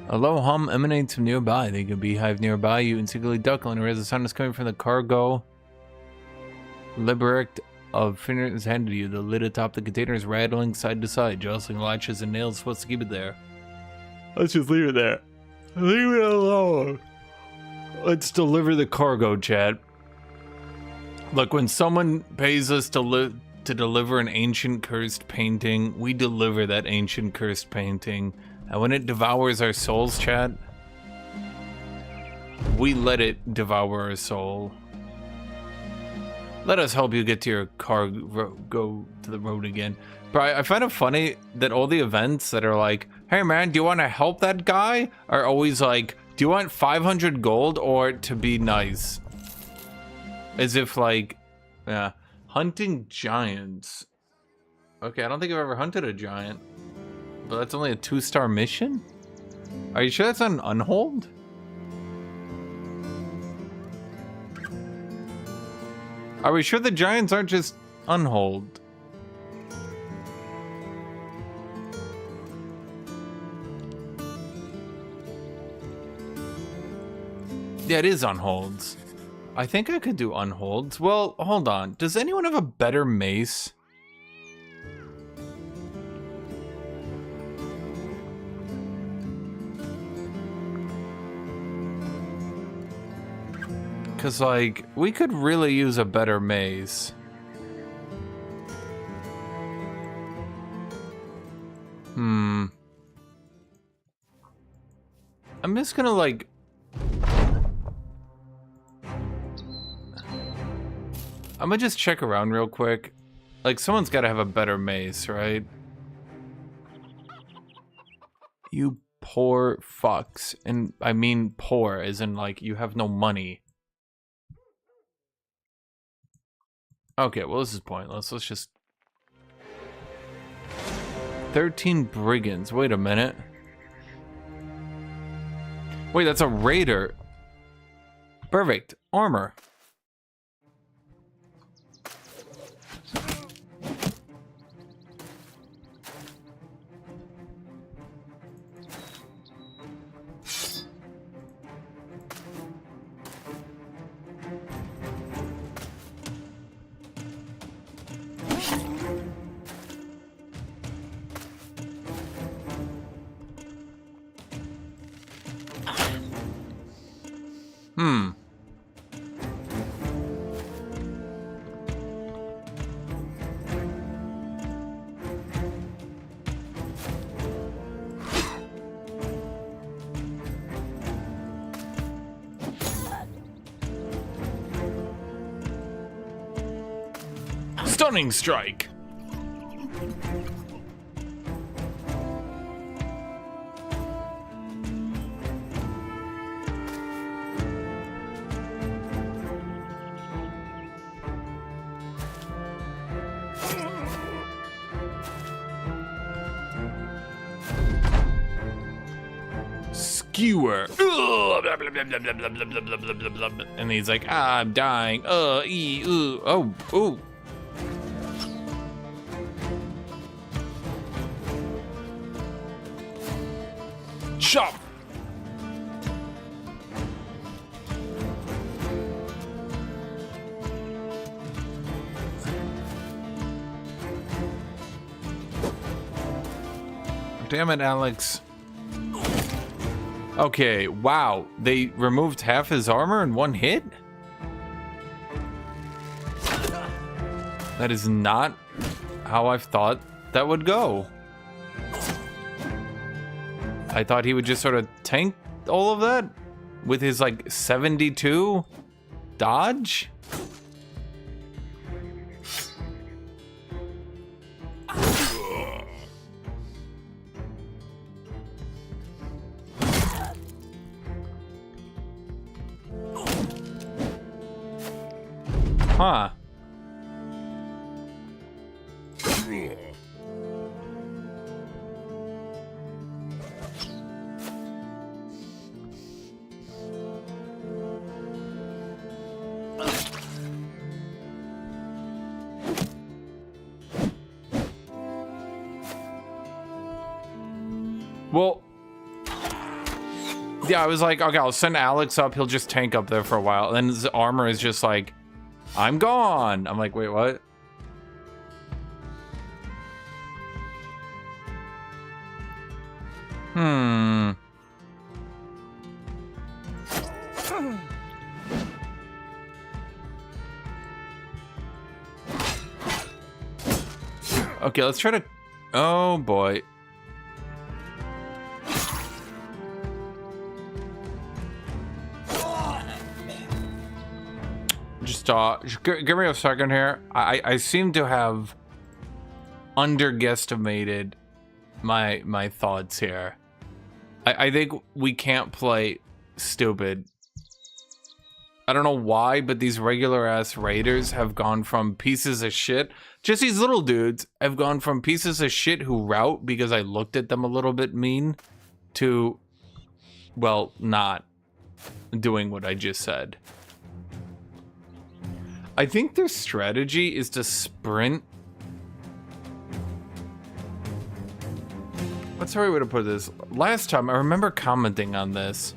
A low hum emanates from nearby. They could beehive nearby. You instinctively duck and realize the sound is coming from the cargo. Liberact of fingers is handed to you. The lid atop the container is rattling side to side, jostling latches and nails supposed to keep it there. Let's just leave it there. Leave it alone. Let's deliver the cargo, chat. Look, when someone pays us to deliver an ancient cursed painting, we deliver that ancient cursed painting. And when it devours our souls, chat, we let it devour our soul. Let us help you get to your car, go to the road again. But I find it funny that all the events that are like, hey man, do you want to help that guy? Are always like, do you want 500 gold or to be nice? As if like, yeah. Hunting giants. Okay, I don't think I've ever hunted a giant. But that's only a 2-star mission? Are you sure that's on Unhold? Are we sure the giants aren't just Unhold? Yeah, it is Unholds. I think I could do Unholds. Well, hold on. Does anyone have a better mace? Because, like, we could really use a better mace. I'm just gonna, like... I'm gonna just check around real quick. Like, someone's gotta have a better mace, right? You poor fucks. And I mean poor, as in, like, you have no money. Okay, well, this is pointless. Let's just... 13 brigands. Wait a minute. Wait, that's a raider. Perfect. Armor. Stunning strike. Skewer. And he's like, ah, I'm dying. Oh, ooh. Chop. Damn it, Alex. Okay, wow. They removed half his armor in one hit? That is not how I thought that would go. I thought he would just sort of tank all of that with his, like, 72 dodge? Huh. Well, yeah, I was like, okay, I'll send Alex up. He'll just tank up there for a while. And then his armor is just like, I'm gone. I'm like, wait, what? Okay, let's try to... Oh, boy. Just give me a second here. I seem to have underestimated my thoughts here. I think we can't play stupid. I don't know why, but these regular ass raiders have gone from pieces of shit. Just these little dudes have gone from pieces of shit who rout because I looked at them a little bit mean to, well, not doing what I just said. I think their strategy is to sprint. What's the right way to put this? Last time, I remember commenting on this.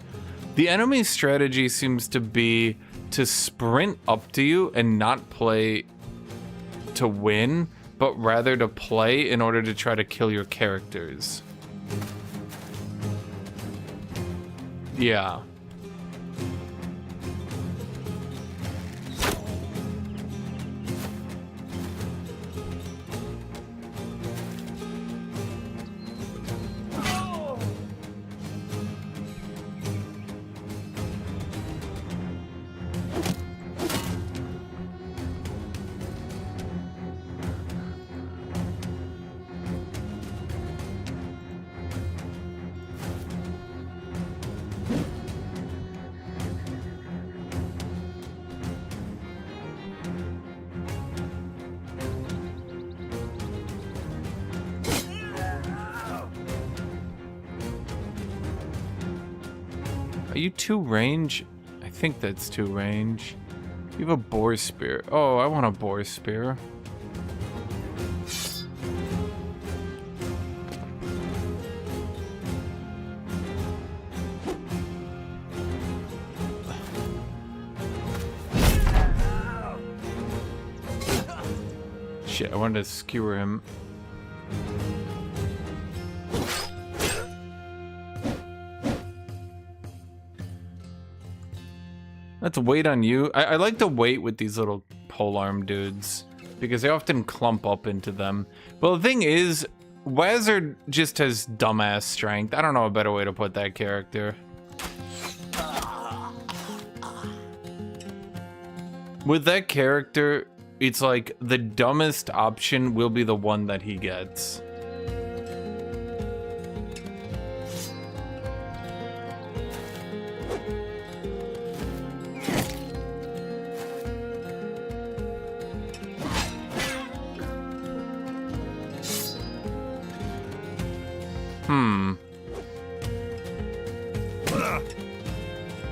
The enemy's strategy seems to be to sprint up to you and not play to win, but rather to play in order to try to kill your characters. Yeah. Are you 2 range? I think that's 2 range. You have a boar spear. Oh, I want a boar spear. Shit, I wanted to skewer him. Let's wait on you. I like to wait with these little polearm dudes because they often clump up into them. Well, the thing is, Wazard just has dumbass strength. I don't know a better way to put that character. With that character, it's like the dumbest option will be the one that he gets.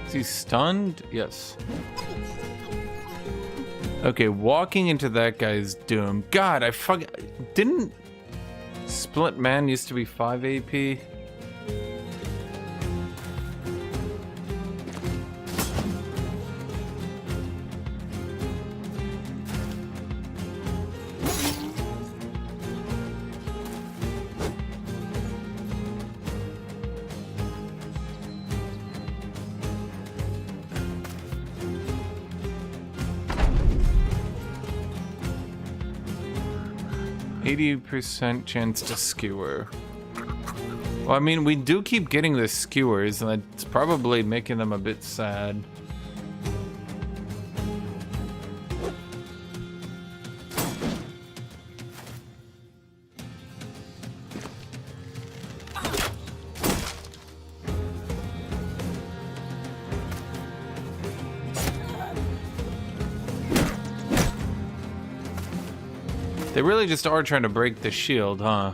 Is he stunned? Yes. Okay, walking into that guy's doom. God, I didn't Split Man used to be 5 AP? %, chance to skewer. Well, I mean, we do keep getting the skewers, and it's probably making them a bit sad. They really just are trying to break the shield, huh?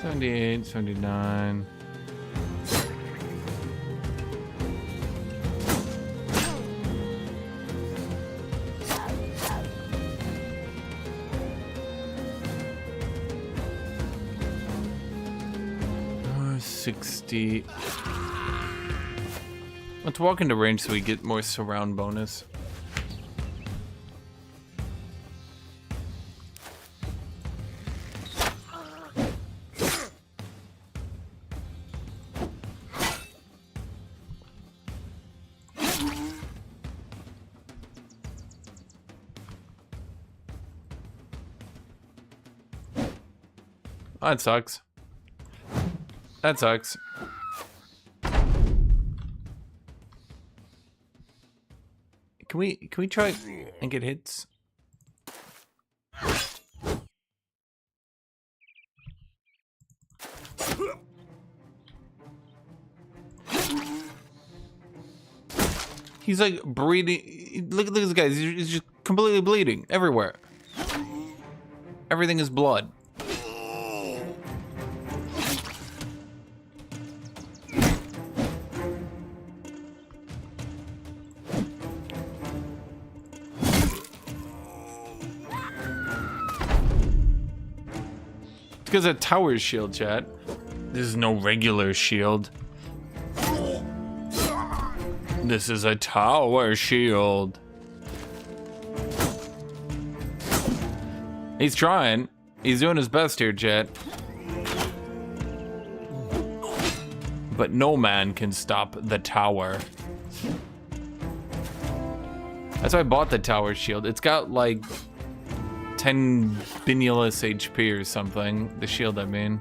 $78, $79. $60. Let's walk into range so we get more surround bonus. that sucks. That sucks. Can we try and get hits? He's like bleeding. Look at this guy. He's just completely bleeding everywhere. Everything is blood. It's because of tower shield, chat. This is no regular shield. This is a tower shield. He's trying. He's doing his best here, chat. But no man can stop the tower. That's why I bought the tower shield. It's got like 10 binulous HP or something. The shield, I mean.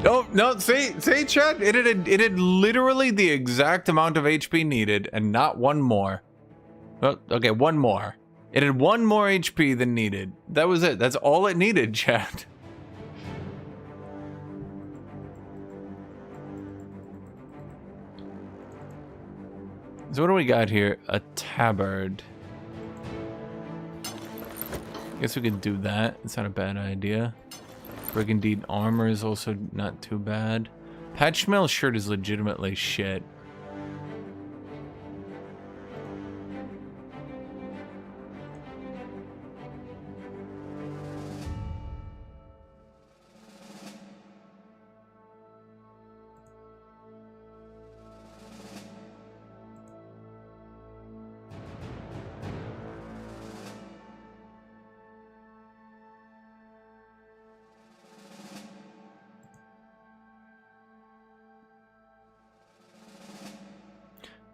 Oh, no, see, chat? It had literally the exact amount of HP needed and not one more. Oh, okay, one more. It had one more HP than needed. That was it. That's all it needed, chat. So what do we got here? A tabard. Guess we could do that. It's not a bad idea. Brigand armor is also not too bad. Patch mail shirt is legitimately shit.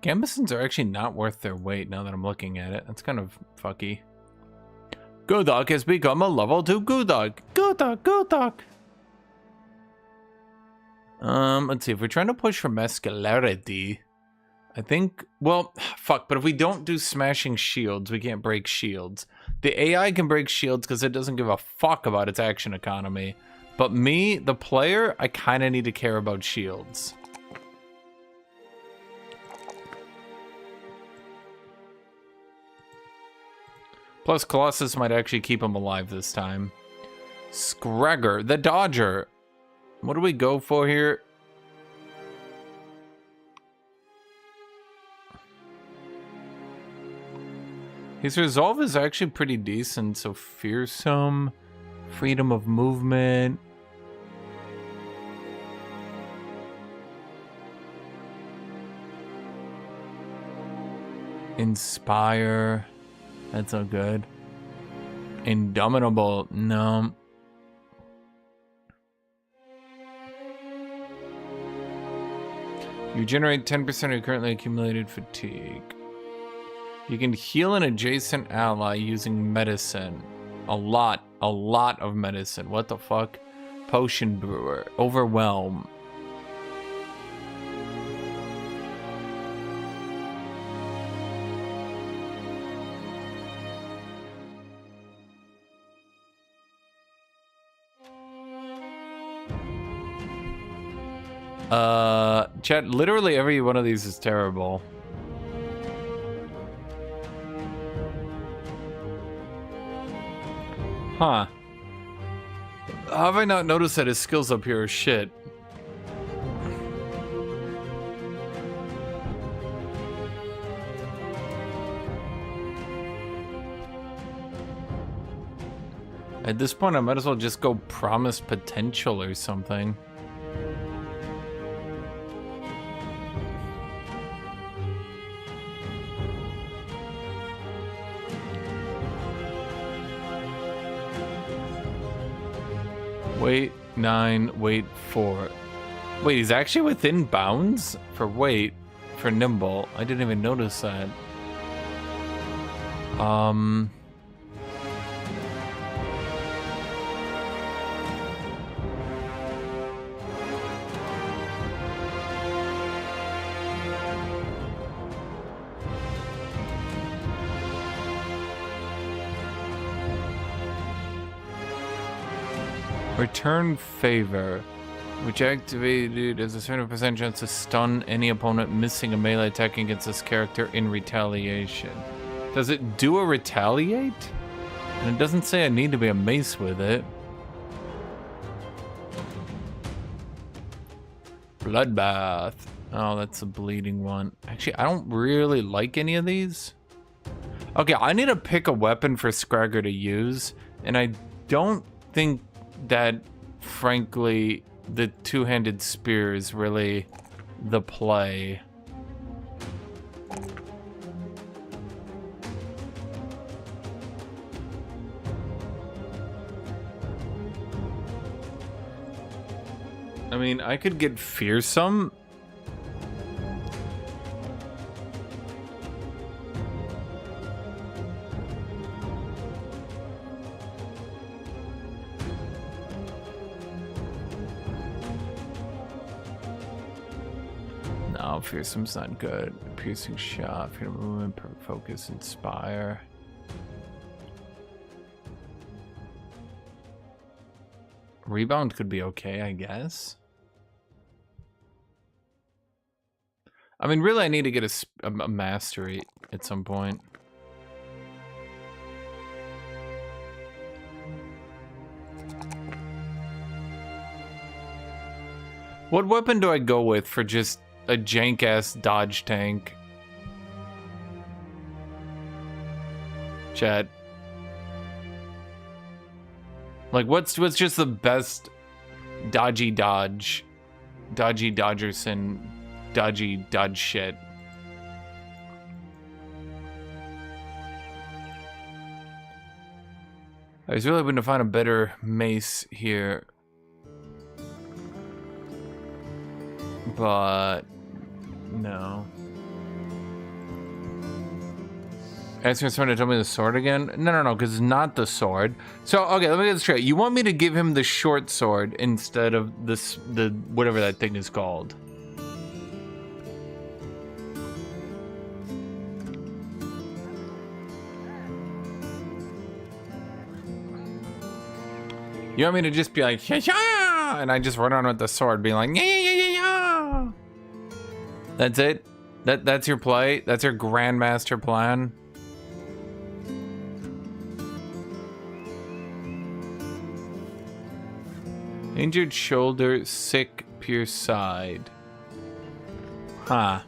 Gambesons are actually not worth their weight now that I'm looking at it. That's kind of fucky. Guthuk has become a level 2 Guthuk. Guthuk. Let's see. If we're trying to push for muscularity, I think, well, fuck, but if we don't do smashing shields, we can't break shields. The AI can break shields because it doesn't give a fuck about its action economy. But me, the player, I kind of need to care about shields. Plus, Colossus might actually keep him alive this time. Scragger, the Dodger. What do we go for here? His resolve is actually pretty decent, so fearsome, freedom of movement. Inspire. That's so good. Indomitable. No. You generate 10% of your currently accumulated fatigue. You can heal an adjacent ally using medicine. A lot of medicine. What the fuck? Potion brewer. Overwhelm. Chat, literally every one of these is terrible. Huh. How have I not noticed that his skills up here are shit? At this point, I might as well just go promise potential or something. Weight 9, weight 4. Wait, he's actually within bounds for weight for nimble. I didn't even notice that. Return favor, which activated as a certain percent chance to stun any opponent missing a melee attack against this character in retaliation. Does it do a retaliate? And it doesn't say I need to be a mace with it. Bloodbath. Oh, that's a bleeding one. Actually, I don't really like any of these. Okay, I need to pick a weapon for Scragger to use, and I don't think that, frankly, the two-handed spear is really the play. I mean, I could get fearsome. No, fearsome's not good. Piercing shot, freedom of movement, perfect focus, inspire. Rebound could be okay, I guess. I mean, really, I need to get a mastery at some point. What weapon do I go with for just a jank-ass dodge tank? Chat. Like, what's just the best dodgy dodge, dodgy dodgerson, dodgy dodge shit? I was really hoping to find a better mace here, but no. Asking someone to tell me the sword again? No, because it's not the sword. So, okay, let me get this straight. You want me to give him the short sword instead of this, the whatever that thing is called? You want me to just be like, yeah, and I just run on with the sword, being like, yeah. That's it? That's your play? That's your grandmaster plan? Injured shoulder, sick, pierced side. Huh.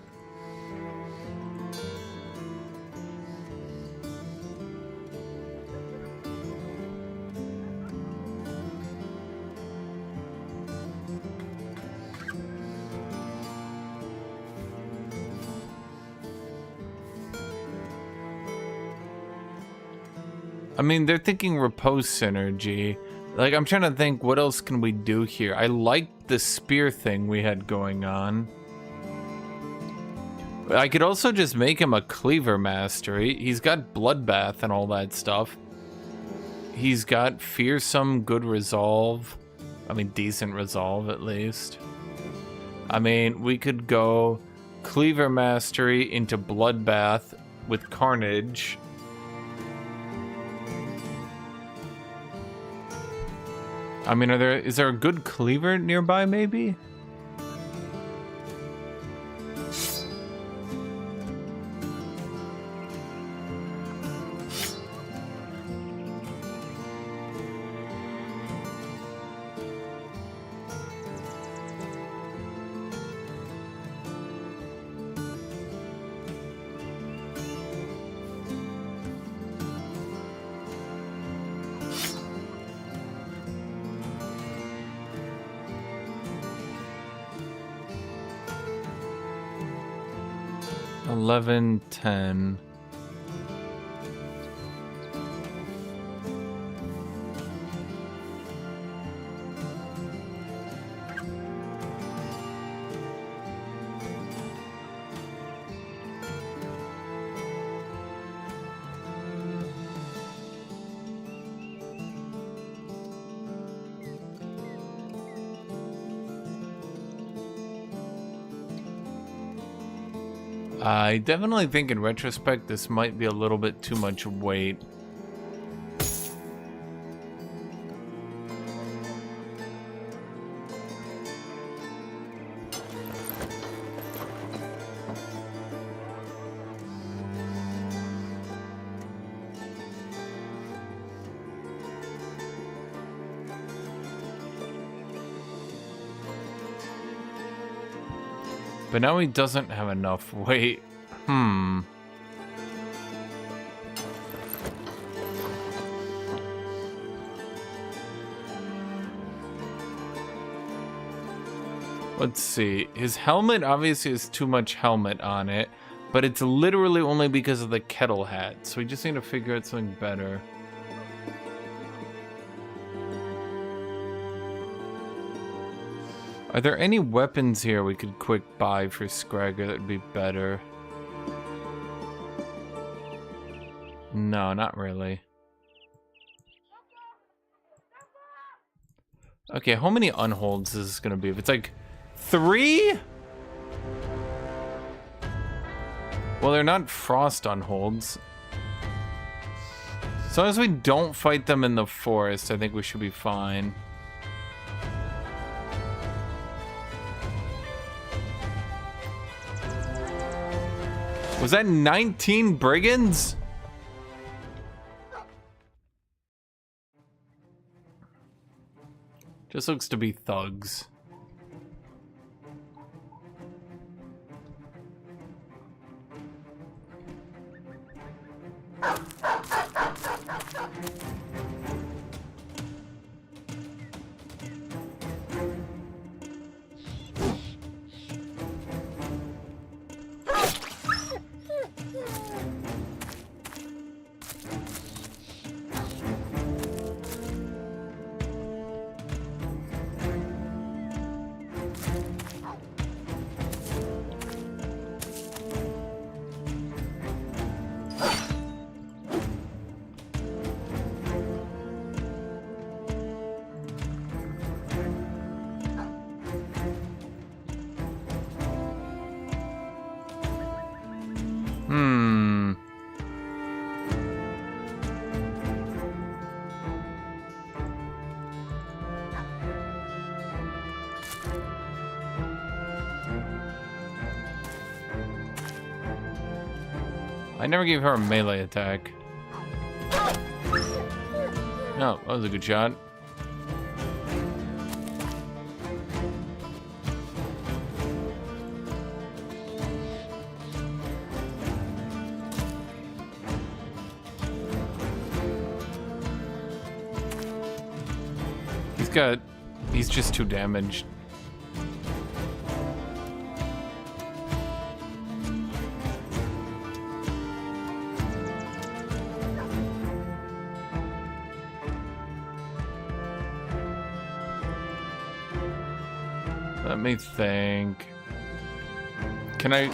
I mean, they're thinking repose synergy. Like, I'm trying to think, what else can we do here? I like the spear thing we had going on. I could also just make him a cleaver mastery. He's got bloodbath and all that stuff. He's got fearsome, good resolve. I mean, decent resolve, at least. I mean, we could go cleaver mastery into bloodbath with carnage. I mean, is there a good cleaver nearby, maybe? $11, $10. I definitely think in retrospect this might be a little bit too much weight. But now he doesn't have enough weight. Let's see. His helmet obviously has too much helmet on it, but it's literally only because of the kettle hat. So we just need to figure out something better. Are there any weapons here we could quick buy for Scragger that would be better? No, not really. Okay, how many unholds is this gonna be? If it's like 3? Well, they're not frost unholds. As long as we don't fight them in the forest, I think we should be fine. Was that 19 brigands? Just looks to be thugs. I never gave her a melee attack. No, that was a good shot. He's just too damaged. Let me think. Can I...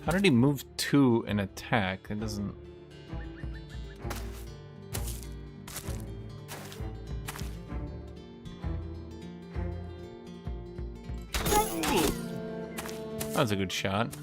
How did he move 2 and attack? It doesn't... That was a good shot.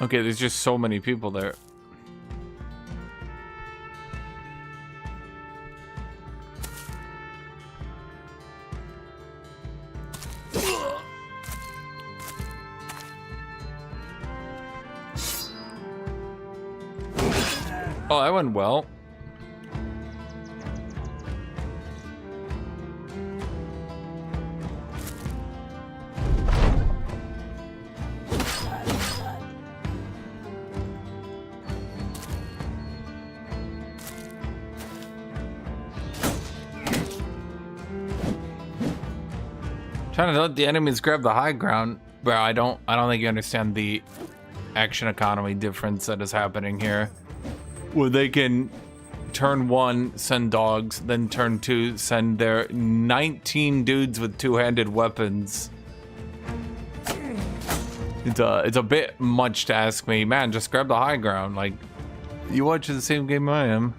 Okay, there's just so many people there. Oh, that went well. Trying to let the enemies grab the high ground. Bro, I don't think you understand the action economy difference that is happening here. Where they can turn 1, send dogs, then turn 2, send their 19 dudes with two-handed weapons. It's a bit much to ask me. Man, just grab the high ground. Like, you watch the same game I am.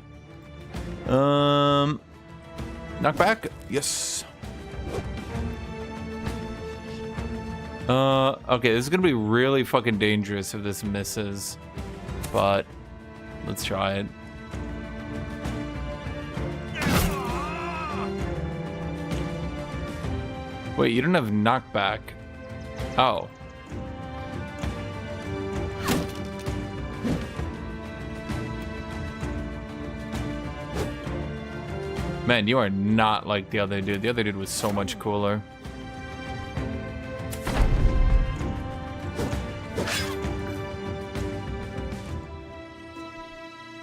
Knockback? Yes. Okay, this is gonna be really fucking dangerous if this misses. But, let's try it. Wait, you don't have knockback. Oh. Man, you are not like the other dude. The other dude was so much cooler.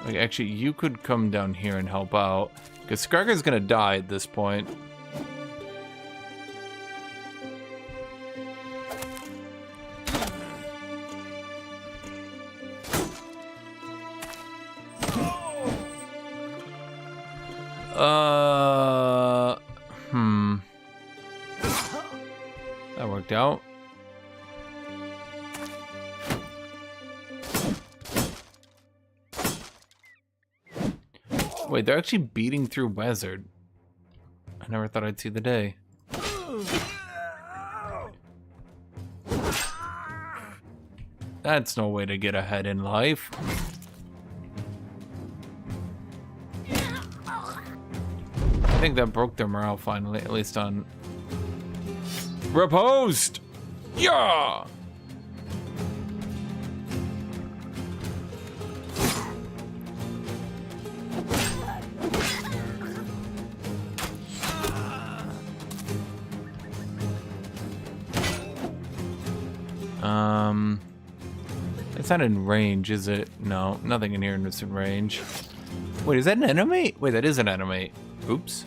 Like, actually, you could come down here and help out. Because Skargar's gonna die at this point. That worked out. Wait, they're actually beating through Wizard. I never thought I'd see the day. That's no way to get ahead in life. I think that broke their morale finally, at least on Riposte! Yeah! It's not in range, is it? No, nothing in here is in range. Wait, is that an enemy? Wait, that is an enemy. Oops.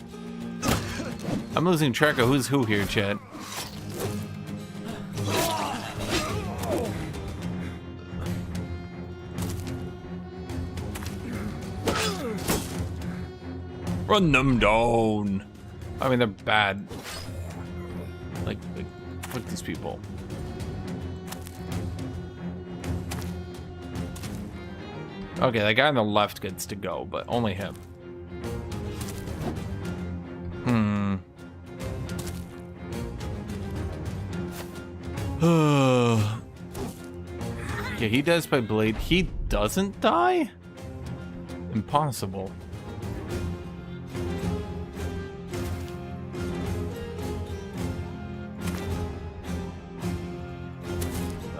I'm losing track of who's who here, chat. Run them down. I mean, they're bad. Like fuck these people. Okay, that guy on the left gets to go, but only him. Yeah, he dies by blade. He doesn't die? Impossible.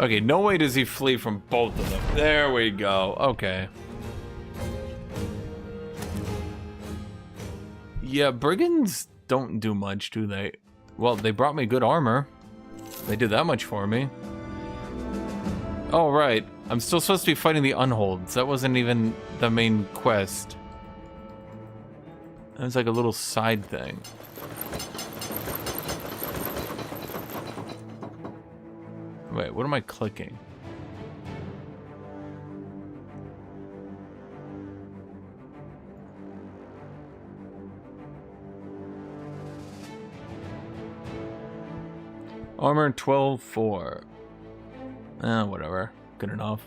Okay, no way does he flee from both of them. There we go. Okay. Yeah, brigands don't do much, do they? Well, they brought me good armor. They did that much for me. Oh, right. I'm still supposed to be fighting the unholds. That wasn't even the main quest. That was like a little side thing. Wait, what am I clicking? Armor 12-4. Whatever. Good enough.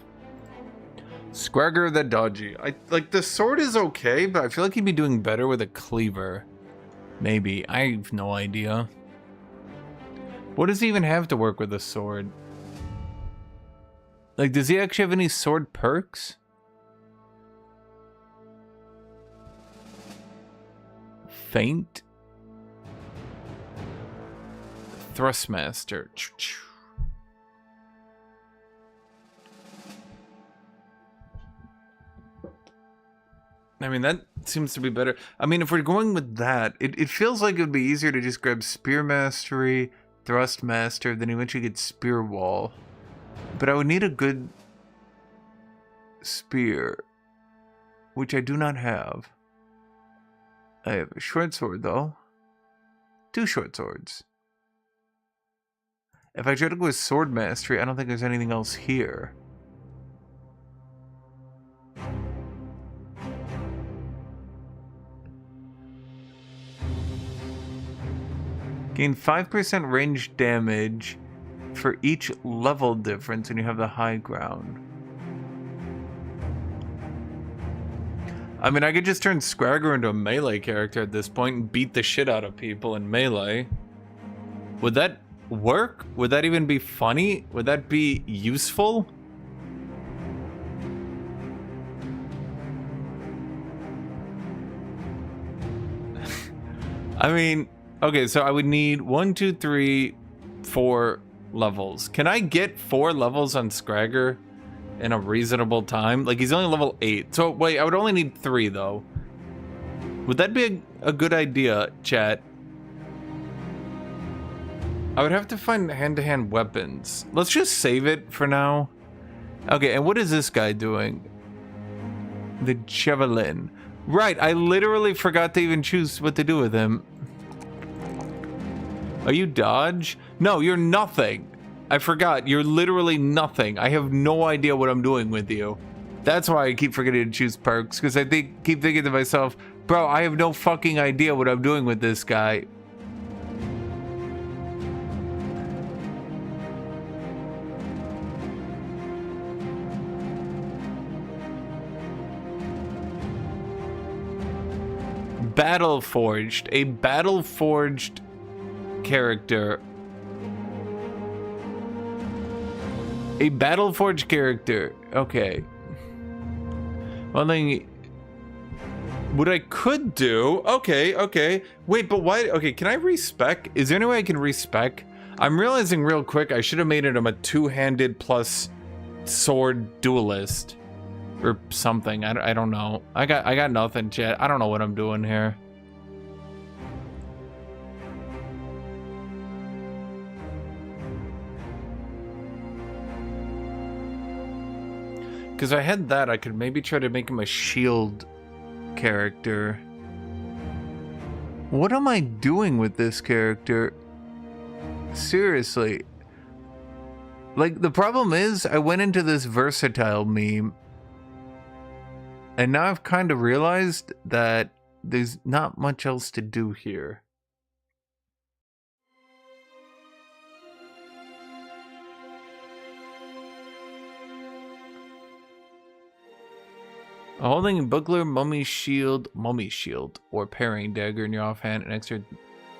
Squagger the dodgy. Like, the sword is okay, but I feel like he'd be doing better with a cleaver. Maybe. I have no idea. What does he even have to work with a sword? Like, does he actually have any sword perks? Feint? Thrustmaster. I mean, that seems to be better. I mean, if we're going with that, it feels like it would be easier to just grab Spear Mastery, Thrust Master, then eventually get Spear Wall. But I would need a good spear, which I do not have. I have a short sword, though. 2 short swords. If I try to go with sword mastery, I don't think there's anything else here. Gain 5% range damage for each level difference when you have the high ground. I mean, I could just turn Scragger into a melee character at this point and beat the shit out of people in melee. Would that work? Would that even be funny? Would that be useful? I mean, okay, so I would need 1, 2, 3, 4 levels. Can I get 4 levels on Scragger in a reasonable time? Like, he's only level 8. So, wait, I would only need 3, though. Would that be a good idea, chat? I would have to find hand-to-hand weapons. Let's just save it for now. Okay, and what is this guy doing? The Javelin. Right, I literally forgot to even choose what to do with him. Are you dodge? No, you're nothing. I forgot, you're literally nothing. I have no idea what I'm doing with you. That's why I keep forgetting to choose perks, because I keep thinking to myself, bro, I have no fucking idea what I'm doing with this guy. Battle Forged. A Battle Forged character. A Battle Forged character. Okay. One thing... What I could do... Okay. Wait, but why... Okay, can I respec? Is there any way I can respec? I'm realizing real quick I should have made him a two-handed plus sword duelist. Or something. I don't know. I got nothing, chat. I don't know what I'm doing here. Because I had that, I could maybe try to make him a shield character. What am I doing with this character? Seriously. Like, the problem is, I went into this versatile meme. And now I've kind of realized that there's not much else to do here. Holding a buckler, mummy shield, or parrying dagger in your offhand, an extra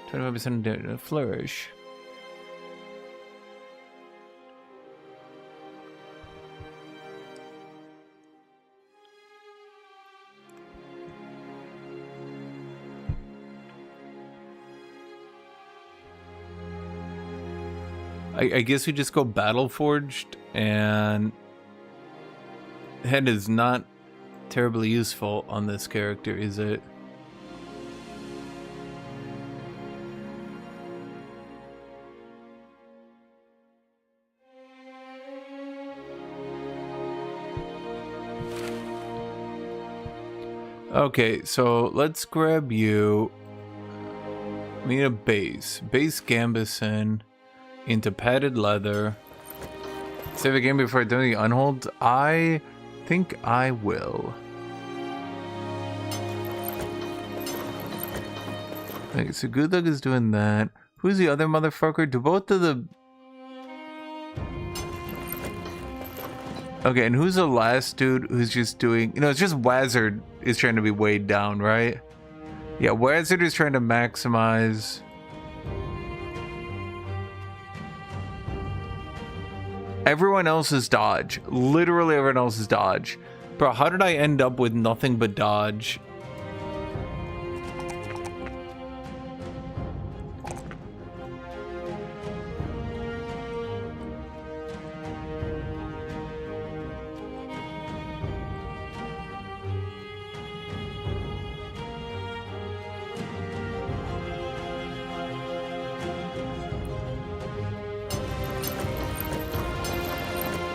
25% flourish. I guess we just go Battle Forged, and head is not terribly useful on this character, is it? Okay, so let's grab you. We need a base. Base Gambison into padded leather. Save a game before doing the unhold. I think I will. Okay, so Guthuk is doing that. Who's the other motherfucker? Do both of the... Okay, and who's the last dude who's just doing... You know, it's just Wazard is trying to be weighed down, right? Yeah, Wazard is trying to maximize... Everyone else is dodge. Literally everyone else is dodge. Bro, how did I end up with nothing but dodge?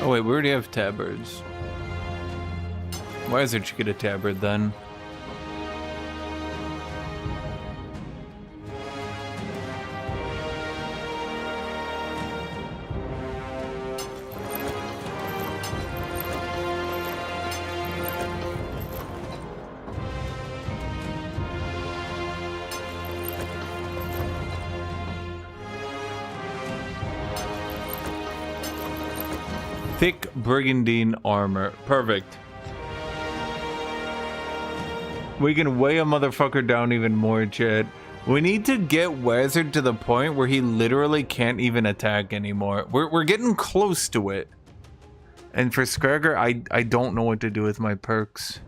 Oh wait, we already have tabards. Why is there you get a tabard then? Thick brigandine armor. Perfect. We can weigh a motherfucker down even more, chat. We need to get Wazard to the point where he literally can't even attack anymore. We're getting close to it. And for Scragger, I don't know what to do with my perks.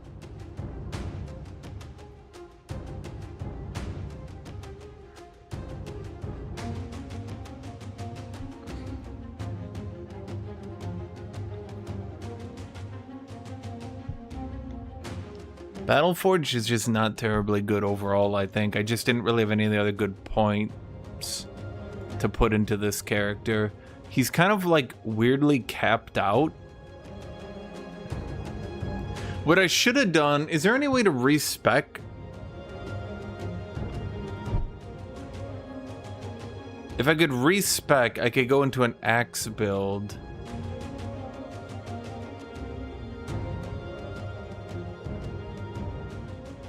Battleforge is just not terribly good overall, I think. I just didn't really have any of the other good points to put into this character. He's kind of like weirdly capped out. What I should have done, is there any way to respec? If I could respec, I could go into an axe build.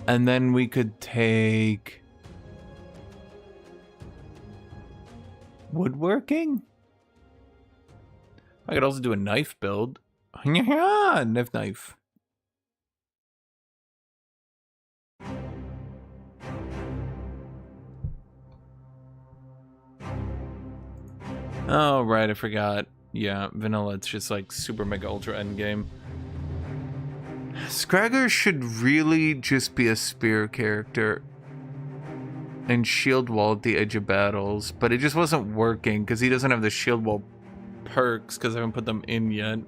And then we could take woodworking. I could also do a knife build. Knife. Oh, right, I forgot. Yeah, vanilla, it's just like super mega ultra endgame. Scragger should really just be a spear character and shield wall at the edge of battles, but it just wasn't working because he doesn't have the shield wall perks because I haven't put them in yet.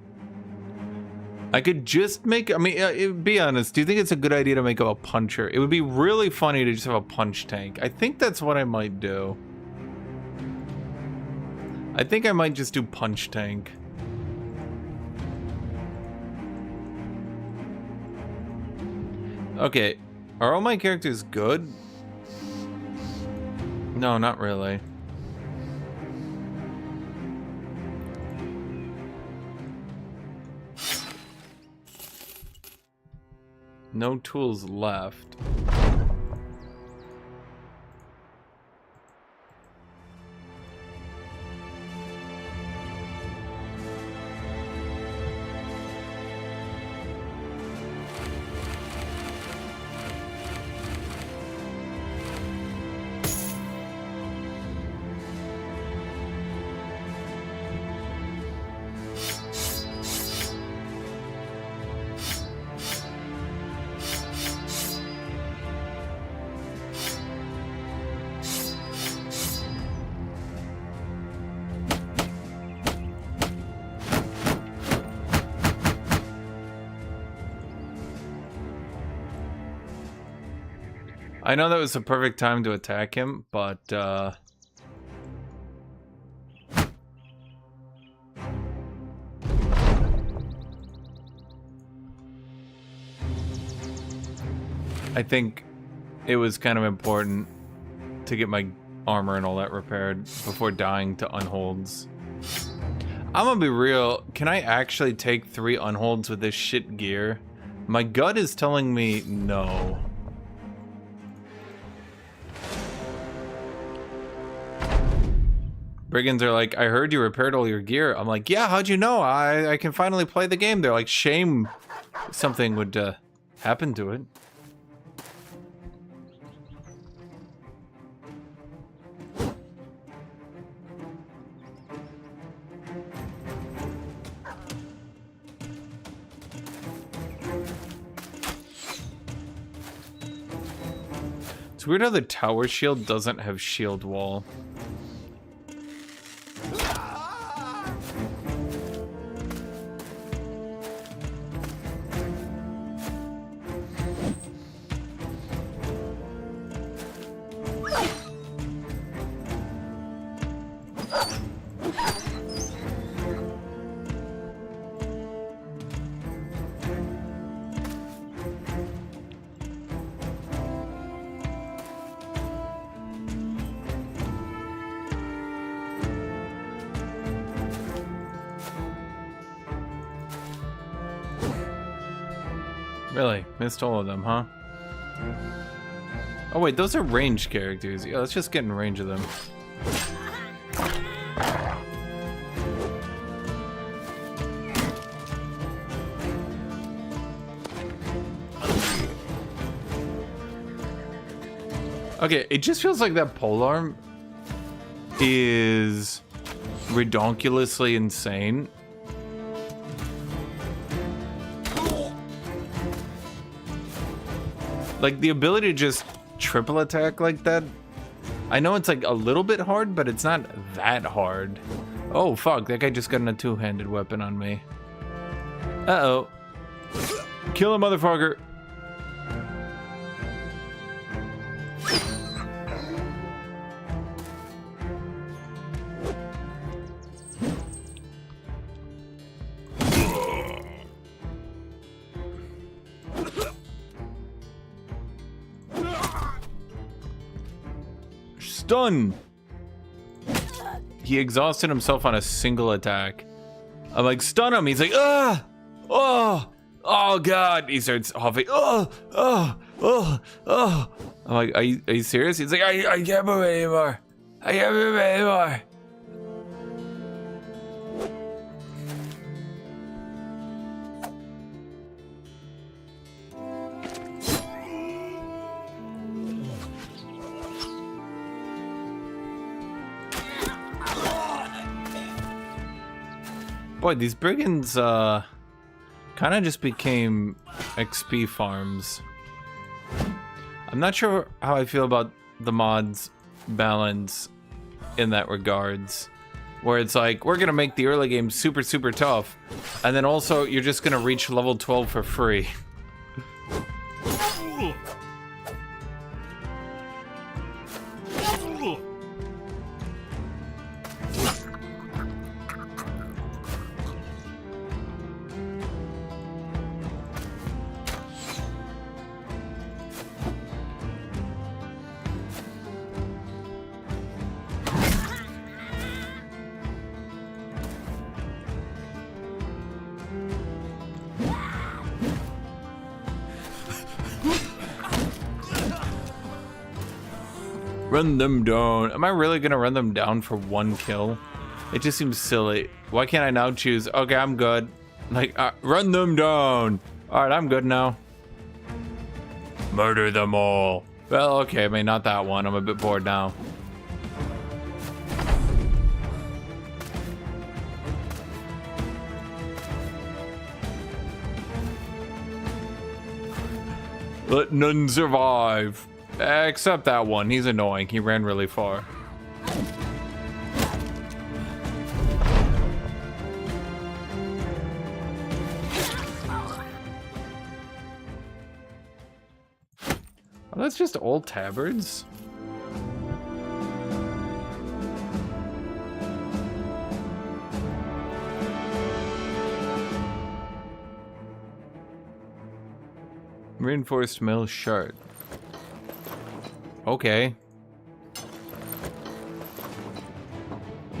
I could just make, I mean, be honest, do you think it's a good idea to make him a puncher? It would be really funny to just have a punch tank. I think that's what I might do. I think I might just do punch tank. Okay, are all my characters good? No, not really. No tools left. I know that was the perfect time to attack him, but I think it was kind of important to get my armor and all that repaired before dying to unholds. I'm gonna be real, can I actually take 3 unholds with this shit gear? My gut is telling me no. Brigands are like, I heard you repaired all your gear. I'm like, yeah, how'd you know? I can finally play the game. They're like, shame something would happen to it. It's weird how the tower shield doesn't have shield wall. Really? Missed all of them, huh? Oh wait, those are ranged characters. Yeah, let's just get in range of them. Okay, it just feels like that polearm is redonkulously insane. Like, the ability to just triple attack like that, I know it's like a little bit hard, but it's not that hard. Oh, fuck, that guy just got a two-handed weapon on me. Uh-oh. Kill a motherfucker. Stun! He exhausted himself on a single attack. I'm like, stun him! He's like, ah! Oh! Oh god! He starts huffing. Oh! Oh! Oh! Oh! I'm like, are you serious? He's like, I can't move anymore. I can't move anymore. Boy, these brigands, kind of just became XP farms. I'm not sure how I feel about the mods balance in that regards. Where it's like, we're gonna make the early game super, super tough. And then also, you're just gonna reach level 12 for free. Run them down. Am I really gonna run them down for one kill? It just seems silly. Why can't I now choose? Okay, I'm good. Like, run them down. All right, I'm good now. Murder them all. Well, okay, I mean, not that one. I'm a bit bored now. Let none survive. Except that one. He's annoying. He ran really far. Oh, that's just old tabards. Reinforced metal shard. Okay.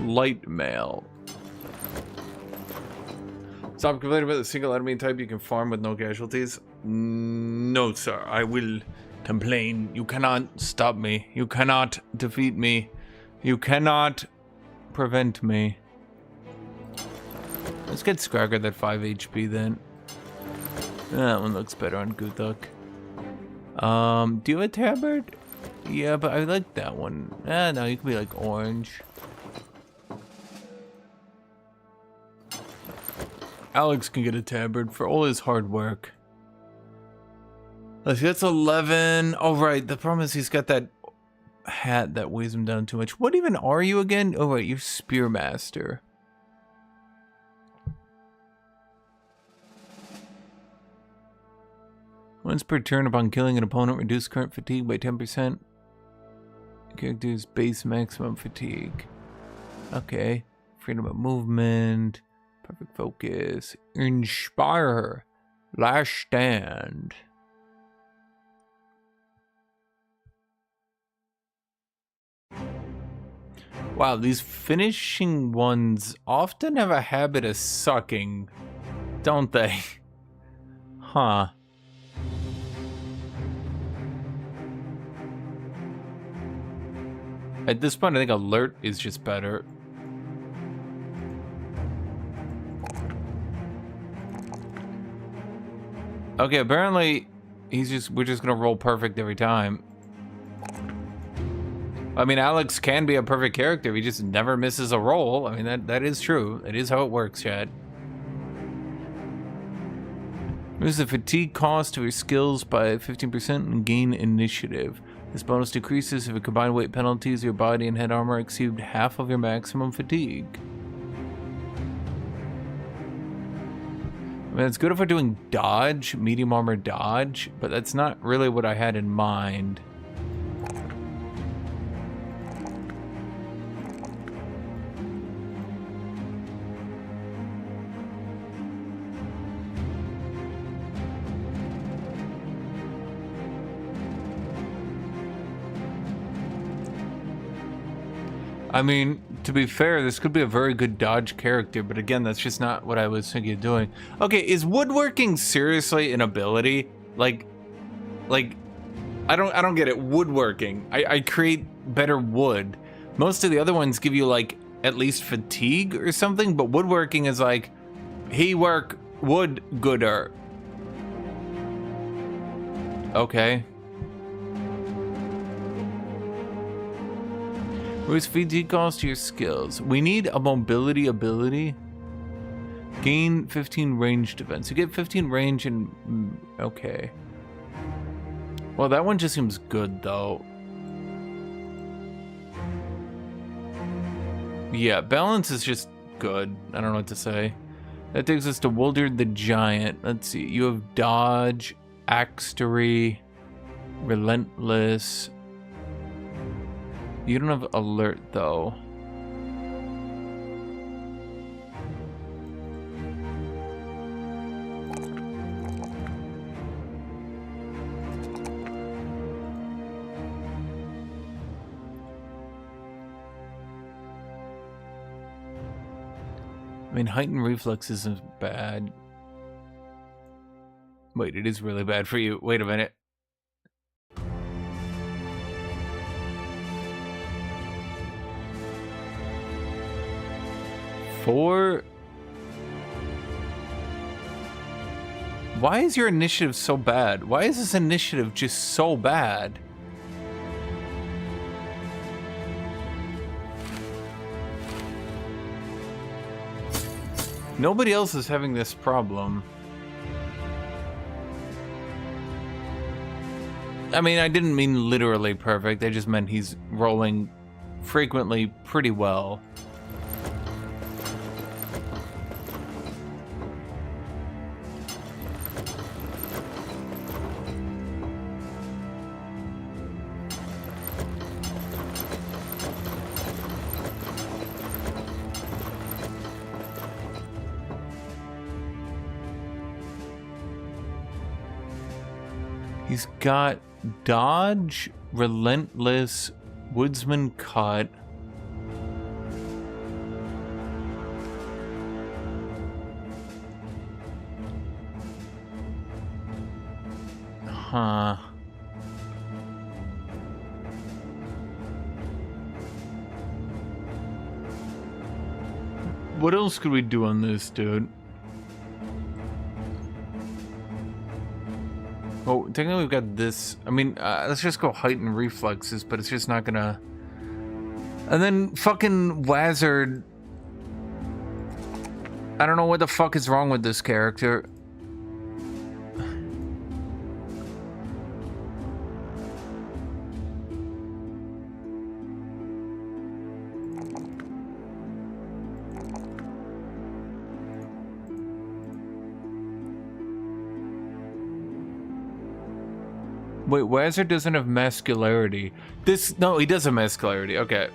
Light mail. Stop complaining about the single enemy type you can farm with no casualties. No, sir. I will complain. You cannot stop me. You cannot defeat me. You cannot prevent me. Let's get Scragger that 5 HP then. That one looks better on Guthuk. Do you have a tabard? Yeah, but I like that one. No, you can be like orange. Alex can get a tabard for all his hard work. Let's see, that's 11. Oh, right. The problem is he's got that hat that weighs him down too much. What even are you again? Oh, right. You're Spearmaster. Once per turn upon killing an opponent, reduce current fatigue by 10%. Character's base maximum fatigue. Okay. Freedom of movement. Perfect focus. Inspire. Last stand. Wow, these finishing ones often have a habit of sucking, don't they? Huh. At this point, I think alert is just better. Okay, apparently we're just gonna roll perfect every time. I mean, Alex can be a perfect character. He just never misses a roll. I mean, that is true. It is how it works, chat. Reduce the fatigue cost of your skills by 15% and gain initiative. This bonus decreases if your combined weight penalties, your body and head armor exceed half of your maximum fatigue. I mean, it's good if we're doing dodge, medium armor dodge, but that's not really what I had in mind. I mean, to be fair, this could be a very good dodge character, but again, that's just not what I was thinking of doing. Okay, is woodworking seriously an ability? Like, I don't get it. Woodworking. I create better wood. Most of the other ones give you like at least fatigue or something, but woodworking is like, he work wood gooder. Okay. Reduce fatigue cost to your skills. We need a mobility ability. Gain 15 range defense. You get 15 range and... okay. Well, that one just seems good, though. Yeah, balance is just good. I don't know what to say. That takes us to Woldard the Giant. Let's see. You have dodge, axery, relentless... You don't have alert, though. I mean, heightened reflex isn't bad. Wait, it is really bad for you. Wait a minute. Why is your initiative so bad? Why is this initiative just so bad? Nobody else is having this problem. I mean, I didn't mean literally perfect. I just meant he's rolling frequently pretty well. He's got dodge, relentless, woodsman cut. Huh. What else could we do on this, dude? Oh, technically we've got this. I mean, let's just go heighten reflexes, but it's just not gonna... And then fucking Wazard. I don't know what the fuck is wrong with this character. Wait, Wazard doesn't have mascularity. No, he does have mascularity. Okay.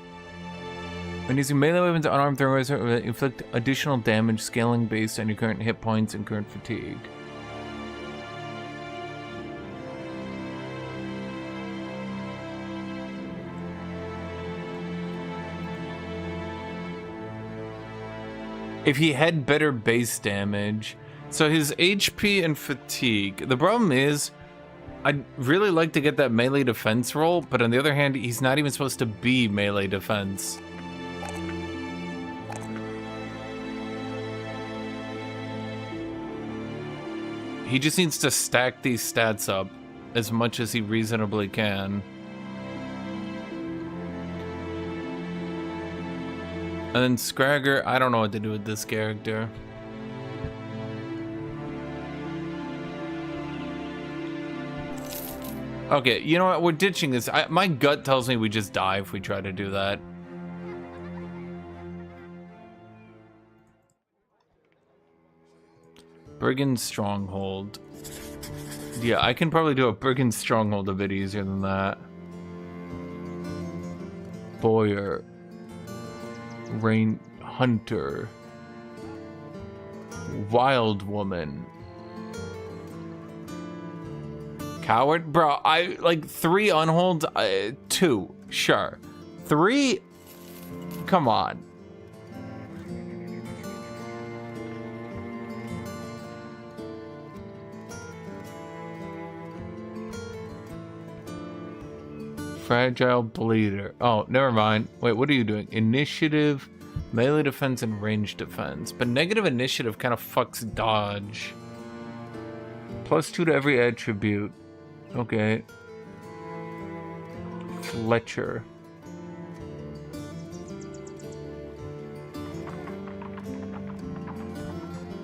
When using melee weapons, unarmed throwers inflict additional damage, scaling based on your current hit points and current fatigue. If he had better base damage, so his HP and fatigue. The problem is, I'd really like to get that melee defense roll, but on the other hand, he's not even supposed to be melee defense. He just needs to stack these stats up as much as he reasonably can. And then Scragger, I don't know what to do with this character. Okay, you know what? We're ditching this. My gut tells me we just die if we try to do that. Brigand stronghold. Yeah, I can probably do a brigand stronghold a bit easier than that. Boyer. Rain hunter. Wild woman. Coward? Bro, I like 3 unholds. 2, sure. 3? Come on. Fragile bleeder. Oh, never mind. Wait, what are you doing? Initiative, melee defense, and range defense. But negative initiative kind of fucks dodge. +2 to every attribute. Okay. Fletcher.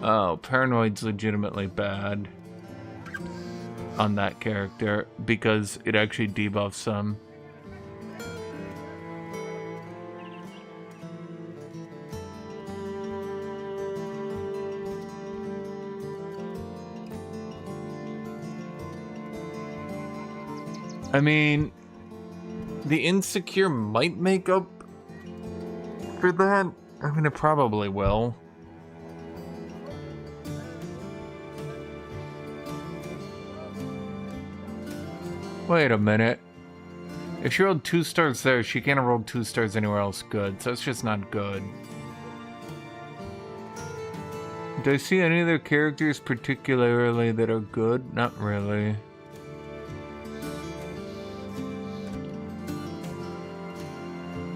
Oh, paranoid's legitimately bad on that character because it actually debuffs them. I mean, the insecure might make up for that. I mean, it probably will. Wait a minute. If she rolled 2 stars there, she can't have rolled 2 stars anywhere else good, so it's just not good. Do I see any other characters particularly that are good? Not really.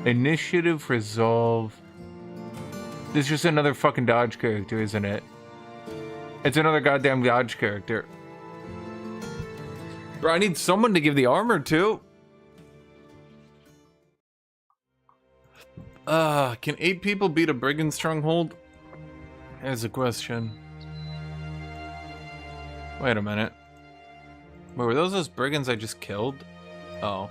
Initiative, resolve. This is just another fucking dodge character, isn't it? It's another goddamn dodge character. Bro, I need someone to give the armor to. Can 8 people beat a brigand stronghold? Here's a question. Wait a minute. Wait, were those brigands I just killed? Oh.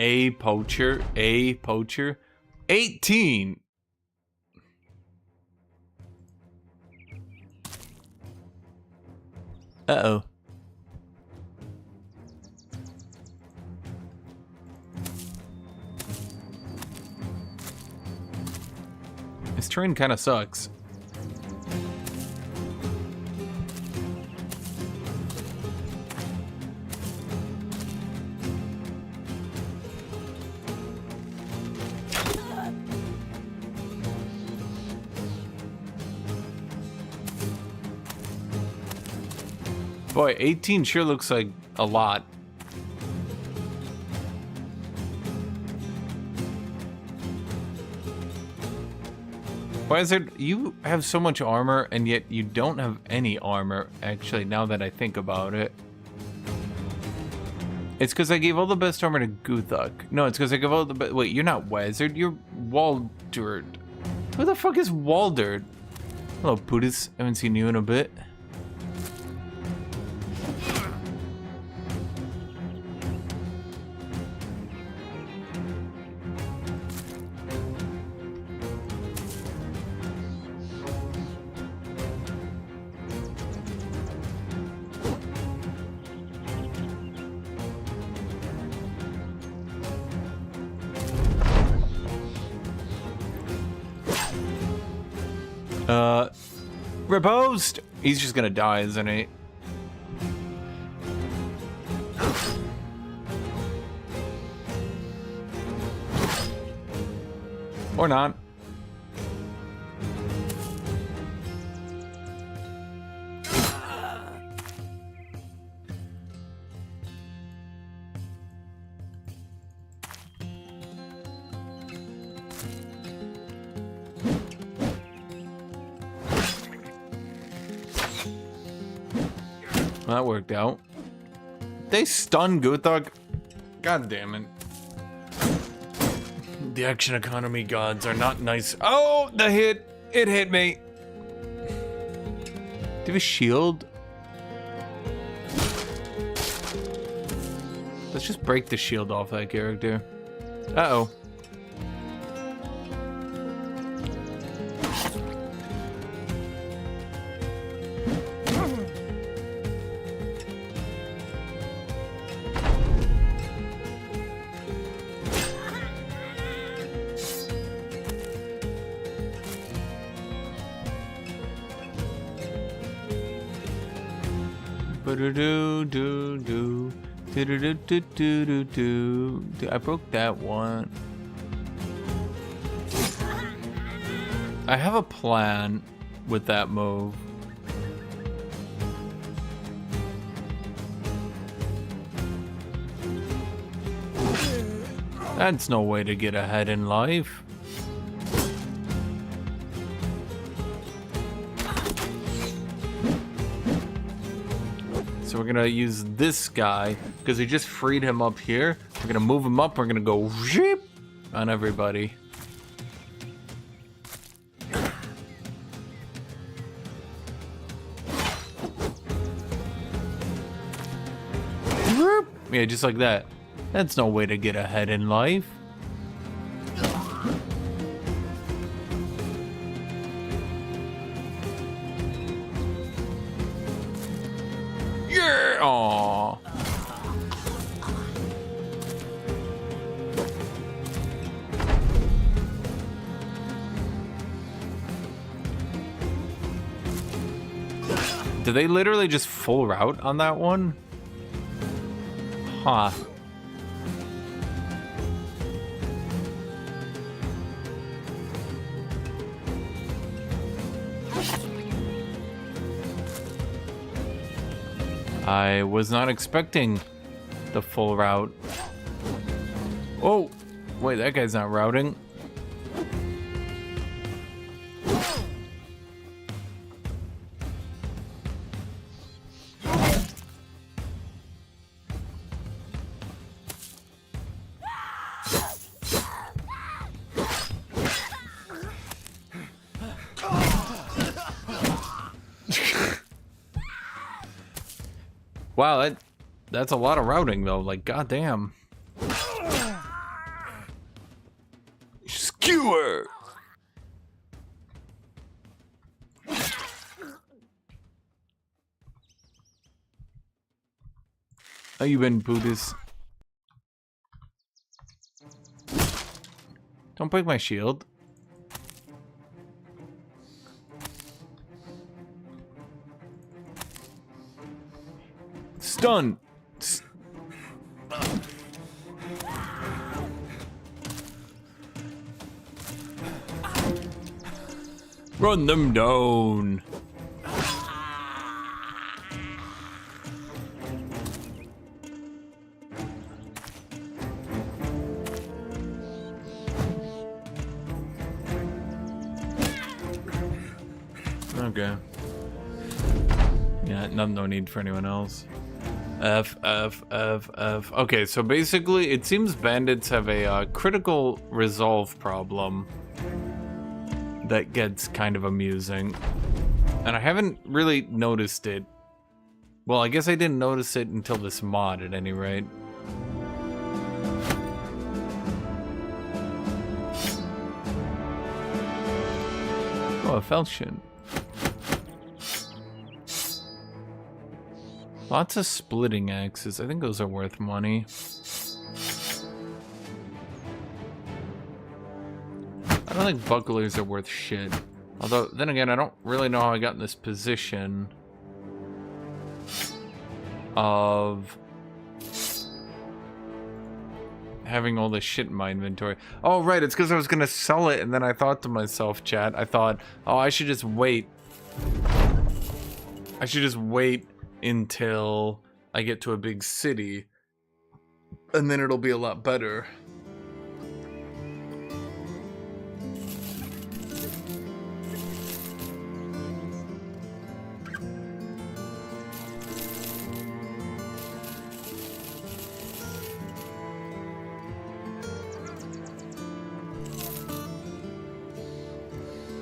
A poacher. 18! Uh-oh. This terrain kind of sucks. Boy, 18 sure looks like a lot. Why is it you have so much armor and yet you don't have any armor, actually, now that I think about it? It's because I gave all the best armor to Guthuk. No, it's because I gave all the best. Wait, you're not Wizard, you're Walderd. Who the fuck is Walderd? Hello, Buddhist. Haven't seen you in a bit. Reposed! He's just gonna die, isn't he? Or not. That worked out. They stun Guthuk. God damn it. The action economy gods are not nice. Oh, the hit. It hit me. Do you have a shield? Let's just break the shield off that character. Uh-oh. I broke that one. I have a plan with that move. That's no way to get ahead in life. So we're gonna use this guy because we just freed him up here. We're gonna move him up. We're gonna go zip on everybody. Yeah, just like that. That's no way to get ahead in life. Yeah! Aww. Did they literally just full route on that one? Huh. I was not expecting the full route. Oh, wait, that guy's not routing. Wow, that's a lot of routing though, like goddamn. Skewer! How you been, Buddhist? Don't break my shield. Stun! Run them down! Okay. Yeah, no need for anyone else. F. Okay, so basically, it seems bandits have a critical resolve problem that gets kind of amusing. And I haven't really noticed it. Well, I guess I didn't notice it until this mod, at any rate. Oh, a falchion. Lots of splitting axes. I think those are worth money. I don't think bucklers are worth shit. Although, then again, I don't really know how I got in this position of having all this shit in my inventory. Oh, right, it's because I was going to sell it, and then I thought to myself, chat, I thought, oh, I should just wait. I should just wait until I get to a big city, and then it'll be a lot better.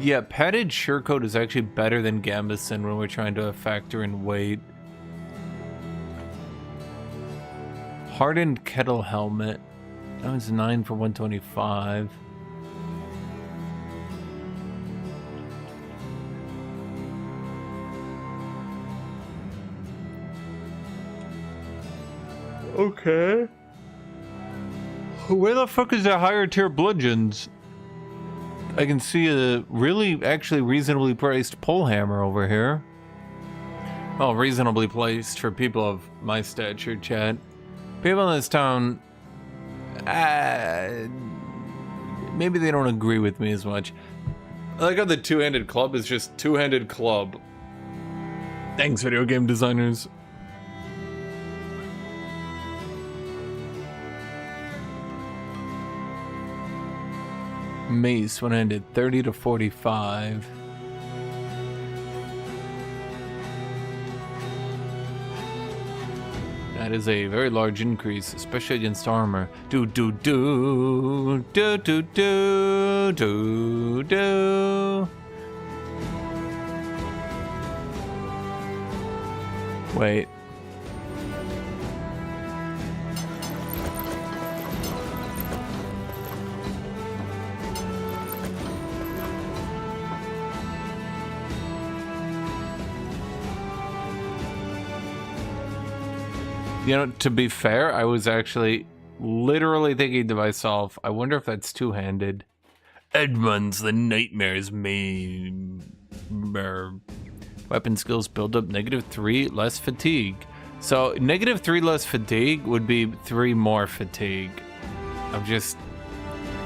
Yeah, padded surecoat is actually better than gambeson when we're trying to factor in weight. Hardened kettle helmet. That was 9 for 125. Okay. Where the fuck is that higher tier bludgeons? I can see a really, actually reasonably priced pole hammer over here. Well, reasonably placed for people of my stature, chat. People in this town, maybe they don't agree with me as much. I like how the two-handed club is just two-handed club. Thanks, video game designers. Mace one-handed, 30 to 45. That is a very large increase, especially against armor. Do do do do do do do do. Wait. You know, to be fair, I was actually literally thinking to myself, I wonder if that's two-handed. Edmunds, the nightmares made. Weapon skills build up -3, less fatigue. So -3 less fatigue would be 3 more fatigue. I'm just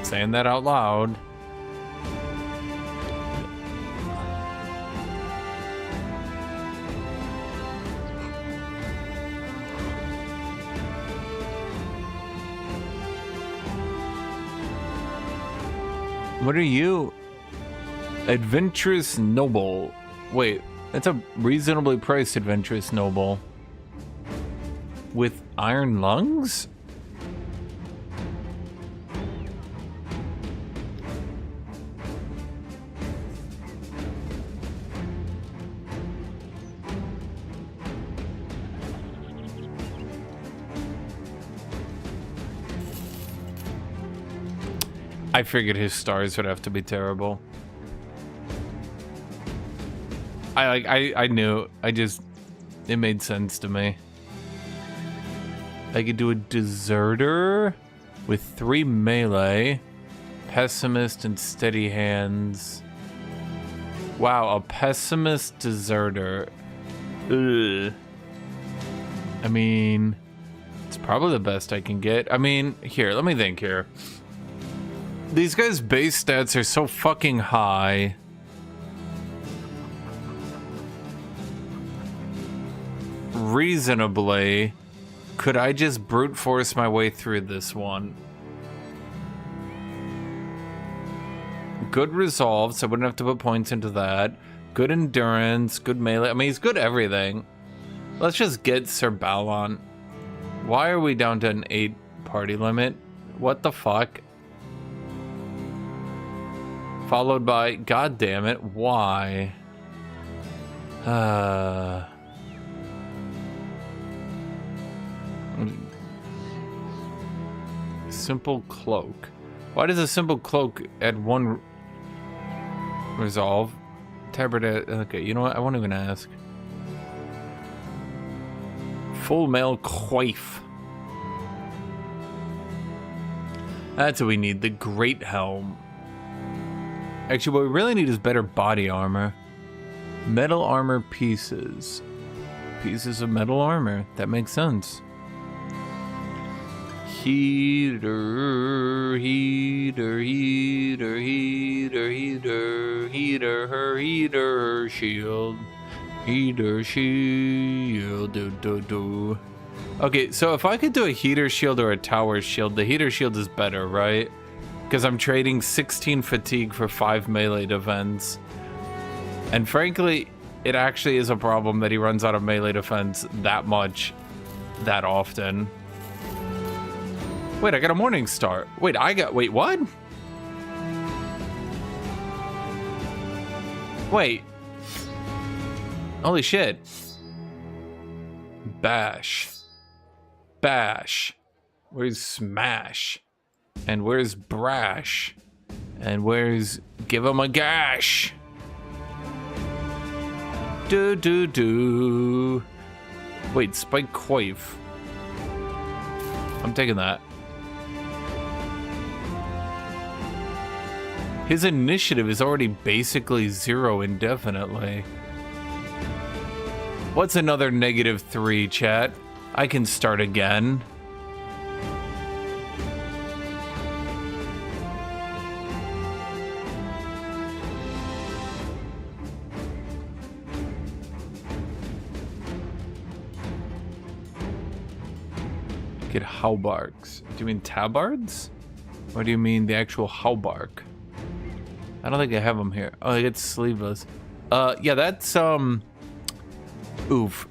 saying that out loud. What are you? Adventurous Noble. Wait, that's a reasonably priced Adventurous Noble. With iron lungs? I figured his stars would have to be terrible. I knew. It made sense to me. I could do a deserter with 3 melee, pessimist and steady hands. Wow, a pessimist deserter. Ugh. I mean, it's probably the best I can get. I mean, here, let me think here. These guys' base stats are so fucking high. Reasonably, could I just brute force my way through this one? Good resolve, so I wouldn't have to put points into that. Good endurance, good melee. I mean, he's good everything. Let's just get Sir Balon. Why are we down to an 8 party limit? What the fuck? Followed by, god damn it, why? Simple cloak. Why does a simple cloak add 1 resolve? Tabard, okay, you know what? I won't even ask. Full mail coif. That's what we need, the Great Helm. Actually, what we really need is better body armor. Metal armor pieces. Pieces of metal armor. That makes sense. Heater, heater, heater, heater, heater, heater, heater, shield. Heater, shield, do. Okay, so if I could do a heater shield or a tower shield, the heater shield is better, right? Because I'm trading 16 fatigue for 5 melee defense. And frankly, it actually is a problem that he runs out of melee defense that much, that often. Wait, I got a morning star. Wait, what? Wait. Holy shit. Bash. Bash. Where's smash? And where's brash? And where's give him a gash? Do do do. Wait, Spike Coif. I'm taking that. His initiative is already basically 0 indefinitely. What's another -3, chat? I can start again. Get haubarks. Do you mean tabards? Or do you mean the actual haubark? I don't think I have them here. Oh, I get sleeveless. Yeah, that's, oof.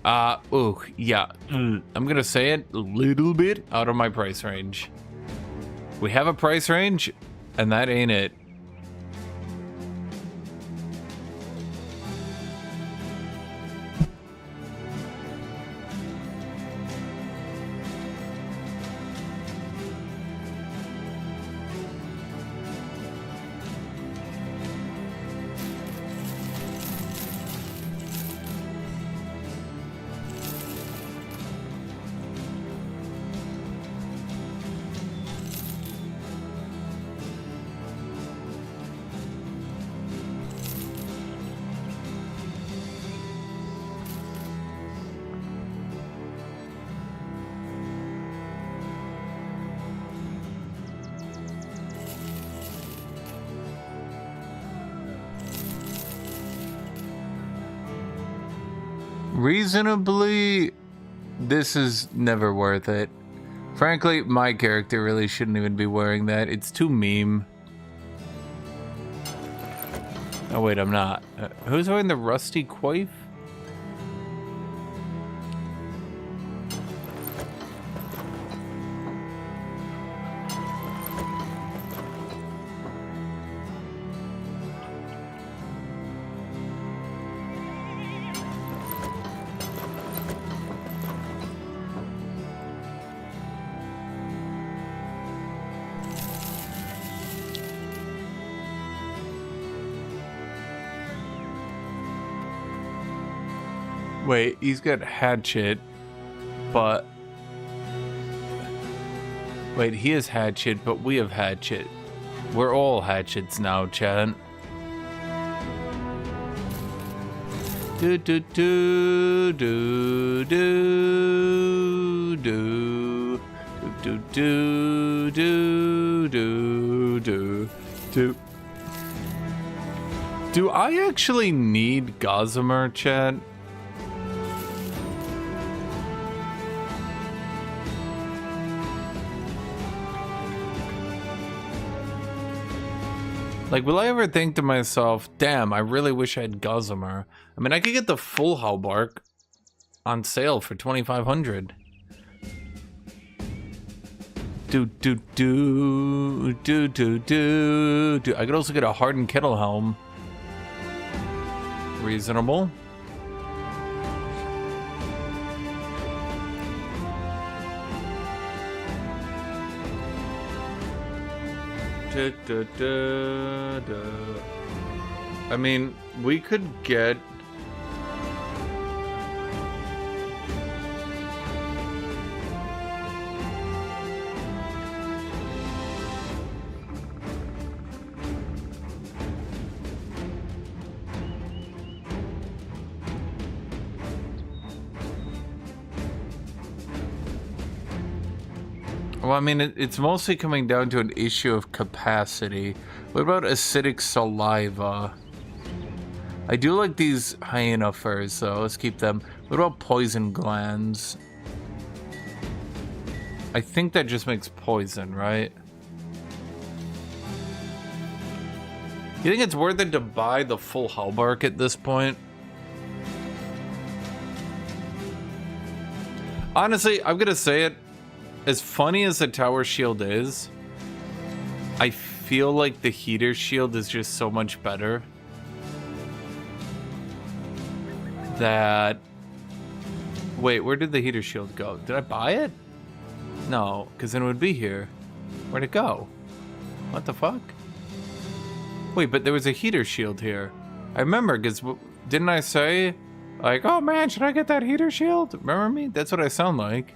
Yeah. I'm gonna say it a little bit out of my price range. We have a price range, and that ain't it. Reasonably, this is never worth it. Frankly, my character really shouldn't even be wearing that. It's too meme. Oh wait, I'm not. Who's wearing the rusty coif? Wait, he's got Hardship, but... Wait, he has Hardship, but we have Hardship. We're all Hardships now, chat. Do do do do do do do do do do do do. Do I actually need Gossamer, chat? Like, will I ever think to myself, damn, I really wish I had Gossamer. I mean, I could get the full Haubark on sale for 2,500. Do do do do do do do. I could also get a hardened kettle helm. Reasonable. Da, da, da, da. I mean, we could get... Well, I mean, it's mostly coming down to an issue of capacity. What about acidic saliva? I do like these hyena furs, so let's keep them. What about poison glands? I think that just makes poison, right? You think it's worth it to buy the full Haubark at this point? Honestly, I'm gonna say it. As funny as the tower shield is, I feel like the heater shield is just so much better. that... Wait, where did the heater shield go? Did I buy it? No, because then it would be here. Where'd it go? What the fuck? Wait, but there was a heater shield here. I remember, because didn't I say, like, oh man, should I get that heater shield? Remember me? That's what I sound like.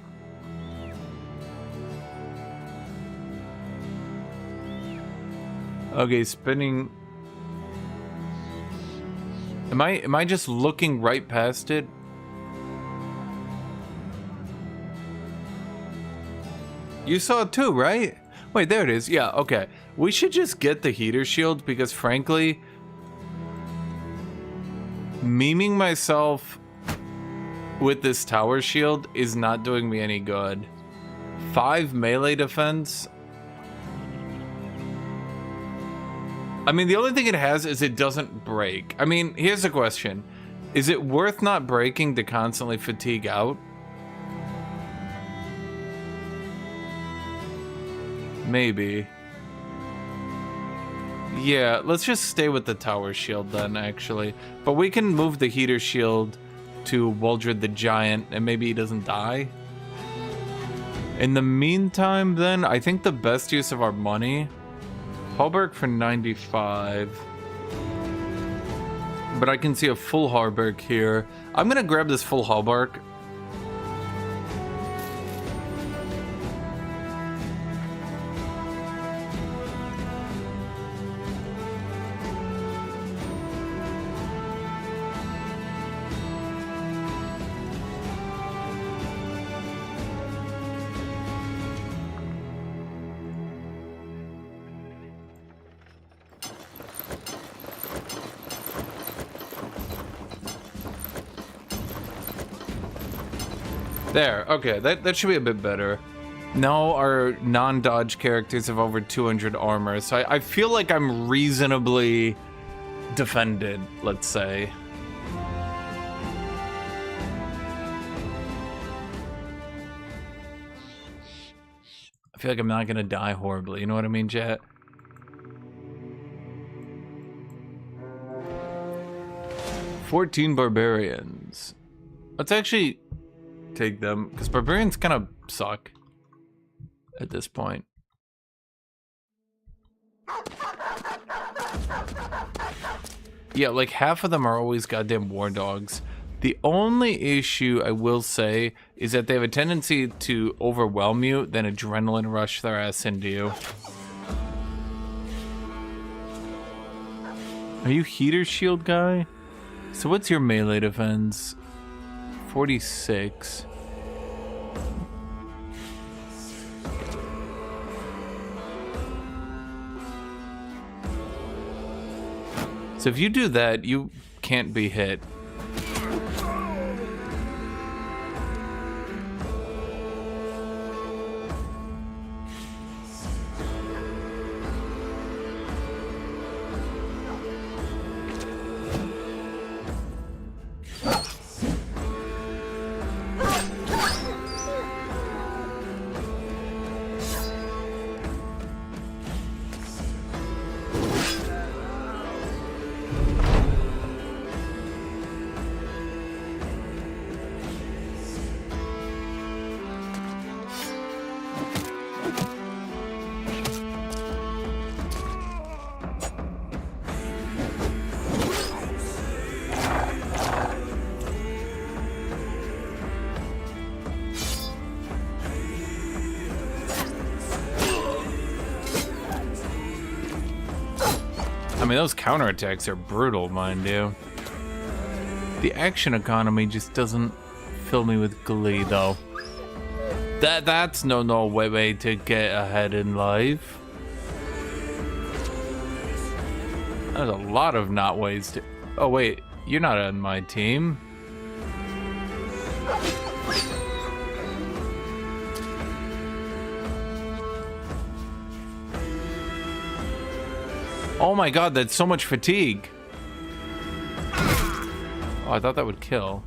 Okay, spinning. Am I just looking right past it? You saw it too, right? Wait, there it is. Yeah, okay. We should just get the heater shield because frankly, memeing myself with this tower shield is not doing me any good. 5 melee defense. I mean, the only thing it has is it doesn't break. I mean, here's the question. Is it worth not breaking to constantly fatigue out? Maybe. Yeah, let's just stay with the tower shield then, actually. But we can move the heater shield to Waldred the Giant, and maybe he doesn't die. In the meantime, then, I think the best use of our money... Hallberg for 95. But I can see a full Hallberg here. I'm gonna grab this full Hallberg. There, okay, that should be a bit better. Now our non-dodge characters have over 200 armor, so I feel like I'm reasonably defended, let's say. I feel like I'm not gonna die horribly, you know what I mean, chat? "14 barbarians." Let's actually take them, because barbarians kind of suck at this point. Yeah, like half of them are always goddamn war dogs. The only issue I will say is that they have a tendency to overwhelm you, then adrenaline rush their ass into you. Are you heater shield guy? So what's your melee defense? 46. So if you do that, you can't be hit. I mean, those counterattacks are brutal, mind you. The action economy just doesn't fill me with glee, though. That's no way to get ahead in life. There's a lot of not ways to... Oh, wait. You're not on my team. Oh my god, that's so much fatigue. Oh, I thought that would kill.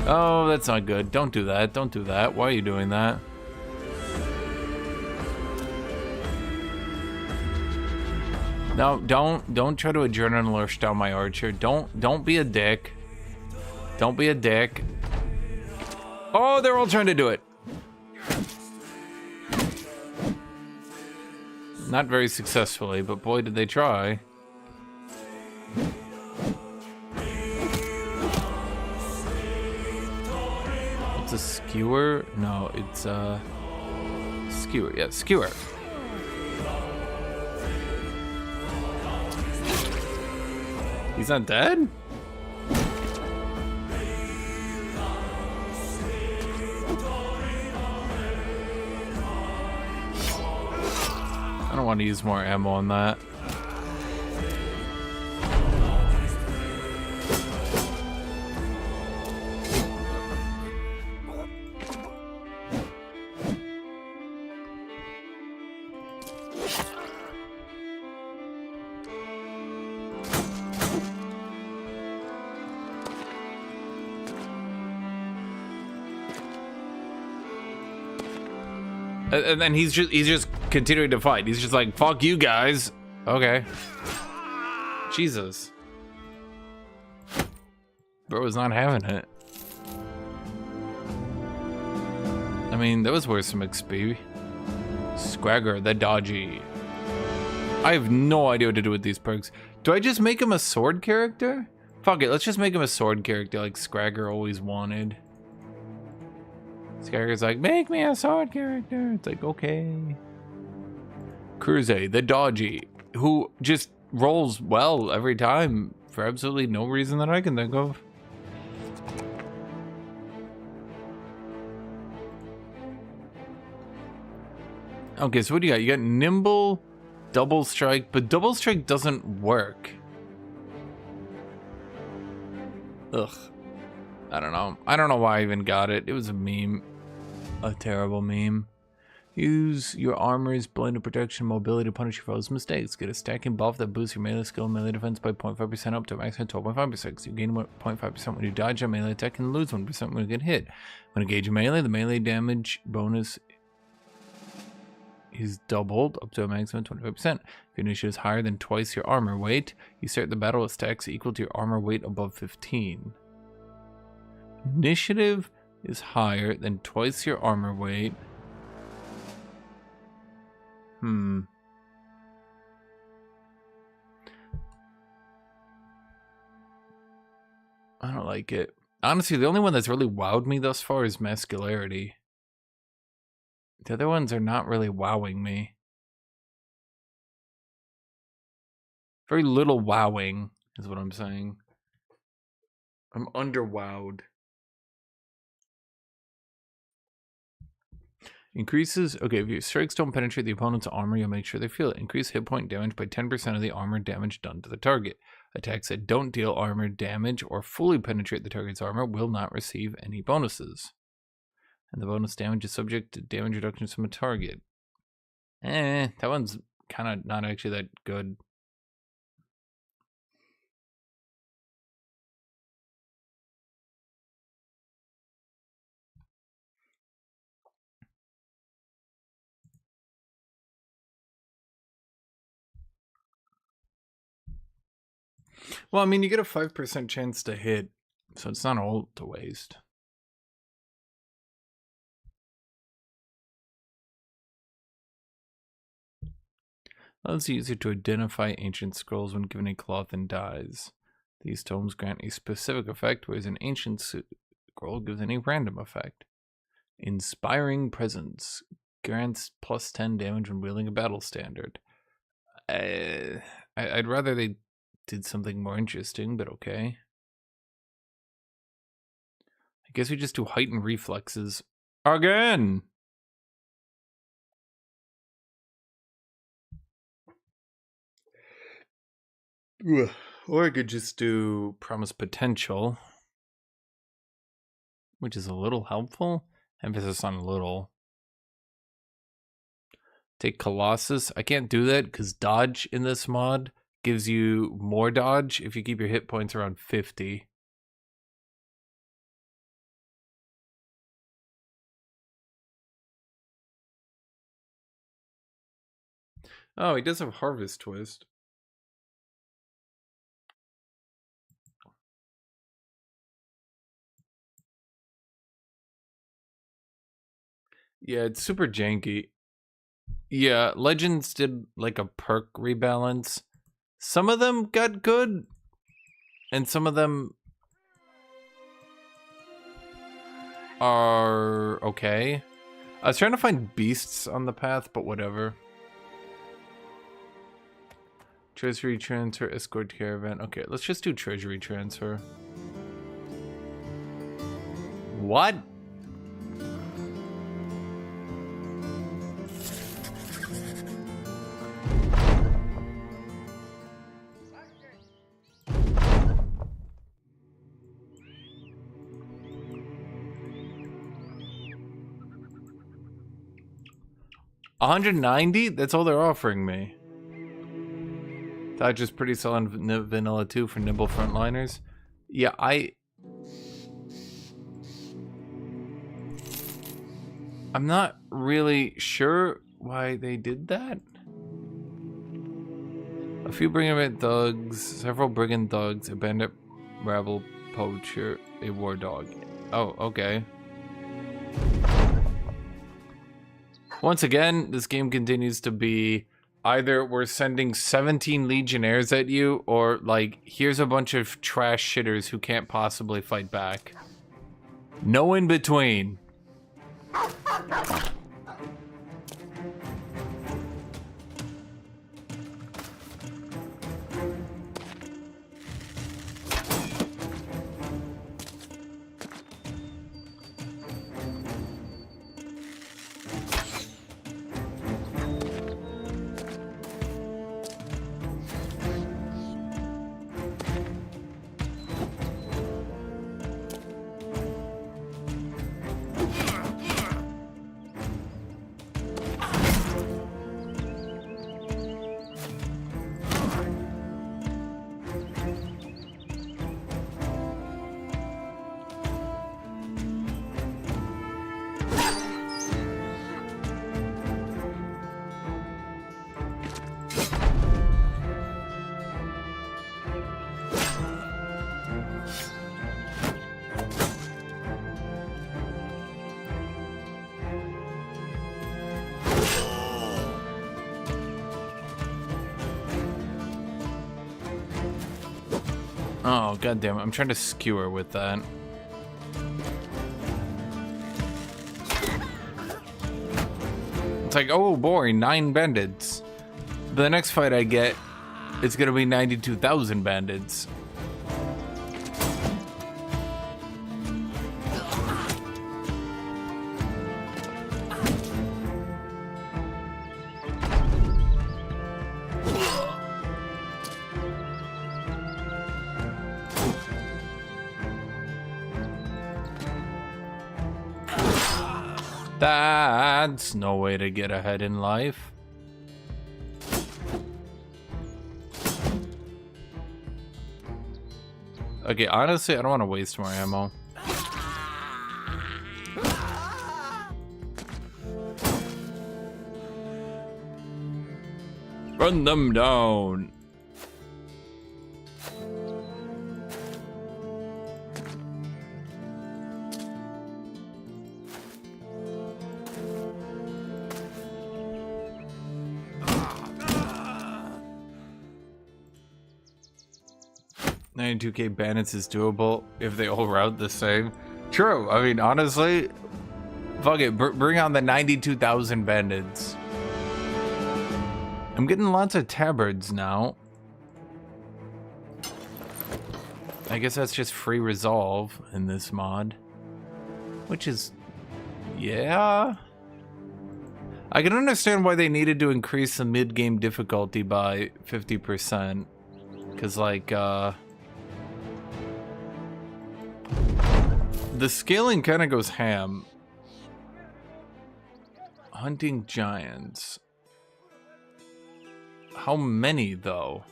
Oh, that's not good. Don't do that. Don't do that. Why are you doing that? No, don't try to adrenaline rush down my archer. Don't be a dick. Don't be a dick. Oh, they're all trying to do it. Not very successfully, but boy did they try. It's a skewer? No, it's a skewer. Yeah, skewer. He's not dead? I don't want to use more ammo on that. And then he's just continuing to fight. He's just like, fuck you guys. Okay. Jesus. Bro was not having it. I mean, that was worth some XP. Scragger, the dodgy. I have no idea what to do with these perks. Do I just make him a sword character? Fuck it, let's just make him a sword character like Scragger always wanted. Scragger's like, make me a sword character. It's like, okay. Cruze, the dodgy, who just rolls well every time for absolutely no reason that I can think of. Okay, so what do you got? You got nimble, double strike, but double strike doesn't work. Ugh. I don't know. I don't know why I even got it. It was a meme. A terrible meme. Use your armor's blend of protection and mobility to punish your foes' mistakes. Get a stacking buff that boosts your melee skill and melee defense by 0.5% up to a maximum 12.5%. You gain 0.5% when you dodge a melee attack and lose 1% when you get hit. When engaging melee, the melee damage bonus is doubled up to a maximum 25%. If your initiative is higher than twice your armor weight, you start the battle with stacks equal to your armor weight above 15. Initiative is higher than twice your armor weight. I don't like it. Honestly, the only one that's really wowed me thus far is Mascularity. The other ones are not really wowing me. Very little wowing is what I'm saying. I'm underwowed. Increases, okay, if your strikes don't penetrate the opponent's armor, you'll make sure they feel it. Increase hit point damage by 10% of the armor damage done to the target. Attacks that don't deal armor damage or fully penetrate the target's armor will not receive any bonuses. And the bonus damage is subject to damage reductions from a target. That one's kind of not actually that good. Well, I mean, you get a 5% chance to hit, so it's not all to waste. Allows the user to identify ancient scrolls when given a cloth and dies. These tomes grant a specific effect, whereas an ancient scroll gives any random effect. Inspiring Presence grants plus 10 damage when wielding a battle standard. I'd rather they did something more interesting, but okay. I guess we just do heightened reflexes again. Or I could just do Promise Potential, which is a little helpful. Emphasis on little. Take Colossus. I can't do that because dodge in this mod gives you more dodge if you keep your hit points around 50. Oh, he does have Harvest Twist. Yeah, it's super janky. Yeah, Legends did like a perk rebalance. Some of them got good, and some of them are okay. I was trying to find beasts on the path, but whatever. Treasury transfer, escort caravan. Okay, let's just do treasury transfer. What? $190? That's all they're offering me. That's just pretty solid vanilla too for nimble frontliners. Yeah, I'm not really sure why they did that. A few brigand thugs, several brigand thugs, a bandit rabble poacher, a war dog. Oh, okay. Once again, this game continues to be either we're sending 17 legionnaires at you, or like, here's a bunch of trash shitters who can't possibly fight back. No in between. Oh, goddamn it. I'm trying to skewer with that. It's like, oh boy, 9 bandits. But the next fight I get, it's gonna be 92,000 bandits. That's no way to get ahead in life. Okay, honestly, I don't want to waste more ammo. Run them down. $92K bandits is doable if they all route the same. True. I mean, honestly, fuck it. Bring on the 92,000 bandits. I'm getting lots of tabards now. I guess that's just free resolve in this mod. Which is... yeah. I can understand why they needed to increase the mid-game difficulty by 50%. Because, like, the scaling kind of goes ham. Hunting giants. How many, though?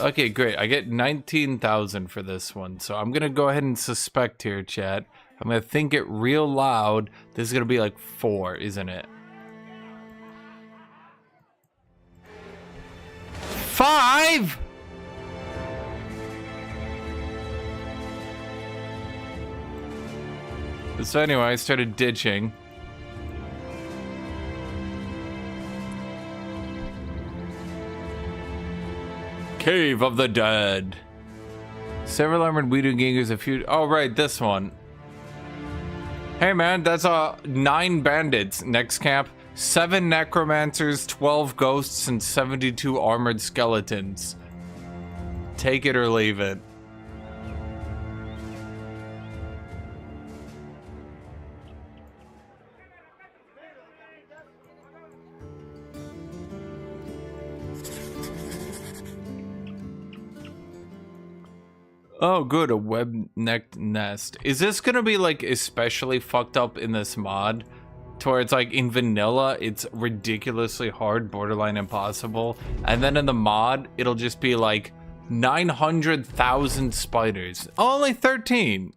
Okay, great. I get 19,000 for this one. So I'm going to go ahead and suspect here, chat. I'm going to think it real loud. This is going to be like 4, isn't it? 5? So anyway, I started ditching. Cave of the Dead. Several armored Weedu Gingers, a few... Oh, right, this one. Hey, man, that's 9 bandits. Next camp, 7 necromancers, 12 ghosts, and 72 armored skeletons. Take it or leave it. Oh, good, a web-necked nest. Is this gonna be, like, especially fucked up in this mod? To where it's, like, in vanilla, it's ridiculously hard, borderline impossible. And then in the mod, it'll just be, like, 900,000 spiders. Only 13!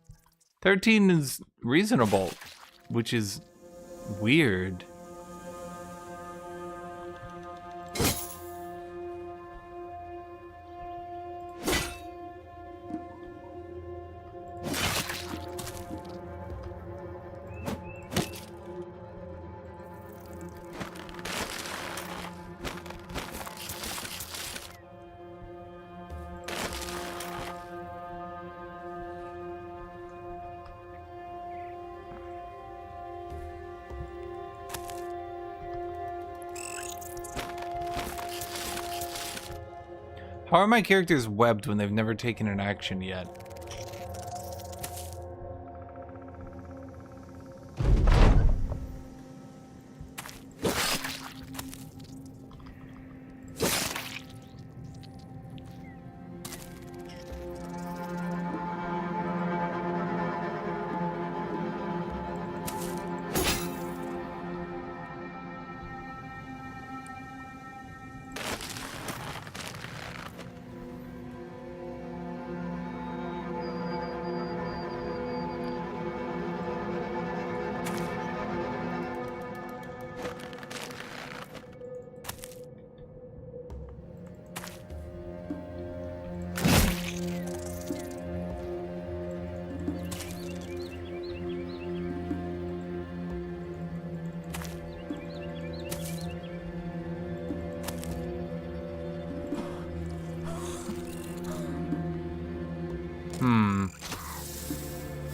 13 is reasonable, which is weird. How are my characters webbed when they've never taken an action yet?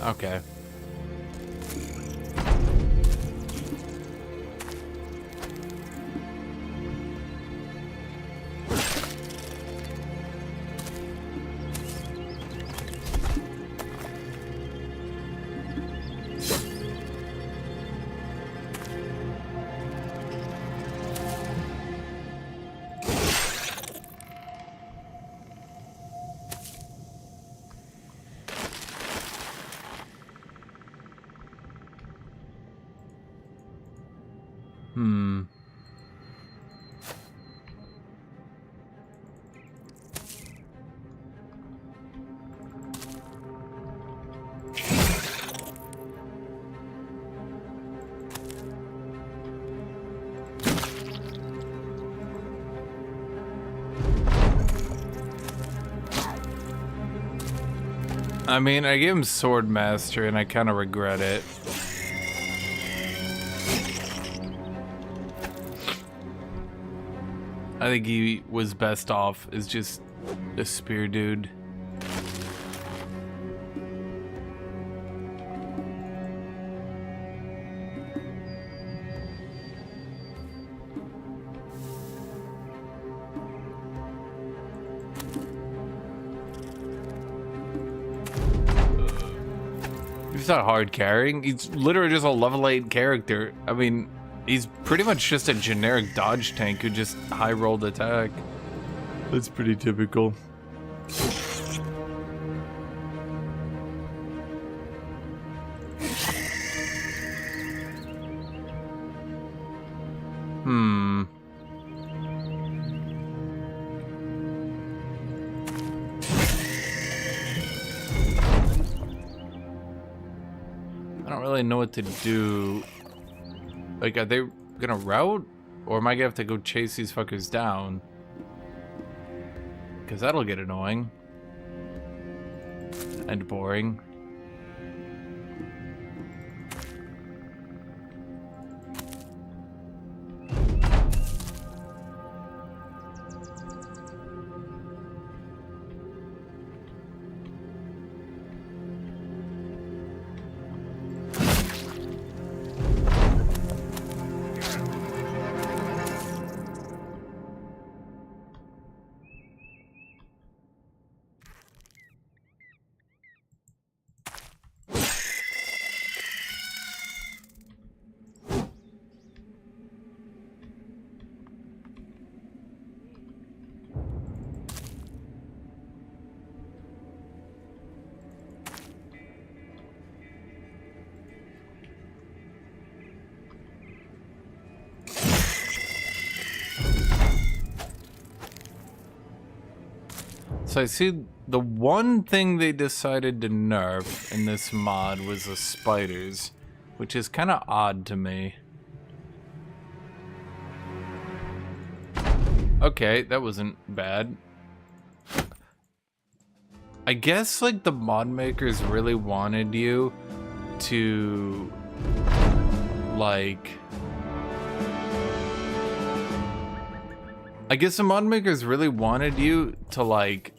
Okay. I mean, I gave him Sword Master, and I kind of regret it. I think he was best off as just a spear dude. He's not hard carrying. He's literally just a level 8 character. I mean, he's pretty much just a generic dodge tank who just high rolled attack. That's pretty typical. Know what to do. Like, are they gonna route, or am I gonna have to go chase these fuckers down? Because that'll get annoying and boring. So I see the one thing they decided to nerf in this mod was the spiders, which is kind of odd to me. Okay, that wasn't bad. I guess like the mod makers really wanted you to like... I guess the mod makers really wanted you to like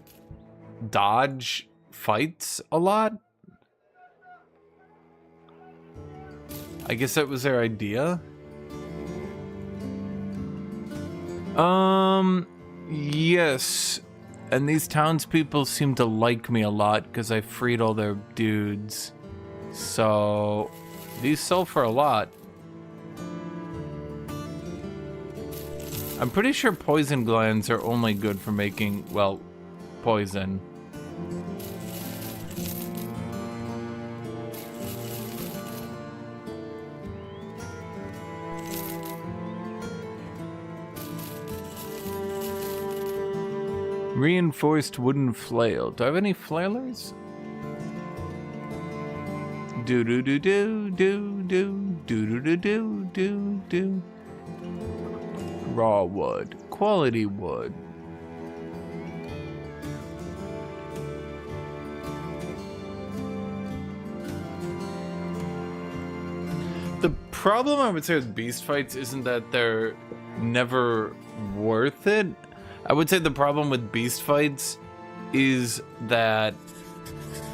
dodge fights a lot. I guess that was their idea. Yes. And these townspeople seem to like me a lot because I freed all their dudes. So these sell for a lot. I'm pretty sure poison glands are only good for making, well, poison. Reinforced wooden flail. Do I have any flailers? Do do do do do do do do do do do. Raw wood, quality wood. The problem I would say with beast fights isn't that they're never worth it. I would say the problem with beast fights is that,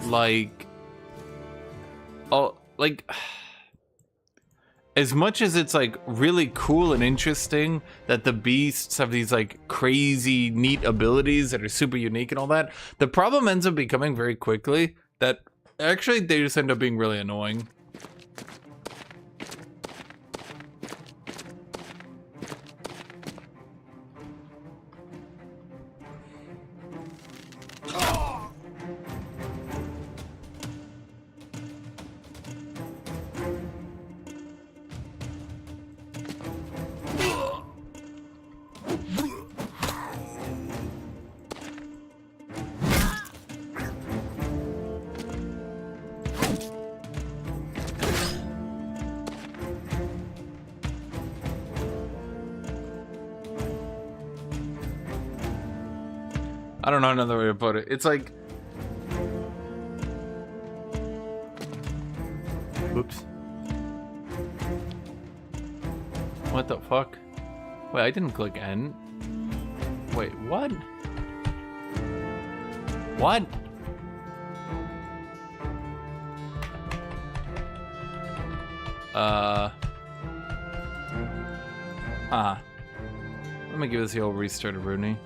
like, as much as it's like really cool and interesting that the beasts have these like crazy neat abilities that are super unique and all that, the problem ends up becoming very quickly that actually they just end up being really annoying. I don't know another way to put it. It's like... Whoops. What the fuck? Wait, I didn't click N. Wait, what? What? Let me give this the old restart of Rooney.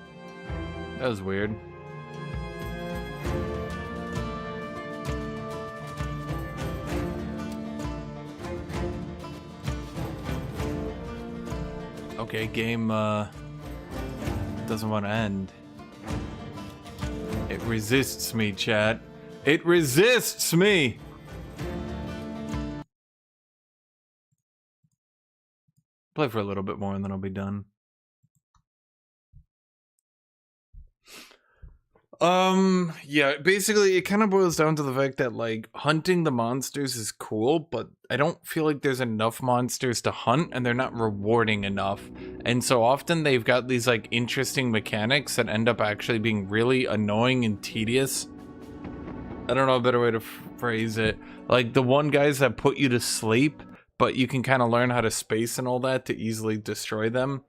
That was weird. Okay, game doesn't want to end. It resists me, chat. It resists me! Play for a little bit more and then I'll be done. Yeah, basically it kind of boils down to the fact that like hunting the monsters is cool, but I don't feel like there's enough monsters to hunt and they're not rewarding enough. And so often they've got these like interesting mechanics that end up actually being really annoying and tedious. I don't know a better way to phrase it. Like the one guys that put you to sleep, but you can kind of learn how to space and all that to easily destroy them.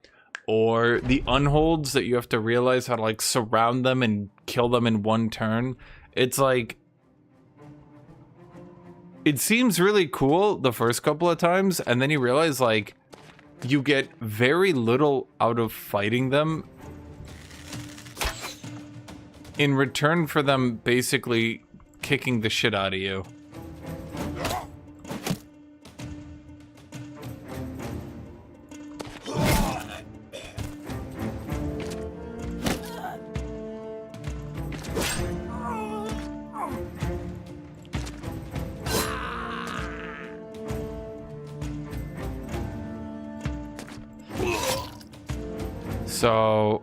Or the unholds that you have to realize how to like surround them and kill them in one turn. It's like, it seems really cool the first couple of times, and then you realize like you get very little out of fighting them in return for them basically kicking the shit out of you. So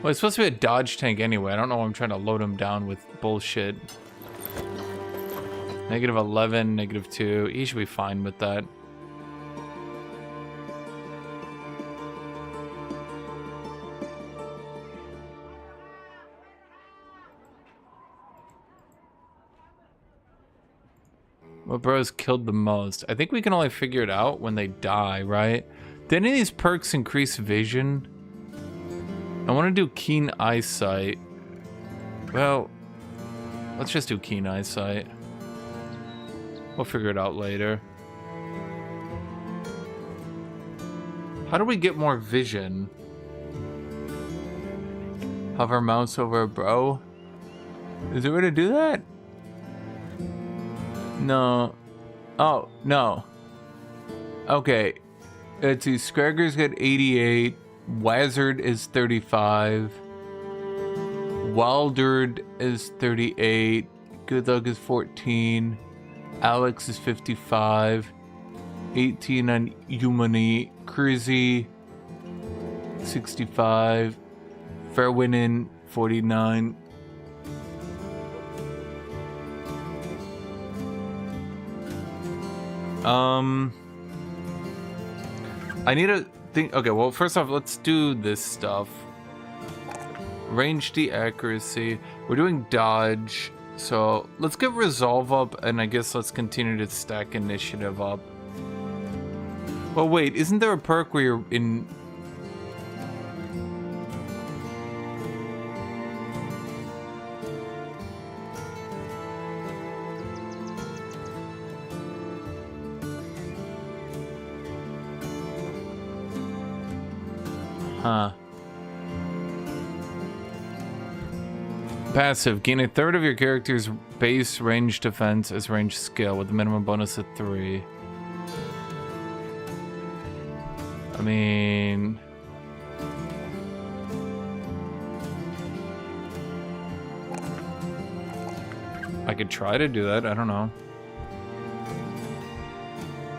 Well, it's supposed to be a dodge tank anyway. I don't know why I'm trying to load him down with bullshit. -11, -2. He should be fine with that. What bros killed the most? I think we can only figure it out when they die, right? Did any of these perks increase vision? I want to do keen eyesight. Well, let's just do keen eyesight. We'll figure it out later. How do we get more vision? Hover mouse over a bro? Is there a way to do that? No. Oh, no. Okay. Let's see. Scragger's got 88. Wazard is 35. Wilderd is 38. Guthuk is 14. Alex is 55. 18 on Humani. Crizzy 65. Fairwinin 49. I need to think. Okay, well, first off, let's do this stuff. Range D accuracy. We're doing dodge. So let's get resolve up, and I guess let's continue to stack initiative up. Well, wait, isn't there a perk where you're in? Huh. Passive. Gain a third of your character's base range defense as range skill with a minimum bonus of 3. I mean... I could try to do that. I don't know.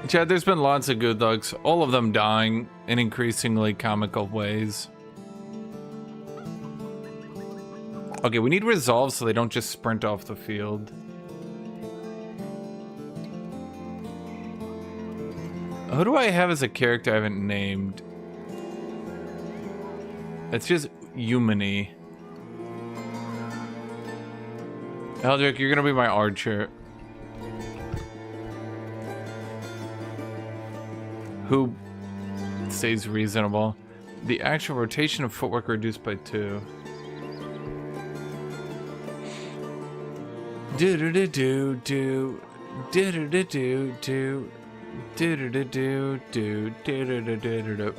Chad, there's been lots of Guthuks, all of them dying in increasingly comical ways. Okay, we need resolve so they don't just sprint off the field. Who do I have as a character I haven't named? It's just Humani. Eldrick, you're gonna be my archer. Who stays reasonable. The actual rotation of footwork reduced by 2. Do do do do do do do do do do do do do do do do do do.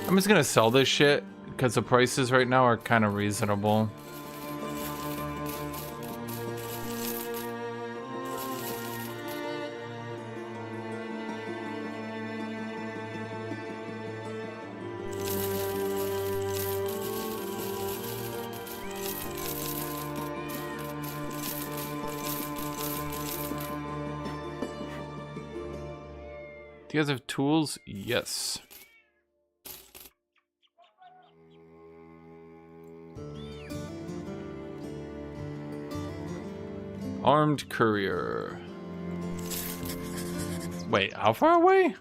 I'm just gonna sell this shit because the prices right now are kind of reasonable. Do you guys have tools? Yes. Armed courier. Wait, how far away?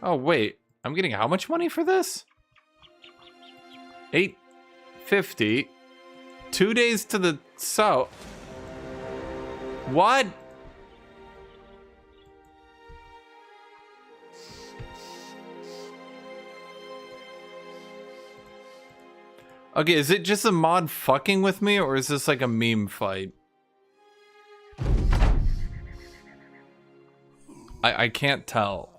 Oh, wait. I'm getting how much money for this? $850. 2 days to the south. What? Okay, is it just a mod fucking with me, or is this like a meme fight? I can't tell.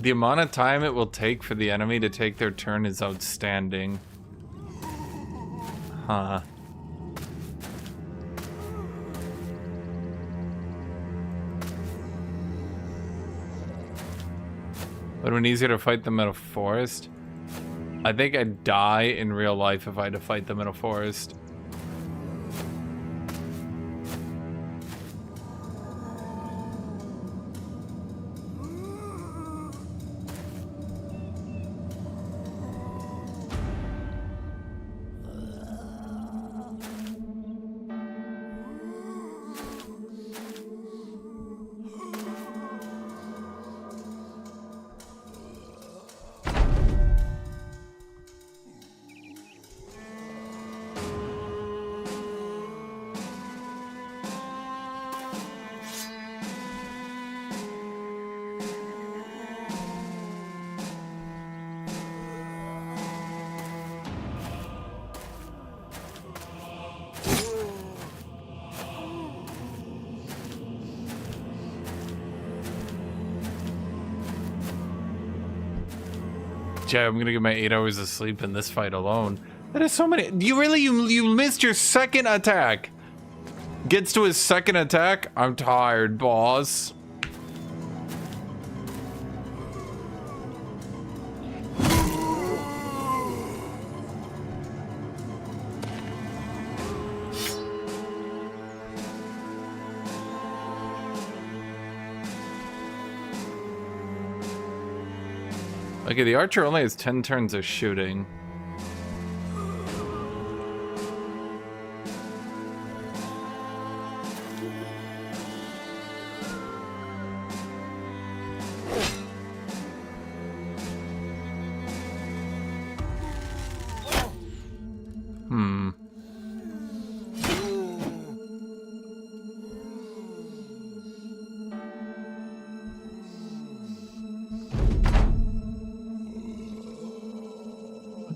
The amount of time it will take for the enemy to take their turn is outstanding. Huh. Would have been easier to fight them in a forest? I think I'd die in real life if I had to fight them in a forest. Yeah, I'm gonna get my 8 hours of sleep in this fight alone. That is so many. You missed your second attack. Gets to his second attack. I'm tired, boss. Okay, the archer only has 10 turns of shooting.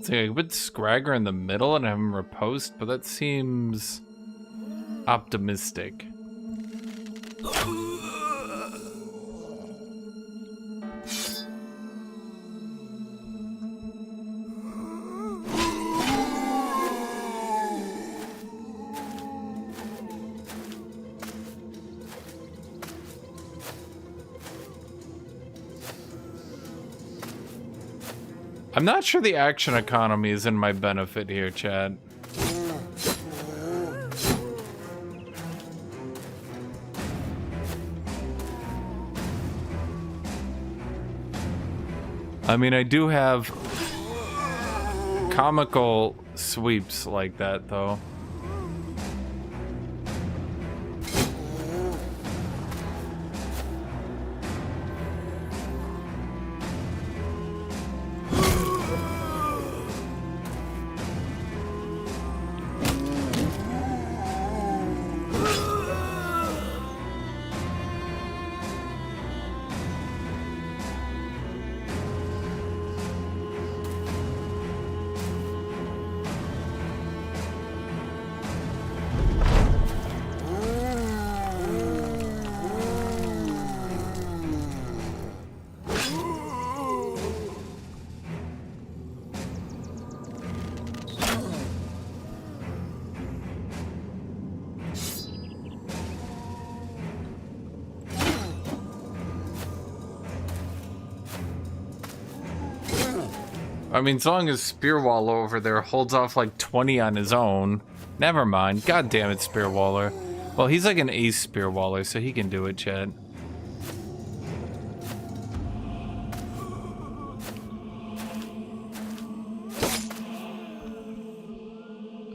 I could put Scragger in the middle and have him riposte, but that seems optimistic. I'm not sure the action economy is in my benefit here, Chad. I mean, I do have comical sweeps like that, though. I mean, as long as Spearwaller over there holds off like 20 on his own. Never mind. God damn it, Spearwaller. Well, he's like an ace Spearwaller, so he can do it, Chad.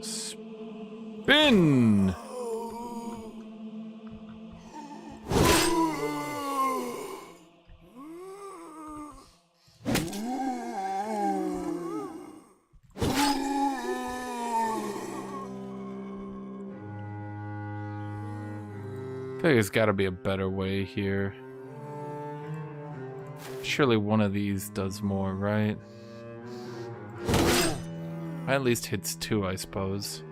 Spin! I think there's gotta be a better way here. Surely one of these does more, right? At least hits 2, I suppose.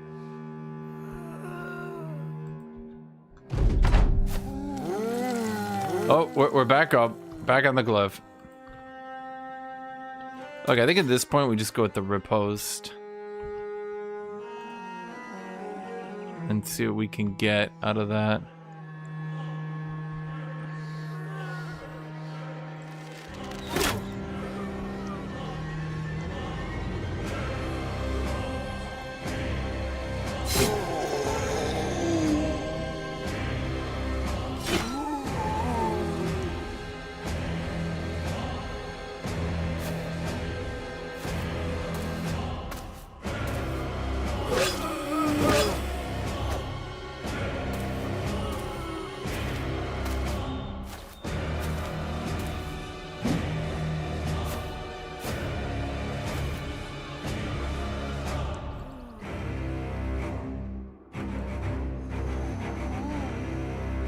Oh, we're back up. Back on the glyph. Okay, I think at this point we just go with the riposte. And see what we can get out of that.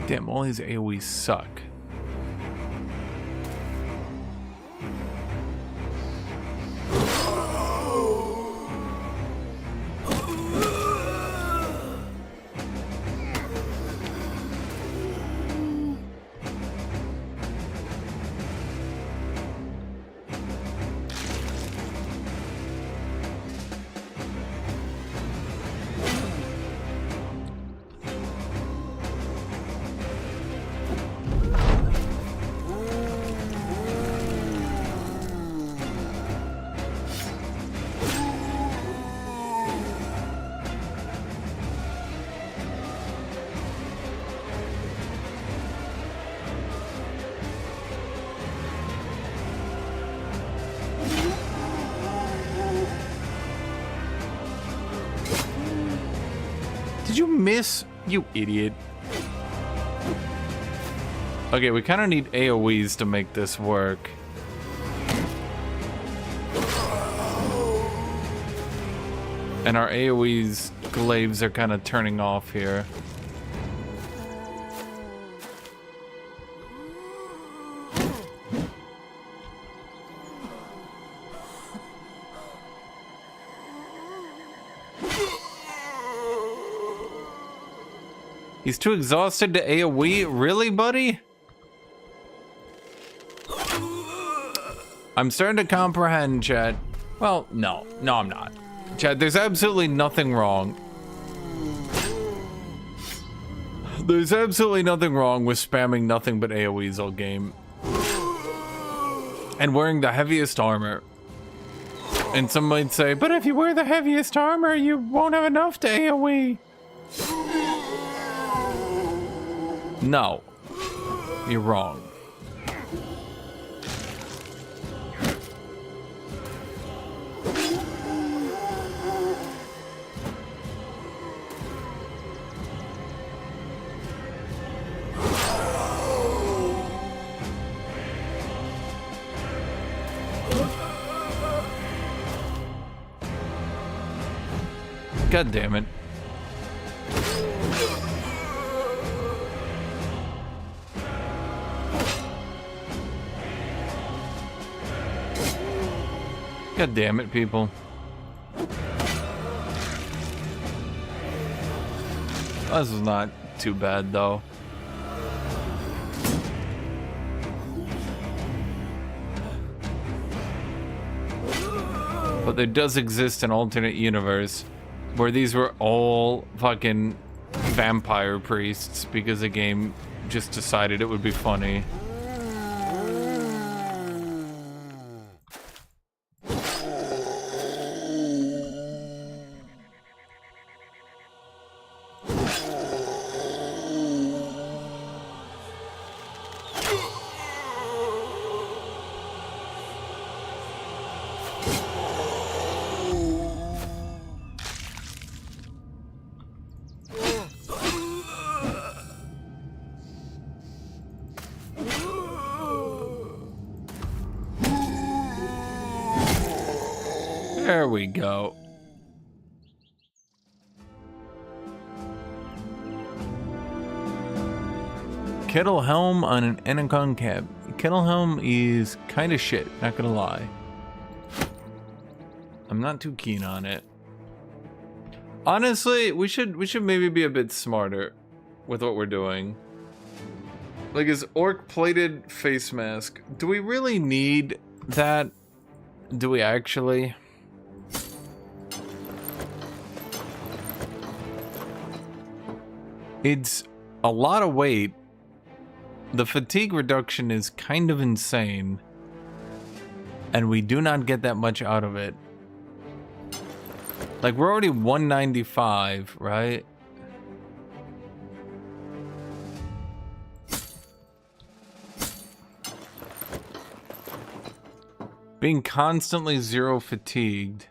Damn, all these AoEs suck. Did you miss? You idiot. Okay, we kind of need AoEs to make this work. And our AoEs glaives are kind of turning off here. He's too exhausted to AoE? Really, buddy? I'm starting to comprehend, chat. Well, no, I'm not. Chat, there's absolutely nothing wrong. There's absolutely nothing wrong with spamming nothing but AoEs all game. And wearing the heaviest armor. And some might say, but if you wear the heaviest armor, you won't have enough to AoE. No, you're wrong. God damn it. God damn it, people. This is not too bad, though. But there does exist an alternate universe where these were all fucking vampire priests because the game just decided it would be funny. There we go. Kettle Helm on an Anaconda cab. Kettle Helm is kind of shit, not gonna lie. I'm not too keen on it. Honestly, we should maybe be a bit smarter with what we're doing. Like his orc plated face mask. Do we really need that? Do we actually? It's a lot of weight. The fatigue reduction is kind of insane. And we do not get that much out of it. Like, we're already 195, right? Being constantly zero fatigued.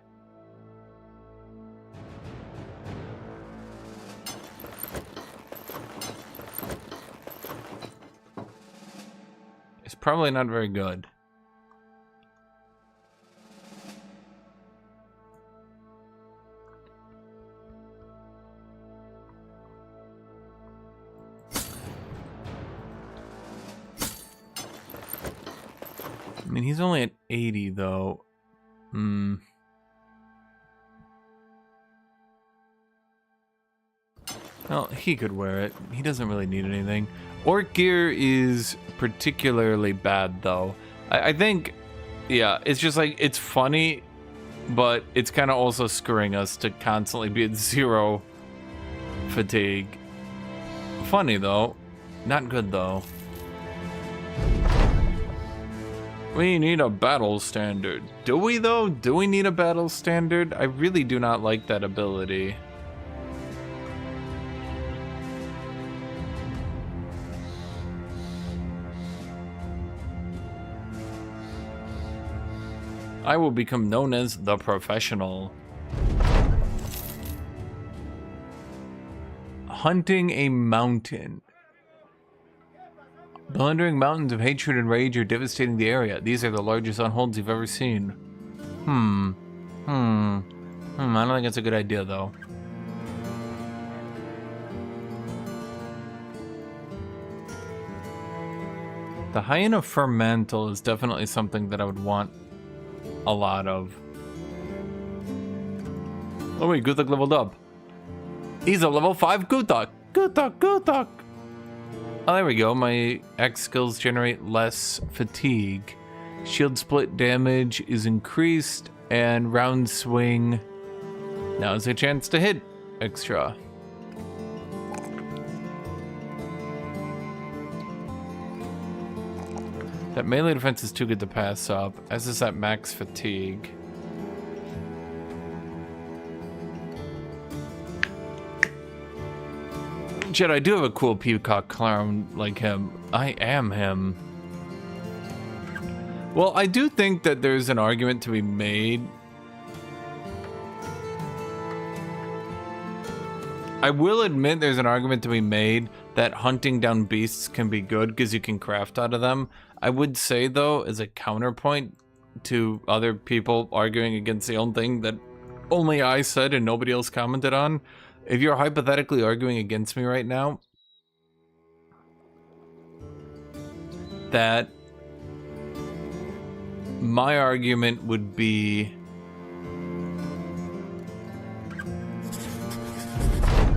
It's probably not very good. I mean, he's only at 80, though. Well, he could wear it. He doesn't really need anything. Orc gear is particularly bad, though. I think, yeah, it's just like, it's funny, but it's kind of also screwing us to constantly be at 0 fatigue. Funny, though. Not good, though. We need a battle standard. Do we, though? Do we need a battle standard? I really do not like that ability. I will become known as the professional. Hunting a mountain. Blundering mountains of hatred and rage are devastating the area. These are the largest unholds you've ever seen. I don't think that's a good idea, though. The hyena fermental is definitely something that I would want a lot of. Oh wait, Guthuk leveled up. He's a level 5 Guthuk. Guthuk. Oh, there we go. My X skills generate less fatigue. Shield split damage is increased, and round swing. Now is a chance to hit extra. That melee defense is too good to pass up, as is that max fatigue. Jed, I do have a cool peacock clown like him. I am him. Well, I do think that there's an argument to be made. I will admit there's an argument to be made that hunting down beasts can be good because you can craft out of them. I would say, though, as a counterpoint to other people arguing against the own thing that only I said and nobody else commented on, if you're hypothetically arguing against me right now, that my argument would be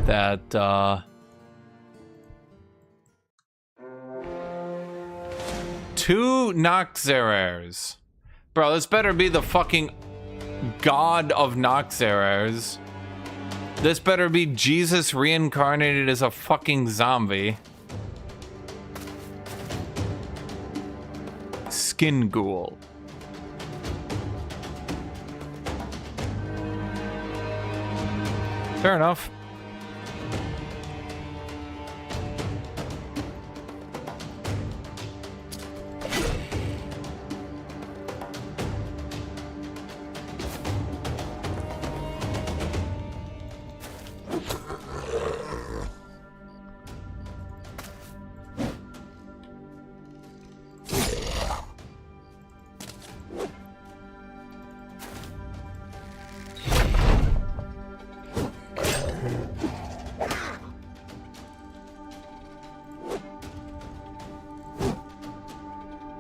that two Noxerers. Bro, this better be the fucking god of Noxerers. This better be Jesus reincarnated as a fucking zombie. Skin ghoul. Fair enough.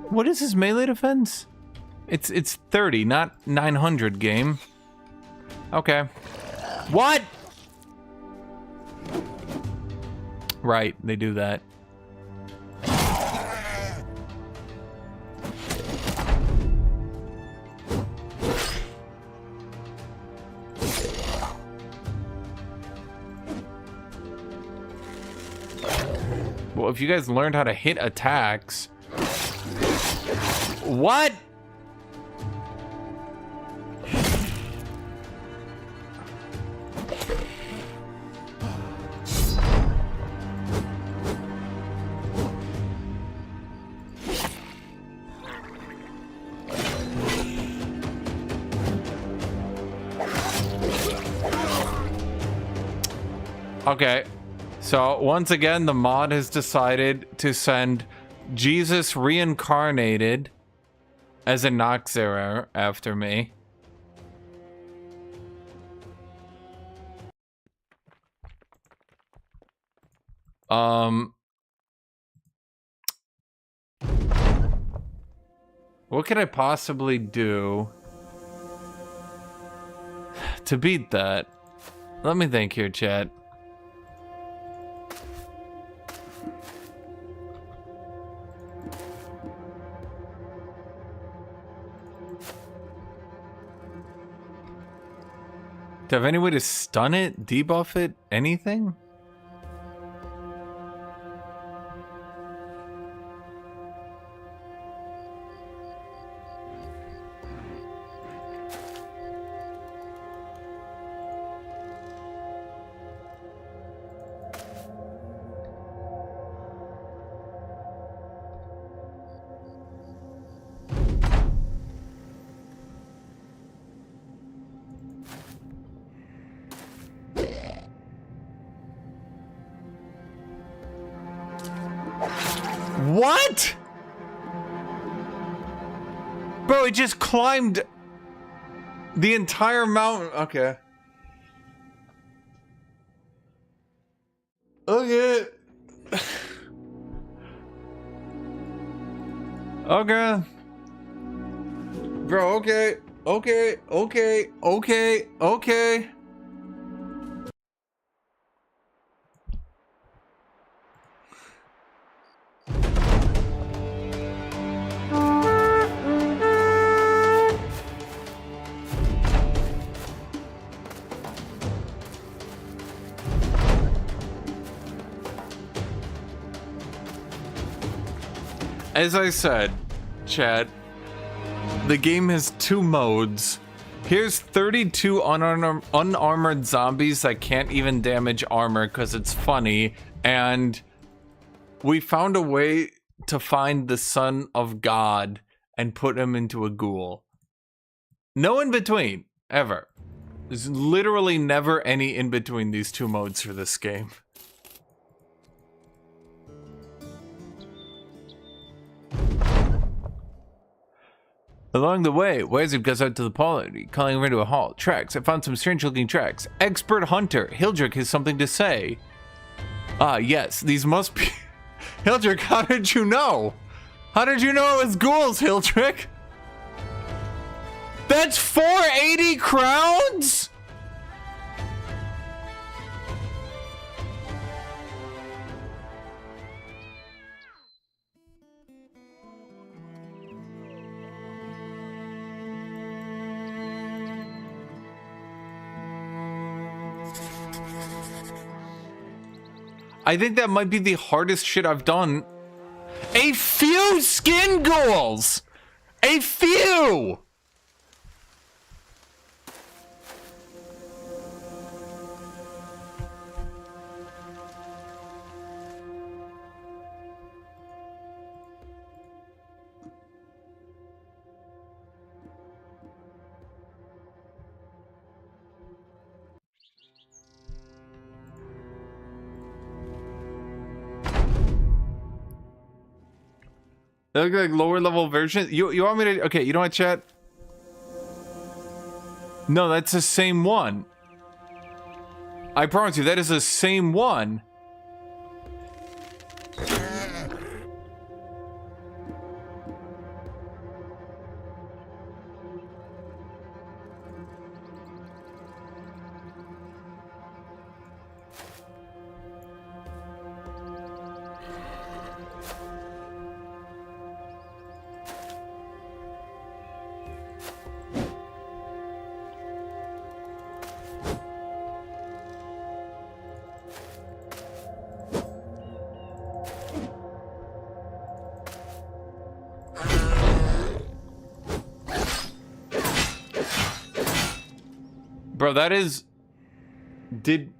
What is his melee defense? It's 30, not 900, game. Okay. What? Right, they do that. Well, if you guys learned how to hit attacks... What? Okay, so once again, the mod has decided to send Jesus reincarnated as a Noxerer after me. What can I possibly do to beat that? Let me think here, chat. Do I have any way to stun it, debuff it, anything? What? Bro, it just climbed the entire mountain. Okay. Okay. Okay. Bro, okay. Okay. Okay. Okay. Okay. As I said, chat, the game has 2 modes. Here's 32 unarmored zombies that can't even damage armor because it's funny, and we found a way to find the Son of God and put him into a ghoul. No in between, ever. There's literally never any in between these 2 modes for this game. Along the way, Wizard goes out to the polity, calling over to a halt. Tracks. I found some strange-looking tracks. Expert hunter. Hildrick has something to say. Ah, yes. These must be... Hildrick, how did you know? How did you know it was ghouls, Hildrick? That's 480 crowns? I think that might be the hardest shit I've done. A few skin ghouls! A few! They look like lower level versions. You want me to? Okay, you know what, chat? No, that's the same one. I promise you, that is the same one. Bro, that is... Did...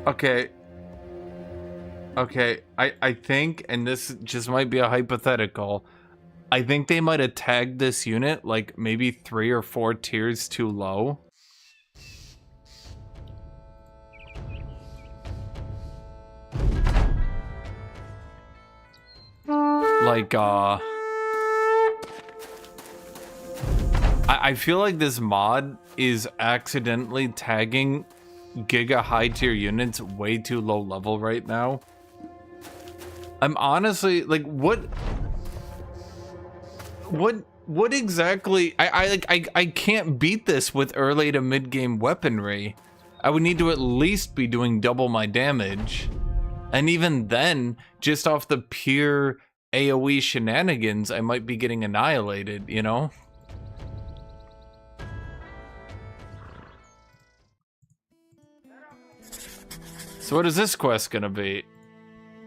Okay. Okay, I think, and this just might be a hypothetical, I think they might have tagged this unit like maybe 3 or 4 tiers too low. Like, I feel like this mod is accidentally tagging Giga high tier units way too low level right now. I'm honestly like, what exactly? I can't beat this with early to mid game weaponry. I would need to at least be doing double my damage, and even then, just off the pure AoE shenanigans, I might be getting annihilated, you know? So what is this quest gonna be?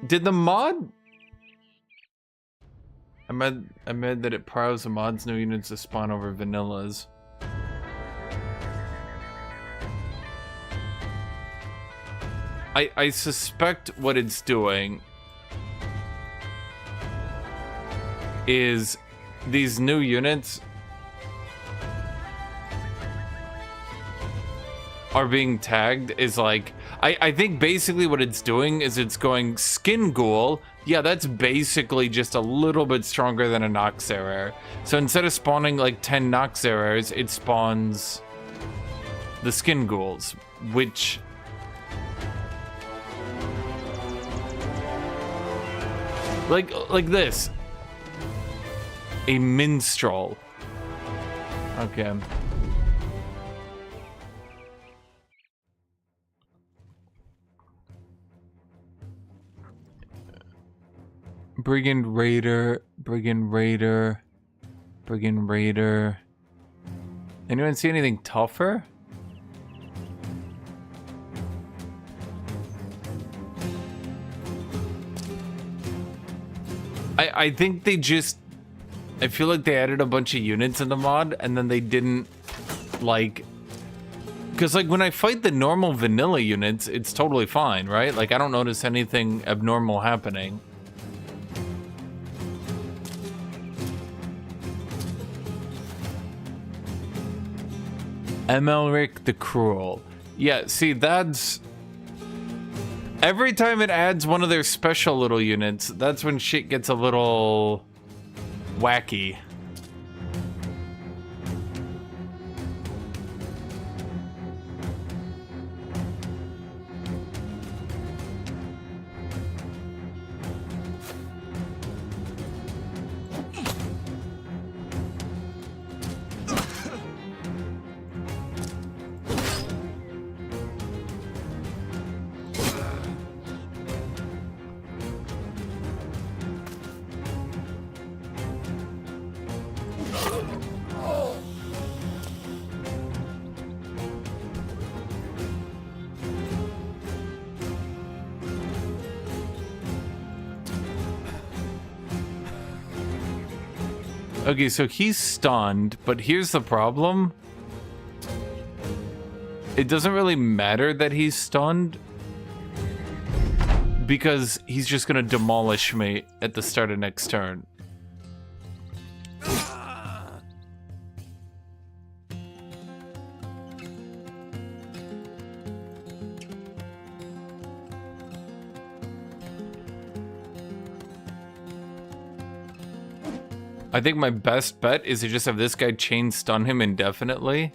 Did the mod... I meant that it prowls the mod's new units to spawn over vanillas. I suspect what it's doing is these new units are being tagged is like, I think basically what it's doing is it's going Skin Ghoul. Yeah, that's basically just a little bit stronger than a Noxerrer. So instead of spawning like 10 Noxerrers, it spawns the Skin Ghouls, which... Like this. A minstrel. Okay. Brigand Raider, Brigand Raider, Brigand Raider. Anyone see anything tougher? I think they just... I feel like they added a bunch of units in the mod, and then they didn't, like... Because, like, when I fight the normal vanilla units, it's totally fine, right? Like, I don't notice anything abnormal happening. Emelric the Cruel. Yeah, see, that's... Every time it adds one of their special little units, that's when shit gets a little... wacky. Okay, so he's stunned, but here's the problem. It doesn't really matter that he's stunned, because he's just gonna demolish me at the start of next turn. I think my best bet is to just have this guy chain stun him indefinitely.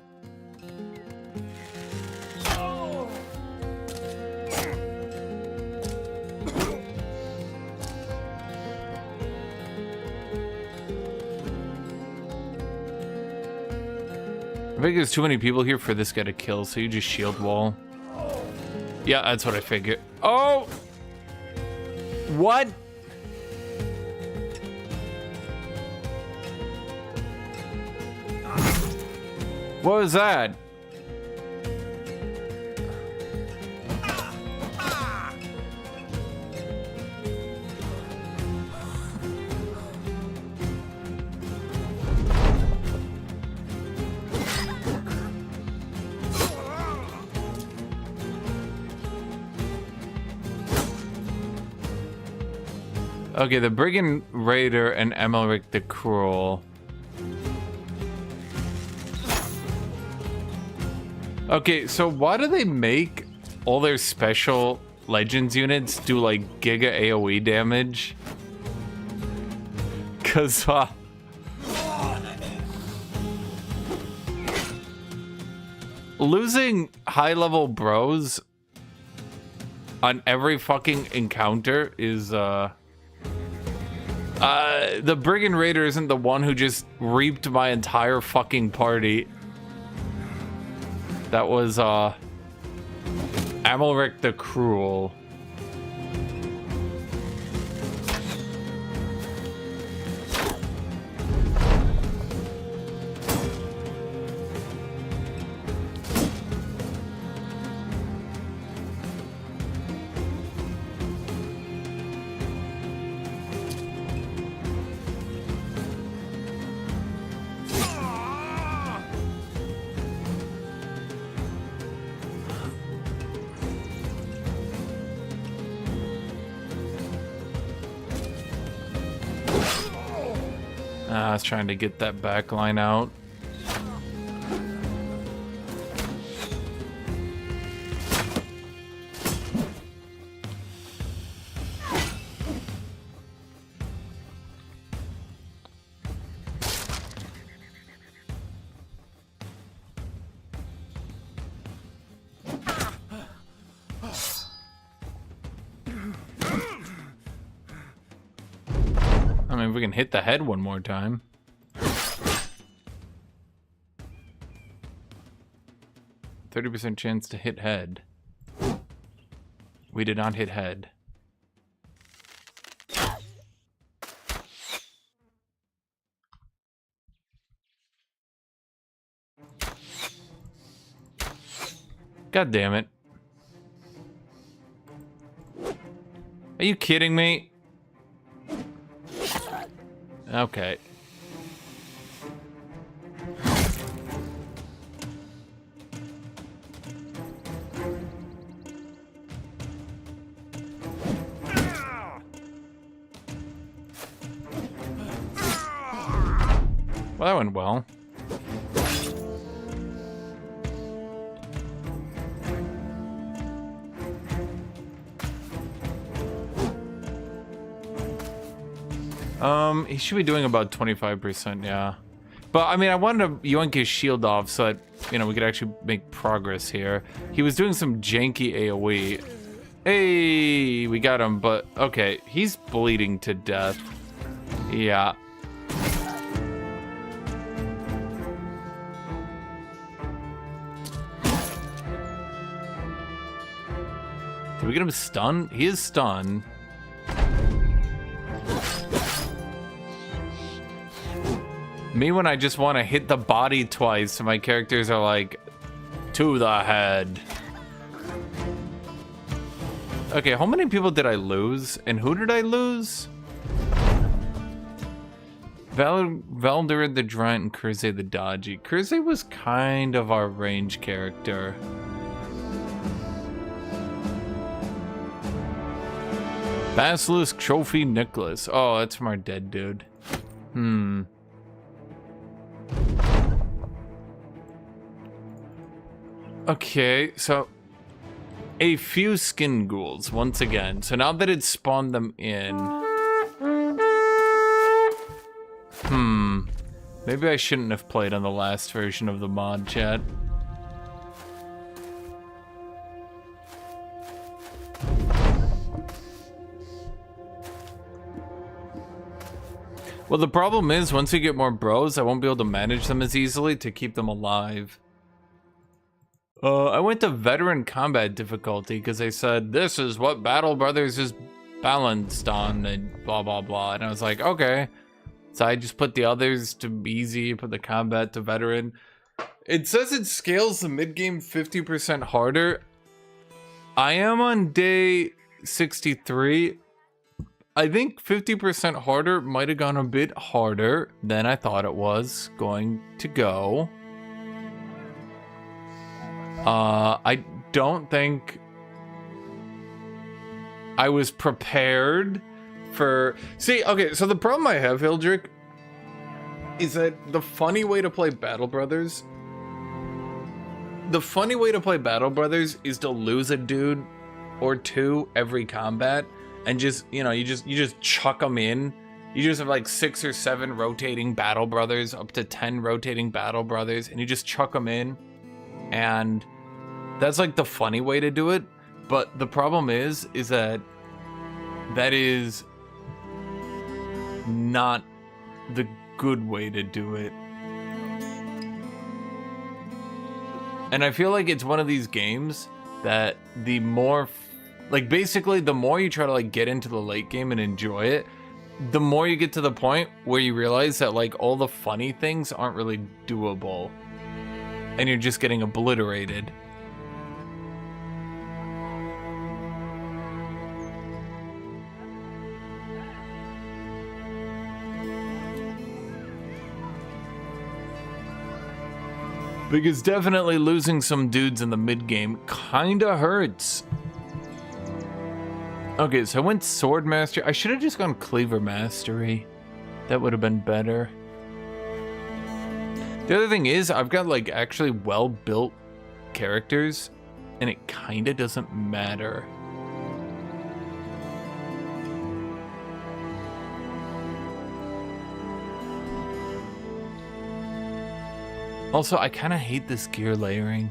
I think there's too many people here for this guy to kill, so you just shield wall. Yeah, that's what I figured. Oh! What? What was that? Okay, the Brigand Raider and Amalric the Cruel. Okay, so why do they make all their special Legends units do like Giga AoE damage? Cause losing high-level bros on every fucking encounter is the Brigand Raider isn't the one who just reaped my entire fucking party. That was Amalric the Cruel. I was trying to get that back line out. I mean, if we can hit the head one more time. 30% chance to hit head. We did not hit head. God damn it. Are you kidding me? Okay. Well, that went well. He should be doing about 25%, yeah. But, I mean, I wanted to yoink his shield off so that, you know, we could actually make progress here. He was doing some janky AoE. Hey, we got him, but, okay, he's bleeding to death. Yeah. Did we get him stunned? He is stunned. Me when I just want to hit the body twice, so my characters are like, to the head. Okay, how many people did I lose? And who did I lose? Valdir the Giant and Curze the Dodgy. Curze was kind of our range character. Basilisk Trophy Nicholas. Oh, that's from our dead dude. Okay, so a few skin ghouls once again. So now that it's spawned them in. Maybe I shouldn't have played on the last version of the mod, chat. Well, the problem is, once we get more bros, I won't be able to manage them as easily to keep them alive. I went to veteran combat difficulty because they said, this is what Battle Brothers is balanced on, and blah, blah, blah. And I was like, okay. So I just put the others to easy, put the combat to veteran. It says it scales the mid-game 50% harder. I am on day 63. I think 50% harder might have gone a bit harder than I thought it was going to go. I don't think I was prepared for... See, okay, so the problem I have, Hildrick, is that the funny way to play Battle Brothers... The funny way to play Battle Brothers is to lose a dude or two every combat, and just, you know, you just chuck them in. You just have like 6 or 7 rotating Battle Brothers, up to 10 rotating Battle Brothers, and you just chuck them in, and that's like the funny way to do it. But the problem is that that is not the good way to do it. And I feel like it's one of these games that the more, like, basically the more you try to like get into the late game and enjoy it, the more you get to the point where you realize that like all the funny things aren't really doable and you're just getting obliterated. Because definitely losing some dudes in the mid-game kinda hurts. Okay, so I went Sword Master. I should have just gone Cleaver Mastery. That would have been better. The other thing is, I've got like actually well-built characters, and it kinda doesn't matter. Also, I kind of hate this gear layering.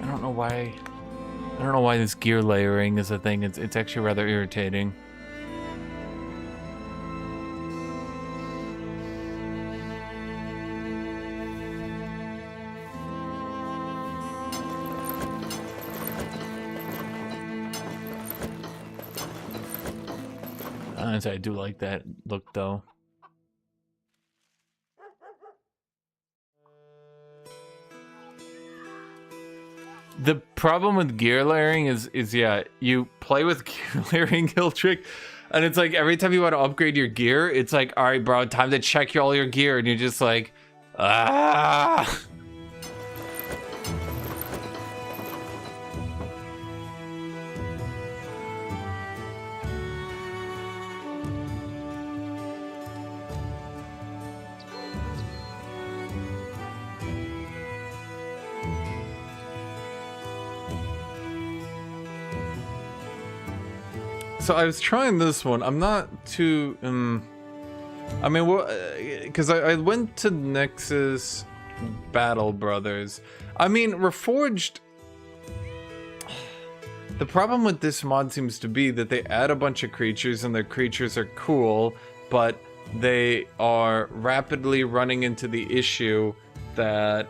I don't know why. I don't know why this gear layering is a thing. It's actually rather irritating. Honestly, I do like that look though. The problem with gear layering is yeah, you play with gear layering, Hildrick, and it's like every time you want to upgrade your gear, it's like, all right, bro, time to check all your gear, and you're just like, ah. So I was trying this one. I'm not too I mean, well, because I went to Nexus Battle Brothers. I mean, Reforged. The problem with this mod seems to be that they add a bunch of creatures, and their creatures are cool, but they are rapidly running into the issue that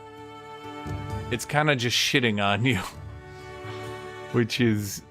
it's kind of just shitting on you, which is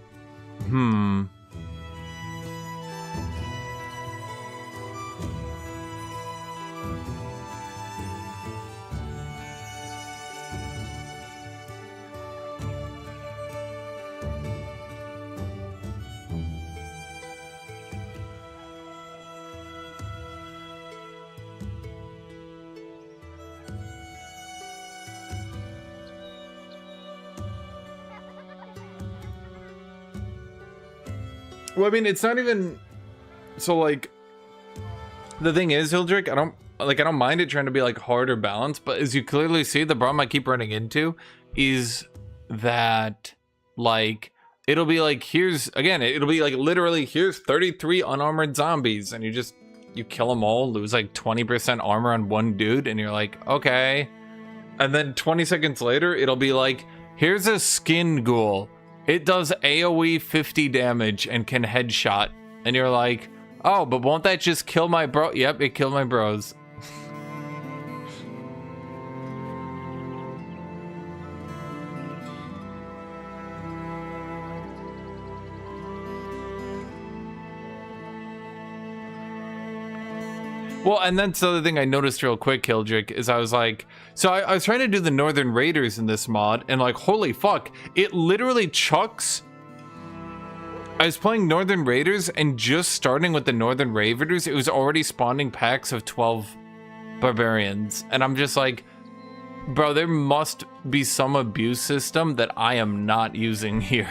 well, I mean, it's not even so like the thing is, Hildrick, I don't mind it trying to be like hard or balanced, but as you clearly see, the problem I keep running into is that like it'll be like it'll be like literally here's 33 unarmored zombies, and you kill them all, lose like 20% armor on one dude, and you're like, okay. And then 20 seconds later, it'll be like, here's a skin ghoul. It does AoE 50 damage and can headshot. And you're like, oh, but won't that just kill my bro? Yep, it killed my bros. Well, and that's the other thing I noticed real quick, Hildrick, is I was like, so I was trying to do the Northern Raiders in this mod, and like, holy fuck, it literally chucks. I was playing Northern Raiders, and just starting with the Northern Raiders, it was already spawning packs of 12 barbarians, and I'm just like, bro, there must be some abuse system that I am not using here.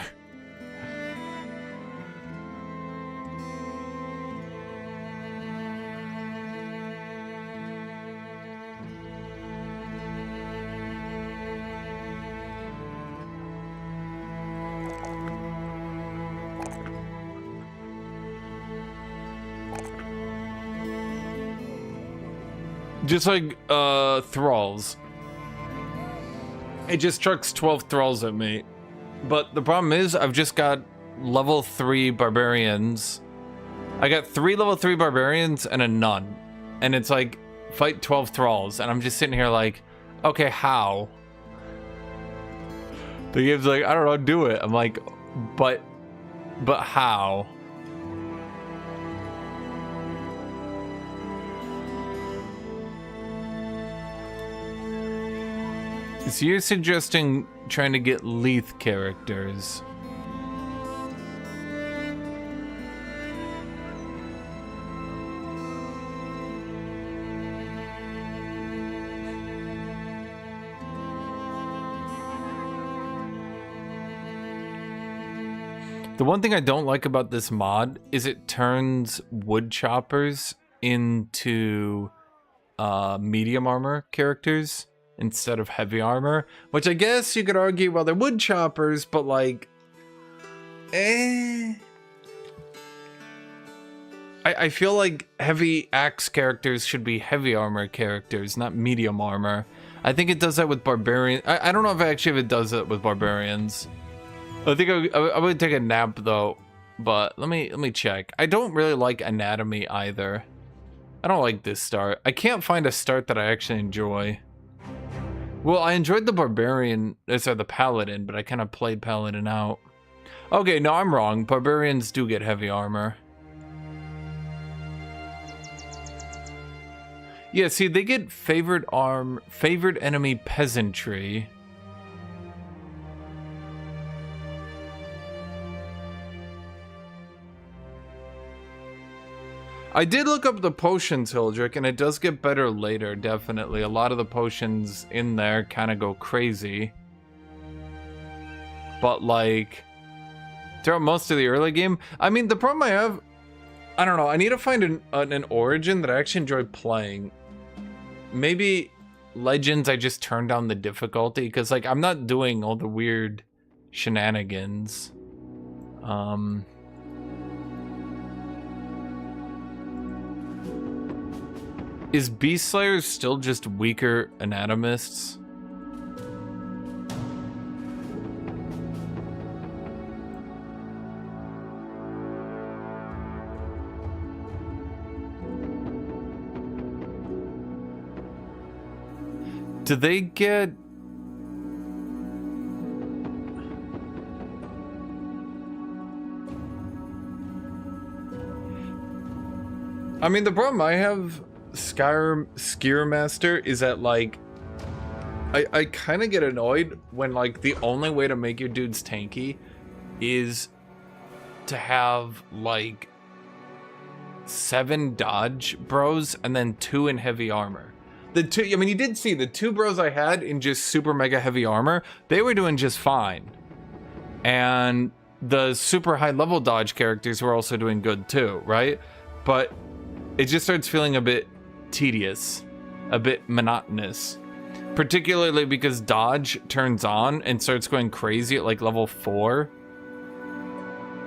Just like thralls. It just chucks 12 thralls at me. But the problem is I've just got level 3 barbarians. I got 3 level 3 barbarians and a nun. And it's like, fight 12 thralls. And I'm just sitting here like, okay, how? The game's like, I don't know, do it. I'm like, but how? So you're suggesting trying to get Leith characters. The one thing I don't like about this mod is it turns wood choppers into medium armor characters instead of heavy armor, which I guess you could argue, well, they're wood choppers, but like, I feel like heavy axe characters should be heavy armor characters, not medium armor. I think it does that with barbarian. I don't know if it does it with barbarians. I think I would take a nap though, but let me check. I don't really like anatomy either. I don't like this start. I can't find a start that I actually enjoy. Well, I enjoyed the barbarian, sorry, the paladin, but I kind of played paladin out. Okay, no, I'm wrong. Barbarians do get heavy armor. Yeah, see, they get favored enemy peasantry. I did look up the potions, Hildrick, and it does get better later, definitely. A lot of the potions in there kind of go crazy. But, like, throughout most of the early game, I mean, the problem I have, I don't know, I need to find an origin that I actually enjoy playing. Maybe Legends, I just turn down the difficulty, because, like, I'm not doing all the weird shenanigans. Is Beast Slayers still just weaker anatomists? Do they get... I mean, the problem I have... Skiermaster is that, like, I kind of get annoyed when, like, the only way to make your dudes tanky is to have, like, 7 dodge bros and then 2 in heavy armor. I mean, you did see the 2 bros I had in just super mega heavy armor, they were doing just fine. And the super high level dodge characters were also doing good too, right? But it just starts feeling a bit tedious, a bit monotonous, particularly because dodge turns on and starts going crazy at like level 4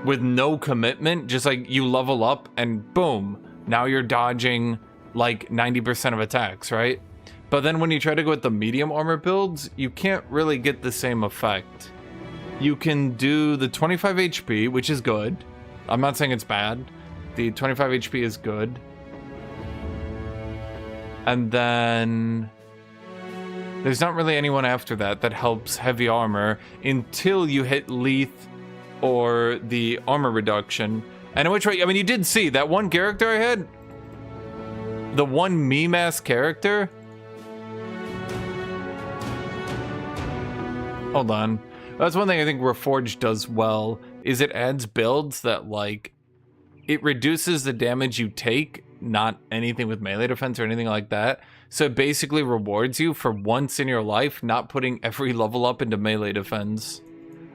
with no commitment. Just like you level up and boom, now you're dodging like 90% of attacks, right? But then when you try to go with the medium armor builds, you can't really get the same effect. You can do the 25 HP, which is good. I'm not saying it's bad. The 25 HP is good. And then there's not really anyone after that that helps heavy armor until you hit Leith or the armor reduction. And in which way, I mean, you did see that one character I had, the one meme-ass character. Hold on. That's one thing I think Reforged does well, is it adds builds that, like, it reduces the damage you take, not anything with melee defense or anything like that. So it basically rewards you for once in your life not putting every level up into melee defense.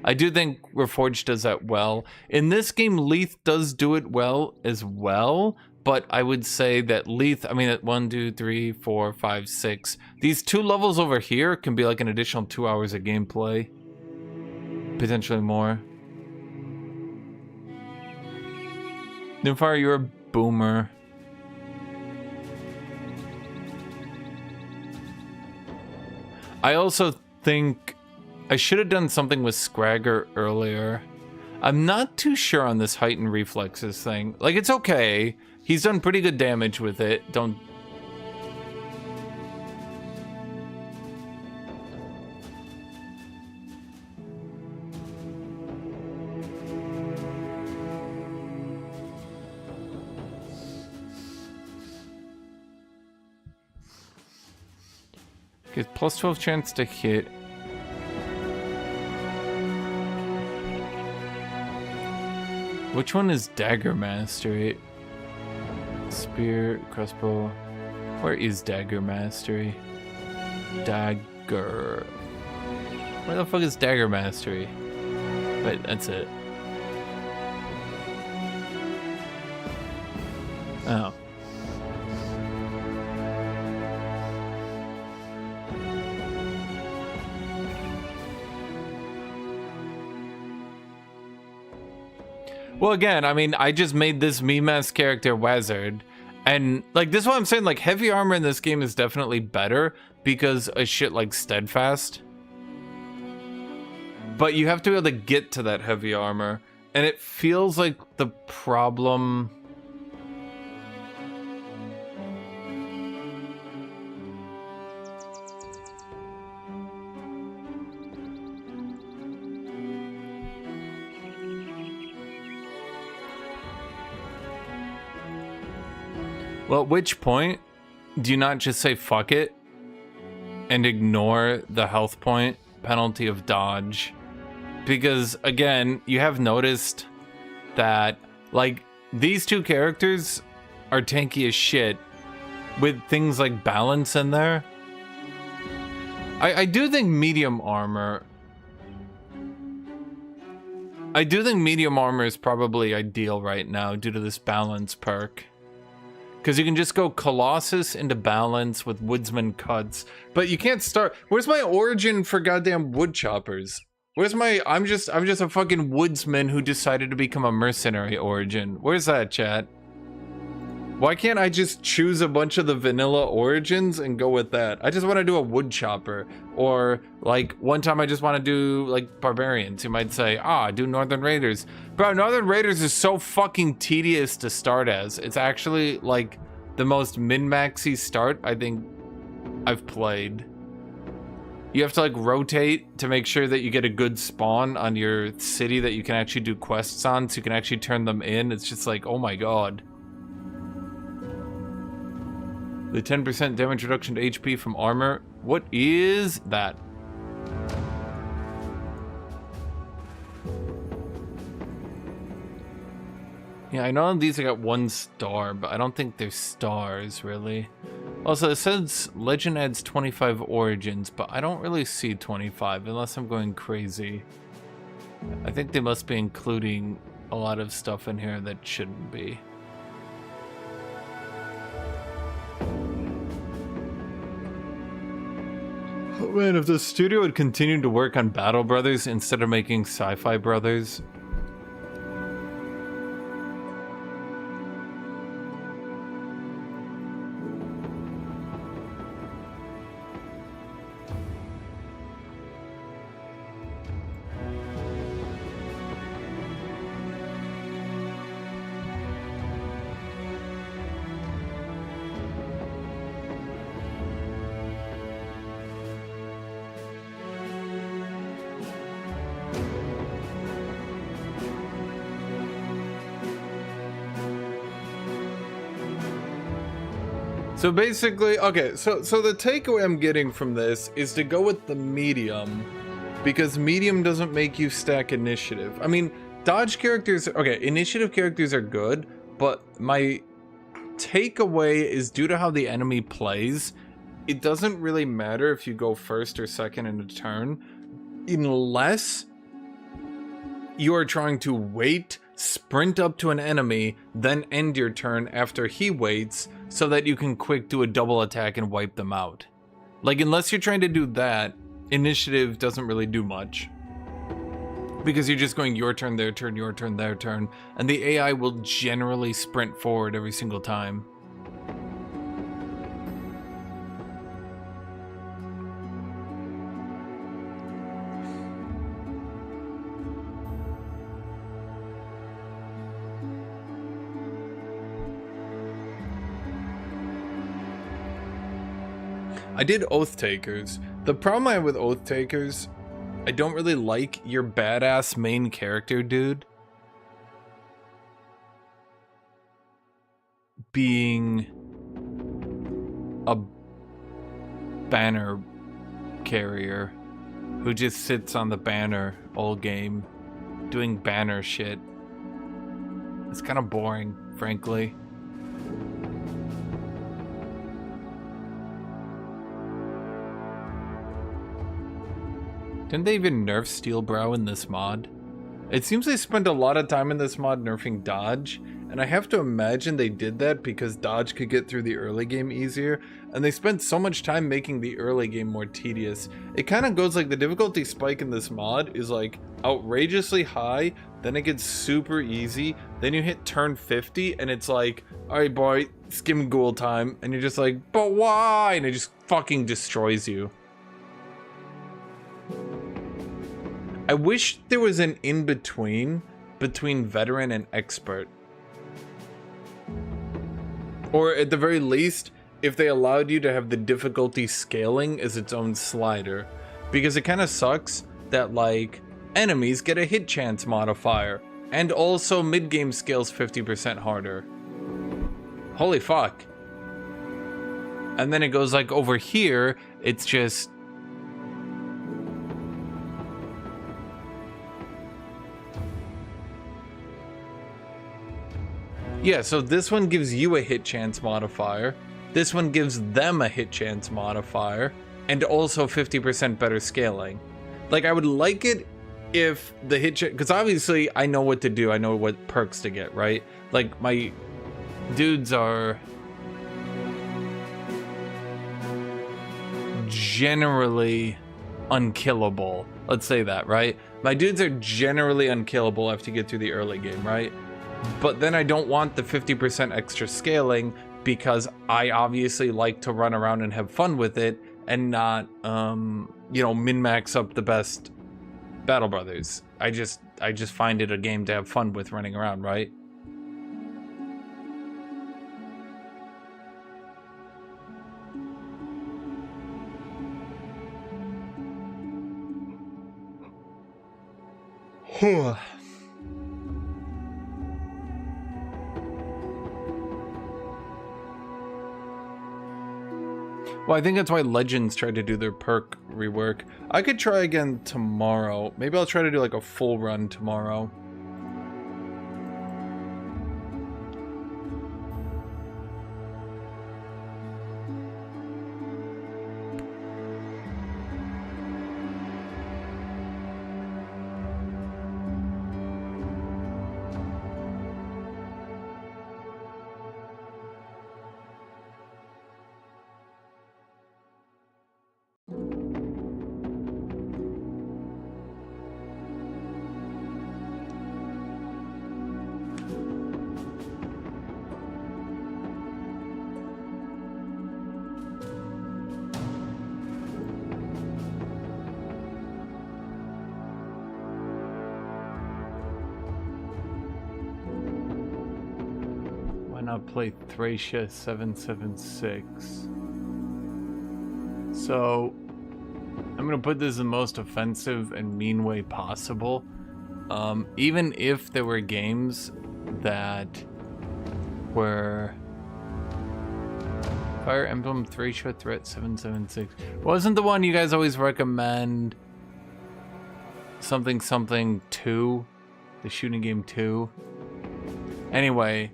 I do think Reforged does that well. In this game, Leith does do it well as well, but I would say that Leith, I mean, at 1, 2, 3, 4, 5, 6, these 2 levels over here can be like an additional 2 hours of gameplay. Potentially more. Nimfire, you're a boomer. I also think I should have done something with Scragger earlier. I'm not too sure on this heightened reflexes thing. Like, it's okay. He's done pretty good damage with it. Don't... Okay, plus 12 chance to hit. Which one is Dagger Mastery? Spear, crossbow. Where is Dagger Mastery? Dagger. Where the fuck is Dagger Mastery? Wait, that's it. Oh. Well, again, I mean, I just made this meme-ass character Wizard, and like this is what I'm saying. Like, heavy armor in this game is definitely better because of shit like steadfast. But you have to be able to get to that heavy armor, and it feels like the problem. Well, at which point do you not just say fuck it and ignore the health point penalty of dodge? Because again, you have noticed that like these two characters are tanky as shit with things like balance in there. I do think medium armor. I do think medium armor is probably ideal right now due to this balance perk. Because you can just go Colossus into balance with Woodsman cuts, but you can't start. Where's my origin for goddamn wood choppers? Where's my? I'm just a fucking woodsman who decided to become a mercenary origin. Where's that, chat? Why can't I just choose a bunch of the vanilla origins and go with that? I just want to do a wood chopper, or like one time I just want to do like barbarians. You might say, do Northern Raiders. Bro, Northern Raiders is so fucking tedious to start as. It's actually like the most min-maxy start I think I've played. You have to like rotate to make sure that you get a good spawn on your city that you can actually do quests on, so you can actually turn them in. It's just like, oh my god. The 10% damage reduction to HP from armor. What is that? Yeah, I know these got 1 star, but I don't think they're stars, really. Also, it says Legend adds 25 origins, but I don't really see 25 unless I'm going crazy. I think they must be including a lot of stuff in here that shouldn't be. Oh man, if the studio had continued to work on Battle Brothers instead of making Sci-Fi Brothers. So basically, okay, so the takeaway I'm getting from this is to go with the medium, because medium doesn't make you stack initiative. I mean, dodge characters, okay, initiative characters are good, but my takeaway is due to how the enemy plays, it doesn't really matter if you go first or second in a turn, unless you are trying to wait, sprint up to an enemy, then end your turn after he waits, so that you can quick do a double attack and wipe them out. Like, unless you're trying to do that, initiative doesn't really do much. Because you're just going your turn, their turn, your turn, their turn, and the AI will generally sprint forward every single time. I did Oath Takers. The problem I have with Oath Takers, I don't really like your badass main character dude being a banner carrier who just sits on the banner all game doing banner shit. It's kind of boring, frankly. Didn't they even nerf Steelbrow in this mod? It seems they spent a lot of time in this mod nerfing dodge, and I have to imagine they did that because dodge could get through the early game easier, and they spent so much time making the early game more tedious. It kind of goes like the difficulty spike in this mod is like outrageously high, then it gets super easy, then you hit turn 50 and it's like, alright boy, skim ghoul time, and you're just like, but why? And it just fucking destroys you. I wish there was an in-between between veteran and expert. Or at the very least, if they allowed you to have the difficulty scaling as its own slider. Because it kind of sucks that, like, enemies get a hit chance modifier. And also mid-game scales 50% harder. Holy fuck. And then it goes like over here, it's just... Yeah, so this one gives you a hit chance modifier. This one gives them a hit chance modifier. And also 50% better scaling. Like, I would like it if the hit chance... Because obviously, I know what to do. I know what perks to get, right? Like, my dudes are... generally unkillable. Let's say that, right? My dudes are generally unkillable after you get through the early game, right? But then I don't want the 50% extra scaling because I obviously like to run around and have fun with it and not, you know, min-max up the best Battle Brothers. I just find it a game to have fun with running around, right? Well, I think that's why Legends tried to do their perk rework. I could try again tomorrow. Maybe I'll try to do like a full run tomorrow. Play Thracia 776. So I'm gonna put this in the most offensive and mean way possible. Even if there were games that were Fire Emblem Thracia Threat 776 wasn't the one you guys always recommend, something 2, the shooting game 2. Anyway,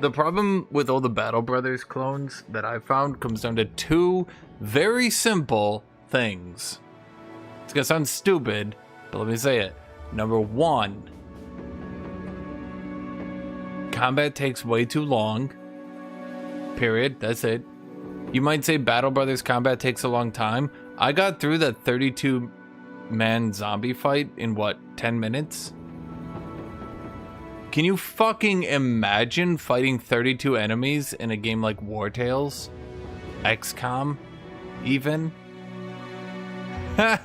the problem with all the Battle Brothers clones that I found comes down to two very simple things. It's gonna sound stupid, but let me say it. Number one, combat takes way too long. Period. That's it. You might say Battle Brothers combat takes a long time. I got through that 32-man zombie fight in what, 10 minutes? Can you fucking imagine fighting 32 enemies in a game like War Tales? XCOM? Even? I'd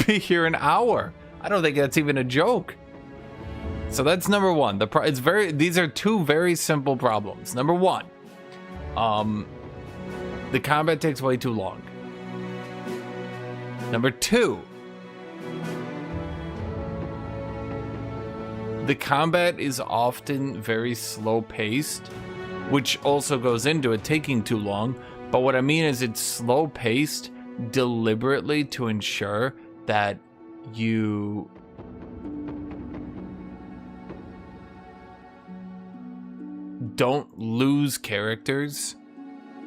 be here an hour. I don't think that's even a joke. So that's number one. These are two very simple problems. Number one, The combat takes way too long. Number 2, the combat is often very slow paced, which also goes into it taking too long. But what I mean is it's slow paced deliberately to ensure that you don't lose characters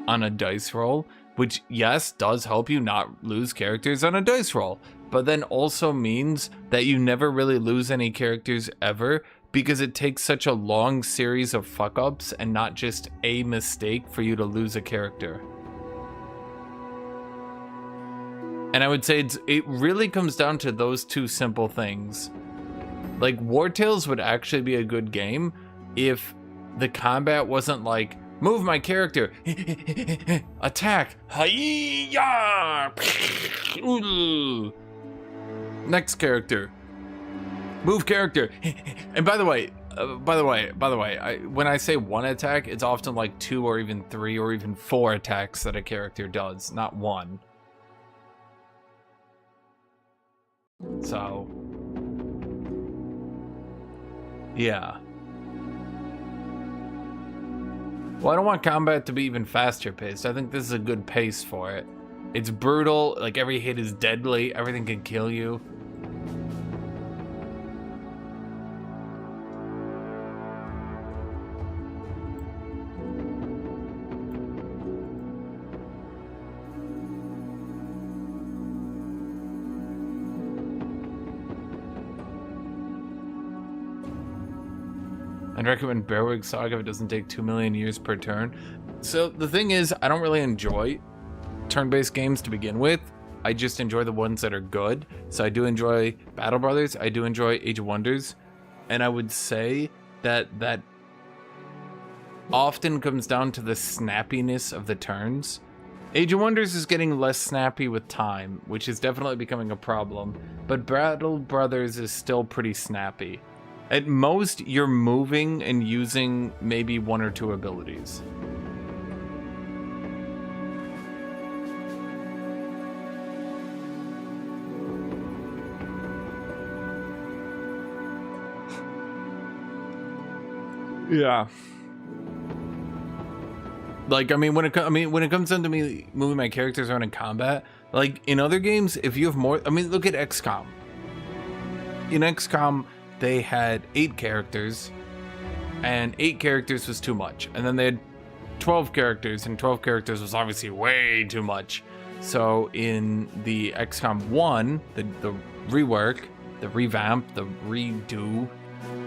on a dice roll, which, yes, does help you not lose characters on a dice roll, but then also means that you never really lose any characters ever, because it takes such a long series of fuck-ups and not just a mistake for you to lose a character. And I would say it really comes down to those two simple things. Like, War Tales would actually be a good game if the combat wasn't like, move my character, attack, hi-ya, next character, move character. And by the way, when I say one attack, it's often like 2 or even 3 or even 4 attacks that a character does, not one. So, yeah. Well, I don't want combat to be even faster paced. I think this is a good pace for it. It's brutal, like every hit is deadly, everything can kill you. I'd recommend Bearwig Saga if it doesn't take 2 million years per turn. So the thing is, I don't really enjoy turn-based games to begin with. I just enjoy the ones that are good. So I do enjoy Battle Brothers. I do enjoy Age of Wonders. And I would say that often comes down to the snappiness of the turns. Age of Wonders is getting less snappy with time, which is definitely becoming a problem. But Battle Brothers is still pretty snappy. At most, you're moving and using maybe 1 or 2 abilities. Yeah. Like, I mean, when it comes down to me moving my characters around in combat, like in other games, if you have more, I mean, look at XCOM. In XCOM, they had 8 characters, and 8 characters was too much. And then they had 12 characters, and 12 characters was obviously way too much. So in the XCOM 1, the rework, the revamp, the redo,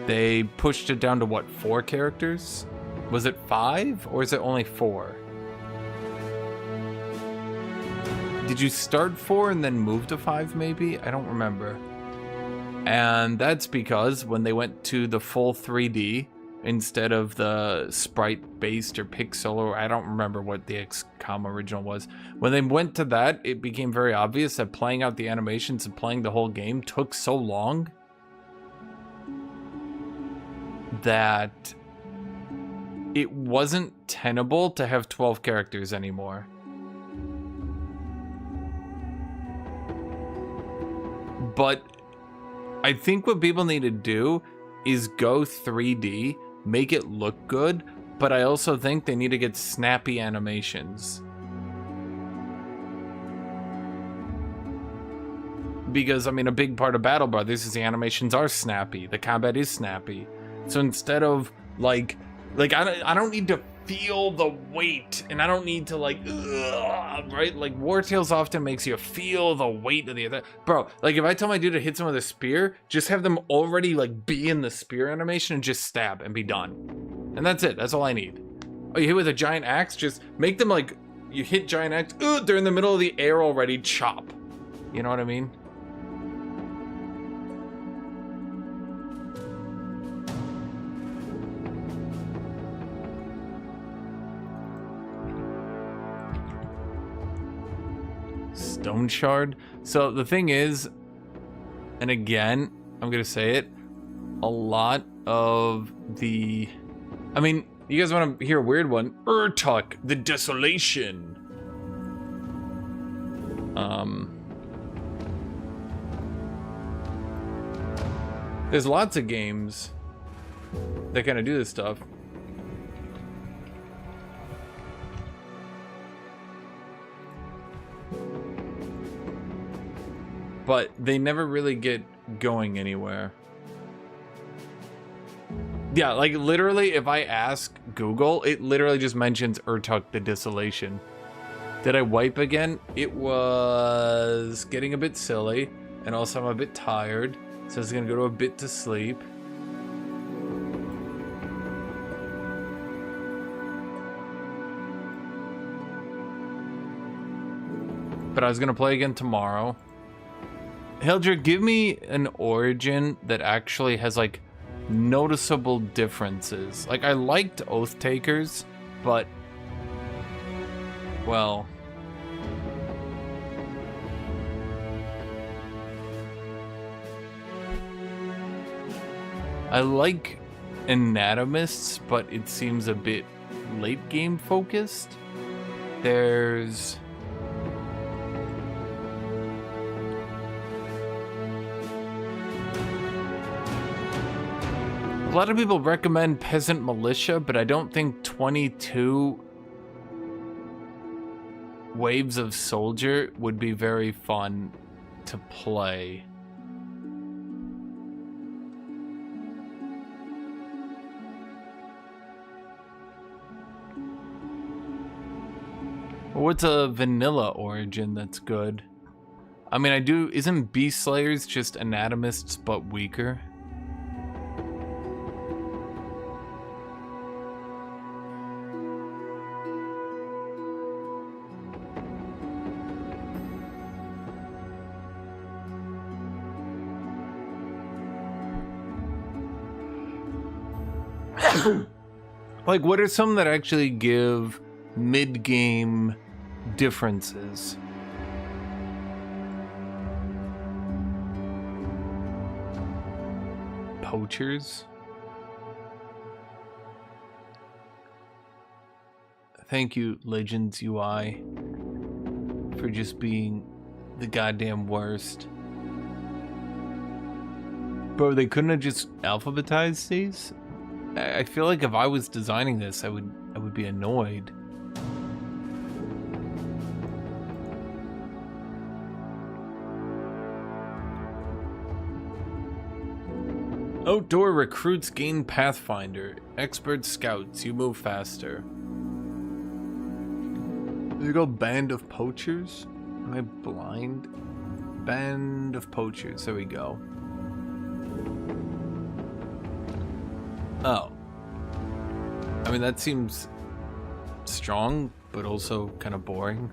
they pushed it down to what, 4 characters? Was it 5, or is it only 4? Did you start 4 and then move to 5 maybe? I don't remember. And that's because when they went to the full 3D instead of the sprite-based or pixel, or I don't remember what the XCOM original was. When they went to that, it became very obvious that playing out the animations and playing the whole game took so long that it wasn't tenable to have 12 characters anymore. But I think what people need to do is go 3D, make it look good, but I also think they need to get snappy animations. Because, I mean, a big part of Battle Brothers is the animations are snappy. The combat is snappy. So instead of, like I don't need to feel the weight, and I don't need to, like, right? Like, War Tales often makes you feel the weight of the other. Bro, like, if I tell my dude to hit someone with a spear, just have them already, like, be in the spear animation and just stab and be done. And that's it. That's all I need. Oh, you hit with a giant axe? Just make them, like, you hit giant axe, they're in the middle of the air already, chop. You know what I mean? Stone Shard. So the thing is, and again, I'm gonna say it, a lot of I mean, you guys want to hear a weird one? Urtuk, the Desolation. There's lots of games that kind of do this stuff. But they never really get going anywhere. Yeah, like literally if I ask Google, it literally just mentions Urtuk the Desolation. Did I wipe again? It was getting a bit silly, and also I'm a bit tired, so I was gonna go to a bit to sleep. But I was gonna play again tomorrow. Hildred, give me an origin that actually has like noticeable differences. Like I liked Oath Takers, but well, I like anatomists, but it seems a bit late game focused. There's a lot of people recommend Peasant Militia, but I don't think 22 waves of soldier would be very fun to play. What's a vanilla origin that's good? I mean, isn't Beast Slayers just anatomists but weaker? Like, what are some that actually give mid-game differences? Poachers? Thank you, Legends UI, for just being the goddamn worst. Bro, they couldn't have just alphabetized these? I feel like if I was designing this, I would be annoyed. Outdoor recruits gain Pathfinder. Expert scouts, you move faster. There you go, Band of Poachers? Am I blind? Band of Poachers, there we go. Oh. I mean, that seems strong, but also kind of boring.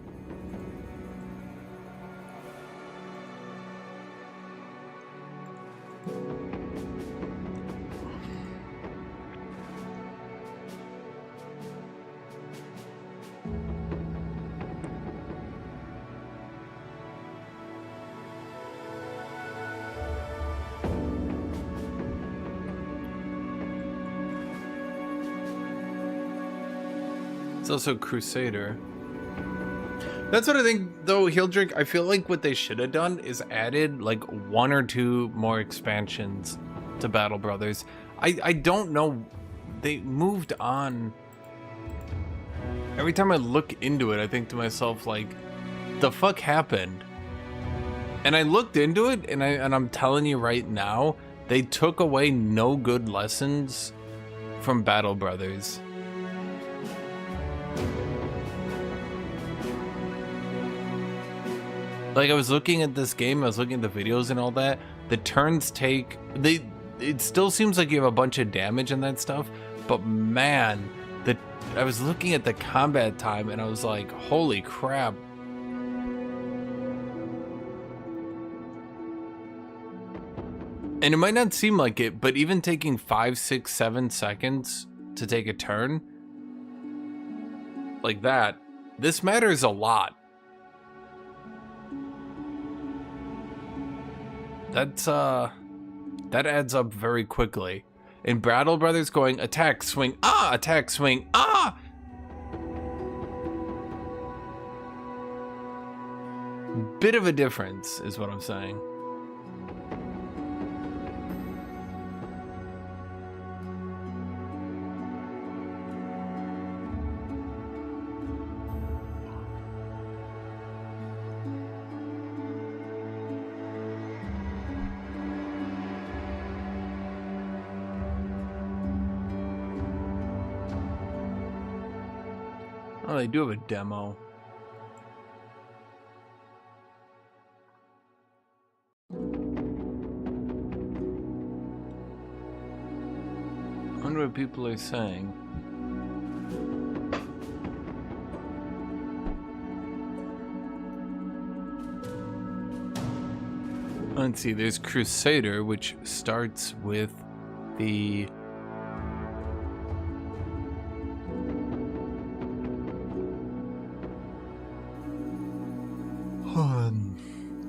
It's also Crusader. That's what I think, though, Hildrick. I feel like what they should have done is added like 1 or 2 more expansions to Battle Brothers. I don't know. They moved on. Every time I look into it, I think to myself, like, the fuck happened? And I looked into it, and I'm telling you right now, they took away no good lessons from Battle Brothers. Like, I was looking at this game, I was looking at the videos and all that. The turns take... It still seems like you have a bunch of damage and that stuff, but man, I was looking at the combat time and I was like, holy crap. And it might not seem like it, but even taking 5, 6, 7 seconds to take a turn like that, this matters a lot. That adds up very quickly. In Battle Brothers, going attack, swing, ah, attack, swing, ah. bit of a difference, is what I'm saying. Oh, they do have a demo. I wonder what people are saying. Let's see, there's Crusader, which starts with the...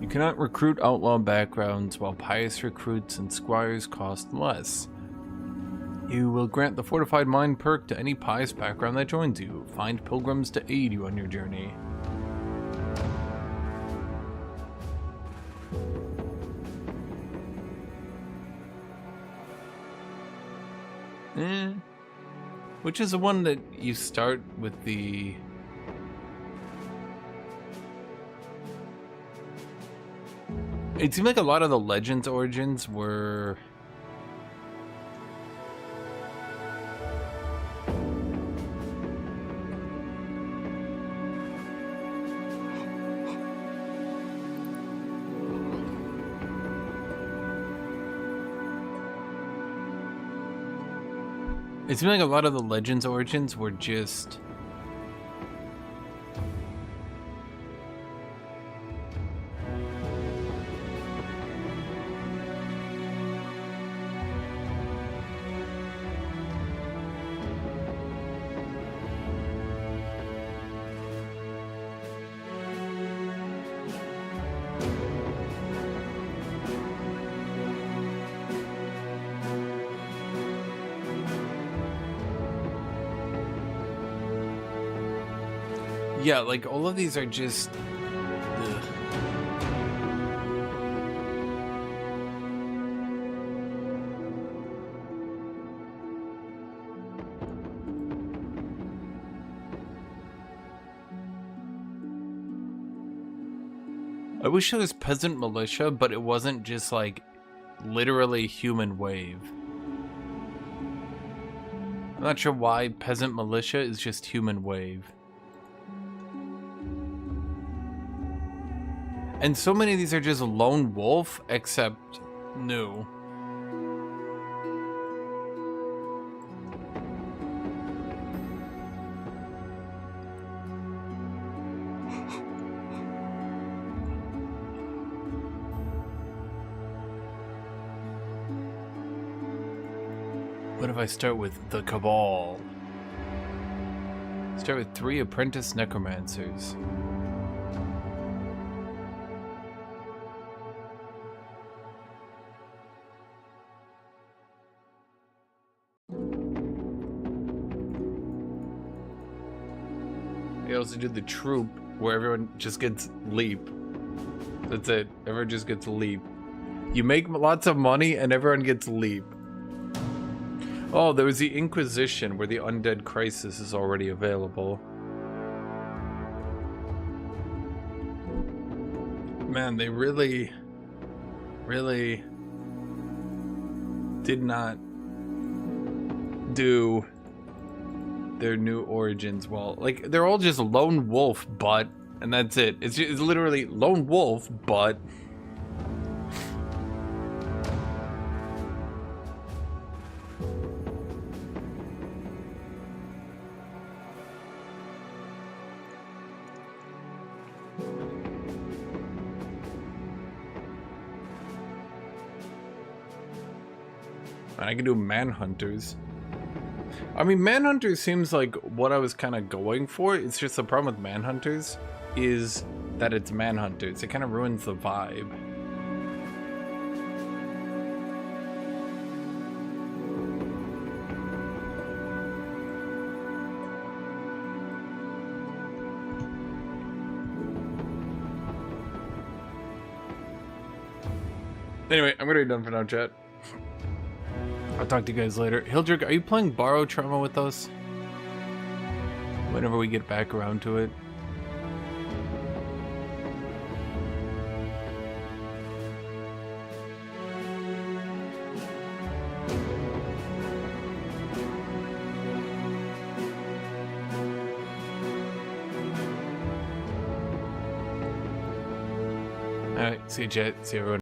You cannot recruit outlaw backgrounds, while pious recruits and squires cost less. You will grant the Fortified Mind perk to any pious background that joins you. Find pilgrims to aid you on your journey. Which is the one that you start with the... It seemed like a lot of the Legends origins were... It seemed like a lot of the Legends origins were just... Yeah, like, all of these are just... Ugh. I wish it was Peasant Militia, but it wasn't just, like, literally Human Wave. I'm not sure why Peasant Militia is just Human Wave. And so many of these are just Lone Wolf, except new. What if I start with the Cabal? Start with 3 apprentice necromancers. They also do the troop where everyone just gets leap. That's it. Everyone just gets leap. You make lots of money and everyone gets leap. Oh, there was the Inquisition where the Undead Crisis is already available. Man, they really did not do their new origins well. Like, they're all just Lone Wolf, but, and that's it. It's literally Lone Wolf, but. I can do Manhunters. I mean, Manhunter seems like what I was kind of going for. It's just the problem with Manhunters is that it's Manhunters. It kind of ruins the vibe. Anyway, I'm gonna be done for now, chat. I'll talk to you guys later. Hildrick, are you playing Borrow Trauma with us? Whenever we get back around to it. Alright, see you, chat. See you, everyone.